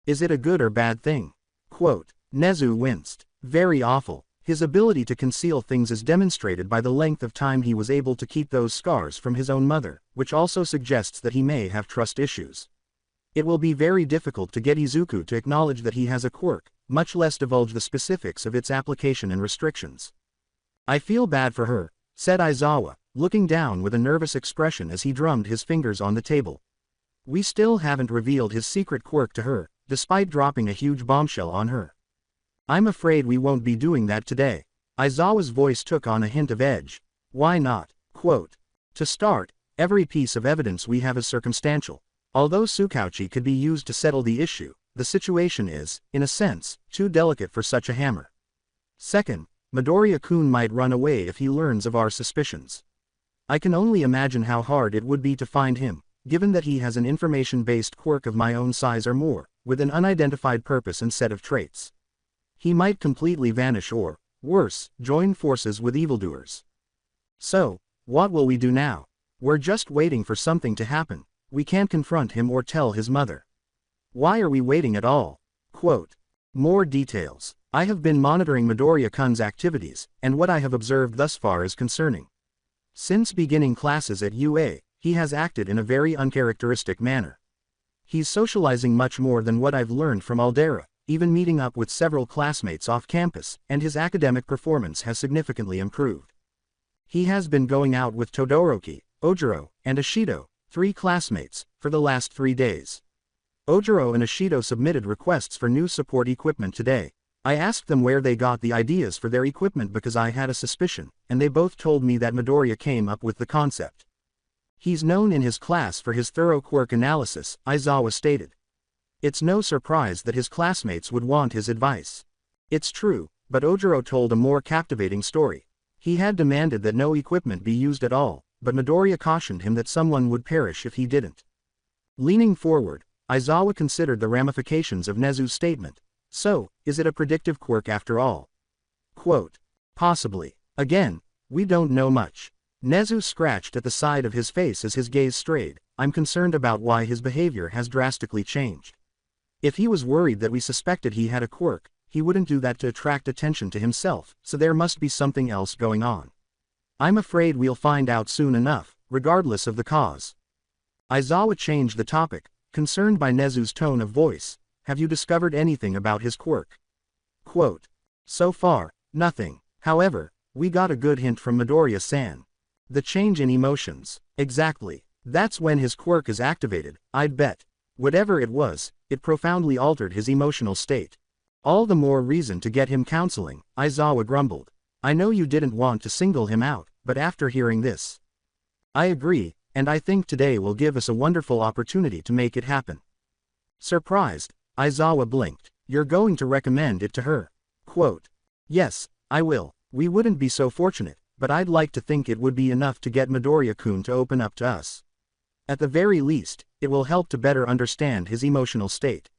Is it a good or bad thing? Quote, Nezu winced. Very awful. His ability to conceal things is demonstrated by the length of time he was able to keep those scars from his own mother, which also suggests that he may have trust issues. It will be very difficult to get Izuku to acknowledge that he has a quirk, much less divulge the specifics of its application and restrictions. I feel bad for her, said Aizawa, looking down with a nervous expression as he drummed his fingers on the table. We still haven't revealed his secret quirk to her, despite dropping a huge bombshell on her. I'm afraid we won't be doing that today. Aizawa's voice took on a hint of edge. Why not? Quote, to start, every piece of evidence we have is circumstantial. Although Tsukauchi could be used to settle the issue, the situation is, in a sense, too delicate for such a hammer. Second, Midoriya-kun might run away if he learns of our suspicions. I can only imagine how hard it would be to find him, given that he has an information-based quirk of my own size or more, with an unidentified purpose and set of traits. He might completely vanish or, worse, join forces with evildoers. So, what will we do now? We're just waiting for something to happen. We can't confront him or tell his mother. Why are we waiting at all? Quote, more details. I have been monitoring Midoriya-kun's activities, and what I have observed thus far is concerning. Since beginning classes at UA, he has acted in a very uncharacteristic manner. He's socializing much more than what I've learned from Aldera, even meeting up with several classmates off campus, and his academic performance has significantly improved. He has been going out with Todoroki, Ojiro, and Ashido, 3 classmates, for the last 3 days. Ojiro and Ashido submitted requests for new support equipment today. I asked them where they got the ideas for their equipment because I had a suspicion, and they both told me that Midoriya came up with the concept. He's known in his class for his thorough quirk analysis, Aizawa stated. It's no surprise that his classmates would want his advice. It's true, but Ojiro told a more captivating story. He had demanded that no equipment be used at all, but Midoriya cautioned him that someone would perish if he didn't. Leaning forward, Aizawa considered the ramifications of Nezu's statement. So, is it a predictive quirk after all? Quote. Possibly. Again, we don't know much. Nezu scratched at the side of his face as his gaze strayed. I'm concerned about why his behavior has drastically changed. If he was worried that we suspected he had a quirk, he wouldn't do that to attract attention to himself, so there must be something else going on. I'm afraid we'll find out soon enough, regardless of the cause. Aizawa changed the topic, concerned by Nezu's tone of voice. Have you discovered anything about his quirk? Quote. So far, nothing. However, we got a good hint from Midoriya-san. The change in emotions. Exactly. That's when his quirk is activated, I'd bet. Whatever it was, it profoundly altered his emotional state. All the more reason to get him counseling, Aizawa grumbled. I know you didn't want to single him out, but after hearing this. I agree, and I think today will give us a wonderful opportunity to make it happen. Surprised, Aizawa blinked. You're going to recommend it to her? Quote. Yes, I will. We wouldn't be so fortunate, but I'd like to think it would be enough to get Midoriya-kun to open up to us. At the very least, it will help to better understand his emotional state.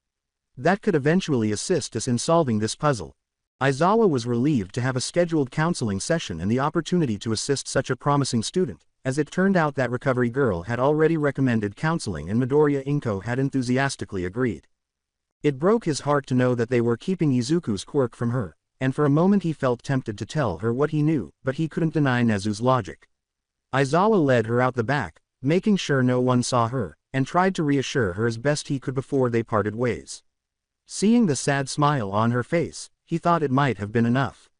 That could eventually assist us in solving this puzzle. Aizawa was relieved to have a scheduled counseling session and the opportunity to assist such a promising student, as it turned out that Recovery Girl had already recommended counseling and Midoriya Inko had enthusiastically agreed. It broke his heart to know that they were keeping Izuku's quirk from her, and for a moment he felt tempted to tell her what he knew, but he couldn't deny Nezu's logic. Aizawa led her out the back, making sure no one saw her, and tried to reassure her as best he could before they parted ways. Seeing the sad smile on her face, he thought it might have been enough.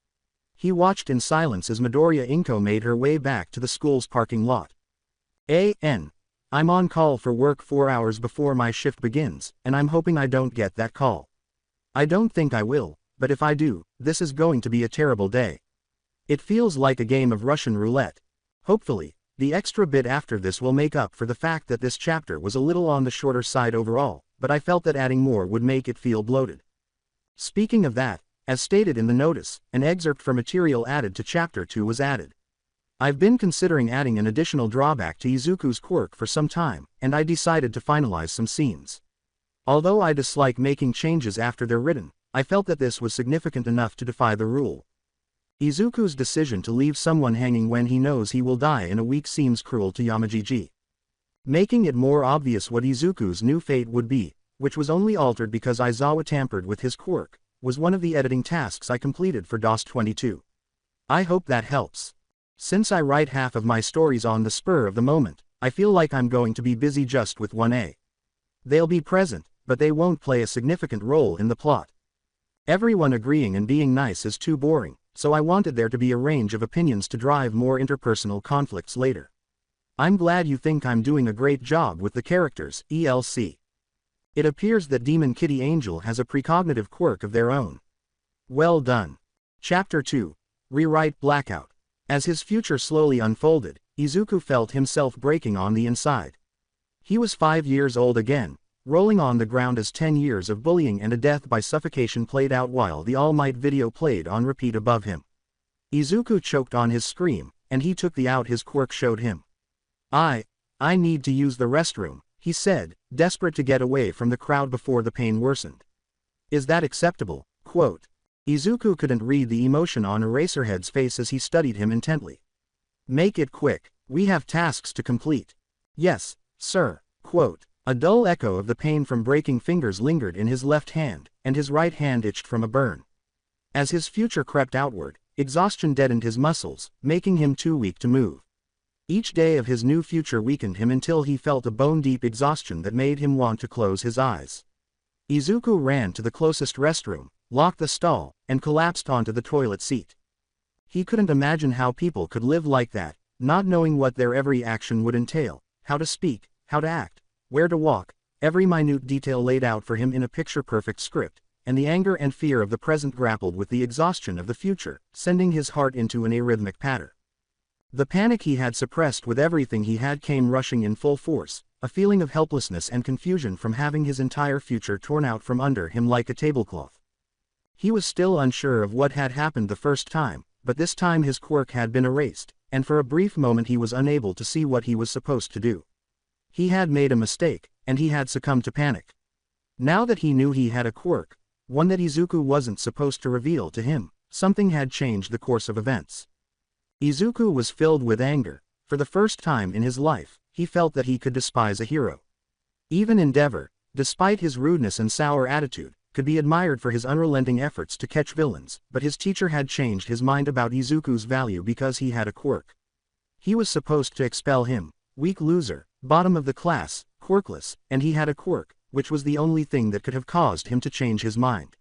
He watched in silence as Midoriya Inko made her way back to the school's parking lot. I'm on call for work 4 hours before my shift begins, and I'm hoping I don't get that call. I don't think I will, but if I do, this is going to be a terrible day. It feels like a game of Russian roulette. Hopefully, the extra bit after this will make up for the fact that this chapter was a little on the shorter side overall, but I felt that adding more would make it feel bloated. Speaking of that, as stated in the notice, an excerpt for material added to Chapter 2 was added. I've been considering adding an additional drawback to Izuku's quirk for some time, and I decided to finalize some scenes. Although I dislike making changes after they're written, I felt that this was significant enough to defy the rule. Izuku's decision to leave someone hanging when he knows he will die in a week seems cruel to Yamagiji. Making it more obvious what Izuku's new fate would be, which was only altered because Aizawa tampered with his quirk, was one of the editing tasks I completed for DOS 22. I hope that helps. Since I write half of my stories on the spur of the moment, I feel like I'm going to be busy just with 1A. They'll be present, but they won't play a significant role in the plot. Everyone agreeing and being nice is too boring, so I wanted there to be a range of opinions to drive more interpersonal conflicts later. I'm glad you think I'm doing a great job with the characters, ELC. It appears that Demon Kitty Angel has a precognitive quirk of their own. Well done. Chapter 2. Rewrite Blackout. As his future slowly unfolded, Izuku felt himself breaking on the inside. He was 5 years old again, rolling on the ground as 10 years of bullying and a death by suffocation played out while the All Might video played on repeat above him. Izuku choked on his scream, and he took the out his quirk showed him. I need to use the restroom, he said, desperate to get away from the crowd before the pain worsened. Is that acceptable? Quote. Izuku couldn't read the emotion on Eraserhead's face as he studied him intently. Make it quick, we have tasks to complete. Yes, sir. Quote. A dull echo of the pain from breaking fingers lingered in his left hand, and his right hand itched from a burn. As his future crept outward, exhaustion deadened his muscles, making him too weak to move. Each day of his new future weakened him until he felt a bone-deep exhaustion that made him want to close his eyes. Izuku ran to the closest restroom, locked the stall, and collapsed onto the toilet seat. He couldn't imagine how people could live like that, not knowing what their every action would entail, how to speak, how to act, where to walk, every minute detail laid out for him in a picture-perfect script, and the anger and fear of the present grappled with the exhaustion of the future, sending his heart into an arrhythmic patter. The panic he had suppressed with everything he had came rushing in full force, a feeling of helplessness and confusion from having his entire future torn out from under him like a tablecloth. He was still unsure of what had happened the first time, but this time his quirk had been erased, and for a brief moment he was unable to see what he was supposed to do. He had made a mistake, and he had succumbed to panic. Now that he knew he had a quirk, one that Izuku wasn't supposed to reveal to him, something had changed the course of events. Izuku was filled with anger. For the first time in his life, he felt that he could despise a hero. Even Endeavor, despite his rudeness and sour attitude, could be admired for his unrelenting efforts to catch villains, but his teacher had changed his mind about Izuku's value because he had a quirk. He was supposed to expel him, weak loser, bottom of the class, quirkless, and he had a quirk, which was the only thing that could have caused him to change his mind.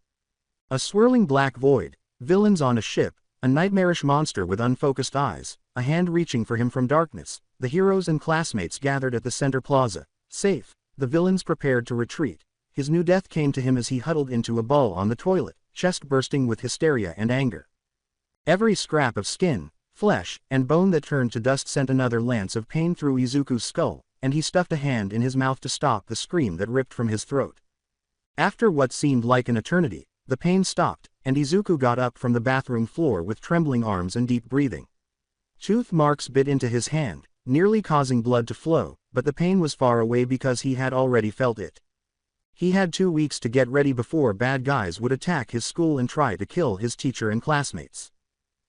A swirling black void, villains on a ship, a nightmarish monster with unfocused eyes, a hand reaching for him from darkness, the heroes and classmates gathered at the center plaza, safe, the villains prepared to retreat. His new death came to him as he huddled into a ball on the toilet, chest bursting with hysteria and anger. Every scrap of skin, flesh, and bone that turned to dust sent another lance of pain through Izuku's skull, and he stuffed a hand in his mouth to stop the scream that ripped from his throat. After what seemed like an eternity, the pain stopped, and Izuku got up from the bathroom floor with trembling arms and deep breathing. Tooth marks bit into his hand, nearly causing blood to flow, but the pain was far away because he had already felt it. He had 2 weeks to get ready before bad guys would attack his school and try to kill his teacher and classmates.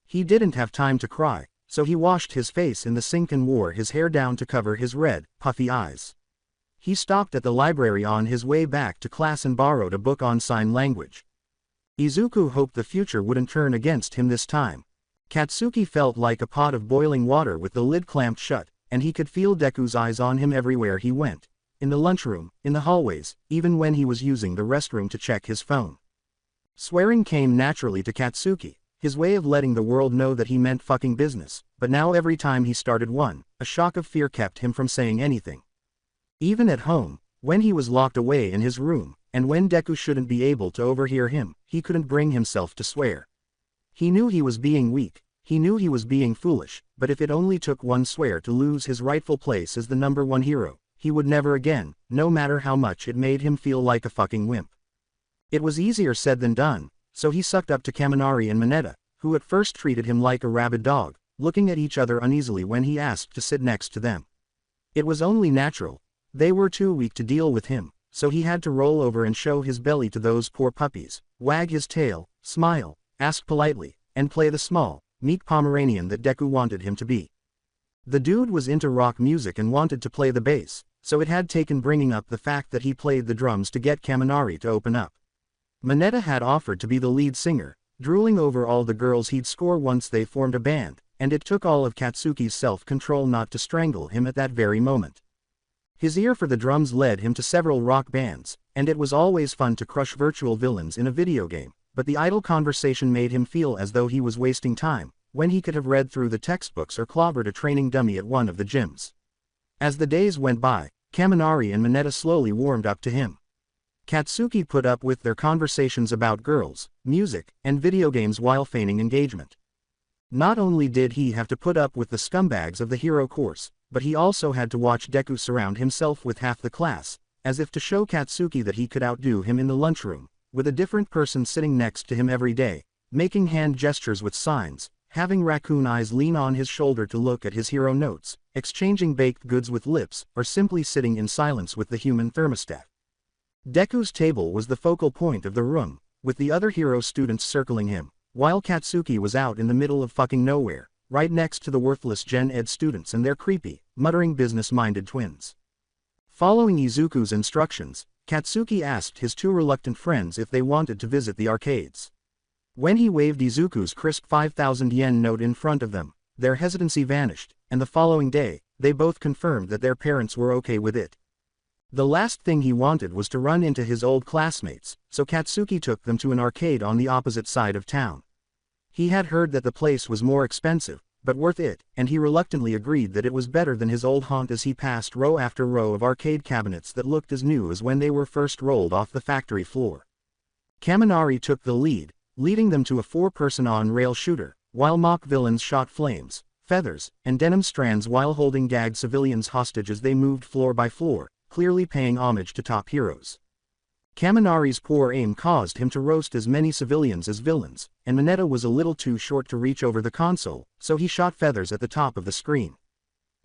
He didn't have time to cry, so he washed his face in the sink and wore his hair down to cover his red, puffy eyes. He stopped at the library on his way back to class and borrowed a book on sign language. Izuku hoped the future wouldn't turn against him this time. Katsuki felt like a pot of boiling water with the lid clamped shut, and he could feel Deku's eyes on him everywhere he went. In the lunchroom, in the hallways, even when he was using the restroom to check his phone. Swearing came naturally to Katsuki, his way of letting the world know that he meant fucking business, but now every time he started one, a shock of fear kept him from saying anything. Even at home, when he was locked away in his room, and when Deku shouldn't be able to overhear him, he couldn't bring himself to swear. He knew he was being weak, he knew he was being foolish, but if it only took one swear to lose his rightful place as the #1 hero, he would never again, no matter how much it made him feel like a fucking wimp. It was easier said than done, so he sucked up to Kaminari and Mineta, who at first treated him like a rabid dog, looking at each other uneasily when he asked to sit next to them. It was only natural. They were too weak to deal with him, so he had to roll over and show his belly to those poor puppies, wag his tail, smile, ask politely, and play the small, meek Pomeranian that Deku wanted him to be. The dude was into rock music and wanted to play the bass, so it had taken bringing up the fact that he played the drums to get Kaminari to open up. Mineta had offered to be the lead singer, drooling over all the girls he'd score once they formed a band, and it took all of Katsuki's self-control not to strangle him at that very moment. His ear for the drums led him to several rock bands, and it was always fun to crush virtual villains in a video game, but the idle conversation made him feel as though he was wasting time, when he could have read through the textbooks or clobbered a training dummy at one of the gyms. As the days went by, Kaminari and Mineta slowly warmed up to him. Katsuki put up with their conversations about girls, music, and video games while feigning engagement. Not only did he have to put up with the scumbags of the hero course, but he also had to watch Deku surround himself with half the class, as if to show Katsuki that he could outdo him in the lunchroom, with a different person sitting next to him every day, making hand gestures with signs, having raccoon eyes lean on his shoulder to look at his hero notes, exchanging baked goods with lips, or simply sitting in silence with the human thermostat. Deku's table was the focal point of the room, with the other hero students circling him, while Katsuki was out in the middle of fucking nowhere, right next to the worthless Gen Ed students and their creepy, muttering business-minded twins. Following Izuku's instructions, Katsuki asked his 2 reluctant friends if they wanted to visit the arcades. When he waved Izuku's crisp 5,000 yen note in front of them, their hesitancy vanished, and the following day, they both confirmed that their parents were okay with it. The last thing he wanted was to run into his old classmates, so Katsuki took them to an arcade on the opposite side of town. He had heard that the place was more expensive, but worth it, and he reluctantly agreed that it was better than his old haunt as he passed row after row of arcade cabinets that looked as new as when they were first rolled off the factory floor. Kaminari took the lead, leading them to a four-person on-rail shooter, while mock villains shot flames, feathers, and denim strands while holding gagged civilians hostage as they moved floor by floor, clearly paying homage to top heroes. Kaminari's poor aim caused him to roast as many civilians as villains, and Mineta was a little too short to reach over the console, so he shot feathers at the top of the screen.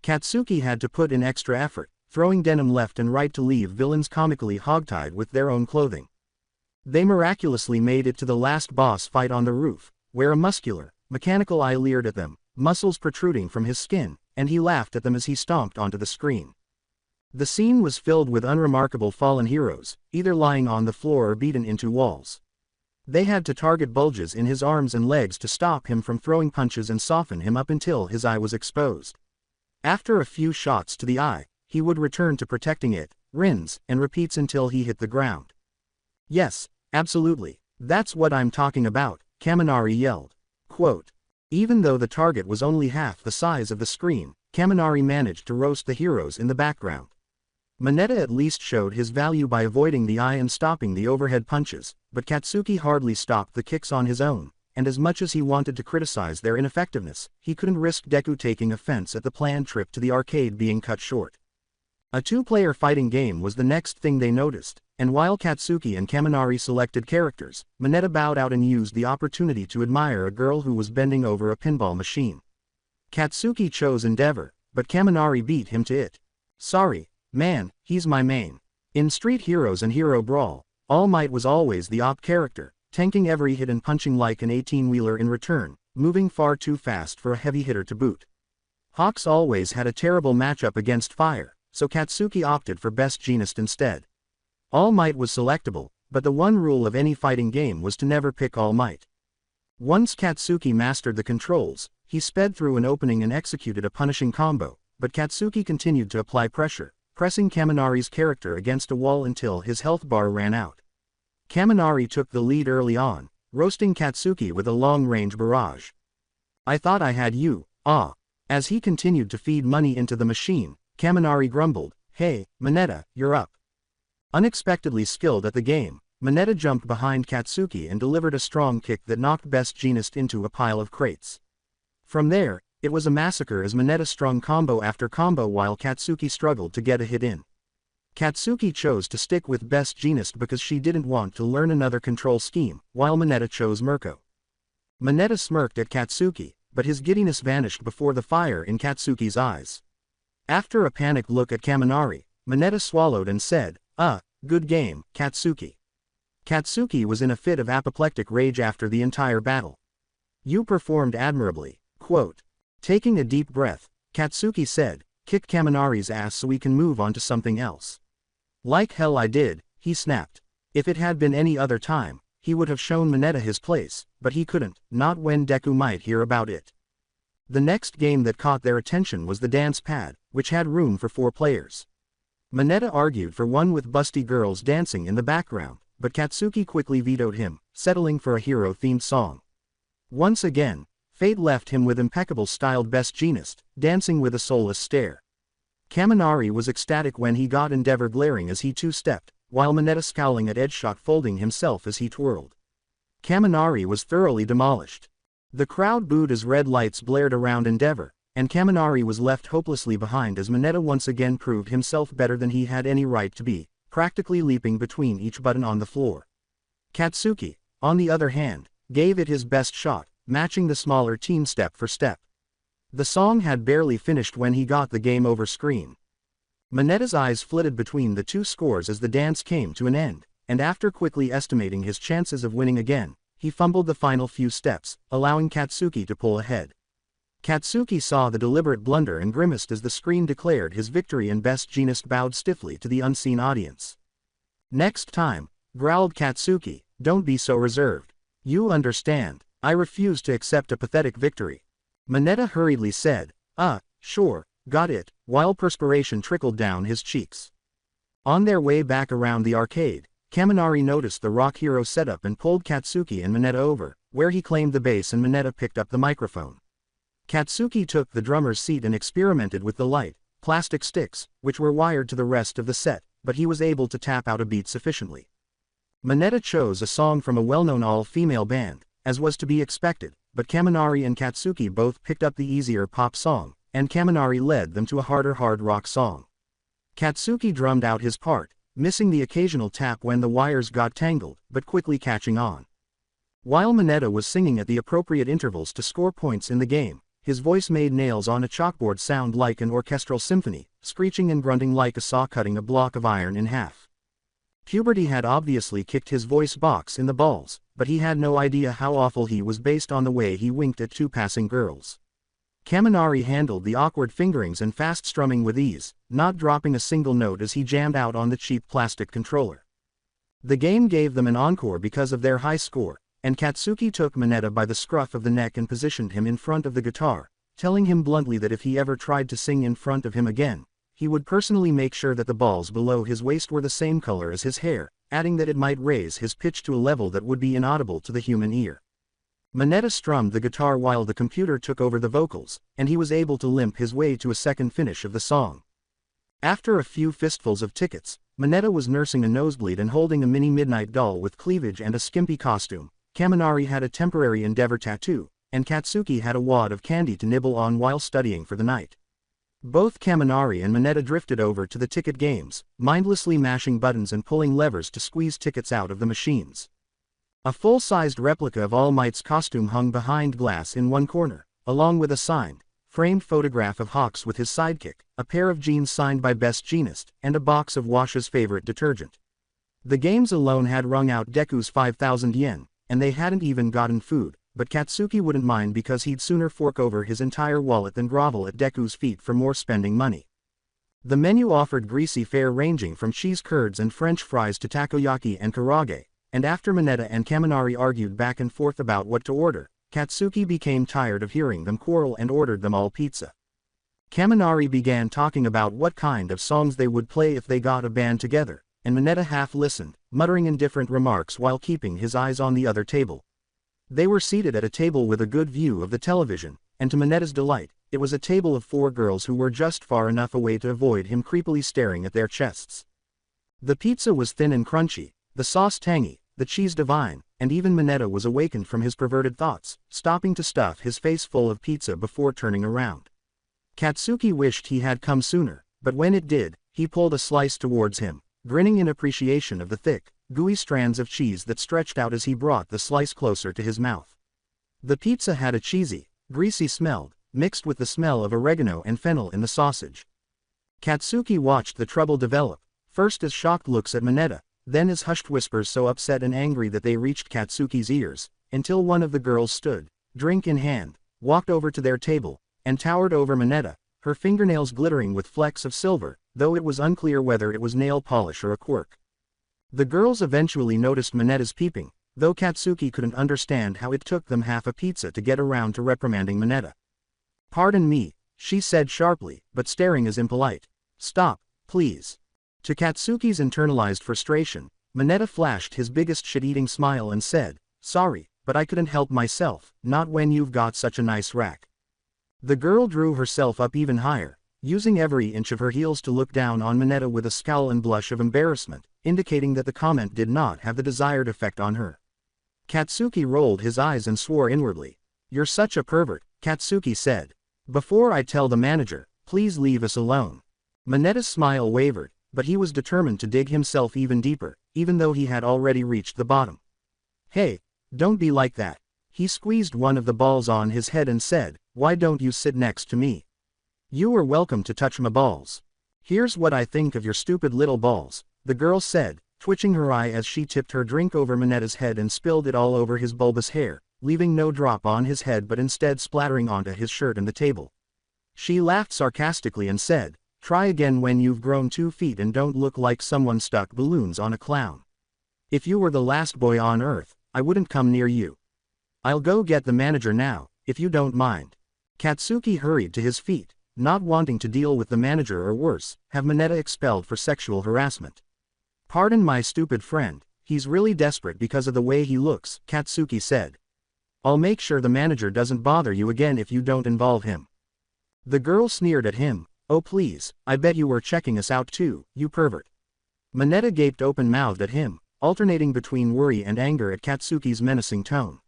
Katsuki had to put in extra effort, throwing denim left and right to leave villains comically hogtied with their own clothing. They miraculously made it to the last boss fight on the roof, where a muscular, mechanical eye leered at them, muscles protruding from his skin, and he laughed at them as he stomped onto the screen. The scene was filled with unremarkable fallen heroes, either lying on the floor or beaten into walls. They had to target bulges in his arms and legs to stop him from throwing punches and soften him up until his eye was exposed. After a few shots to the eye, he would return to protecting it, rinse, and repeats until he hit the ground. Yes, absolutely, that's what I'm talking about, Kaminari yelled. Quote, even though the target was only half the size of the screen, Kaminari managed to roast the heroes in the background. Mineta at least showed his value by avoiding the eye and stopping the overhead punches, but Katsuki hardly stopped the kicks on his own, and as much as he wanted to criticize their ineffectiveness, he couldn't risk Deku taking offense at the planned trip to the arcade being cut short. A two-player fighting game was the next thing they noticed, and while Katsuki and Kaminari selected characters, Mineta bowed out and used the opportunity to admire a girl who was bending over a pinball machine. Katsuki chose Endeavor, but Kaminari beat him to it. Sorry, man, he's my main. In Street Heroes and Hero Brawl, All Might was always the op character, tanking every hit and punching like an 18-wheeler in return, moving far too fast for a heavy hitter to boot. Hawks always had a terrible matchup against Fire, so Katsuki opted for Best Jeanist instead. All Might was selectable, but the one rule of any fighting game was to never pick All Might. Once Katsuki mastered the controls, he sped through an opening and executed a punishing combo, but Katsuki continued to apply pressure, pressing Kaminari's character against a wall until his health bar ran out. Kaminari took the lead early on, roasting Katsuki with a long-range barrage. I thought I had you, ah. As he continued to feed money into the machine, Kaminari grumbled, hey, Mineta, you're up. Unexpectedly skilled at the game, Mineta jumped behind Katsuki and delivered a strong kick that knocked Best Jeanist into a pile of crates. From there, it was a massacre as Mineta strung combo after combo while Katsuki struggled to get a hit in. Katsuki chose to stick with Best Jeanist because she didn't want to learn another control scheme, while Mineta chose Mirko. Mineta smirked at Katsuki, but his giddiness vanished before the fire in Katsuki's eyes. After a panicked look at Kaminari, Mineta swallowed and said, good game, Katsuki. Katsuki was in a fit of apoplectic rage after the entire battle. You performed admirably, quote. Taking a deep breath, Katsuki said, kick Kaminari's ass so we can move on to something else. Like hell I did, he snapped. If it had been any other time, he would have shown Mineta his place, but he couldn't, not when Deku might hear about it. The next game that caught their attention was the dance pad, which had room for 4 players. Mineta argued for one with busty girls dancing in the background, but Katsuki quickly vetoed him, settling for a hero-themed song. Once again, fate left him with impeccable styled Best Jeanist, dancing with a soulless stare. Kaminari was ecstatic when he got Endeavor glaring as he two-stepped, while Mineta scowling at Edgeshot folding himself as he twirled. Kaminari was thoroughly demolished. The crowd booed as red lights blared around Endeavor, and Kaminari was left hopelessly behind as Mineta once again proved himself better than he had any right to be, practically leaping between each button on the floor. Katsuki, on the other hand, gave it his best shot, matching the smaller team step for step. The song had barely finished when he got the game over screen. Mineta's eyes flitted between the two scores as the dance came to an end, and after quickly estimating his chances of winning again, he fumbled the final few steps, allowing Katsuki to pull ahead. Katsuki saw the deliberate blunder and grimaced as the screen declared his victory and Best Jeanist bowed stiffly to the unseen audience. Next time, growled Katsuki, don't be so reserved. You understand, I refuse to accept a pathetic victory. Mineta hurriedly said, sure, got it, while perspiration trickled down his cheeks. On their way back around the arcade, Kaminari noticed the Rock Hero setup and pulled Katsuki and Mineta over, where he claimed the bass and Mineta picked up the microphone. Katsuki took the drummer's seat and experimented with the light, plastic sticks, which were wired to the rest of the set, but he was able to tap out a beat sufficiently. Mineta chose a song from a well-known all-female band, as was to be expected, but Kaminari and Katsuki both picked up the easier pop song, and Kaminari led them to a harder hard rock song. Katsuki drummed out his part, missing the occasional tap when the wires got tangled, but quickly catching on. While Mineta was singing at the appropriate intervals to score points in the game, his voice made nails on a chalkboard sound like an orchestral symphony, screeching and grunting like a saw cutting a block of iron in half. Puberty had obviously kicked his voice box in the balls, but he had no idea how awful he was based on the way he winked at two passing girls. Kaminari handled the awkward fingerings and fast strumming with ease, not dropping a single note as he jammed out on the cheap plastic controller. The game gave them an encore because of their high score, and Katsuki took Mineta by the scruff of the neck and positioned him in front of the guitar, telling him bluntly that if he ever tried to sing in front of him again, he would personally make sure that the balls below his waist were the same color as his hair, adding that it might raise his pitch to a level that would be inaudible to the human ear. Mineta strummed the guitar while the computer took over the vocals, and he was able to limp his way to a second finish of the song. After a few fistfuls of tickets, Mineta was nursing a nosebleed and holding a mini midnight doll with cleavage and a skimpy costume. Kaminari had a temporary endeavor tattoo, and Katsuki had a wad of candy to nibble on while studying for the night. Both Kaminari and Mineta drifted over to the ticket games, mindlessly mashing buttons and pulling levers to squeeze tickets out of the machines. A full-sized replica of All Might's costume hung behind glass in one corner, along with a signed, framed photograph of Hawks with his sidekick, a pair of jeans signed by Best Jeanist, and a box of Wash's favorite detergent. The games alone had wrung out Deku's 5,000 yen, and they hadn't even gotten food, but Katsuki wouldn't mind because he'd sooner fork over his entire wallet than grovel at Deku's feet for more spending money. The menu offered greasy fare ranging from cheese curds and French fries to takoyaki and karaage, and after Mineta and Kaminari argued back and forth about what to order, Katsuki became tired of hearing them quarrel and ordered them all pizza. Kaminari began talking about what kind of songs they would play if they got a band together, and Mineta half listened, muttering indifferent remarks while keeping his eyes on the other table. They were seated at a table with a good view of the television, and to Mineta's delight, it was a table of 4 girls who were just far enough away to avoid him creepily staring at their chests. The pizza was thin and crunchy, the sauce tangy, the cheese divine, and even Mineta was awakened from his perverted thoughts, stopping to stuff his face full of pizza before turning around. Katsuki wished he had come sooner, but when it did, he pulled a slice towards him, grinning in appreciation of the thick, gooey strands of cheese that stretched out as he brought the slice closer to his mouth. The pizza had a cheesy, greasy smell, mixed with the smell of oregano and fennel in the sausage. Katsuki watched the trouble develop, first as shocked looks at Mineta, then as hushed whispers so upset and angry that they reached Katsuki's ears, until one of the girls stood, drink in hand, walked over to their table, and towered over Mineta, her fingernails glittering with flecks of silver, though it was unclear whether it was nail polish or a quirk. The girls eventually noticed Mineta's peeping, though Katsuki couldn't understand how it took them half a pizza to get around to reprimanding Mineta. "Pardon me," she said sharply, but staring as impolite. "Stop, please." To Katsuki's internalized frustration, Mineta flashed his biggest shit-eating smile and said, "Sorry, but I couldn't help myself, not when you've got such a nice rack." The girl drew herself up even higher, using every inch of her heels to look down on Mineta with a scowl and blush of embarrassment, indicating that the comment did not have the desired effect on her. Katsuki rolled his eyes and swore inwardly. "You're such a pervert," Katsuki said. "Before I tell the manager, please leave us alone." Mineta's smile wavered, but he was determined to dig himself even deeper, even though he had already reached the bottom. "Hey, don't be like that." He squeezed one of the balls on his head and said, "Why don't you sit next to me? You are welcome to touch my balls." "Here's what I think of your stupid little balls," the girl said, twitching her eye as she tipped her drink over Mineta's head and spilled it all over his bulbous hair, leaving no drop on his head but instead splattering onto his shirt and the table. She laughed sarcastically and said, "Try again when you've grown 2 feet and don't look like someone stuck balloons on a clown. If you were the last boy on Earth, I wouldn't come near you. I'll go get the manager now, if you don't mind." Katsuki hurried to his feet, not wanting to deal with the manager or worse, have Mineta expelled for sexual harassment. Pardon my stupid friend, he's really desperate because of the way he looks, Katsuki said. I'll make sure the manager doesn't bother you again if you don't involve him. The girl sneered at him. Oh please, I bet you were checking us out too, you pervert. Mineta gaped open-mouthed at him, alternating between worry and anger at Katsuki's menacing tone.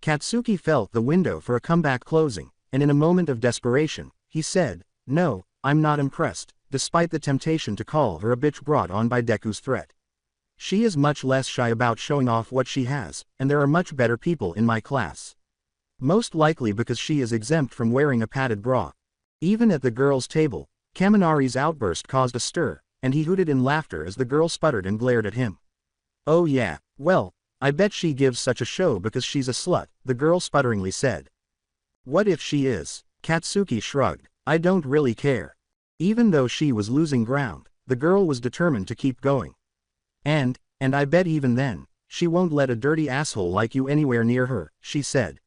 Katsuki felt the window for a comeback closing, and in a moment of desperation, he said, no, I'm not impressed, despite the temptation to call her a bitch brought on by Deku's threat. She is much less shy about showing off what she has, and there are much better people in my class. Most likely because she is exempt from wearing a padded bra. Even at the girls' table, Kaminari's outburst caused a stir, and he hooted in laughter as the girl sputtered and glared at him. Oh yeah, well, I bet she gives such a show because she's a slut, the girl sputteringly said. What if she is? Katsuki shrugged. I don't really care. Even though she was losing ground, the girl was determined to keep going. And I bet even then, she won't let a dirty asshole like you anywhere near her, she said.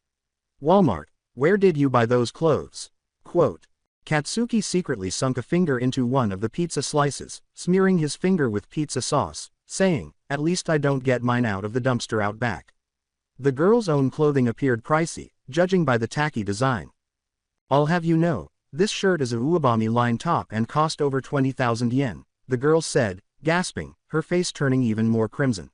Walmart, where did you buy those clothes? Quote. Katsuki secretly sunk a finger into one of the pizza slices, smearing his finger with pizza sauce, saying, at least I don't get mine out of the dumpster out back. The girl's own clothing appeared pricey, judging by the tacky design. I'll have you know, this shirt is a Uabami line top and cost over 20,000 yen, the girl said, gasping, her face turning even more crimson.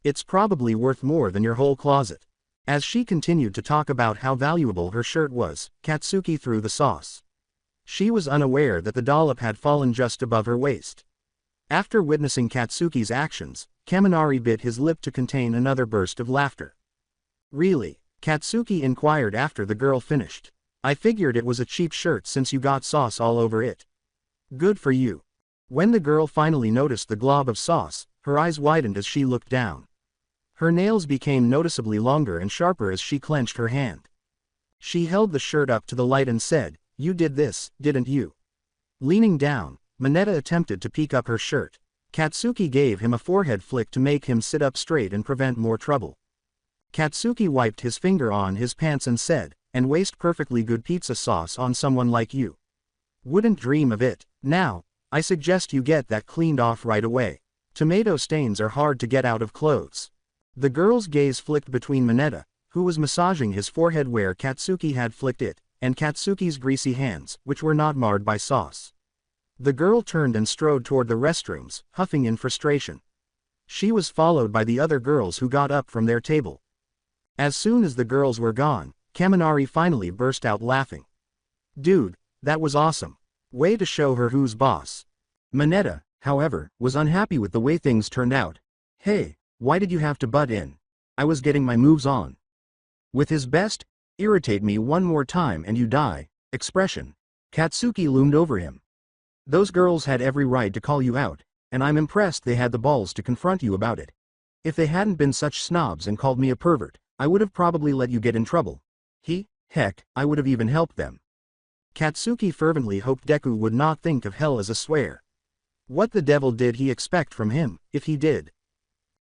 It's probably worth more than your whole closet. As she continued to talk about how valuable her shirt was, Katsuki threw the sauce. She was unaware that the dollop had fallen just above her waist. After witnessing Katsuki's actions, Kaminari bit his lip to contain another burst of laughter. Really? Katsuki inquired after the girl finished. I figured it was a cheap shirt since you got sauce all over it. Good for you. When the girl finally noticed the glob of sauce, her eyes widened as she looked down. Her nails became noticeably longer and sharper as she clenched her hand. She held the shirt up to the light and said, you did this, didn't you? Leaning down, Mineta attempted to peek up her shirt. Katsuki gave him a forehead flick to make him sit up straight and prevent more trouble. Katsuki wiped his finger on his pants and said, and waste perfectly good pizza sauce on someone like you. Wouldn't dream of it. Now, I suggest you get that cleaned off right away. Tomato stains are hard to get out of clothes. The girl's gaze flicked between Mineta, who was massaging his forehead where Katsuki had flicked it, and Katsuki's greasy hands, which were not marred by sauce. The girl turned and strode toward the restrooms, huffing in frustration. She was followed by the other girls who got up from their table. As soon as the girls were gone, Kaminari finally burst out laughing. Dude, that was awesome. Way to show her who's boss. Mineta, however, was unhappy with the way things turned out. Hey, why did you have to butt in? I was getting my moves on. With his best, irritate me one more time and you die, expression, Katsuki loomed over him. Those girls had every right to call you out, and I'm impressed they had the balls to confront you about it. If they hadn't been such snobs and called me a pervert, I would have probably let you get in trouble. Heck, I would have even helped them. Katsuki fervently hoped Deku would not think of hell as a swear. What the devil did he expect from him, if he did?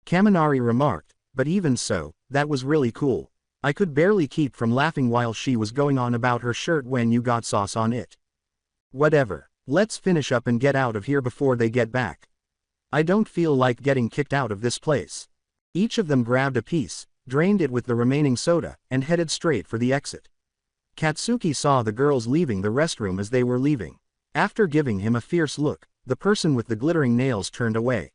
Kaminari remarked, but even so, that was really cool. I could barely keep from laughing while she was going on about her shirt when you got sauce on it. Whatever, let's finish up and get out of here before they get back. I don't feel like getting kicked out of this place. Each of them grabbed a piece, drained it with the remaining soda, and headed straight for the exit. Katsuki saw the girls leaving the restroom as they were leaving. After giving him a fierce look, the person with the glittering nails turned away.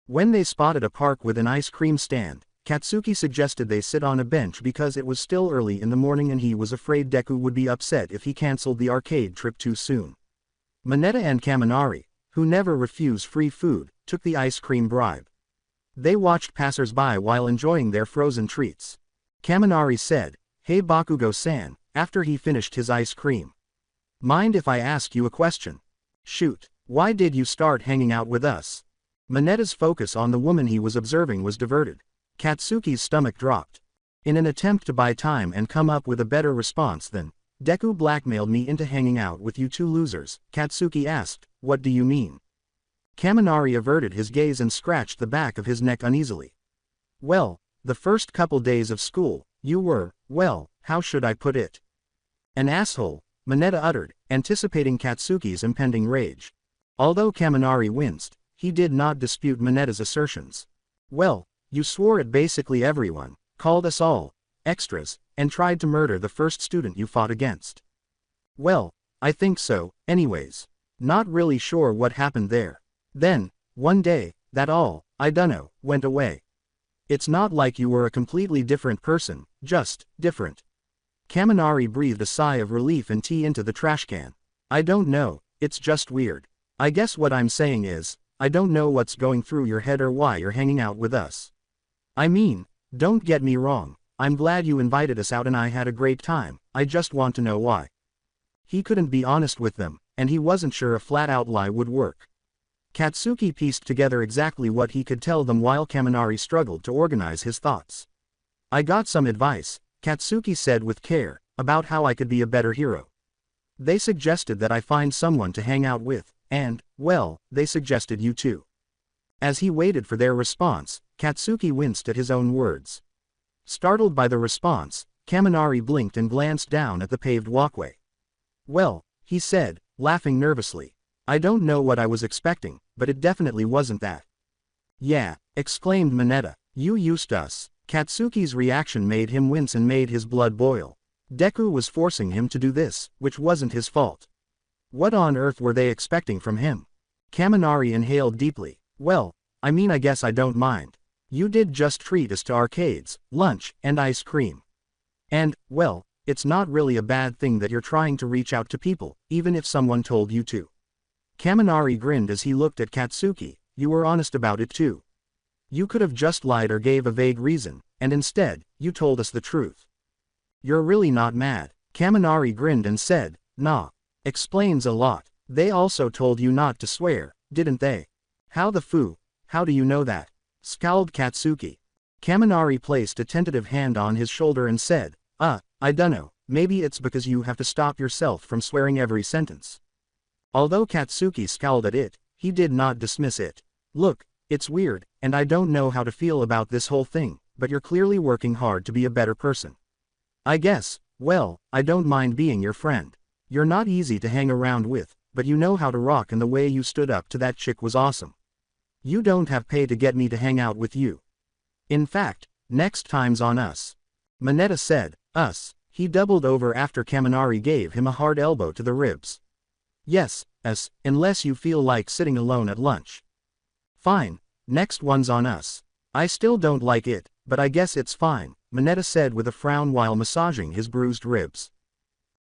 When they spotted a park with an ice cream stand, Katsuki suggested they sit on a bench because it was still early in the morning and he was afraid Deku would be upset if he cancelled the arcade trip too soon. Mineta and Kaminari, who never refuse free food, took the ice cream bribe. They watched passers-by while enjoying their frozen treats. Kaminari said, "Hey Bakugo-san," after he finished his ice cream. "Mind if I ask you a question?" "Shoot. Why did you start hanging out with us?" Mineta's focus on the woman he was observing was diverted. Katsuki's stomach dropped. In an attempt to buy time and come up with a better response than, "Deku blackmailed me into hanging out with you two losers," Katsuki asked, "What do you mean?" Kaminari averted his gaze and scratched the back of his neck uneasily. "Well, the first couple days of school, you were, well, how should I put it? An asshole. Mineta uttered, anticipating Katsuki's impending rage. Although Kaminari winced, he did not dispute Mineta's assertions. Well, you swore at basically everyone, called us all extras, and tried to murder the first student you fought against. Well, I think so, anyways. Not really sure what happened there. Then, one day, that all, I dunno, went away. It's not like you were a completely different person, just different. Kaminari breathed a sigh of relief and tea into the trash can. I don't know, it's just weird. I guess what I'm saying is, I don't know what's going through your head or why you're hanging out with us. I mean, don't get me wrong, I'm glad you invited us out and I had a great time, I just want to know why. He couldn't be honest with them, and he wasn't sure a flat-out lie would work. Katsuki pieced together exactly what he could tell them while Kaminari struggled to organize his thoughts. I got some advice, Katsuki said with care, about how I could be a better hero. They suggested that I find someone to hang out with, and, well, they suggested you too. As he waited for their response, Katsuki winced at his own words. Startled by the response, Kaminari blinked and glanced down at the paved walkway. Well, he said, laughing nervously. I don't know what I was expecting, but it definitely wasn't that. Yeah, exclaimed Mineta, you used us. Katsuki's reaction made him wince and made his blood boil. Deku was forcing him to do this, which wasn't his fault. What on earth were they expecting from him? Kaminari inhaled deeply. Well, I mean I guess I don't mind. You did just treat us to arcades, lunch, and ice cream. And, well, it's not really a bad thing that you're trying to reach out to people, even if someone told you to. Kaminari grinned as he looked at Katsuki, you were honest about it too. You could have just lied or gave a vague reason, and instead, you told us the truth. You're really not mad. Kaminari grinned and said, nah. Explains a lot. They also told you not to swear, didn't they? How the foo? How do you know that? Scowled Katsuki. Kaminari placed a tentative hand on his shoulder and said, I dunno, maybe it's because you have to stop yourself from swearing every sentence. Although Katsuki scowled at it, he did not dismiss it. Look, it's weird, and I don't know how to feel about this whole thing, but you're clearly working hard to be a better person. I guess, well, I don't mind being your friend. You're not easy to hang around with, but you know how to rock and the way you stood up to that chick was awesome. You don't have pay to get me to hang out with you. In fact, next time's on us. Mineta said, us. He doubled over after Kaminari gave him a hard elbow to the ribs. Yes, us, unless you feel like sitting alone at lunch. Fine, next one's on us. I still don't like it, but I guess it's fine, Mineta said with a frown while massaging his bruised ribs.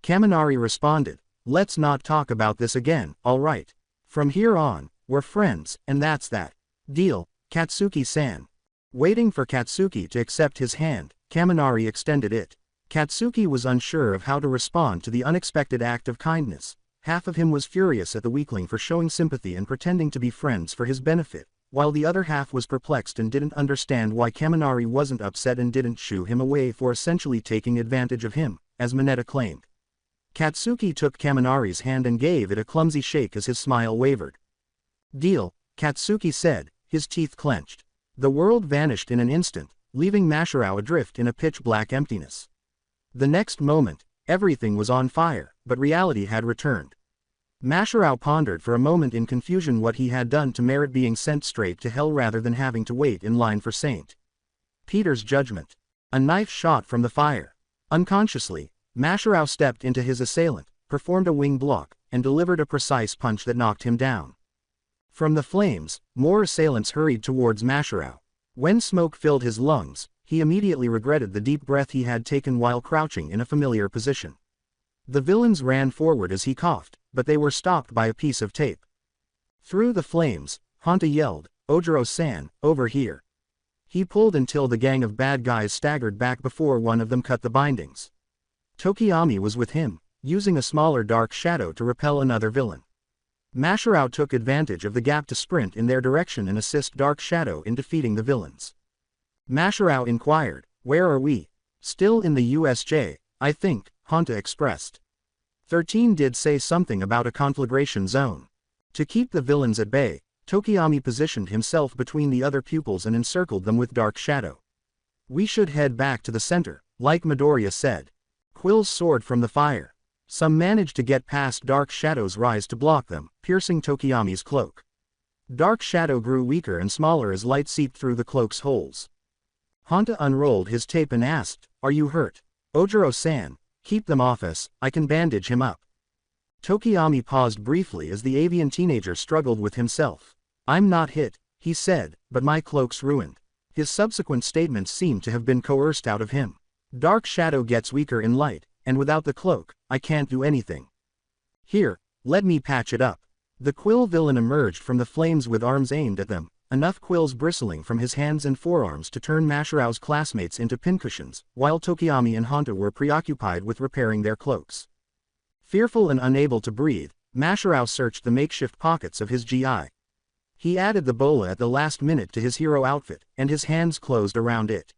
Kaminari responded, let's not talk about this again, alright. From here on, we're friends, and that's that. Deal, Katsuki-san. Waiting for Katsuki to accept his hand, Kaminari extended it. Katsuki was unsure of how to respond to the unexpected act of kindness. Half of him was furious at the weakling for showing sympathy and pretending to be friends for his benefit, while the other half was perplexed and didn't understand why Kaminari wasn't upset and didn't shoo him away for essentially taking advantage of him, as Mineta claimed. Katsuki took Kaminari's hand and gave it a clumsy shake as his smile wavered. Deal, Katsuki said, his teeth clenched. The world vanished in an instant, leaving Masharao adrift in a pitch-black emptiness. The next moment, everything was on fire, but reality had returned. Masharao pondered for a moment in confusion what he had done to merit being sent straight to hell rather than having to wait in line for St. Peter's judgment. A knife shot from the fire. Unconsciously, Masharao stepped into his assailant, performed a wing block, and delivered a precise punch that knocked him down. From the flames, more assailants hurried towards Masharao. When smoke filled his lungs, he immediately regretted the deep breath he had taken while crouching in a familiar position. The villains ran forward as he coughed, but they were stopped by a piece of tape. Through the flames, Honta yelled, Ojiro-san, over here. He pulled until the gang of bad guys staggered back before one of them cut the bindings. Tokiyami was with him, using a smaller dark shadow to repel another villain. Masharao took advantage of the gap to sprint in their direction and assist Dark Shadow in defeating the villains. Masharao inquired, where are we? Still in the USJ, I think, Honta expressed. 13 did say something about a conflagration zone. To keep the villains at bay, Tokiyami positioned himself between the other pupils and encircled them with Dark Shadow. We should head back to the center, like Midoriya said. Quills soared from the fire. Some managed to get past Dark Shadow's rise to block them, piercing Tokiyami's cloak. Dark Shadow grew weaker and smaller as light seeped through the cloak's holes. Honta unrolled his tape and asked, "Are you hurt?" "Ojiro-san, keep them off us, I can bandage him up." Tokiyami paused briefly as the avian teenager struggled with himself. "I'm not hit," he said, "but my cloak's ruined." His subsequent statements seemed to have been coerced out of him. "Dark Shadow gets weaker in light, and without the cloak, I can't do anything. Here, let me patch it up." The quill villain emerged from the flames with arms aimed at them, enough quills bristling from his hands and forearms to turn Mashiro's classmates into pincushions, while Tokiyami and Honta were preoccupied with repairing their cloaks. Fearful and unable to breathe, Mashiro searched the makeshift pockets of his GI. He added the bola at the last minute to his hero outfit, and his hands closed around it.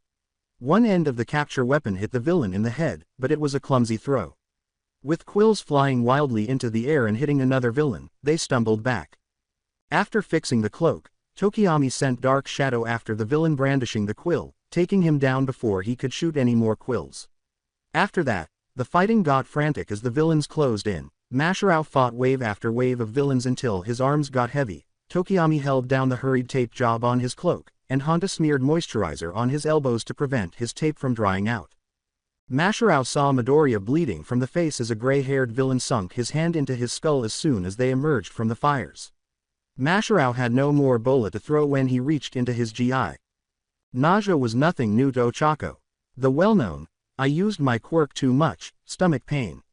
One end of the capture weapon hit the villain in the head, but it was a clumsy throw. With quills flying wildly into the air and hitting another villain, they stumbled back. After fixing the cloak, Tokiyami sent Dark Shadow after the villain brandishing the quill, taking him down before he could shoot any more quills. After that, the fighting got frantic as the villains closed in. Mashiro fought wave after wave of villains until his arms got heavy. Tokiyami held down the hurried tape job on his cloak, and Honta smeared moisturizer on his elbows to prevent his tape from drying out. Mashiro saw Midoriya bleeding from the face as a gray-haired villain sunk his hand into his skull as soon as they emerged from the fires. Mashiro had no more bola to throw when he reached into his GI. Nausea was nothing new to Ochako. The well-known, "I used my quirk too much," stomach pain.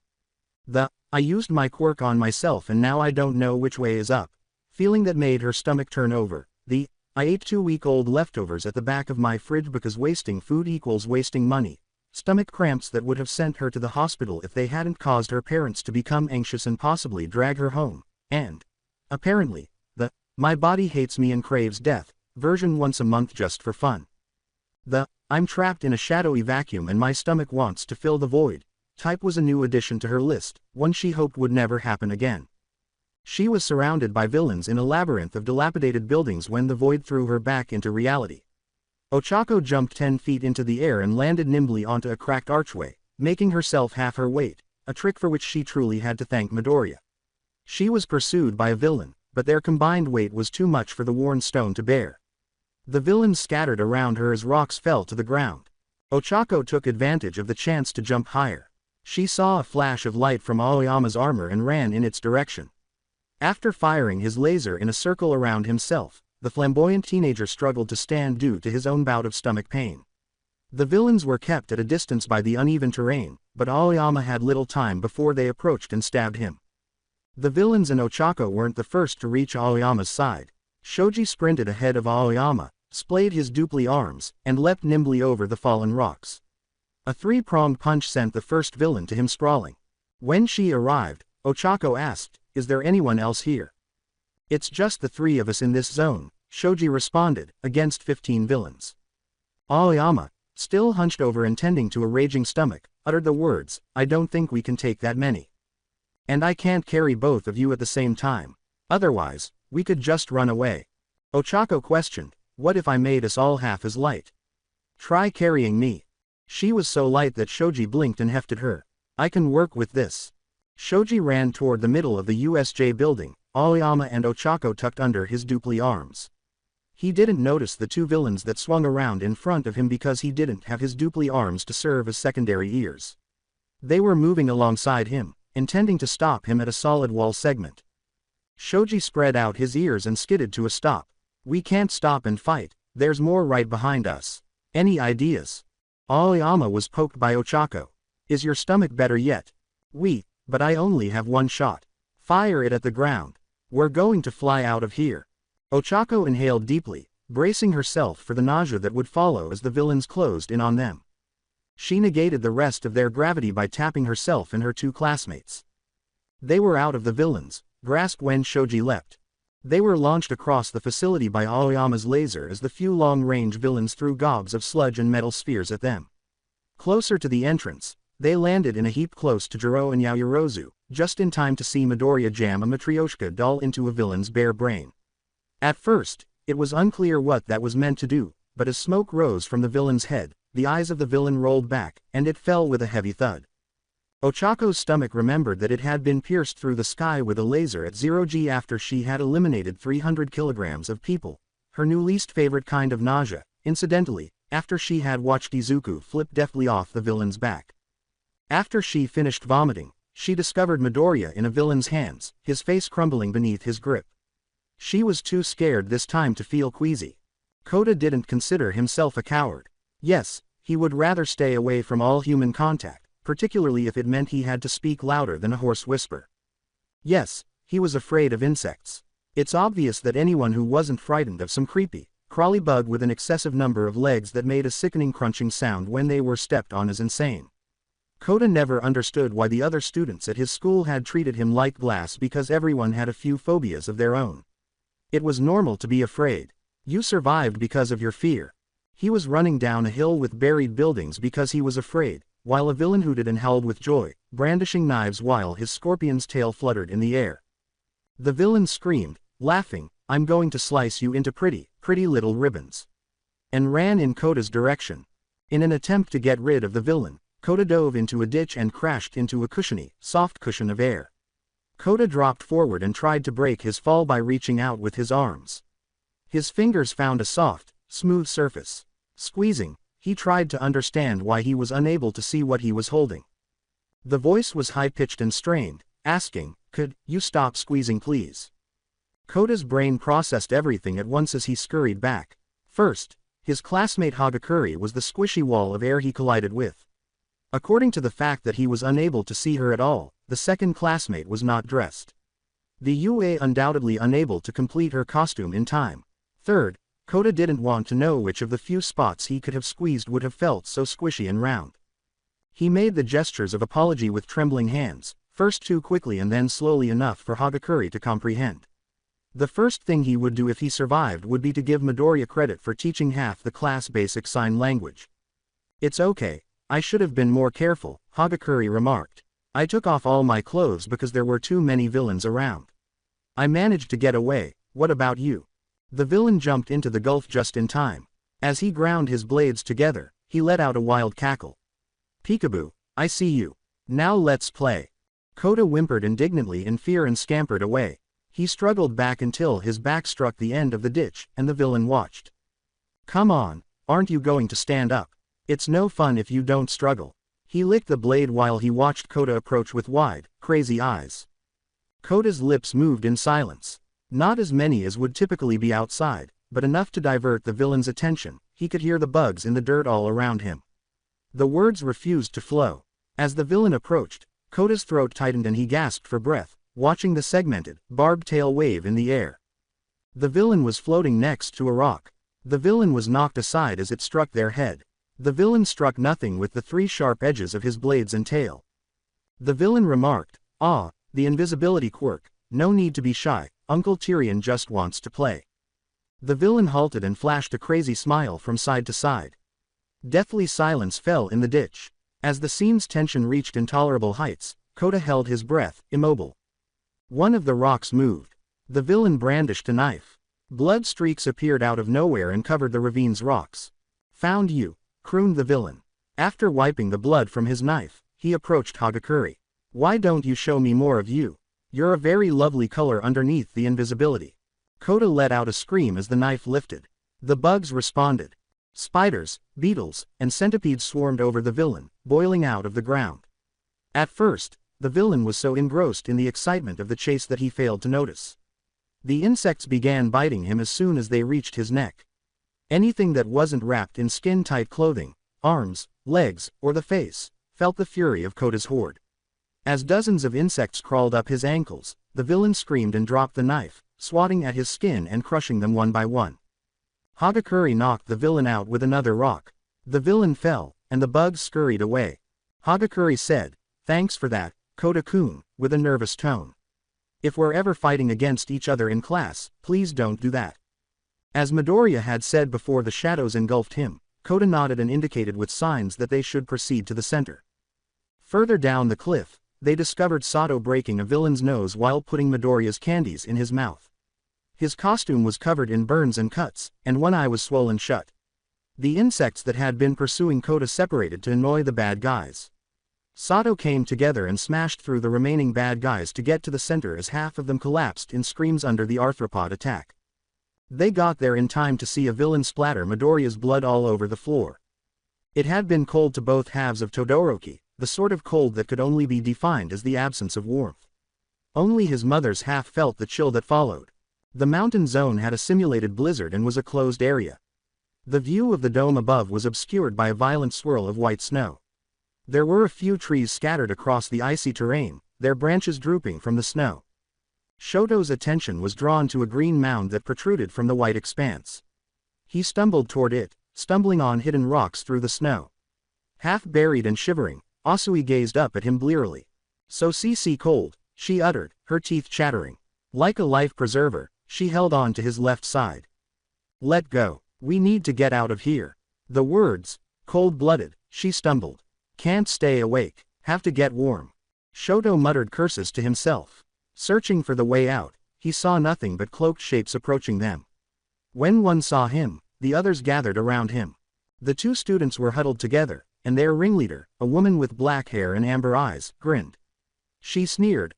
The, "I used my quirk on myself and now I don't know which way is up," feeling that made her stomach turn over. The, "I ate 2-week-old leftovers at the back of my fridge because wasting food equals wasting money," stomach cramps that would have sent her to the hospital if they hadn't caused her parents to become anxious and possibly drag her home, and, apparently, the, "My body hates me and craves death," version once a month just for fun. The, "I'm trapped in a shadowy vacuum and my stomach wants to fill the void," type was a new addition to her list, one she hoped would never happen again. She was surrounded by villains in a labyrinth of dilapidated buildings when the void threw her back into reality. Ochako jumped 10 feet into the air and landed nimbly onto a cracked archway, making herself half her weight, a trick for which she truly had to thank Midoriya. She was pursued by a villain, but their combined weight was too much for the worn stone to bear. The villains scattered around her as rocks fell to the ground. Ochako took advantage of the chance to jump higher. She saw a flash of light from Aoyama's armor and ran in its direction. After firing his laser in a circle around himself, the flamboyant teenager struggled to stand due to his own bout of stomach pain. The villains were kept at a distance by the uneven terrain, but Aoyama had little time before they approached and stabbed him. The villains and Ochako weren't the first to reach Aoyama's side. Shoji sprinted ahead of Aoyama, splayed his dupli arms, and leapt nimbly over the fallen rocks. A 3-pronged punch sent the first villain to him sprawling. When she arrived, Ochako asked, "Is there anyone else here?" "It's just the 3 of us in this zone," Shoji responded, "against 15 villains." Aoyama, still hunched over and tending to a raging stomach, uttered the words, "I don't think we can take that many. And I can't carry both of you at the same time. Otherwise, we could just run away." Ochako questioned, "What if I made us all half as light? Try carrying me." She was so light that Shoji blinked and hefted her. "I can work with this." Shoji ran toward the middle of the USJ building, Aoyama and Ochako tucked under his dupli arms. He didn't notice the 2 villains that swung around in front of him because he didn't have his dupli arms to serve as secondary ears. They were moving alongside him, intending to stop him at a solid wall segment. Shoji spread out his ears and skidded to a stop. "We can't stop and fight, there's more right behind us. Any ideas?" Aoyama was poked by Ochako. "Is your stomach better yet?" But I only have 1 shot. Fire it at the ground. We're going to fly out of here." Ochako inhaled deeply, bracing herself for the nausea that would follow as the villains closed in on them. She negated the rest of their gravity by tapping herself and her 2 classmates. They were out of the villains' grasp when Shoji leapt. They were launched across the facility by Aoyama's laser as the few long-range villains threw gobs of sludge and metal spheres at them. Closer to the entrance, they landed in a heap close to Jiro and Yaoyorozu, just in time to see Midoriya jam a Matryoshka doll into a villain's bare brain. At first, it was unclear what that was meant to do, but as smoke rose from the villain's head, the eyes of the villain rolled back, and it fell with a heavy thud. Ochako's stomach remembered that it had been pierced through the sky with a laser at 0G after she had eliminated 300 kilograms of people, her new least favorite kind of nausea, incidentally, after she had watched Izuku flip deftly off the villain's back. After she finished vomiting, she discovered Midoriya in a villain's hands, his face crumbling beneath his grip. She was too scared this time to feel queasy. Kota didn't consider himself a coward. Yes, he would rather stay away from all human contact, particularly if it meant he had to speak louder than a hoarse whisper. Yes, he was afraid of insects. It's obvious that anyone who wasn't frightened of some creepy, crawly bug with an excessive number of legs that made a sickening crunching sound when they were stepped on is insane. Kota never understood why the other students at his school had treated him like glass because everyone had a few phobias of their own. It was normal to be afraid. You survived because of your fear. He was running down a hill with buried buildings because he was afraid, while a villain hooted and howled with joy, brandishing knives while his scorpion's tail fluttered in the air. The villain screamed, laughing, "I'm going to slice you into pretty, pretty little ribbons," and ran in Kota's direction. In an attempt to get rid of the villain, Kota dove into a ditch and crashed into a cushiony, soft cushion of air. Kota dropped forward and tried to break his fall by reaching out with his arms. His fingers found a soft, smooth surface. Squeezing, he tried to understand why he was unable to see what he was holding. The voice was high-pitched and strained, asking, "Could you stop squeezing please?" Kota's brain processed everything at once as he scurried back. First, his classmate Hagakure was the squishy wall of air he collided with. According to the fact that he was unable to see her at all, the second classmate was not dressed. The UA undoubtedly unable to complete her costume in time. Third, Kota didn't want to know which of the few spots he could have squeezed would have felt so squishy and round. He made the gestures of apology with trembling hands, first too quickly and then slowly enough for Hagakure to comprehend. The first thing he would do if he survived would be to give Midoriya credit for teaching half the class basic sign language. "It's okay, I should have been more careful," Hagakure remarked. "I took off all my clothes because there were too many villains around. I managed to get away, what about you?" The villain jumped into the gulf just in time. As he ground his blades together, he let out a wild cackle. "Peekaboo, I see you. Now let's play." Kota whimpered indignantly in fear and scampered away. He struggled back until his back struck the end of the ditch, and the villain watched. "Come on, aren't you going to stand up? It's no fun if you don't struggle." He licked the blade while he watched Kota approach with wide, crazy eyes. Kota's lips moved in silence. Not as many as would typically be outside, but enough to divert the villain's attention. He could hear the bugs in the dirt all around him. The words refused to flow. As the villain approached, Kota's throat tightened and he gasped for breath, watching the segmented, barbed tail wave in the air. The villain was floating next to a rock. The villain was knocked aside as it struck their head. The villain struck nothing with the three sharp edges of his blades and tail. The villain remarked, "Ah, the invisibility quirk, no need to be shy, Uncle Tyrion just wants to play." The villain halted and flashed a crazy smile from side to side. Deathly silence fell in the ditch. As the scene's tension reached intolerable heights, Kota held his breath, immobile. One of the rocks moved. The villain brandished a knife. Blood streaks appeared out of nowhere and covered the ravine's rocks. "Found you," crooned the villain. After wiping the blood from his knife, he approached Hagakure. "Why don't you show me more of you? You're a very lovely color underneath the invisibility." Kota let out a scream as the knife lifted. The bugs responded. Spiders, beetles, and centipedes swarmed over the villain, boiling out of the ground. At first, the villain was so engrossed in the excitement of the chase that he failed to notice. The insects began biting him as soon as they reached his neck. Anything that wasn't wrapped in skin-tight clothing, arms, legs, or the face, felt the fury of Kota's horde. As dozens of insects crawled up his ankles, the villain screamed and dropped the knife, swatting at his skin and crushing them one by one. Hagakure knocked the villain out with another rock. The villain fell, and the bugs scurried away. Hagakure said, "Thanks for that, Kota-kun," with a nervous tone. "If we're ever fighting against each other in class, please don't do that." As Midoriya had said before the shadows engulfed him, Kota nodded and indicated with signs that they should proceed to the center. Further down the cliff, they discovered Sato breaking a villain's nose while putting Midoriya's candies in his mouth. His costume was covered in burns and cuts, and one eye was swollen shut. The insects that had been pursuing Kota separated to annoy the bad guys. Sato came together and smashed through the remaining bad guys to get to the center as half of them collapsed in screams under the arthropod attack. They got there in time to see a villain splatter Midoriya's blood all over the floor. It had been cold to both halves of Todoroki, the sort of cold that could only be defined as the absence of warmth. Only his mother's half felt the chill that followed. The mountain zone had a simulated blizzard and was a closed area. The view of the dome above was obscured by a violent swirl of white snow. There were a few trees scattered across the icy terrain, their branches drooping from the snow. Shoto's attention was drawn to a green mound that protruded from the white expanse. He stumbled toward it, stumbling on hidden rocks through the snow. Half buried and shivering, Asui gazed up at him blearily. "So CC cold," she uttered, her teeth chattering. Like a life preserver, she held on to his left side. "Let go. We need to get out of here." The words, cold-blooded, she stumbled. "Can't stay awake, have to get warm." Shoto muttered curses to himself. Searching for the way out, he saw nothing but cloaked shapes approaching them. When one saw him, the others gathered around him. The two students were huddled together, and their ringleader, a woman with black hair and amber eyes, grinned. She sneered,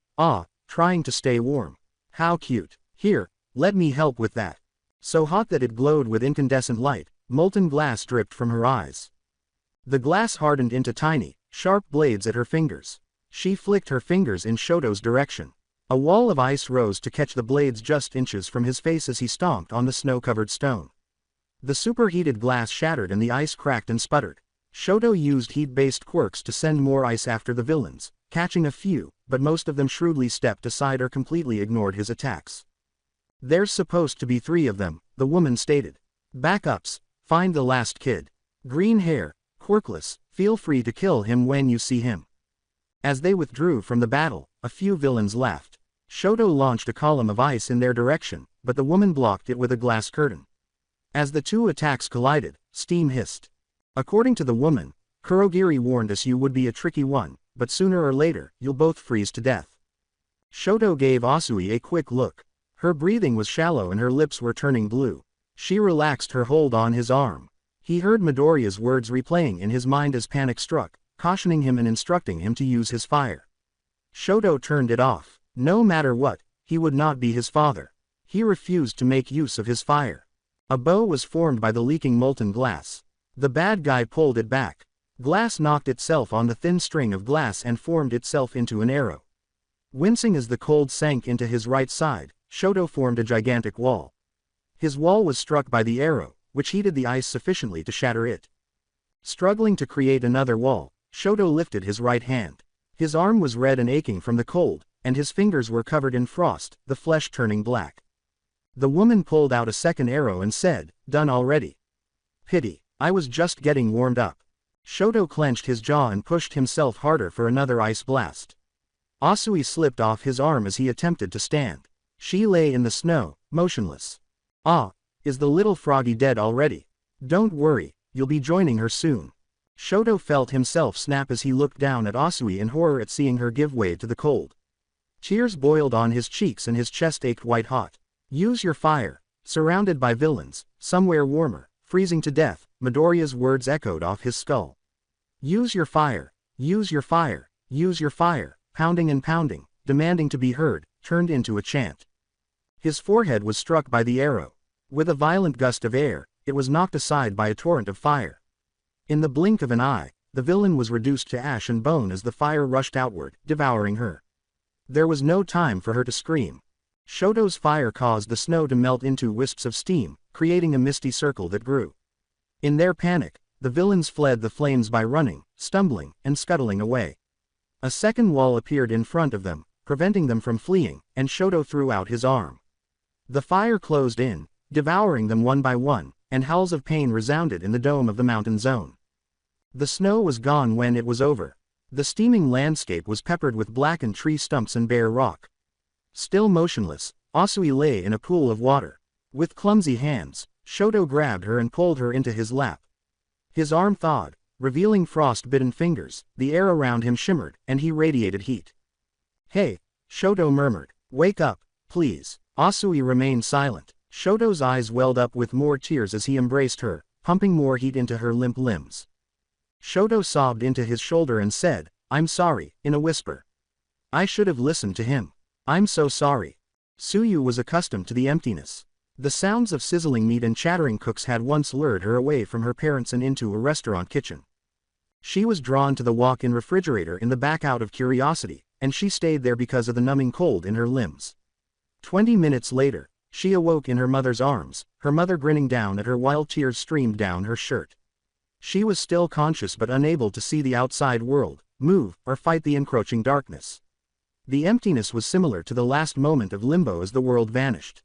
trying to stay warm. "How cute. Here, let me help with that." So hot that it glowed with incandescent light, molten glass dripped from her eyes. The glass hardened into tiny, sharp blades at her fingers. She flicked her fingers in Shoto's direction. A wall of ice rose to catch the blades just inches from his face as he stomped on the snow-covered stone. The superheated glass shattered and the ice cracked and sputtered. Shoto used heat-based quirks to send more ice after the villains, catching a few, but most of them shrewdly stepped aside or completely ignored his attacks. "There's supposed to be 3 of them," the woman stated. "Backups, find the last kid. Green hair, quirkless, feel free to kill him when you see him." As they withdrew from the battle, a few villains laughed. Shoto launched a column of ice in their direction, but the woman blocked it with a glass curtain. As the two attacks collided, steam hissed. According to the woman, "Kurogiri warned us you would be a tricky one, but sooner or later, you'll both freeze to death." Shoto gave Asui a quick look. Her breathing was shallow and her lips were turning blue. She relaxed her hold on his arm. He heard Midoriya's words replaying in his mind as panic struck, cautioning him and instructing him to use his fire. Shoto turned it off. No matter what, he would not be his father. He refused to make use of his fire. A bow was formed by the leaking molten glass. The bad guy pulled it back. Glass knocked itself on the thin string of glass and formed itself into an arrow. Wincing as the cold sank into his right side, Shoto formed a gigantic wall. His wall was struck by the arrow, which heated the ice sufficiently to shatter it. Struggling to create another wall, Shoto lifted his right hand. His arm was red and aching from the cold, and his fingers were covered in frost, the flesh turning black. The woman pulled out a second arrow and said, "Done already." "Pity, I was just getting warmed up." Shoto clenched his jaw and pushed himself harder for another ice blast. Asui slipped off his arm as he attempted to stand. She lay in the snow, motionless. Is the little froggy dead already?" "Don't worry, you'll be joining her soon." Shoto felt himself snap as he looked down at Asui in horror at seeing her give way to the cold. Tears boiled on his cheeks and his chest ached white-hot. "Use your fire." Surrounded by villains, somewhere warmer, freezing to death, Midoriya's words echoed off his skull. "Use your fire, use your fire, use your fire," pounding and pounding, demanding to be heard, turned into a chant. His forehead was struck by the arrow. With a violent gust of air, it was knocked aside by a torrent of fire. In the blink of an eye, the villain was reduced to ash and bone as the fire rushed outward, devouring her. There was no time for her to scream. Shoto's fire caused the snow to melt into wisps of steam, creating a misty circle that grew. In their panic, the villains fled the flames by running, stumbling, and scuttling away. A second wall appeared in front of them, preventing them from fleeing, and Shoto threw out his arm. The fire closed in, devouring them one by one, and howls of pain resounded in the dome of the mountain zone. The snow was gone when it was over. The steaming landscape was peppered with blackened tree stumps and bare rock. Still motionless, Asui lay in a pool of water. With clumsy hands, Shoto grabbed her and pulled her into his lap. His arm thawed, revealing frost-bitten fingers, the air around him shimmered, and he radiated heat. "Hey," Shoto murmured, "wake up, please." Asui remained silent. Shoto's eyes welled up with more tears as he embraced her, pumping more heat into her limp limbs. Shoto sobbed into his shoulder and said, I'm sorry, in a whisper. I should have listened to him. I'm so sorry. Suyu was accustomed to the emptiness. The sounds of sizzling meat and chattering cooks had once lured her away from her parents and into a restaurant kitchen. She was drawn to the walk-in refrigerator in the back out of curiosity, and she stayed there because of the numbing cold in her limbs. 20 minutes later, she awoke in her mother's arms, her mother grinning down at her while tears streamed down her shirt. She was still conscious but unable to see the outside world, move, or fight the encroaching darkness. The emptiness was similar to the last moment of limbo as the world vanished.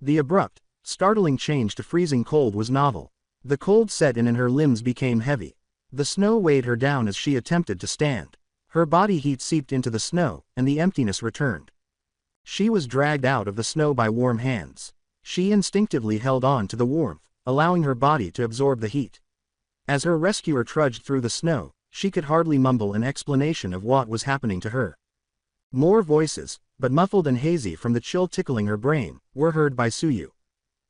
The abrupt, startling change to freezing cold was novel. The cold set in and her limbs became heavy. The snow weighed her down as she attempted to stand. Her body heat seeped into the snow, and the emptiness returned. She was dragged out of the snow by warm hands. She instinctively held on to the warmth, allowing her body to absorb the heat. As her rescuer trudged through the snow, she could hardly mumble an explanation of what was happening to her. More voices, but muffled and hazy from the chill tickling her brain, were heard by Suyu.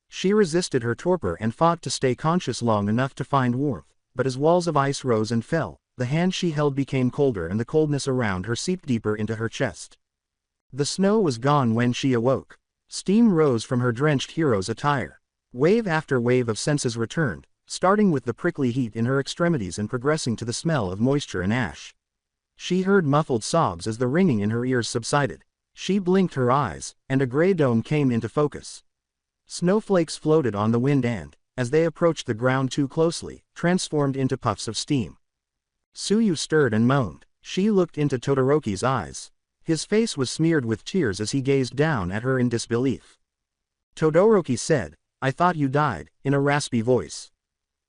She resisted her torpor and fought to stay conscious long enough to find warmth, but as walls of ice rose and fell, the hand she held became colder and the coldness around her seeped deeper into her chest. The snow was gone when she awoke. Steam rose from her drenched hero's attire. Wave after wave of senses returned, starting with the prickly heat in her extremities and progressing to the smell of moisture and ash. She heard muffled sobs as the ringing in her ears subsided. She blinked her eyes, and a gray dome came into focus. Snowflakes floated on the wind and, as they approached the ground too closely, transformed into puffs of steam. Suyu stirred and moaned. She looked into Todoroki's eyes. His face was smeared with tears as he gazed down at her in disbelief. Todoroki said, "I thought you died," in a raspy voice.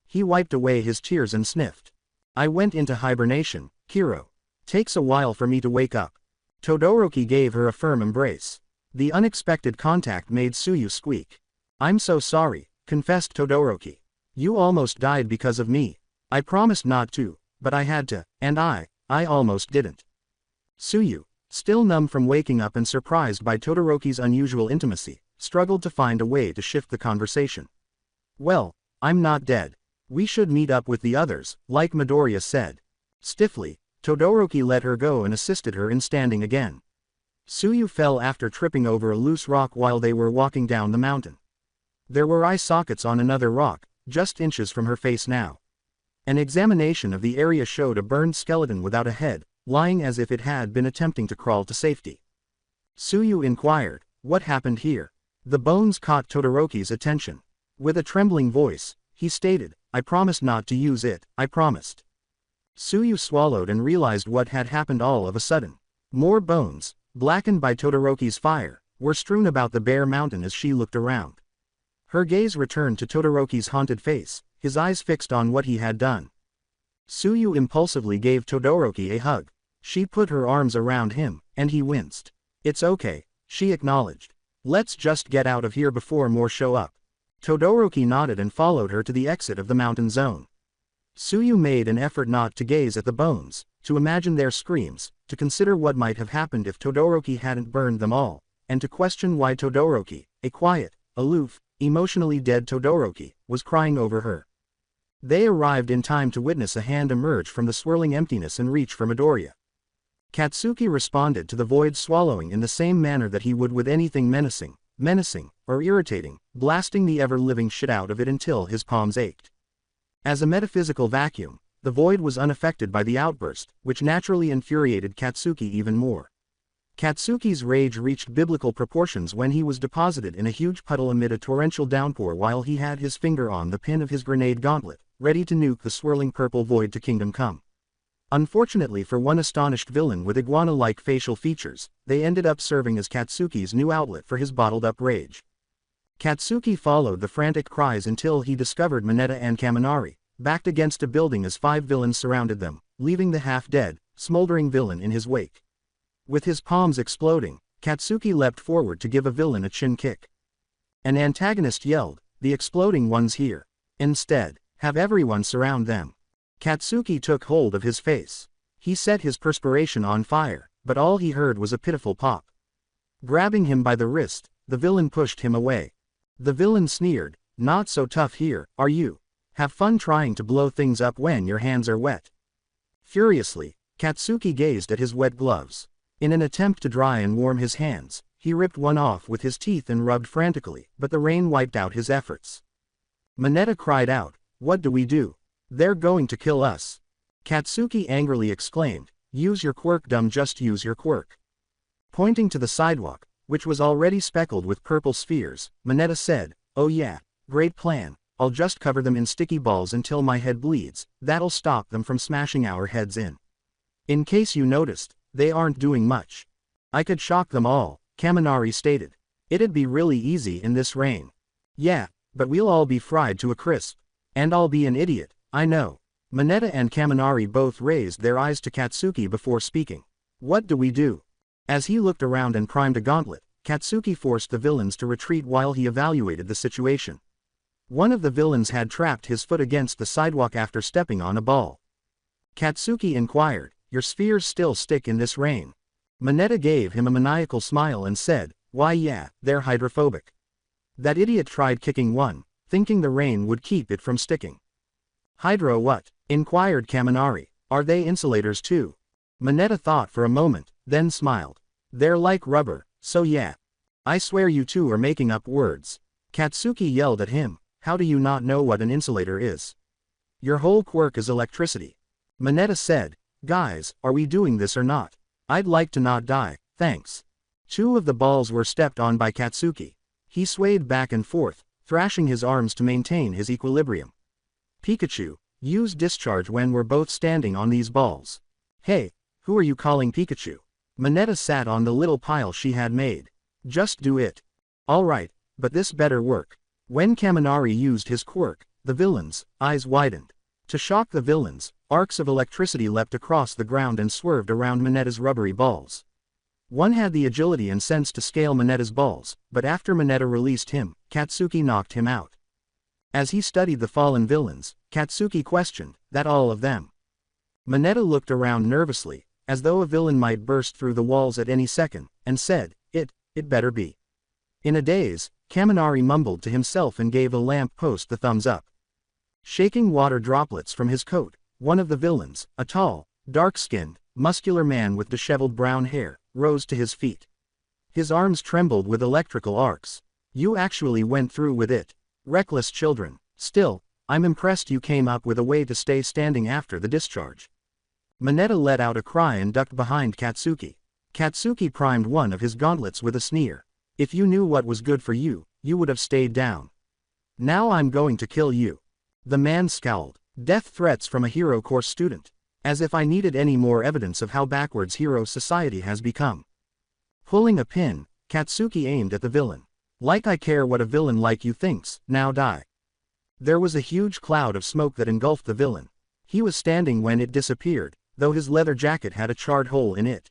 He wiped away his tears and sniffed. "I went into hibernation, Kiro. Takes a while for me to wake up." Todoroki gave her a firm embrace. The unexpected contact made Suyu squeak. "I'm so sorry," confessed Todoroki. "You almost died because of me. I promised not to, but I had to, and I almost didn't." Suyu, still numb from waking up and surprised by Todoroki's unusual intimacy, struggled to find a way to shift the conversation. "Well, I'm not dead. We should meet up with the others," like Midoriya said. Stiffly, Todoroki let her go and assisted her in standing again. Suyu fell after tripping over a loose rock while they were walking down the mountain. There were eye sockets on another rock, just inches from her face now. An examination of the area showed a burned skeleton without a head, lying as if it had been attempting to crawl to safety. Suyu inquired, "What happened here?" The bones caught Todoroki's attention. With a trembling voice, he stated, "I promised not to use it, I promised." Suyu swallowed and realized what had happened all of a sudden. More bones, blackened by Todoroki's fire, were strewn about the bare mountain as she looked around. Her gaze returned to Todoroki's haunted face, his eyes fixed on what he had done. Suyu impulsively gave Todoroki a hug. She put her arms around him, and he winced. "It's okay," she acknowledged. "Let's just get out of here before more show up." Todoroki nodded and followed her to the exit of the mountain zone. Suyu made an effort not to gaze at the bones, to imagine their screams, to consider what might have happened if Todoroki hadn't burned them all, and to question why Todoroki, a quiet, aloof, emotionally dead Todoroki, was crying over her. They arrived in time to witness a hand emerge from the swirling emptiness and reach for Midoriya. Katsuki responded to the void swallowing in the same manner that he would with anything menacing, or irritating, blasting the ever-living shit out of it until his palms ached. As a metaphysical vacuum, the void was unaffected by the outburst, which naturally infuriated Katsuki even more. Katsuki's rage reached biblical proportions when he was deposited in a huge puddle amid a torrential downpour while he had his finger on the pin of his grenade gauntlet, ready to nuke the swirling purple void to kingdom come. Unfortunately for one astonished villain with iguana-like facial features, they ended up serving as Katsuki's new outlet for his bottled-up rage. Katsuki followed the frantic cries until he discovered Mineta and Kaminari, backed against a building as 5 villains surrounded them, leaving the half-dead, smoldering villain in his wake. With his palms exploding, Katsuki leapt forward to give a villain a chin kick. An antagonist yelled, "The exploding one's here. Instead, have everyone surround them." Katsuki took hold of his face. He set his perspiration on fire, but all he heard was a pitiful pop. Grabbing him by the wrist, the villain pushed him away. The villain sneered, "Not so tough here, are you? Have fun trying to blow things up when your hands are wet." Furiously, Katsuki gazed at his wet gloves. In an attempt to dry and warm his hands, he ripped one off with his teeth and rubbed frantically, but the rain wiped out his efforts. Mineta cried out, "What do we do? They're going to kill us." Katsuki angrily exclaimed, "Use your quirk, dumb, just use your quirk." Pointing to the sidewalk, which was already speckled with purple spheres, Mineta said, "Oh yeah, great plan, I'll just cover them in sticky balls until my head bleeds, that'll stop them from smashing our heads in. In case you noticed, they aren't doing much. I could shock them all," Kaminari stated. "It'd be really easy in this rain." "Yeah, but we'll all be fried to a crisp. And I'll be an idiot, I know." Mineta and Kaminari both raised their eyes to Katsuki before speaking. "What do we do?" As he looked around and primed a gauntlet, Katsuki forced the villains to retreat while he evaluated the situation. One of the villains had trapped his foot against the sidewalk after stepping on a ball. Katsuki inquired, "Your spheres still stick in this rain?" Mineta gave him a maniacal smile and said, "Why yeah, they're hydrophobic." That idiot tried kicking one, thinking the rain would keep it from sticking. "Hydro what?" inquired Kaminari. "Are they insulators too?" Mineta thought for a moment, then smiled. "They're like rubber, so yeah." "I swear you two are making up words." Katsuki yelled at him, "How do you not know what an insulator is? Your whole quirk is electricity." Mineta said, "Guys, are we doing this or not? I'd like to not die, thanks." Two of the balls were stepped on by Katsuki. He swayed back and forth, thrashing his arms to maintain his equilibrium. "Pikachu, use discharge when we're both standing on these balls." "Hey, who are you calling Pikachu?" Mineta sat on the little pile she had made. "Just do it." "Alright, but this better work." When Kaminari used his quirk, the villains' eyes widened. To shock the villains, arcs of electricity leapt across the ground and swerved around Mineta's rubbery balls. One had the agility and sense to scale Mineta's balls, but after Mineta released him, Katsuki knocked him out. As he studied the fallen villains, Katsuki questioned, "That all of them?" Mineta looked around nervously, as though a villain might burst through the walls at any second, and said, It better be." In a daze, Kaminari mumbled to himself and gave a lamp post the thumbs up. Shaking water droplets from his coat, one of the villains, a tall, dark-skinned, muscular man with disheveled brown hair, rose to his feet. His arms trembled with electrical arcs. "You actually went through with it. Reckless children. Still, I'm impressed you came up with a way to stay standing after the discharge." Mineta let out a cry and ducked behind Katsuki. Katsuki primed one of his gauntlets with a sneer. "If you knew what was good for you, you would have stayed down. Now I'm going to kill you." The man scowled. "Death threats from a hero course student. As if I needed any more evidence of how backwards hero society has become." Pulling a pin, Katsuki aimed at the villain. "Like I care what a villain like you thinks, now die." There was a huge cloud of smoke that engulfed the villain. He was standing when it disappeared, though his leather jacket had a charred hole in it.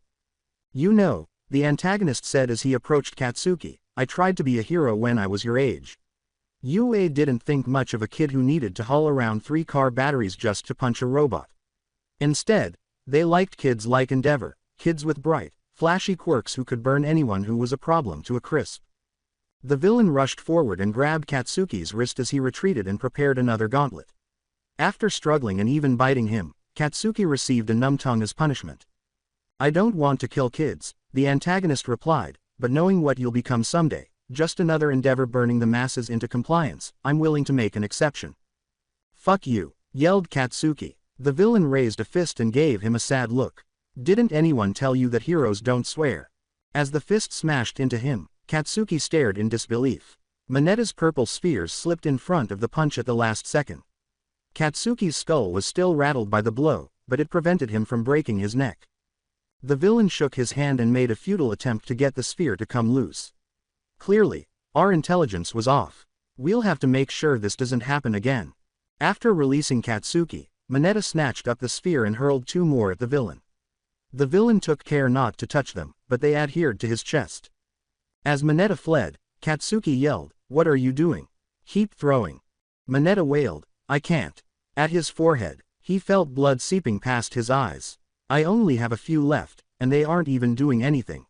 "You know," the antagonist said as he approached Katsuki, "I tried to be a hero when I was your age. You didn't think much of a kid who needed to haul around 3 car batteries just to punch a robot. Instead, they liked kids like Endeavor, kids with bright, flashy quirks who could burn anyone who was a problem to a crisp." The villain rushed forward and grabbed Katsuki's wrist as he retreated and prepared another gauntlet. After struggling and even biting him, Katsuki received a numb tongue as punishment. "I don't want to kill kids," the antagonist replied, "but knowing what you'll become someday, just another Endeavor burning the masses into compliance, I'm willing to make an exception." "Fuck you," yelled Katsuki. The villain raised a fist and gave him a sad look. "Didn't anyone tell you that heroes don't swear?" As the fist smashed into him, Katsuki stared in disbelief. Mineta's purple spheres slipped in front of the punch at the last second. Katsuki's skull was still rattled by the blow, but it prevented him from breaking his neck. The villain shook his hand and made a futile attempt to get the sphere to come loose. "Clearly, our intelligence was off. We'll have to make sure this doesn't happen again." After releasing Katsuki, Mineta snatched up the sphere and hurled 2 more at the villain. The villain took care not to touch them, but they adhered to his chest. As Mineta fled, Katsuki yelled, "What are you doing? Keep throwing." Mineta wailed, "I can't." At his forehead, he felt blood seeping past his eyes. "I only have a few left, and they aren't even doing anything."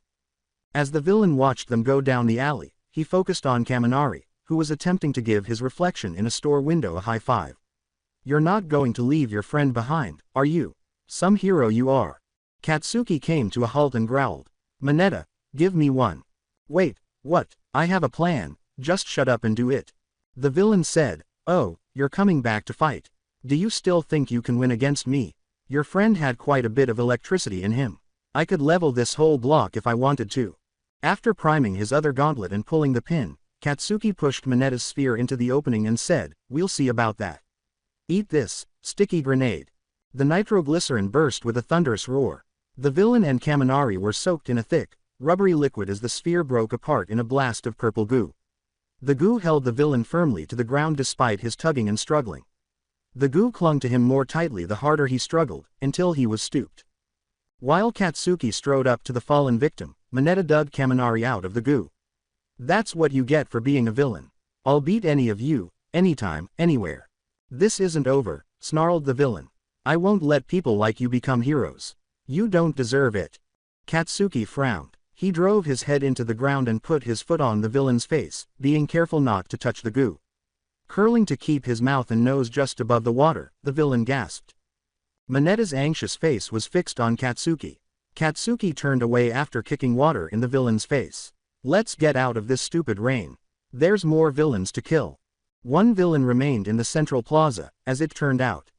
As the villain watched them go down the alley, he focused on Kaminari, who was attempting to give his reflection in a store window a high five. "You're not going to leave your friend behind, are you? Some hero you are." Katsuki came to a halt and growled. Mineta, give me one. Wait, what? I have a plan, just shut up and do it. The villain said, oh, you're coming back to fight. Do you still think you can win against me? Your friend had quite a bit of electricity in him. I could level this whole block if I wanted to. After priming his other gauntlet and pulling the pin, Katsuki pushed Mineta's sphere into the opening and said, we'll see about that. Eat this, sticky grenade. The nitroglycerin burst with a thunderous roar. The villain and Kaminari were soaked in a thick, rubbery liquid as the sphere broke apart in a blast of purple goo. The goo held the villain firmly to the ground despite his tugging and struggling. The goo clung to him more tightly the harder he struggled, until he was stooped. While Katsuki strode up to the fallen victim, Mineta dug Kaminari out of the goo. That's what you get for being a villain. I'll beat any of you, anytime, anywhere. This isn't over, snarled the villain. I won't let people like you become heroes. You don't deserve it. Katsuki frowned. He drove his head into the ground and put his foot on the villain's face, being careful not to touch the goo. Curling to keep his mouth and nose just above the water, the villain gasped. Mineta's anxious face was fixed on Katsuki. Katsuki turned away after kicking water in the villain's face. Let's get out of this stupid rain. There's more villains to kill. One villain remained in the central plaza, as it turned out.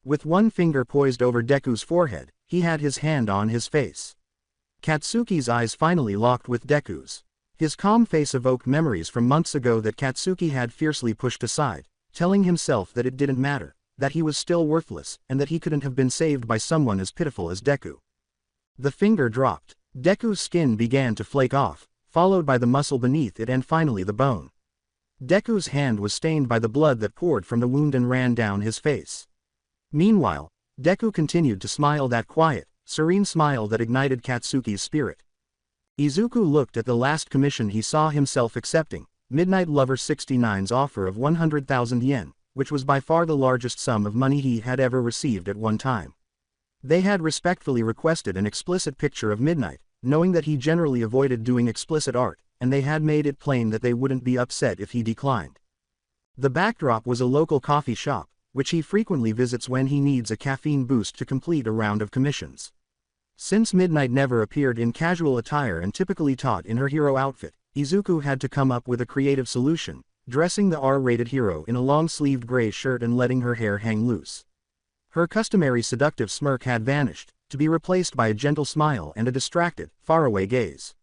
With one finger poised over Deku's forehead, he had his hand on his face. Katsuki's eyes finally locked with Deku's. His calm face evoked memories from months ago that Katsuki had fiercely pushed aside, telling himself that it didn't matter, that he was still worthless, and that he couldn't have been saved by someone as pitiful as Deku. The finger dropped. Deku's skin began to flake off, followed by the muscle beneath it and finally the bone. Deku's hand was stained by the blood that poured from the wound and ran down his face. Meanwhile, Deku continued to smile, that quiet, serene smile that ignited Katsuki's spirit. Izuku looked at the last commission he saw himself accepting, Midnight Lover 69's offer of 100,000 yen, which was by far the largest sum of money he had ever received at one time. They had respectfully requested an explicit picture of Midnight, knowing that he generally avoided doing explicit art, and they had made it plain that they wouldn't be upset if he declined. The backdrop was a local coffee shop, which he frequently visits when he needs a caffeine boost to complete a round of commissions. Since Midnight never appeared in casual attire and typically taught in her hero outfit, Izuku had to come up with a creative solution, dressing the R-rated hero in a long-sleeved gray shirt and letting her hair hang loose. Her customary seductive smirk had vanished, to be replaced by a gentle smile and a distracted, faraway gaze.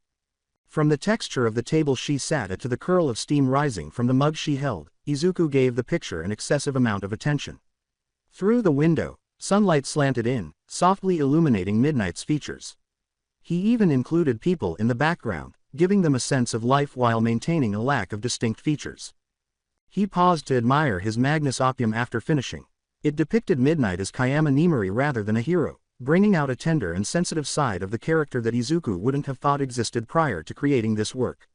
From the texture of the table she sat at to the curl of steam rising from the mug she held, Izuku gave the picture an excessive amount of attention. Through the window, sunlight slanted in, softly illuminating Midnight's features. He even included people in the background, giving them a sense of life while maintaining a lack of distinct features. He paused to admire his Magnus Oppium after finishing. It depicted Midnight as Kayama Nimari rather than a hero, bringing out a tender and sensitive side of the character that Izuku wouldn't have thought existed prior to creating this work.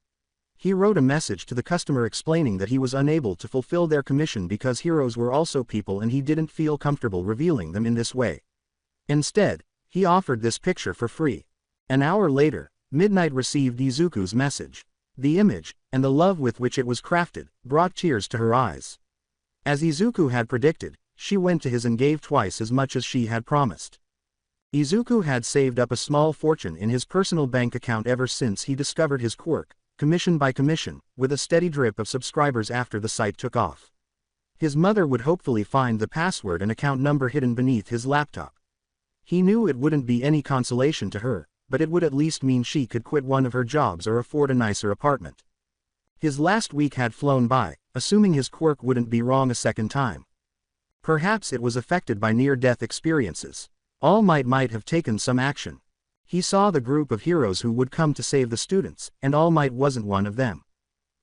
He wrote a message to the customer explaining that he was unable to fulfill their commission because heroes were also people and he didn't feel comfortable revealing them in this way. Instead, he offered this picture for free. An hour later, Midnight received Izuku's message. The image, and the love with which it was crafted, brought tears to her eyes. As Izuku had predicted, she went to his and gave twice as much as she had promised. Izuku had saved up a small fortune in his personal bank account ever since he discovered his quirk, commission by commission, with a steady drip of subscribers after the site took off. His mother would hopefully find the password and account number hidden beneath his laptop. He knew it wouldn't be any consolation to her, but it would at least mean she could quit one of her jobs or afford a nicer apartment. His last week had flown by, assuming his quirk wouldn't be wrong a second time. Perhaps it was affected by near-death experiences. All might have taken some action. He saw the group of heroes who would come to save the students, and All Might wasn't one of them.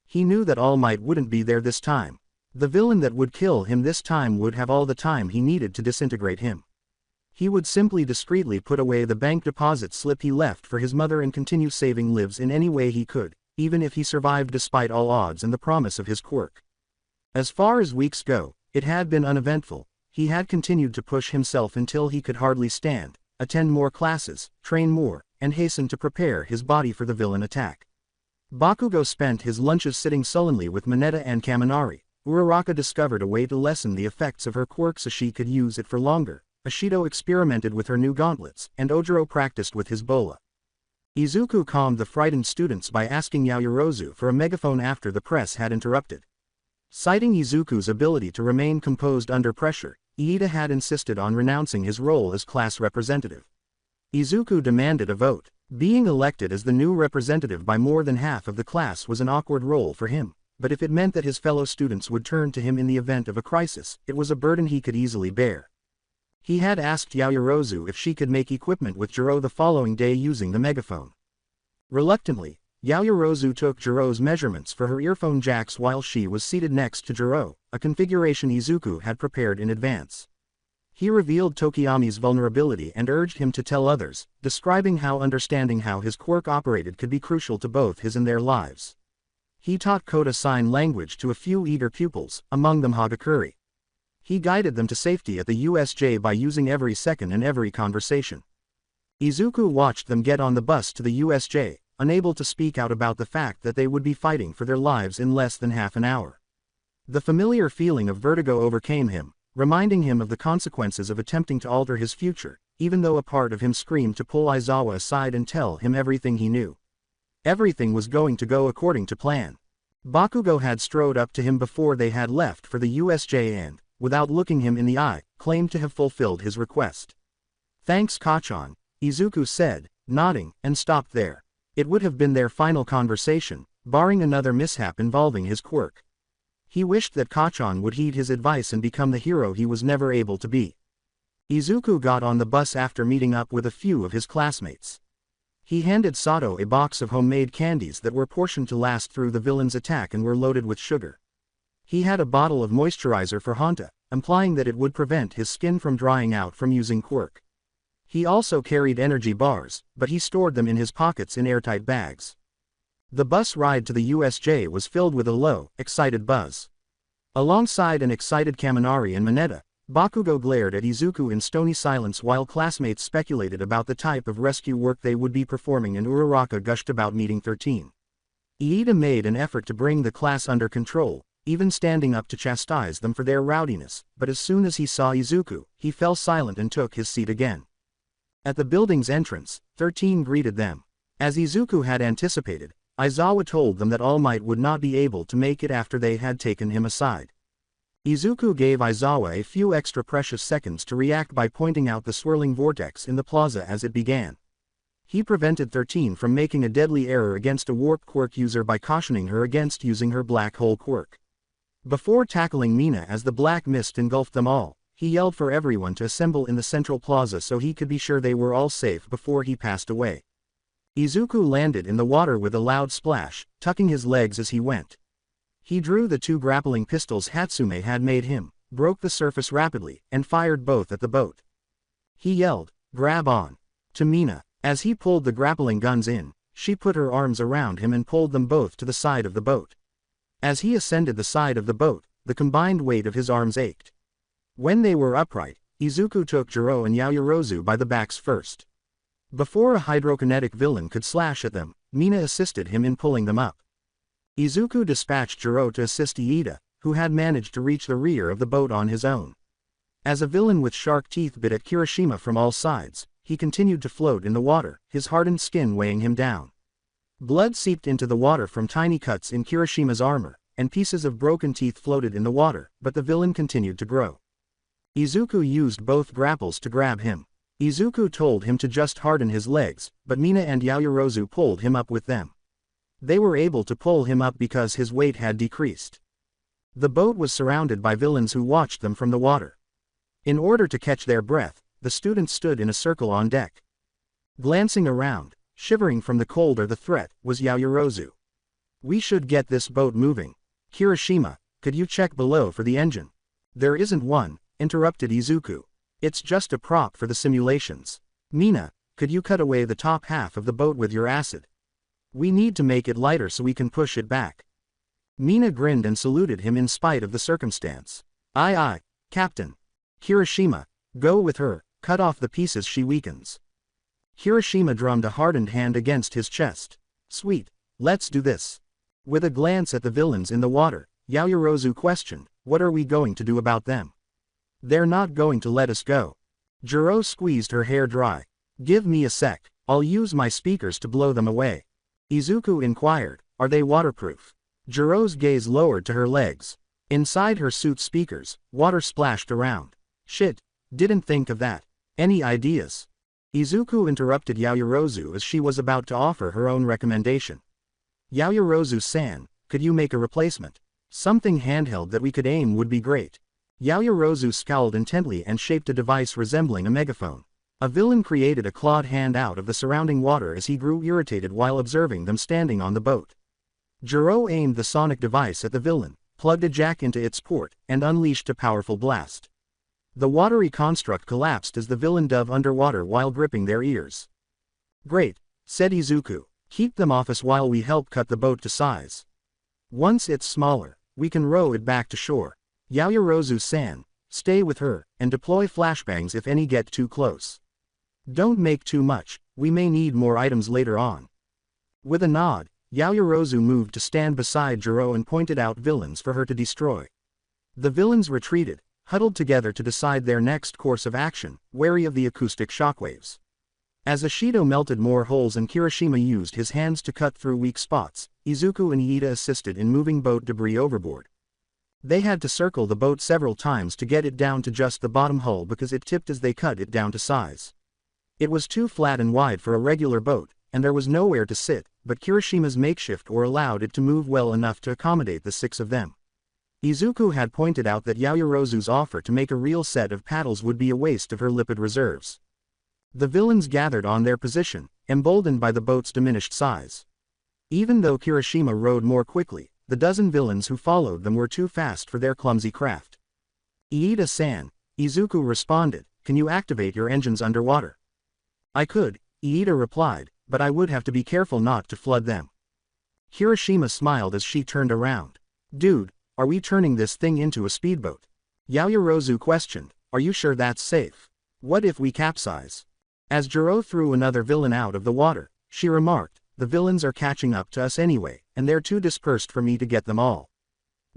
He knew that All Might wouldn't be there this time. The villain that would kill him this time would have all the time he needed to disintegrate him. He would simply discreetly put away the bank deposit slip he left for his mother and continue saving lives in any way he could, even if he survived despite all odds and the promise of his quirk. As far as weeks go, it had been uneventful. He had continued to push himself until he could hardly stand, attend more classes, train more, and hasten to prepare his body for the villain attack. Bakugo spent his lunches sitting sullenly with Mineta and Kaminari. Uraraka discovered a way to lessen the effects of her quirk so she could use it for longer, Ashido experimented with her new gauntlets, and Ojiro practiced with his bola. Izuku calmed the frightened students by asking Yaoyorozu for a megaphone after the press had interrupted. Citing Izuku's ability to remain composed under pressure, Iida had insisted on renouncing his role as class representative. Izuku demanded a vote. Being elected as the new representative by more than half of the class was an awkward role for him, but if it meant that his fellow students would turn to him in the event of a crisis, it was a burden he could easily bear. He had asked Yaoyorozu if she could make equipment with Jiro the following day using the megaphone. Reluctantly, Yaoyorozu took Jiro's measurements for her earphone jacks while she was seated next to Jiro, a configuration Izuku had prepared in advance. He revealed Tokiyami's vulnerability and urged him to tell others, describing how understanding how his quirk operated could be crucial to both his and their lives. He taught Kota sign language to a few eager pupils, among them Hagakure. He guided them to safety at the USJ by using every second and every conversation. Izuku watched them get on the bus to the USJ, unable to speak out about the fact that they would be fighting for their lives in less than half an hour. The familiar feeling of vertigo overcame him, reminding him of the consequences of attempting to alter his future, even though a part of him screamed to pull Aizawa aside and tell him everything he knew. Everything was going to go according to plan. Bakugo had strode up to him before they had left for the USJ and, without looking him in the eye, claimed to have fulfilled his request. "Thanks, Kachan," Izuku said, nodding, and stopped there. It would have been their final conversation, barring another mishap involving his quirk. He wished that Kachan would heed his advice and become the hero he was never able to be. Izuku got on the bus after meeting up with a few of his classmates. He handed Sato a box of homemade candies that were portioned to last through the villain's attack and were loaded with sugar. He had a bottle of moisturizer for Honta, implying that it would prevent his skin from drying out from using quirk. He also carried energy bars, but he stored them in his pockets in airtight bags. The bus ride to the USJ was filled with a low, excited buzz. Alongside an excited Kaminari and Mineta, Bakugo glared at Izuku in stony silence while classmates speculated about the type of rescue work they would be performing and Uraraka gushed about meeting 13. Iida made an effort to bring the class under control, even standing up to chastise them for their rowdiness, but as soon as he saw Izuku, he fell silent and took his seat again. At the building's entrance, 13 greeted them. As Izuku had anticipated, Aizawa told them that All Might would not be able to make it after they had taken him aside. Izuku gave Aizawa a few extra precious seconds to react by pointing out the swirling vortex in the plaza as it began. He prevented 13 from making a deadly error against a warp quirk user by cautioning her against using her black hole quirk. Before tackling Mina as the black mist engulfed them all, he yelled for everyone to assemble in the central plaza so he could be sure they were all safe before he passed away. Izuku landed in the water with a loud splash, tucking his legs as he went. He drew the 2 grappling pistols Hatsume had made him, broke the surface rapidly, and fired both at the boat. He yelled, "Grab on!" to Mina. As he pulled the grappling guns in, she put her arms around him and pulled them both to the side of the boat. As he ascended the side of the boat, the combined weight of his arms ached. When they were upright, Izuku took Jiro and Yaoyorozu by the backs first. Before a hydrokinetic villain could slash at them, Mina assisted him in pulling them up. Izuku dispatched Jiro to assist Iida, who had managed to reach the rear of the boat on his own. As a villain with shark teeth bit at Kirishima from all sides, he continued to float in the water, his hardened skin weighing him down. Blood seeped into the water from tiny cuts in Kirishima's armor, and pieces of broken teeth floated in the water, but the villain continued to grow. Izuku used both grapples to grab him. Izuku told him to just harden his legs, but Mina and Yaoyorozu pulled him up with them. They were able to pull him up because his weight had decreased. The boat was surrounded by villains who watched them from the water. In order to catch their breath, the students stood in a circle on deck. Glancing around, shivering from the cold or the threat, was Yaoyorozu. "We should get this boat moving. Kirishima, could you check below for the engine?" "There isn't one," interrupted Izuku. "It's just a prop for the simulations." "Mina, could you cut away the top half of the boat with your acid? We need to make it lighter so we can push it back." Mina grinned and saluted him in spite of the circumstance. "Aye aye, Captain. Kirishima, go with her, cut off the pieces she weakens." Kirishima drummed a hardened hand against his chest. "Sweet, let's do this." With a glance at the villains in the water, Yaoyorozu questioned, "What are we going to do about them?" "They're not going to let us go." Jiro squeezed her hair dry. Give me a sec, I'll use my speakers to blow them away. Izuku inquired, are they waterproof? Jiro's gaze lowered to her legs. Inside her suit's speakers, water splashed around. Shit, didn't think of that. Any ideas? Izuku interrupted Yaoyorozu as she was about to offer her own recommendation. Yaoyorozu-san, could you make a replacement? Something handheld that we could aim would be great. Yaoyorozu scowled intently and shaped a device resembling a megaphone. A villain created a clawed hand out of the surrounding water as he grew irritated while observing them standing on the boat. Jiro aimed the sonic device at the villain, plugged a jack into its port, and unleashed a powerful blast. The watery construct collapsed as the villain dove underwater while gripping their ears. Great, said Izuku, keep them off us while we help cut the boat to size. Once it's smaller, we can row it back to shore. Yaoyorozu-san, stay with her, and deploy flashbangs if any get too close. Don't make too much, we may need more items later on. With a nod, Yaoyorozu moved to stand beside Jiro and pointed out villains for her to destroy. The villains retreated, huddled together to decide their next course of action, wary of the acoustic shockwaves. As Ashido melted more holes and Kirishima used his hands to cut through weak spots, Izuku and Iida assisted in moving boat debris overboard. They had to circle the boat several times to get it down to just the bottom hull because it tipped as they cut it down to size. It was too flat and wide for a regular boat, and there was nowhere to sit, but Kirishima's makeshift oar allowed it to move well enough to accommodate the 6 of them. Izuku had pointed out that Yaoyorozu's offer to make a real set of paddles would be a waste of her lipid reserves. The villains gathered on their position, emboldened by the boat's diminished size. Even though Kirishima rowed more quickly, the dozen villains who followed them were too fast for their clumsy craft. Iida-san, Izuku responded, can you activate your engines underwater? I could, Iida replied, but I would have to be careful not to flood them. Kirishima smiled as she turned around. Dude, are we turning this thing into a speedboat? Yaoyorozu questioned, are you sure that's safe? What if we capsize? As Jiro threw another villain out of the water, she remarked, the villains are catching up to us anyway, and they're too dispersed for me to get them all.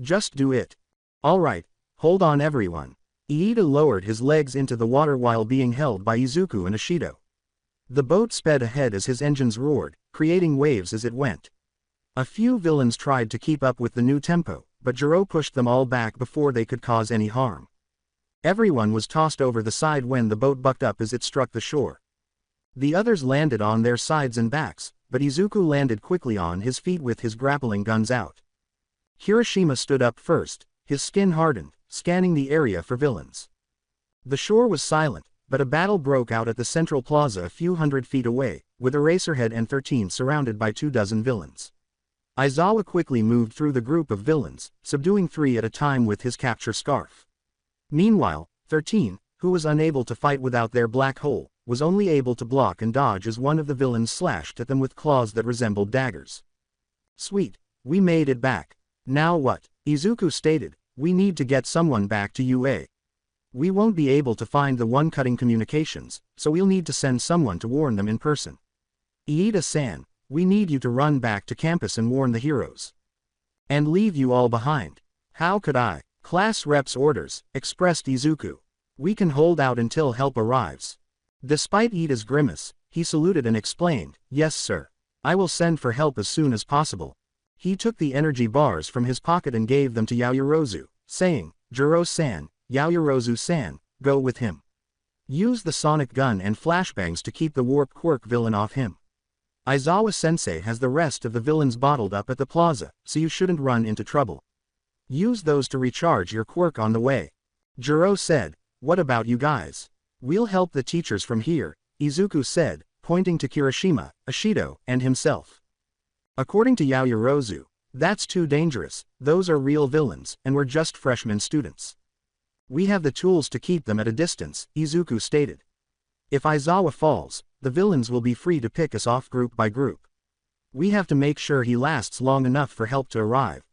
Just do it. Alright, hold on everyone. Iida lowered his legs into the water while being held by Izuku and Ashido. The boat sped ahead as his engines roared, creating waves as it went. A few villains tried to keep up with the new tempo, but Jiro pushed them all back before they could cause any harm. Everyone was tossed over the side when the boat bucked up as it struck the shore. The others landed on their sides and backs, but Izuku landed quickly on his feet with his grappling guns out. Kirishima stood up first, his skin hardened, scanning the area for villains. The shore was silent, but a battle broke out at the central plaza a few hundred feet away, with Eraserhead and 13 surrounded by 24 villains. Aizawa quickly moved through the group of villains, subduing 3 at a time with his capture scarf. Meanwhile, 13, who was unable to fight without their black hole, was only able to block and dodge as one of the villains slashed at them with claws that resembled daggers. Sweet, we made it back. Now what? Izuku stated, we need to get someone back to UA. We won't be able to find the one cutting communications, so we'll need to send someone to warn them in person. Iida-san, we need you to run back to campus and warn the heroes. And leave you all behind. How could I? Class rep's orders, expressed Izuku. We can hold out until help arrives. Despite Iida's grimace, he saluted and explained, yes sir. I will send for help as soon as possible. He took the energy bars from his pocket and gave them to Yaoyorozu, saying, Jiro-san, Yaoyorozu-san, go with him. Use the sonic gun and flashbangs to keep the warp quirk villain off him. Aizawa-sensei has the rest of the villains bottled up at the plaza, so you shouldn't run into trouble. Use those to recharge your quirk on the way. Jiro said, what about you guys? We'll help the teachers from here, Izuku said, pointing to Kirishima, Ashido, and himself. According to Yaoyorozu, that's too dangerous, those are real villains, and we're just freshman students. We have the tools to keep them at a distance, Izuku stated. If Aizawa falls, the villains will be free to pick us off group by group. We have to make sure he lasts long enough for help to arrive.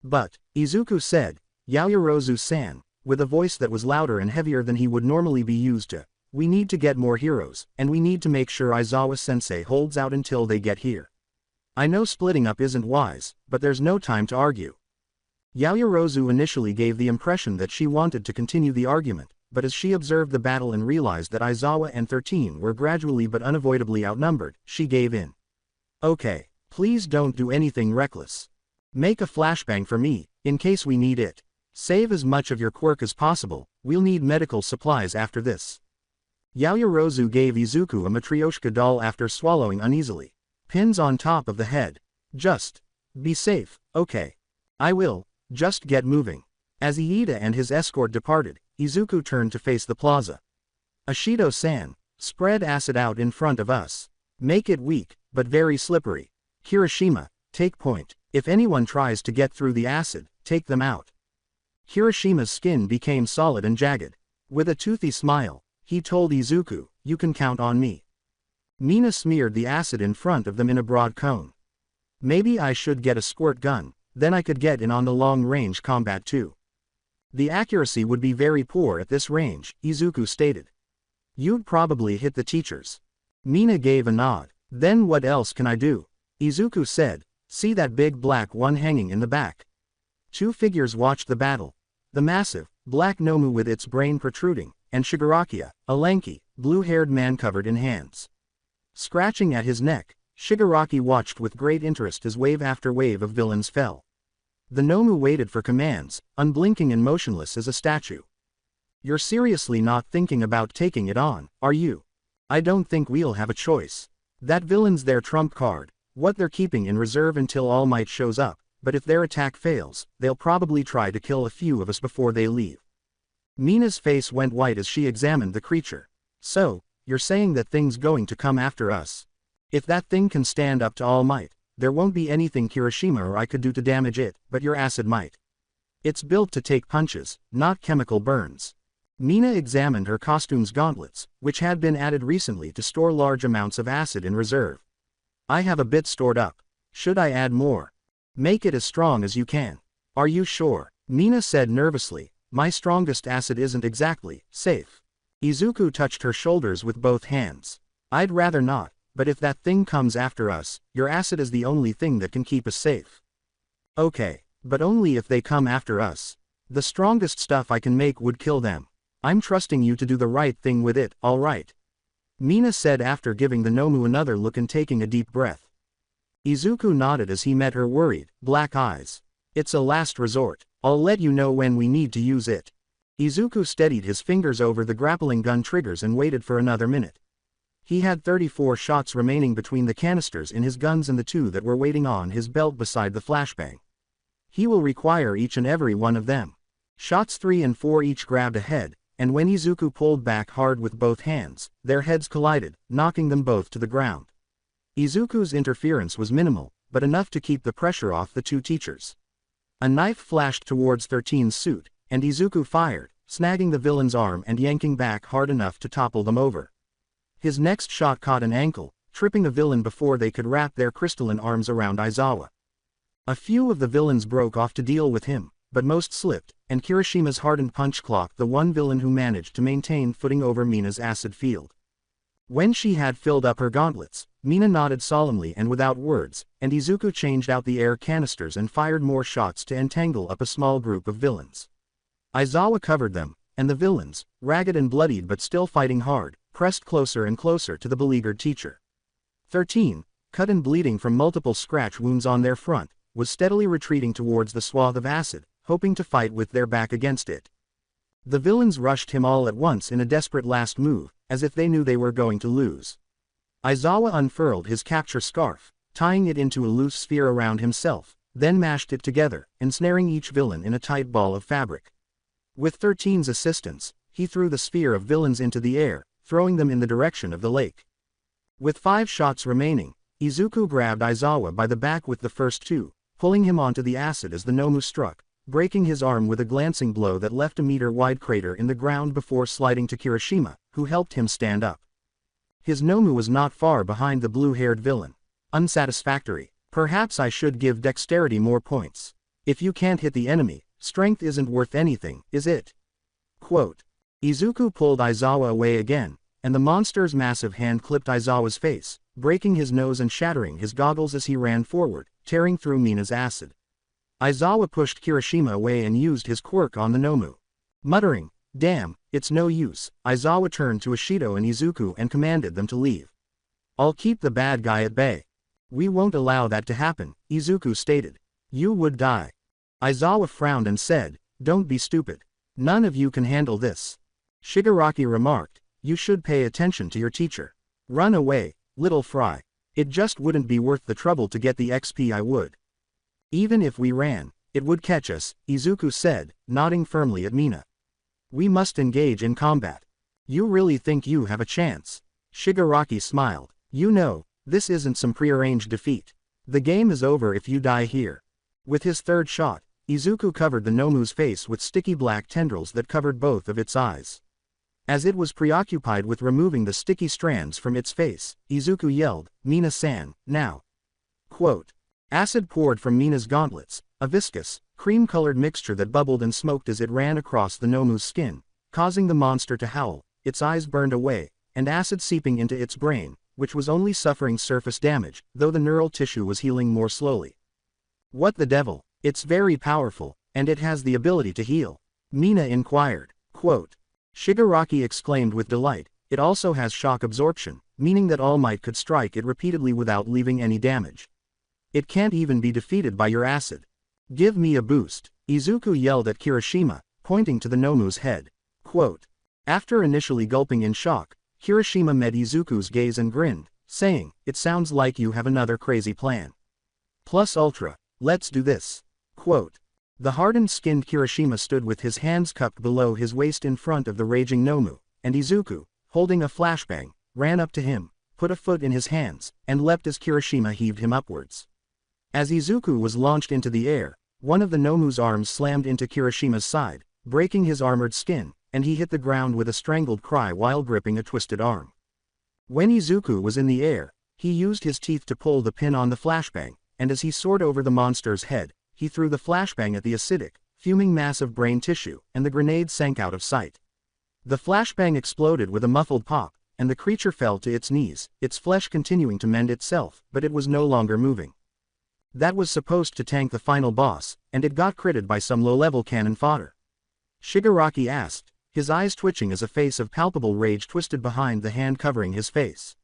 But, Izuku said, Yaoyorozu-san, with a voice that was louder and heavier than he would normally be used to, we need to get more heroes, and we need to make sure Aizawa-sensei holds out until they get here. I know splitting up isn't wise, but there's no time to argue. Yaoyorozu initially gave the impression that she wanted to continue the argument, but as she observed the battle and realized that Aizawa and 13 were gradually but unavoidably outnumbered, she gave in. Okay, please don't do anything reckless. Make a flashbang for me, in case we need it. Save as much of your quirk as possible, we'll need medical supplies after this. Yaoyorozu gave Izuku a Matryoshka doll after swallowing uneasily. Pins on top of the head. Just be safe, okay? I will, just get moving. As Iida and his escort departed, Izuku turned to face the plaza. Ashido-san, spread acid out in front of us. Make it weak, but very slippery. Kirishima, take point. If anyone tries to get through the acid, take them out. Kirishima's skin became solid and jagged. With a toothy smile, he told Izuku, you can count on me. Mina smeared the acid in front of them in a broad cone. Maybe I should get a squirt gun, then I could get in on the long-range combat too. The accuracy would be very poor at this range, Izuku stated. You'd probably hit the teachers. Mina gave a nod. Then what else can I do? Izuku said, see that big black one hanging in the back. Two figures watched the battle. The massive, black Nomu with its brain protruding, and Shigarakia, a lanky, blue-haired man covered in hands. Scratching at his neck, Shigaraki watched with great interest as wave after wave of villains fell. The Nomu waited for commands, unblinking and motionless as a statue. You're seriously not thinking about taking it on, are you? I don't think we'll have a choice. That villain's their trump card, what they're keeping in reserve until All Might shows up, but if their attack fails, they'll probably try to kill a few of us before they leave. Mina's face went white as she examined the creature. So, you're saying that thing's going to come after us? If that thing can stand up to All Might, there won't be anything Kirishima or I could do to damage it, but your acid might. It's built to take punches, not chemical burns. Mina examined her costume's gauntlets, which had been added recently to store large amounts of acid in reserve. I have a bit stored up. Should I add more? Make it as strong as you can. Are you sure? Mina said nervously, my strongest acid isn't exactly safe. Izuku touched her shoulders with both hands. I'd rather not, but if that thing comes after us, your acid is the only thing that can keep us safe. Okay, but only if they come after us. The strongest stuff I can make would kill them. I'm trusting you to do the right thing with it, all right? Mina said after giving the Nomu another look and taking a deep breath. Izuku nodded as he met her worried, black eyes. It's a last resort. I'll let you know when we need to use it. Izuku steadied his fingers over the grappling gun triggers and waited for another minute. He had 34 shots remaining between the canisters in his guns and the two that were waiting on his belt beside the flashbang. He will require each and every one of them. Shots 3 and 4 each grabbed ahead, and when Izuku pulled back hard with both hands, their heads collided, knocking them both to the ground. Izuku's interference was minimal, but enough to keep the pressure off the two teachers. A knife flashed towards 13's suit, and Izuku fired, snagging the villain's arm and yanking back hard enough to topple them over. His next shot caught an ankle, tripping the villain before they could wrap their crystalline arms around Aizawa. A few of the villains broke off to deal with him, but most slipped, and Kirishima's hardened punch clocked the one villain who managed to maintain footing over Mina's acid field. When she had filled up her gauntlets, Mina nodded solemnly and without words, and Izuku changed out the air canisters and fired more shots to entangle up a small group of villains. Aizawa covered them, and the villains, ragged and bloodied but still fighting hard, pressed closer and closer to the beleaguered teacher. 13, cut and bleeding from multiple scratch wounds on their front, was steadily retreating towards the swath of acid, hoping to fight with their back against it. The villains rushed him all at once in a desperate last move, as if they knew they were going to lose. Aizawa unfurled his capture scarf, tying it into a loose sphere around himself, then mashed it together, ensnaring each villain in a tight ball of fabric. With 13's assistance, he threw the sphere of villains into the air, throwing them in the direction of the lake. With 5 shots remaining, Izuku grabbed Aizawa by the back with the first 2, pulling him onto the acid as the Nomu struck, breaking his arm with a glancing blow that left a meter-wide crater in the ground before sliding to Kirishima, who helped him stand up. His Nomu was not far behind the blue-haired villain. Unsatisfactory. Perhaps I should give dexterity more points. If you can't hit the enemy, strength isn't worth anything, is it? Quote. Izuku pulled Aizawa away again, and the monster's massive hand clipped Aizawa's face, breaking his nose and shattering his goggles as he ran forward, tearing through Mina's acid. Aizawa pushed Kirishima away and used his quirk on the Nomu. Muttering, Damn, it's no use. Aizawa turned to Ishido and Izuku and commanded them to leave. I'll keep the bad guy at bay. We won't allow that to happen, Izuku stated. You would die. Aizawa frowned and said, don't be stupid. None of you can handle this. Shigaraki remarked, you should pay attention to your teacher. Run away, little fry. It just wouldn't be worth the trouble to get the XP I would. Even if we ran, it would catch us, Izuku said, nodding firmly at Mina. We must engage in combat. You really think you have a chance? Shigaraki smiled. You know, this isn't some prearranged defeat. The game is over if you die here. With his third shot, Izuku covered the Nomu's face with sticky black tendrils that covered both of its eyes. As it was preoccupied with removing the sticky strands from its face, Izuku yelled, Mina-san, now. Quote. Acid poured from Mina's gauntlets, a viscous, cream-colored mixture that bubbled and smoked as it ran across the Nomu's skin, causing the monster to howl, its eyes burned away, and acid seeping into its brain, which was only suffering surface damage, though the neural tissue was healing more slowly. What the devil? It's very powerful, and it has the ability to heal. Mina inquired. Quote. Shigaraki exclaimed with delight, it also has shock absorption, meaning that All Might could strike it repeatedly without leaving any damage. It can't even be defeated by your acid. Give me a boost, Izuku yelled at Kirishima, pointing to the Nomu's head. Quote. After initially gulping in shock, Kirishima met Izuku's gaze and grinned, saying, it sounds like you have another crazy plan. Plus ultra, let's do this. Quote. The hardened-skinned Kirishima stood with his hands cupped below his waist in front of the raging Nomu, and Izuku, holding a flashbang, ran up to him, put a foot in his hands, and leapt as Kirishima heaved him upwards. As Izuku was launched into the air, one of the Nomu's arms slammed into Kirishima's side, breaking his armored skin, and he hit the ground with a strangled cry while gripping a twisted arm. When Izuku was in the air, he used his teeth to pull the pin on the flashbang, and as he soared over the monster's head, he threw the flashbang at the acidic, fuming mass of brain tissue, and the grenade sank out of sight. The flashbang exploded with a muffled pop, and the creature fell to its knees, its flesh continuing to mend itself, but it was no longer moving. That was supposed to tank the final boss, and it got critted by some low-level cannon fodder. Shigaraki asked, his eyes twitching as a face of palpable rage twisted behind the hand covering his face.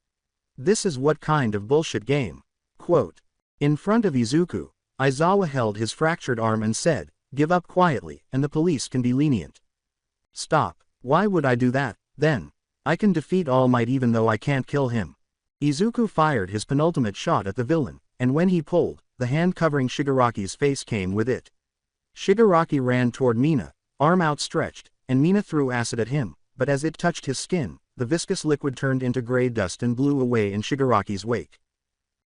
This is what kind of bullshit game? Quote. In front of Izuku, Aizawa held his fractured arm and said, give up quietly, and the police can be lenient. Stop, why would I do that, then? I can defeat All Might even though I can't kill him. Izuku fired his penultimate shot at the villain, and when he pulled, the hand covering Shigaraki's face came with it. Shigaraki ran toward Mina, arm outstretched, and Mina threw acid at him, but as it touched his skin, the viscous liquid turned into gray dust and blew away in Shigaraki's wake.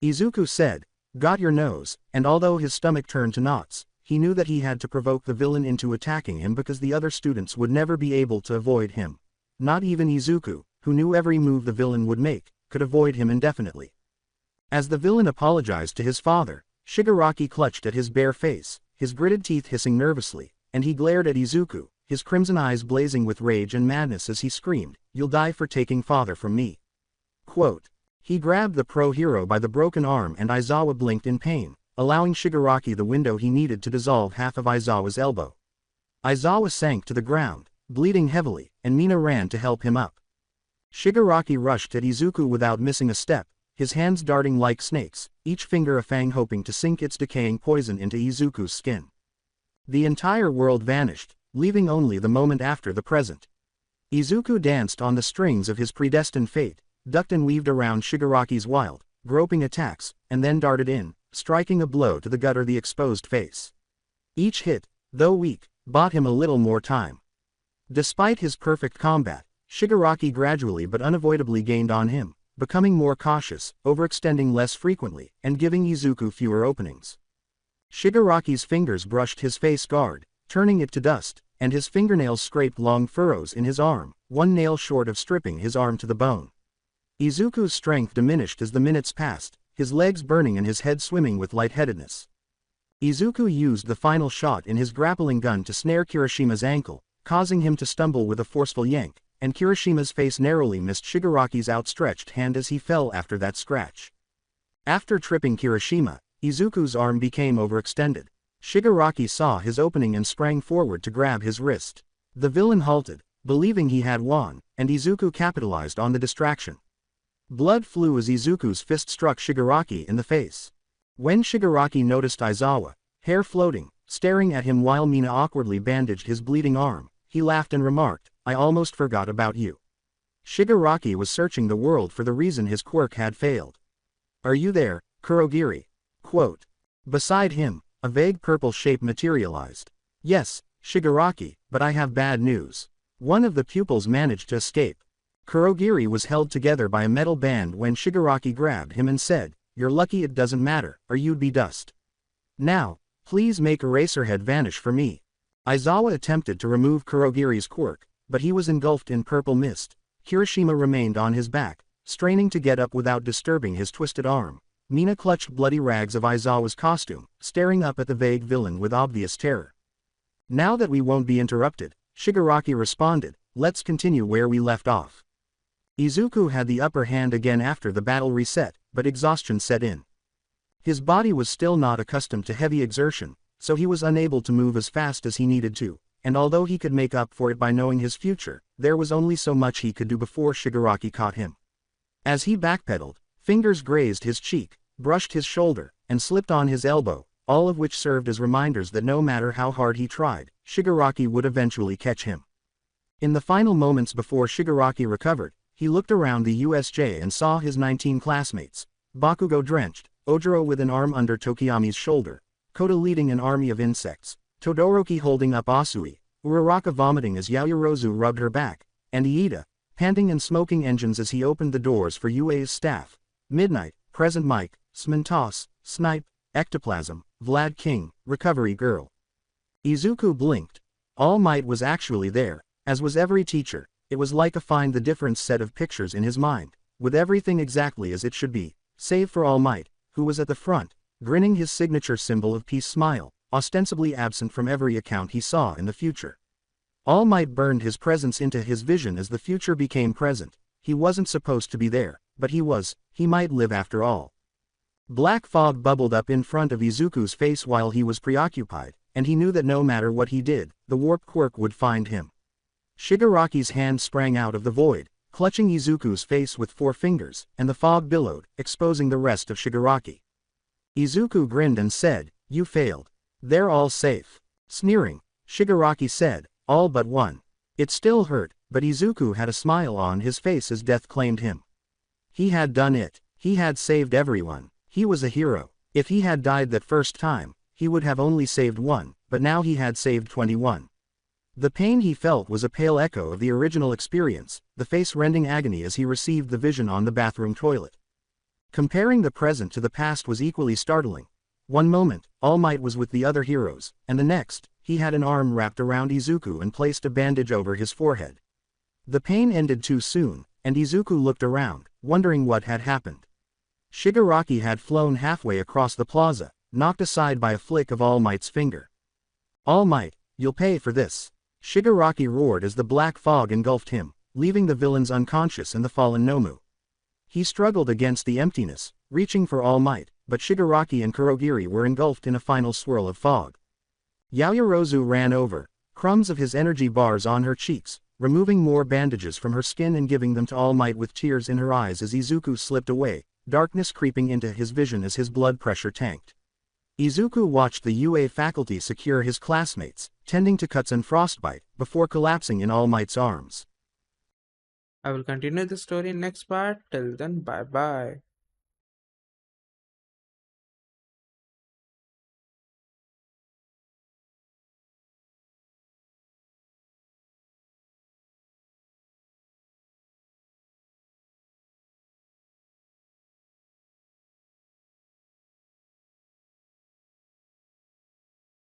Izuku said, got your nose, and although his stomach turned to knots, he knew that he had to provoke the villain into attacking him because the other students would never be able to avoid him. Not even Izuku, who knew every move the villain would make, could avoid him indefinitely. As the villain apologized to his father, Shigaraki clutched at his bare face, his gritted teeth hissing nervously, and he glared at Izuku, his crimson eyes blazing with rage and madness as he screamed, you'll die for taking father from me. Quote. He grabbed the pro-hero by the broken arm and Aizawa blinked in pain, allowing Shigaraki the window he needed to dissolve half of Aizawa's elbow. Aizawa sank to the ground, bleeding heavily, and Mina ran to help him up. Shigaraki rushed at Izuku without missing a step, his hands darting like snakes, each finger a fang hoping to sink its decaying poison into Izuku's skin. The entire world vanished, leaving only the moment after the present. Izuku danced on the strings of his predestined fate, ducked and weaved around Shigaraki's wild, groping attacks, and then darted in, striking a blow to the gut or the exposed face. Each hit, though weak, bought him a little more time. Despite his perfect combat, Shigaraki gradually but unavoidably gained on him, becoming more cautious, overextending less frequently, and giving Izuku fewer openings. Shigaraki's fingers brushed his face guard, turning it to dust, and his fingernails scraped long furrows in his arm, one nail short of stripping his arm to the bone. Izuku's strength diminished as the minutes passed, his legs burning and his head swimming with lightheadedness. Izuku used the final shot in his grappling gun to snare Kirishima's ankle, causing him to stumble with a forceful yank, and Kirishima's face narrowly missed Shigaraki's outstretched hand as he fell after that scratch. After tripping Kirishima, Izuku's arm became overextended. Shigaraki saw his opening and sprang forward to grab his wrist. The villain halted, believing he had won, and Izuku capitalized on the distraction. Blood flew as Izuku's fist struck Shigaraki in the face. When Shigaraki noticed Aizawa, hair floating, staring at him while Mina awkwardly bandaged his bleeding arm, he laughed and remarked, "I almost forgot about you." Shigaraki was searching the world for the reason his quirk had failed. "Are you there, Kurogiri?" Quote. Beside him, a vague purple shape materialized. "Yes, Shigaraki, but I have bad news." One of the pupils managed to escape. Kurogiri was held together by a metal band when Shigaraki grabbed him and said, "You're lucky it doesn't matter, or you'd be dust. Now, please make Eraserhead vanish for me." Aizawa attempted to remove Kurogiri's quirk, but he was engulfed in purple mist. Kirishima remained on his back, straining to get up without disturbing his twisted arm. Mina clutched bloody rags of Aizawa's costume, staring up at the vague villain with obvious terror. "Now that we won't be interrupted," Shigaraki responded, "let's continue where we left off." Izuku had the upper hand again after the battle reset, but exhaustion set in. His body was still not accustomed to heavy exertion, so he was unable to move as fast as he needed to, and although he could make up for it by knowing his future, there was only so much he could do before Shigaraki caught him. As he backpedaled, fingers grazed his cheek, brushed his shoulder, and slipped on his elbow, all of which served as reminders that no matter how hard he tried, Shigaraki would eventually catch him. In the final moments before Shigaraki recovered, he looked around the USJ and saw his 19 classmates, Bakugo drenched, Ojiro with an arm under Tokiyami's shoulder, Koda leading an army of insects, Todoroki holding up Asui, Uraraka vomiting as Yaoyorozu rubbed her back, and Iida, panting and smoking engines as he opened the doors for UA's staff. Midnight, Present Mike, Smintos, Snipe, Ectoplasm, Vlad King, Recovery Girl. Izuku blinked. All Might was actually there, as was every teacher. It was like a find the difference set of pictures in his mind, with everything exactly as it should be, save for All Might, who was at the front, grinning his signature symbol of peace smile, ostensibly absent from every account he saw in the future. All Might burned his presence into his vision as the future became present. He wasn't supposed to be there, but he was. He might live after all. Black fog bubbled up in front of Izuku's face while he was preoccupied, and he knew that no matter what he did, the warp quirk would find him. Shigaraki's hand sprang out of the void, clutching Izuku's face with 4 fingers, and the fog billowed, exposing the rest of Shigaraki. Izuku grinned and said, "You failed. They're all safe." Sneering, Shigaraki said, "All but one." It still hurt, but Izuku had a smile on his face as death claimed him. He had done it. He had saved everyone. He was a hero. If he had died that first time, he would have only saved one, but now he had saved 21. The pain he felt was a pale echo of the original experience, the face-rending agony as he received the vision on the bathroom toilet. Comparing the present to the past was equally startling. One moment, All Might was with the other heroes, and the next, he had an arm wrapped around Izuku and placed a bandage over his forehead. The pain ended too soon, and Izuku looked around, wondering what had happened. Shigaraki had flown halfway across the plaza, knocked aside by a flick of All Might's finger. "All Might, you'll pay for this." Shigaraki roared as the black fog engulfed him, leaving the villains unconscious and the fallen Nomu. He struggled against the emptiness, reaching for All Might, but Shigaraki and Kurogiri were engulfed in a final swirl of fog. Yaoyorozu ran over, crumbs of his energy bars on her cheeks, removing more bandages from her skin and giving them to All Might with tears in her eyes as Izuku slipped away, darkness creeping into his vision as his blood pressure tanked. Izuku watched the UA faculty secure his classmates, tending to cuts and frostbite, before collapsing in All Might's arms. I will continue the story in next part. Till then, bye bye.